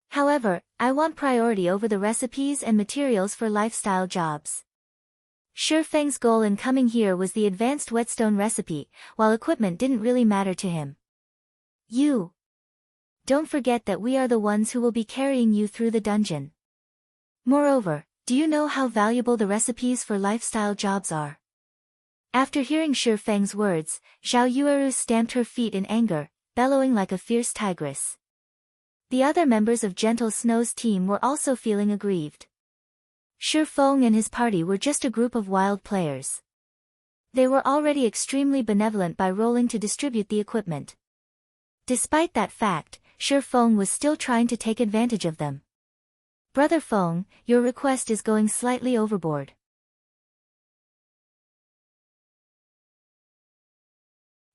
However, I want priority over the recipes and materials for lifestyle jobs. Shifeng's goal in coming here was the advanced Whetstone recipe, while equipment didn't really matter to him. You. Don't forget that we are the ones who will be carrying you through the dungeon. Moreover, do you know how valuable the recipes for lifestyle jobs are? After hearing Shifeng's words, Xiao Yueru stamped her feet in anger, bellowing like a fierce tigress. The other members of Gentle Snow's team were also feeling aggrieved. Shifeng and his party were just a group of wild players. They were already extremely benevolent by rolling to distribute the equipment. Despite that fact, Shifeng was still trying to take advantage of them. Brother Feng, your request is going slightly overboard.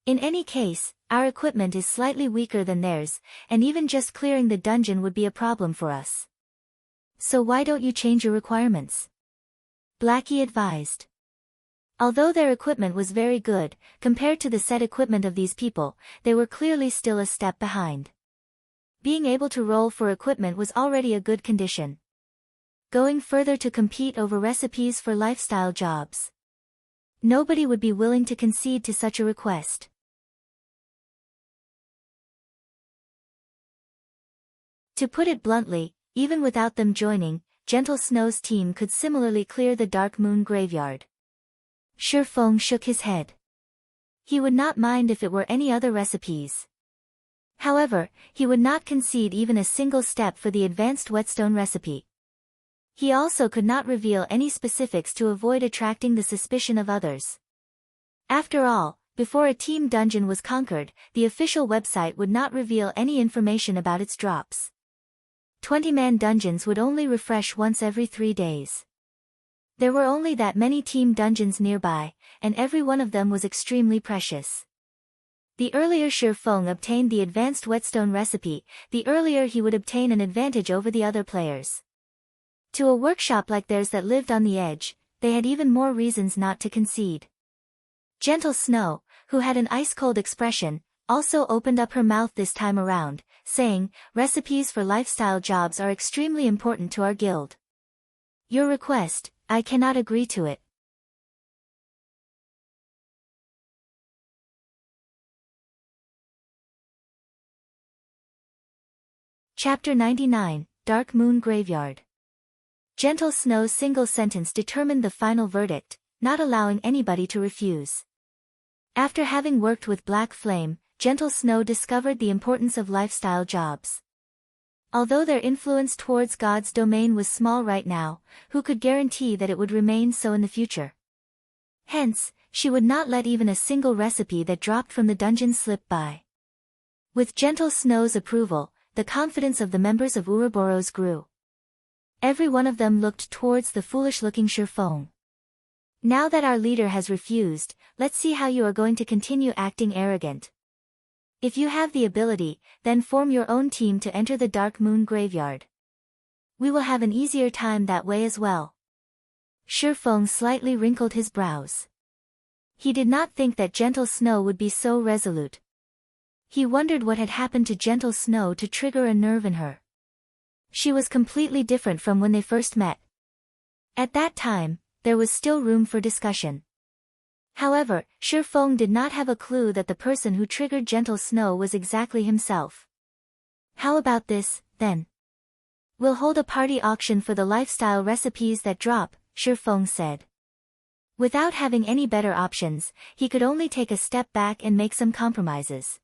In any case, our equipment is slightly weaker than theirs, and even just clearing the dungeon would be a problem for us. So why don't you change your requirements? Blackie advised. Although their equipment was very good, compared to the set equipment of these people, they were clearly still a step behind. Being able to roll for equipment was already a good condition. Going further to compete over recipes for lifestyle jobs. Nobody would be willing to concede to such a request. To put it bluntly, even without them joining, Gentle Snow's team could similarly clear the Dark Moon graveyard. Shifeng shook his head. He would not mind if it were any other recipes. However, he would not concede even a single step for the advanced Whetstone recipe. He also could not reveal any specifics to avoid attracting the suspicion of others. After all, before a team dungeon was conquered, the official website would not reveal any information about its drops. 20-man dungeons would only refresh once every 3 days. There were only that many team dungeons nearby, and every one of them was extremely precious. The earlier Shifeng obtained the advanced Whetstone recipe, the earlier he would obtain an advantage over the other players. To a workshop like theirs that lived on the edge, they had even more reasons not to concede. Gentle Snow, who had an ice-cold expression, also opened up her mouth this time around, saying, recipes for lifestyle jobs are extremely important to our guild. Your request, I cannot agree to it. Chapter 99, Dark Moon Graveyard. Gentle Snow's single sentence determined the final verdict, not allowing anybody to refuse. After having worked with Black Flame, Gentle Snow discovered the importance of lifestyle jobs. Although their influence towards God's domain was small right now, who could guarantee that it would remain so in the future? Hence, she would not let even a single recipe that dropped from the dungeon slip by. With Gentle Snow's approval, the confidence of the members of Ouroboros grew. Every one of them looked towards the foolish-looking Shifeng. Now that our leader has refused, let's see how you are going to continue acting arrogant. If you have the ability, then form your own team to enter the Dark Moon Graveyard. We will have an easier time that way as well. Shifeng slightly wrinkled his brows. He did not think that Gentle Snow would be so resolute. He wondered what had happened to Gentle Snow to trigger a nerve in her. She was completely different from when they first met. At that time, there was still room for discussion. However, Shifeng did not have a clue that the person who triggered Gentle Snow was exactly himself. How about this, then? We'll hold a party auction for the lifestyle recipes that drop, Shifeng said. Without having any better options, he could only take a step back and make some compromises.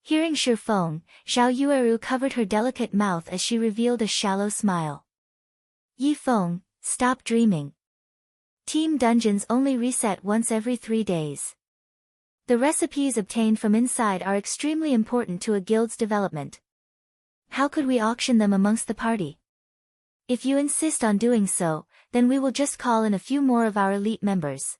Hearing Shifeng, Xiao Yueru covered her delicate mouth as she revealed a shallow smile. Yifeng, stop dreaming. Team dungeons only reset once every 3 days. The recipes obtained from inside are extremely important to a guild's development. how could we auction them amongst the party? If you insist on doing so, then we will just call in a few more of our elite members.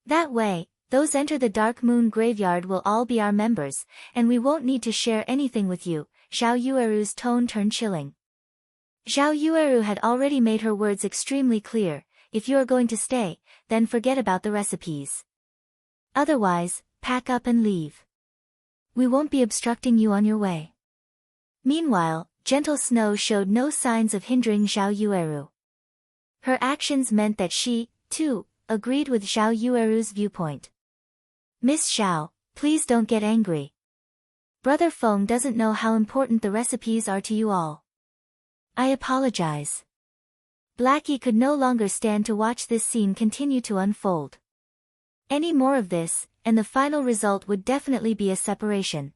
That way, those enter the Dark Moon Graveyard will all be our members, and we won't need to share anything with you. Zhao Yueru's tone turned chilling. Zhao Yueru had already made her words extremely clear: if you are going to stay, then forget about the recipes. Otherwise, pack up and leave. We won't be obstructing you on your way. Meanwhile, Gentle Snow showed no signs of hindering Zhao Yueru. Her actions meant that she, too, agreed with Zhao Yueru's viewpoint. Miss Zhao, please don't get angry. Brother Feng doesn't know how important the recipes are to you all. I apologize. Blackie could no longer stand to watch this scene continue to unfold. Any more of this, and the final result would definitely be a separation.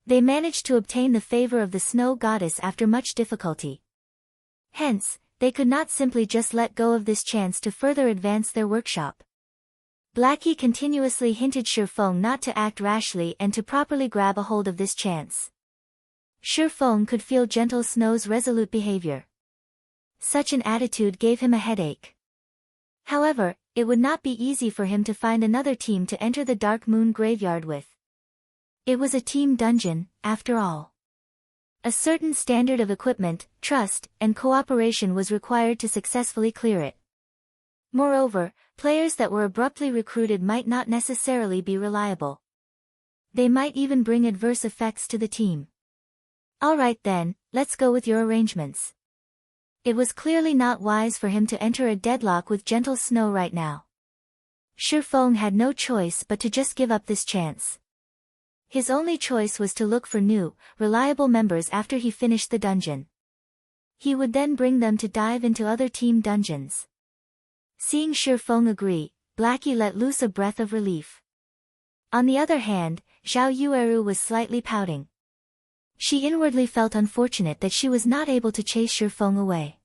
They managed to obtain the favor of the Snow Goddess after much difficulty. Hence, they could not simply just let go of this chance to further advance their workshop. Blackie continuously hinted Shifeng not to act rashly and to properly grab a hold of this chance. Shifeng could feel Gentle Snow's resolute behavior. Such an attitude gave him a headache. However, it would not be easy for him to find another team to enter the Dark Moon Graveyard with. It was a team dungeon, after all. A certain standard of equipment, trust, and cooperation was required to successfully clear it. Moreover, players that were abruptly recruited might not necessarily be reliable. They might even bring adverse effects to the team. Alright then, let's go with your arrangements. It was clearly not wise for him to enter a deadlock with Gentle Snow right now. Shifeng had no choice but to just give up this chance. His only choice was to look for new, reliable members after he finished the dungeon. He would then bring them to dive into other team dungeons. Seeing Shifeng agree, Blackie let loose a breath of relief. On the other hand, Zhao Yueru was slightly pouting. She inwardly felt unfortunate that she was not able to chase Shifeng away.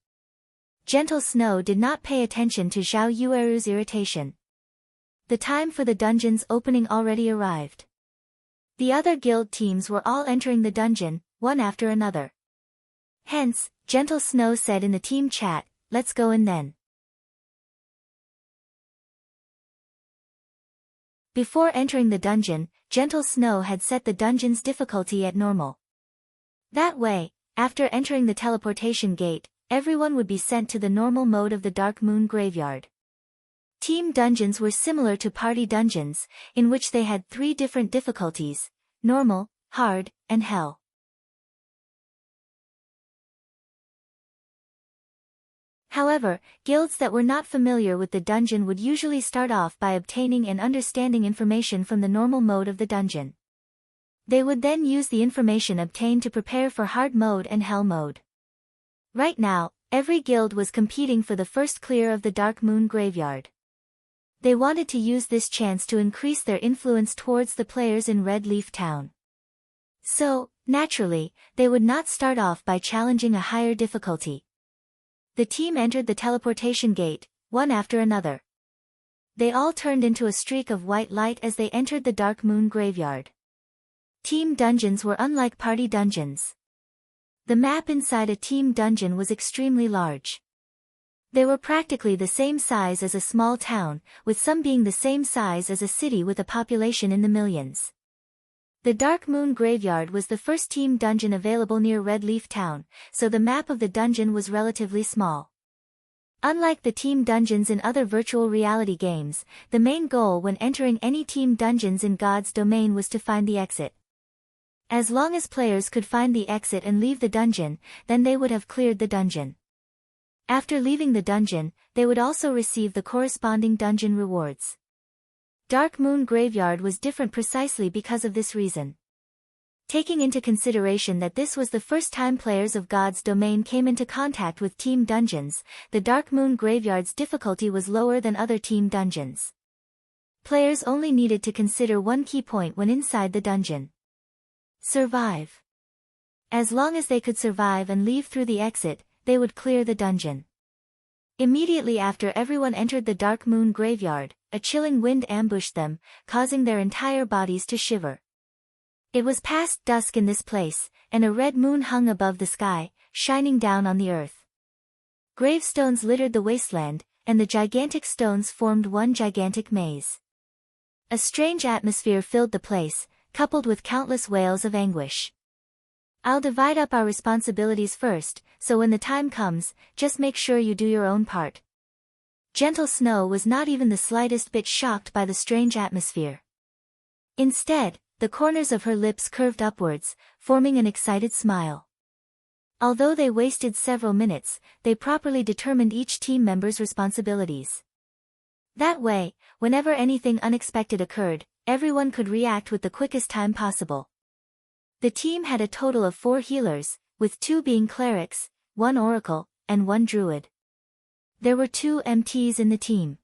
Gentle Snow did not pay attention to Zhao Yueru's irritation. The time for the dungeon's opening already arrived. The other guild teams were all entering the dungeon, one after another. Hence, Gentle Snow said in the team chat, "Let's go in then." Before entering the dungeon, Gentle Snow had set the dungeon's difficulty at normal. That way, after entering the teleportation gate, everyone would be sent to the normal mode of the Dark Moon Graveyard. Team dungeons were similar to party dungeons, in which they had 3 different difficulties: normal, hard, and hell. However, guilds that were not familiar with the dungeon would usually start off by obtaining and understanding information from the normal mode of the dungeon. They would then use the information obtained to prepare for hard mode and hell mode. Right now, every guild was competing for the first clear of the Dark Moon Graveyard. They wanted to use this chance to increase their influence towards the players in Red Leaf Town. So, naturally, they would not start off by challenging a higher difficulty. The team entered the teleportation gate, one after another. They all turned into a streak of white light as they entered the Dark Moon Graveyard. Team dungeons were unlike party dungeons. The map inside a team dungeon was extremely large. They were practically the same size as a small town, with some being the same size as a city with a population in the millions. The Dark Moon Graveyard was the first team dungeon available near Red Leaf Town, so the map of the dungeon was relatively small. Unlike the team dungeons in other virtual reality games, the main goal when entering any team dungeons in God's domain was to find the exit. As long as players could find the exit and leave the dungeon, then they would have cleared the dungeon. After leaving the dungeon, they would also receive the corresponding dungeon rewards. Dark Moon Graveyard was different precisely because of this reason. Taking into consideration that this was the first time players of God's domain came into contact with team dungeons, the Dark Moon Graveyard's difficulty was lower than other team dungeons. Players only needed to consider one key point when inside the dungeon: survive. As long as they could survive and leave through the exit, they would clear the dungeon. Immediately after everyone entered the Dark Moon Graveyard, a chilling wind ambushed them, causing their entire bodies to shiver. It was past dusk in this place, and a red moon hung above the sky, shining down on the earth. Gravestones littered the wasteland, and the gigantic stones formed one gigantic maze. A strange atmosphere filled the place, coupled with countless wails of anguish. I'll divide up our responsibilities first, so when the time comes, just make sure you do your own part. Gentle Snow was not even the slightest bit shocked by the strange atmosphere. Instead, the corners of her lips curved upwards, forming an excited smile. Although they wasted several minutes, they properly determined each team member's responsibilities. That way, whenever anything unexpected occurred, everyone could react with the quickest time possible. The team had a total of 4 healers, with 2 being clerics, 1 oracle, and 1 druid. There were 2 MTs in the team.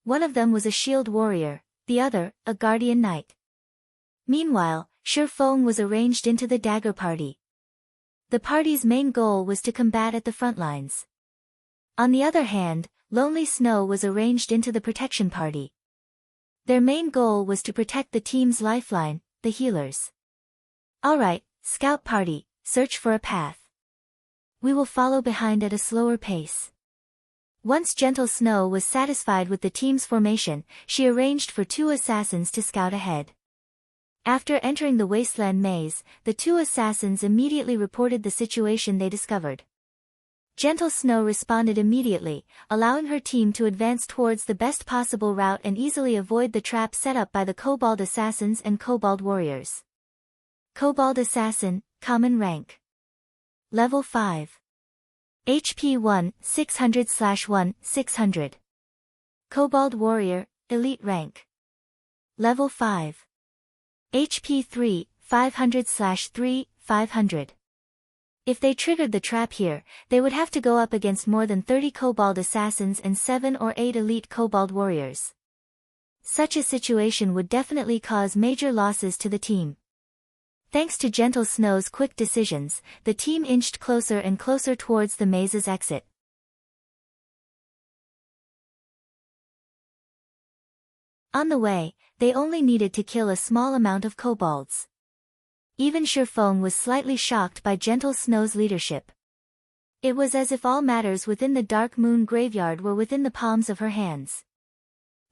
One of them was a shield warrior, the other, a guardian knight. Meanwhile, Feng was arranged into the dagger party. The party's main goal was to combat at the front lines. On the other hand, Lonely Snow was arranged into the protection party. Their main goal was to protect the team's lifeline, the healers. Alright, scout party, search for a path. We will follow behind at a slower pace. Once Gentle Snow was satisfied with the team's formation, she arranged for 2 assassins to scout ahead. After entering the wasteland maze, the 2 assassins immediately reported the situation they discovered. Gentle Snow responded immediately, allowing her team to advance towards the best possible route and easily avoid the trap set up by the Kobold assassins and Kobold warriors. Kobold assassin, common rank. Level 5. HP 1, 600/1, 600. Kobold warrior, elite rank. Level 5. HP 3, 500/3, 500. If they triggered the trap here, they would have to go up against more than 30 Kobold assassins and 7 or 8 elite Kobold warriors. Such a situation would definitely cause major losses to the team. Thanks to Gentle Snow's quick decisions, the team inched closer and closer towards the maze's exit. On the way, they only needed to kill a small amount of kobolds. Even Feng was slightly shocked by Gentle Snow's leadership. It was as if all matters within the Dark Moon graveyard were within the palms of her hands.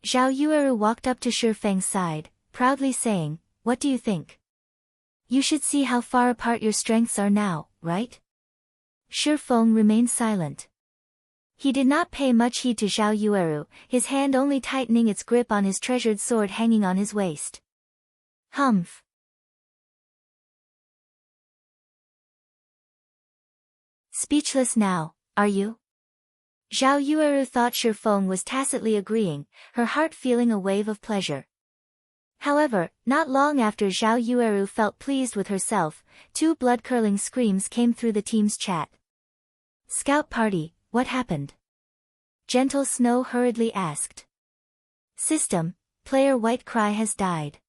Zhao Yueru walked up to Feng's side, proudly saying, "What do you think? You should see how far apart your strengths are now, right?" Feng remained silent. He did not pay much heed to Zhao Yueru, his hand only tightening its grip on his treasured sword hanging on his waist. Humph. Speechless now, are you? Zhao Yueru thought Feng was tacitly agreeing, her heart feeling a wave of pleasure. However, not long after Zhao Yueru felt pleased with herself, 2 blood-curdling screams came through the team's chat. "Scout party, what happened?" Gentle Snow hurriedly asked. "System, player White Cry has died.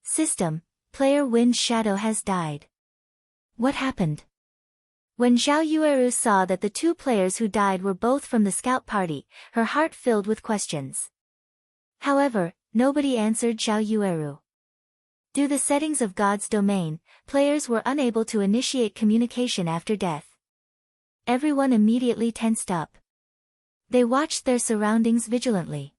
System, player Wind Shadow has died. What happened?" When Zhao Yueru saw that the 2 players who died were both from the scout party, her heart filled with questions. However, nobody answered Zhao Yueru. Due to the settings of God's domain, players were unable to initiate communication after death. Everyone immediately tensed up. They watched their surroundings vigilantly.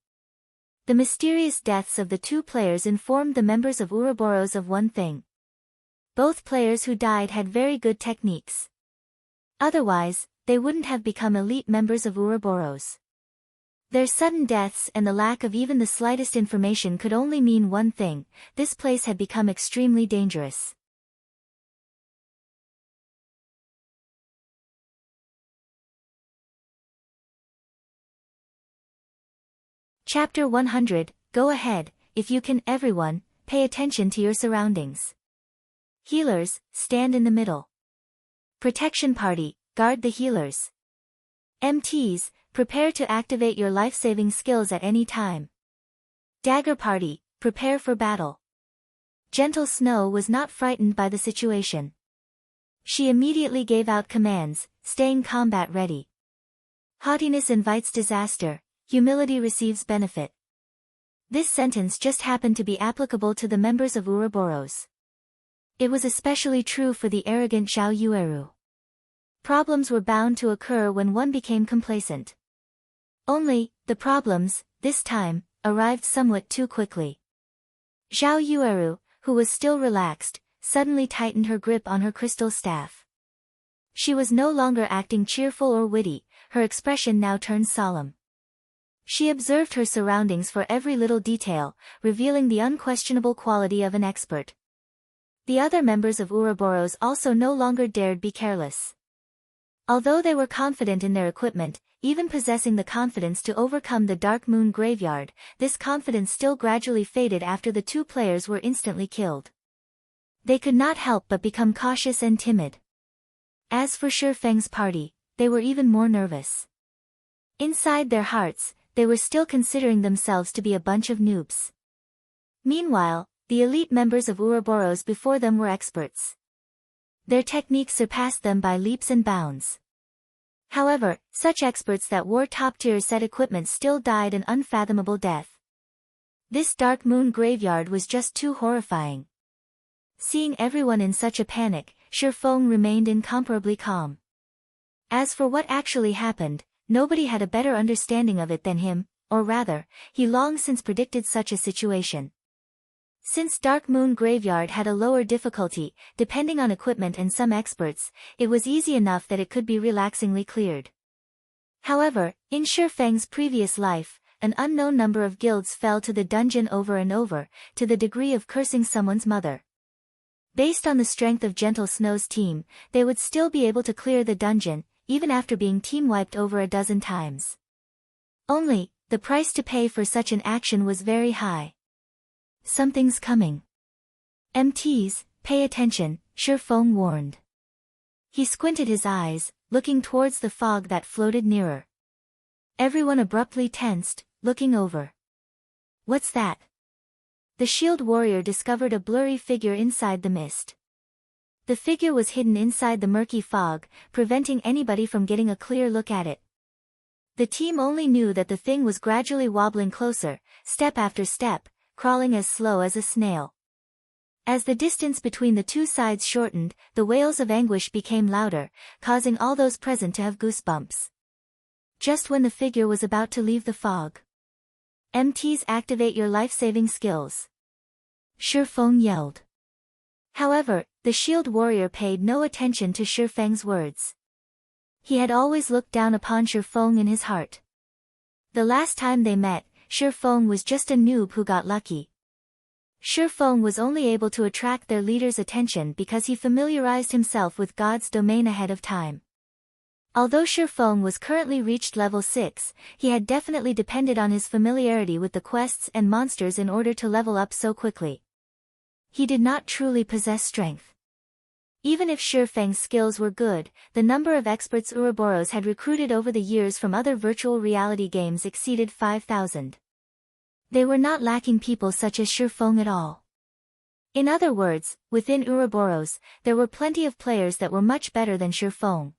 The mysterious deaths of the 2 players informed the members of Ouroboros of one thing. Both players who died had very good techniques. Otherwise, they wouldn't have become elite members of Ouroboros. Their sudden deaths and the lack of even the slightest information could only mean one thing: this place had become extremely dangerous. Chapter 100, Go ahead, if you can. Everyone, pay attention to your surroundings. Healers, stand in the middle. Protection party, guard the healers. MTs, prepare to activate your life-saving skills at any time. Dagger party, prepare for battle. Gentle Snow was not frightened by the situation. She immediately gave out commands, staying combat ready. Haughtiness invites disaster, humility receives benefit. This sentence just happened to be applicable to the members of Ouroboros. It was especially true for the arrogant Zhao Yueru. Problems were bound to occur when one became complacent. Only, the problems, this time, arrived somewhat too quickly. Zhao Yueru, who was still relaxed, suddenly tightened her grip on her crystal staff. She was no longer acting cheerful or witty, her expression now turned solemn. She observed her surroundings for every little detail, revealing the unquestionable quality of an expert. The other members of Ouroboros also no longer dared be careless. Although they were confident in their equipment, even possessing the confidence to overcome the Dark Moon Graveyard, this confidence still gradually faded after the two players were instantly killed. They could not help but become cautious and timid. As for Shi Feng's party, they were even more nervous. Inside their hearts, they were still considering themselves to be a bunch of noobs. Meanwhile, the elite members of Ouroboros before them were experts. Their techniques surpassed them by leaps and bounds. However, such experts that wore top-tier set equipment still died an unfathomable death. This Dark Moon Graveyard was just too horrifying. Seeing everyone in such a panic, Shi Feng remained incomparably calm. As for what actually happened, nobody had a better understanding of it than him, or rather, he long since predicted such a situation. Since Dark Moon Graveyard had a lower difficulty, depending on equipment and some experts, it was easy enough that it could be relaxingly cleared. However, in Shi Feng's previous life, an unknown number of guilds fell to the dungeon over and over, to the degree of cursing someone's mother. Based on the strength of Gentle Snow's team, they would still be able to clear the dungeon, even after being team-wiped over a dozen times. Only, the price to pay for such an action was very high. Something's coming. MTs, pay attention, Shi Feng warned. He squinted his eyes, looking towards the fog that floated nearer. Everyone abruptly tensed, looking over. What's that? The shield warrior discovered a blurry figure inside the mist. The figure was hidden inside the murky fog, preventing anybody from getting a clear look at it. The team only knew that the thing was gradually wobbling closer, step after step, crawling as slow as a snail. As the distance between the two sides shortened, the wails of anguish became louder, causing all those present to have goosebumps. Just when the figure was about to leave the fog. MTs, activate your life-saving skills. Shi Feng yelled. However, the shield warrior paid no attention to Shi Feng's words. He had always looked down upon Shi Feng in his heart. The last time they met, Shi Feng was just a noob who got lucky. Shi Feng was only able to attract their leader's attention because he familiarized himself with God's domain ahead of time. Although Shi Feng was currently reached level 6, he had definitely depended on his familiarity with the quests and monsters in order to level up so quickly. He did not truly possess strength. Even if Shi Feng's skills were good, the number of experts Ouroboros had recruited over the years from other virtual reality games exceeded 5,000. They were not lacking people such as Shi Feng at all. In other words, within Ouroboros, there were plenty of players that were much better than Shi Feng.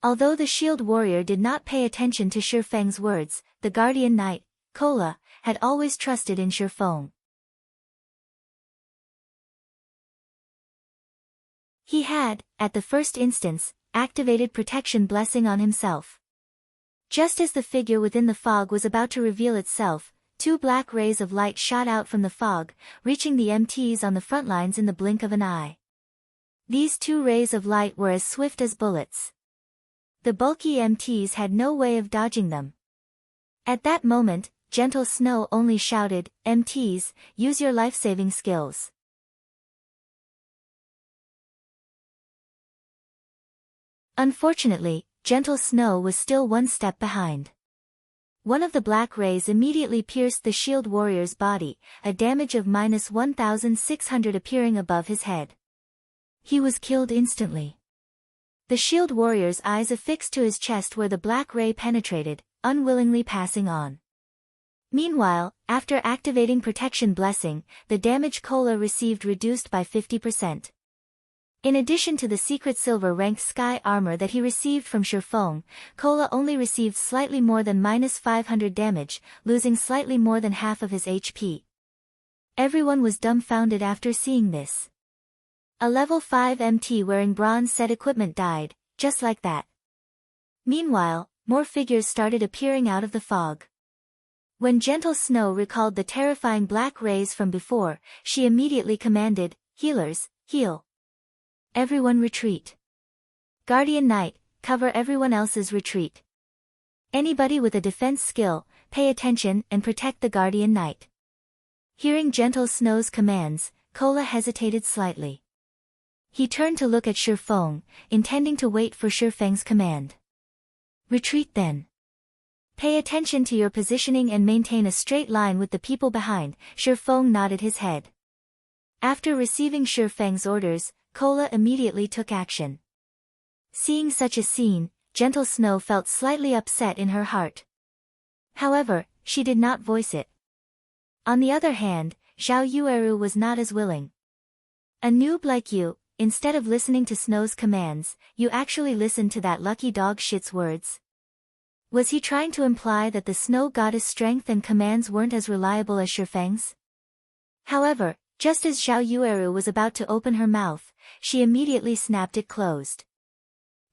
Although the shield warrior did not pay attention to Shi Feng's words, the guardian knight, Kola, had always trusted in Shi Feng. He had, at the first instance, activated protection blessing on himself. Just as the figure within the fog was about to reveal itself, two black rays of light shot out from the fog, reaching the MTs on the front lines in the blink of an eye. These two rays of light were as swift as bullets. The bulky MTs had no way of dodging them. At that moment, Gentle Snow only shouted, "MTs, use your life-saving skills." Unfortunately, Gentle Snow was still one step behind. One of the black rays immediately pierced the shield warrior's body, a damage of -1,600 appearing above his head. He was killed instantly. The shield warrior's eyes affixed to his chest where the black ray penetrated, unwillingly passing on. Meanwhile, after activating protection blessing, the damage Kola received reduced by 50%. In addition to the secret silver-ranked sky armor that he received from Shi Feng, Kola only received slightly more than -500 damage, losing slightly more than half of his HP. Everyone was dumbfounded after seeing this. A level 5 MT wearing bronze set equipment died, just like that. Meanwhile, more figures started appearing out of the fog. When Gentle Snow recalled the terrifying black rays from before, she immediately commanded, "Healers, heal. Everyone retreat. Guardian Knight, cover everyone else's retreat. Anybody with a defense skill, pay attention and protect the Guardian Knight." Hearing Gentle Snow's commands, Cola hesitated slightly. He turned to look at Shifeng, intending to wait for Shifeng's command. "Retreat then. Pay attention to your positioning and maintain a straight line with the people behind." Shifeng nodded his head. After receiving Shifeng's orders, Cola immediately took action. Seeing such a scene, Gentle Snow felt slightly upset in her heart. However, she did not voice it. On the other hand, Xiao Yueru was not as willing. "A noob like you, instead of listening to Snow's commands, you actually listened to that lucky dog shit's words." Was he trying to imply that the Snow Goddess' strength and commands weren't as reliable as Shifeng's? However, just as Xiao Yueru was about to open her mouth, she immediately snapped it closed.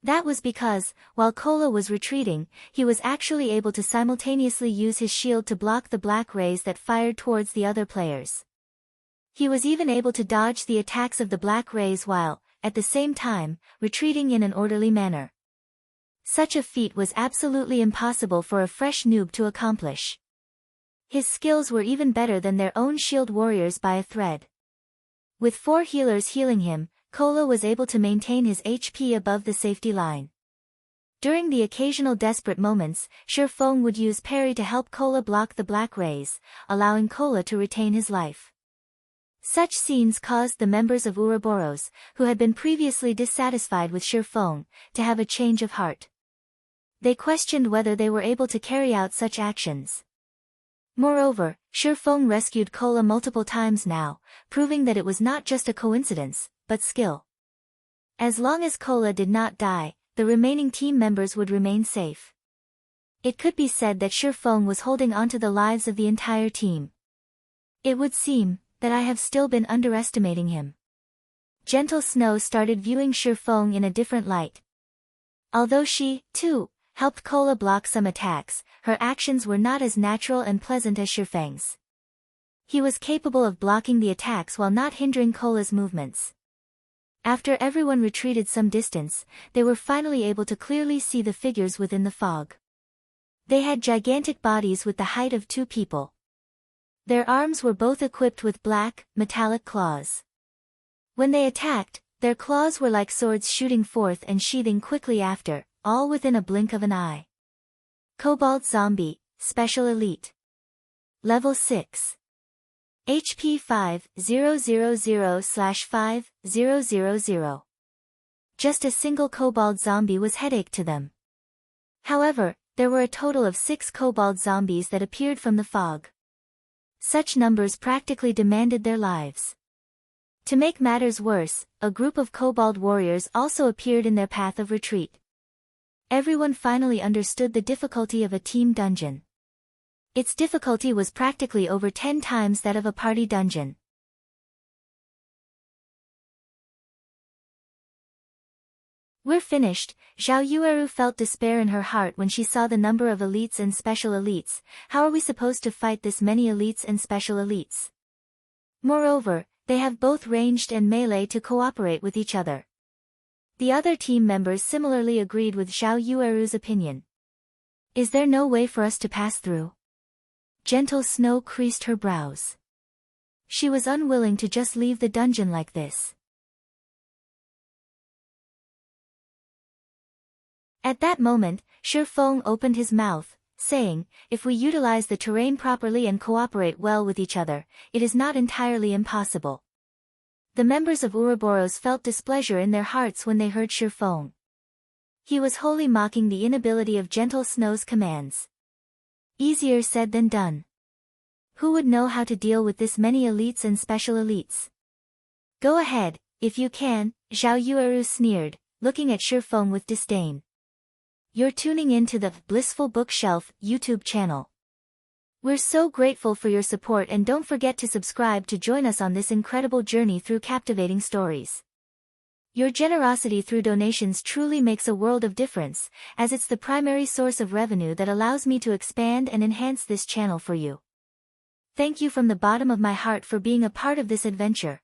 That was because, while Cola was retreating, he was actually able to simultaneously use his shield to block the black rays that fired towards the other players. He was even able to dodge the attacks of the black rays while, at the same time, retreating in an orderly manner. Such a feat was absolutely impossible for a fresh noob to accomplish. His skills were even better than their own shield warriors by a thread. With 4 healers healing him, Cola was able to maintain his HP above the safety line. During the occasional desperate moments, Shifeng would use parry to help Cola block the black rays, allowing Cola to retain his life. Such scenes caused the members of Ouroboros, who had been previously dissatisfied with Shifeng, to have a change of heart. They questioned whether they were able to carry out such actions. Moreover, Shifeng rescued Cola multiple times now, proving that it was not just a coincidence, but skill. As long as Cola did not die, the remaining team members would remain safe. It could be said that Shifeng was holding onto the lives of the entire team. It would seem that I have still been underestimating him. Gentle Snow started viewing Shifeng in a different light. Although she, too, helped Cola block some attacks, her actions were not as natural and pleasant as Shifeng's. He was capable of blocking the attacks while not hindering Cola's movements. After everyone retreated some distance, they were finally able to clearly see the figures within the fog. They had gigantic bodies with the height of 2 people. Their arms were both equipped with black, metallic claws. When they attacked, their claws were like swords shooting forth and sheathing quickly after, all within a blink of an eye. Cobalt Zombie, Special Elite. Level 6. HP 5000/5000. Just a single Cobalt Zombie was headache to them. However, there were a total of 6 Cobalt Zombies that appeared from the fog. Such numbers practically demanded their lives. To make matters worse, a group of Kobold warriors also appeared in their path of retreat. Everyone finally understood the difficulty of a team dungeon. Its difficulty was practically over 10 times that of a party dungeon. "We're finished." Xiao Yueru felt despair in her heart when she saw the number of elites and special elites. How are we supposed to fight this many elites and special elites? Moreover, they have both ranged and melee to cooperate with each other. The other team members similarly agreed with Xiao Yueru's opinion. "Is there no way for us to pass through?" Gentle Snow creased her brows. She was unwilling to just leave the dungeon like this. At that moment, Shifeng opened his mouth, saying, "If we utilize the terrain properly and cooperate well with each other, it is not entirely impossible." The members of Ouroboros felt displeasure in their hearts when they heard Shifeng. He was wholly mocking the inability of Gentle Snow's commands. Easier said than done. Who would know how to deal with this many elites and special elites? "Go ahead, if you can," Xiao Yueru sneered, looking at Shifeng with disdain. You're tuning in to the Blissful Bookshelf YouTube channel. We're so grateful for your support, and don't forget to subscribe to join us on this incredible journey through captivating stories. Your generosity through donations truly makes a world of difference, as it's the primary source of revenue that allows me to expand and enhance this channel for you. Thank you from the bottom of my heart for being a part of this adventure.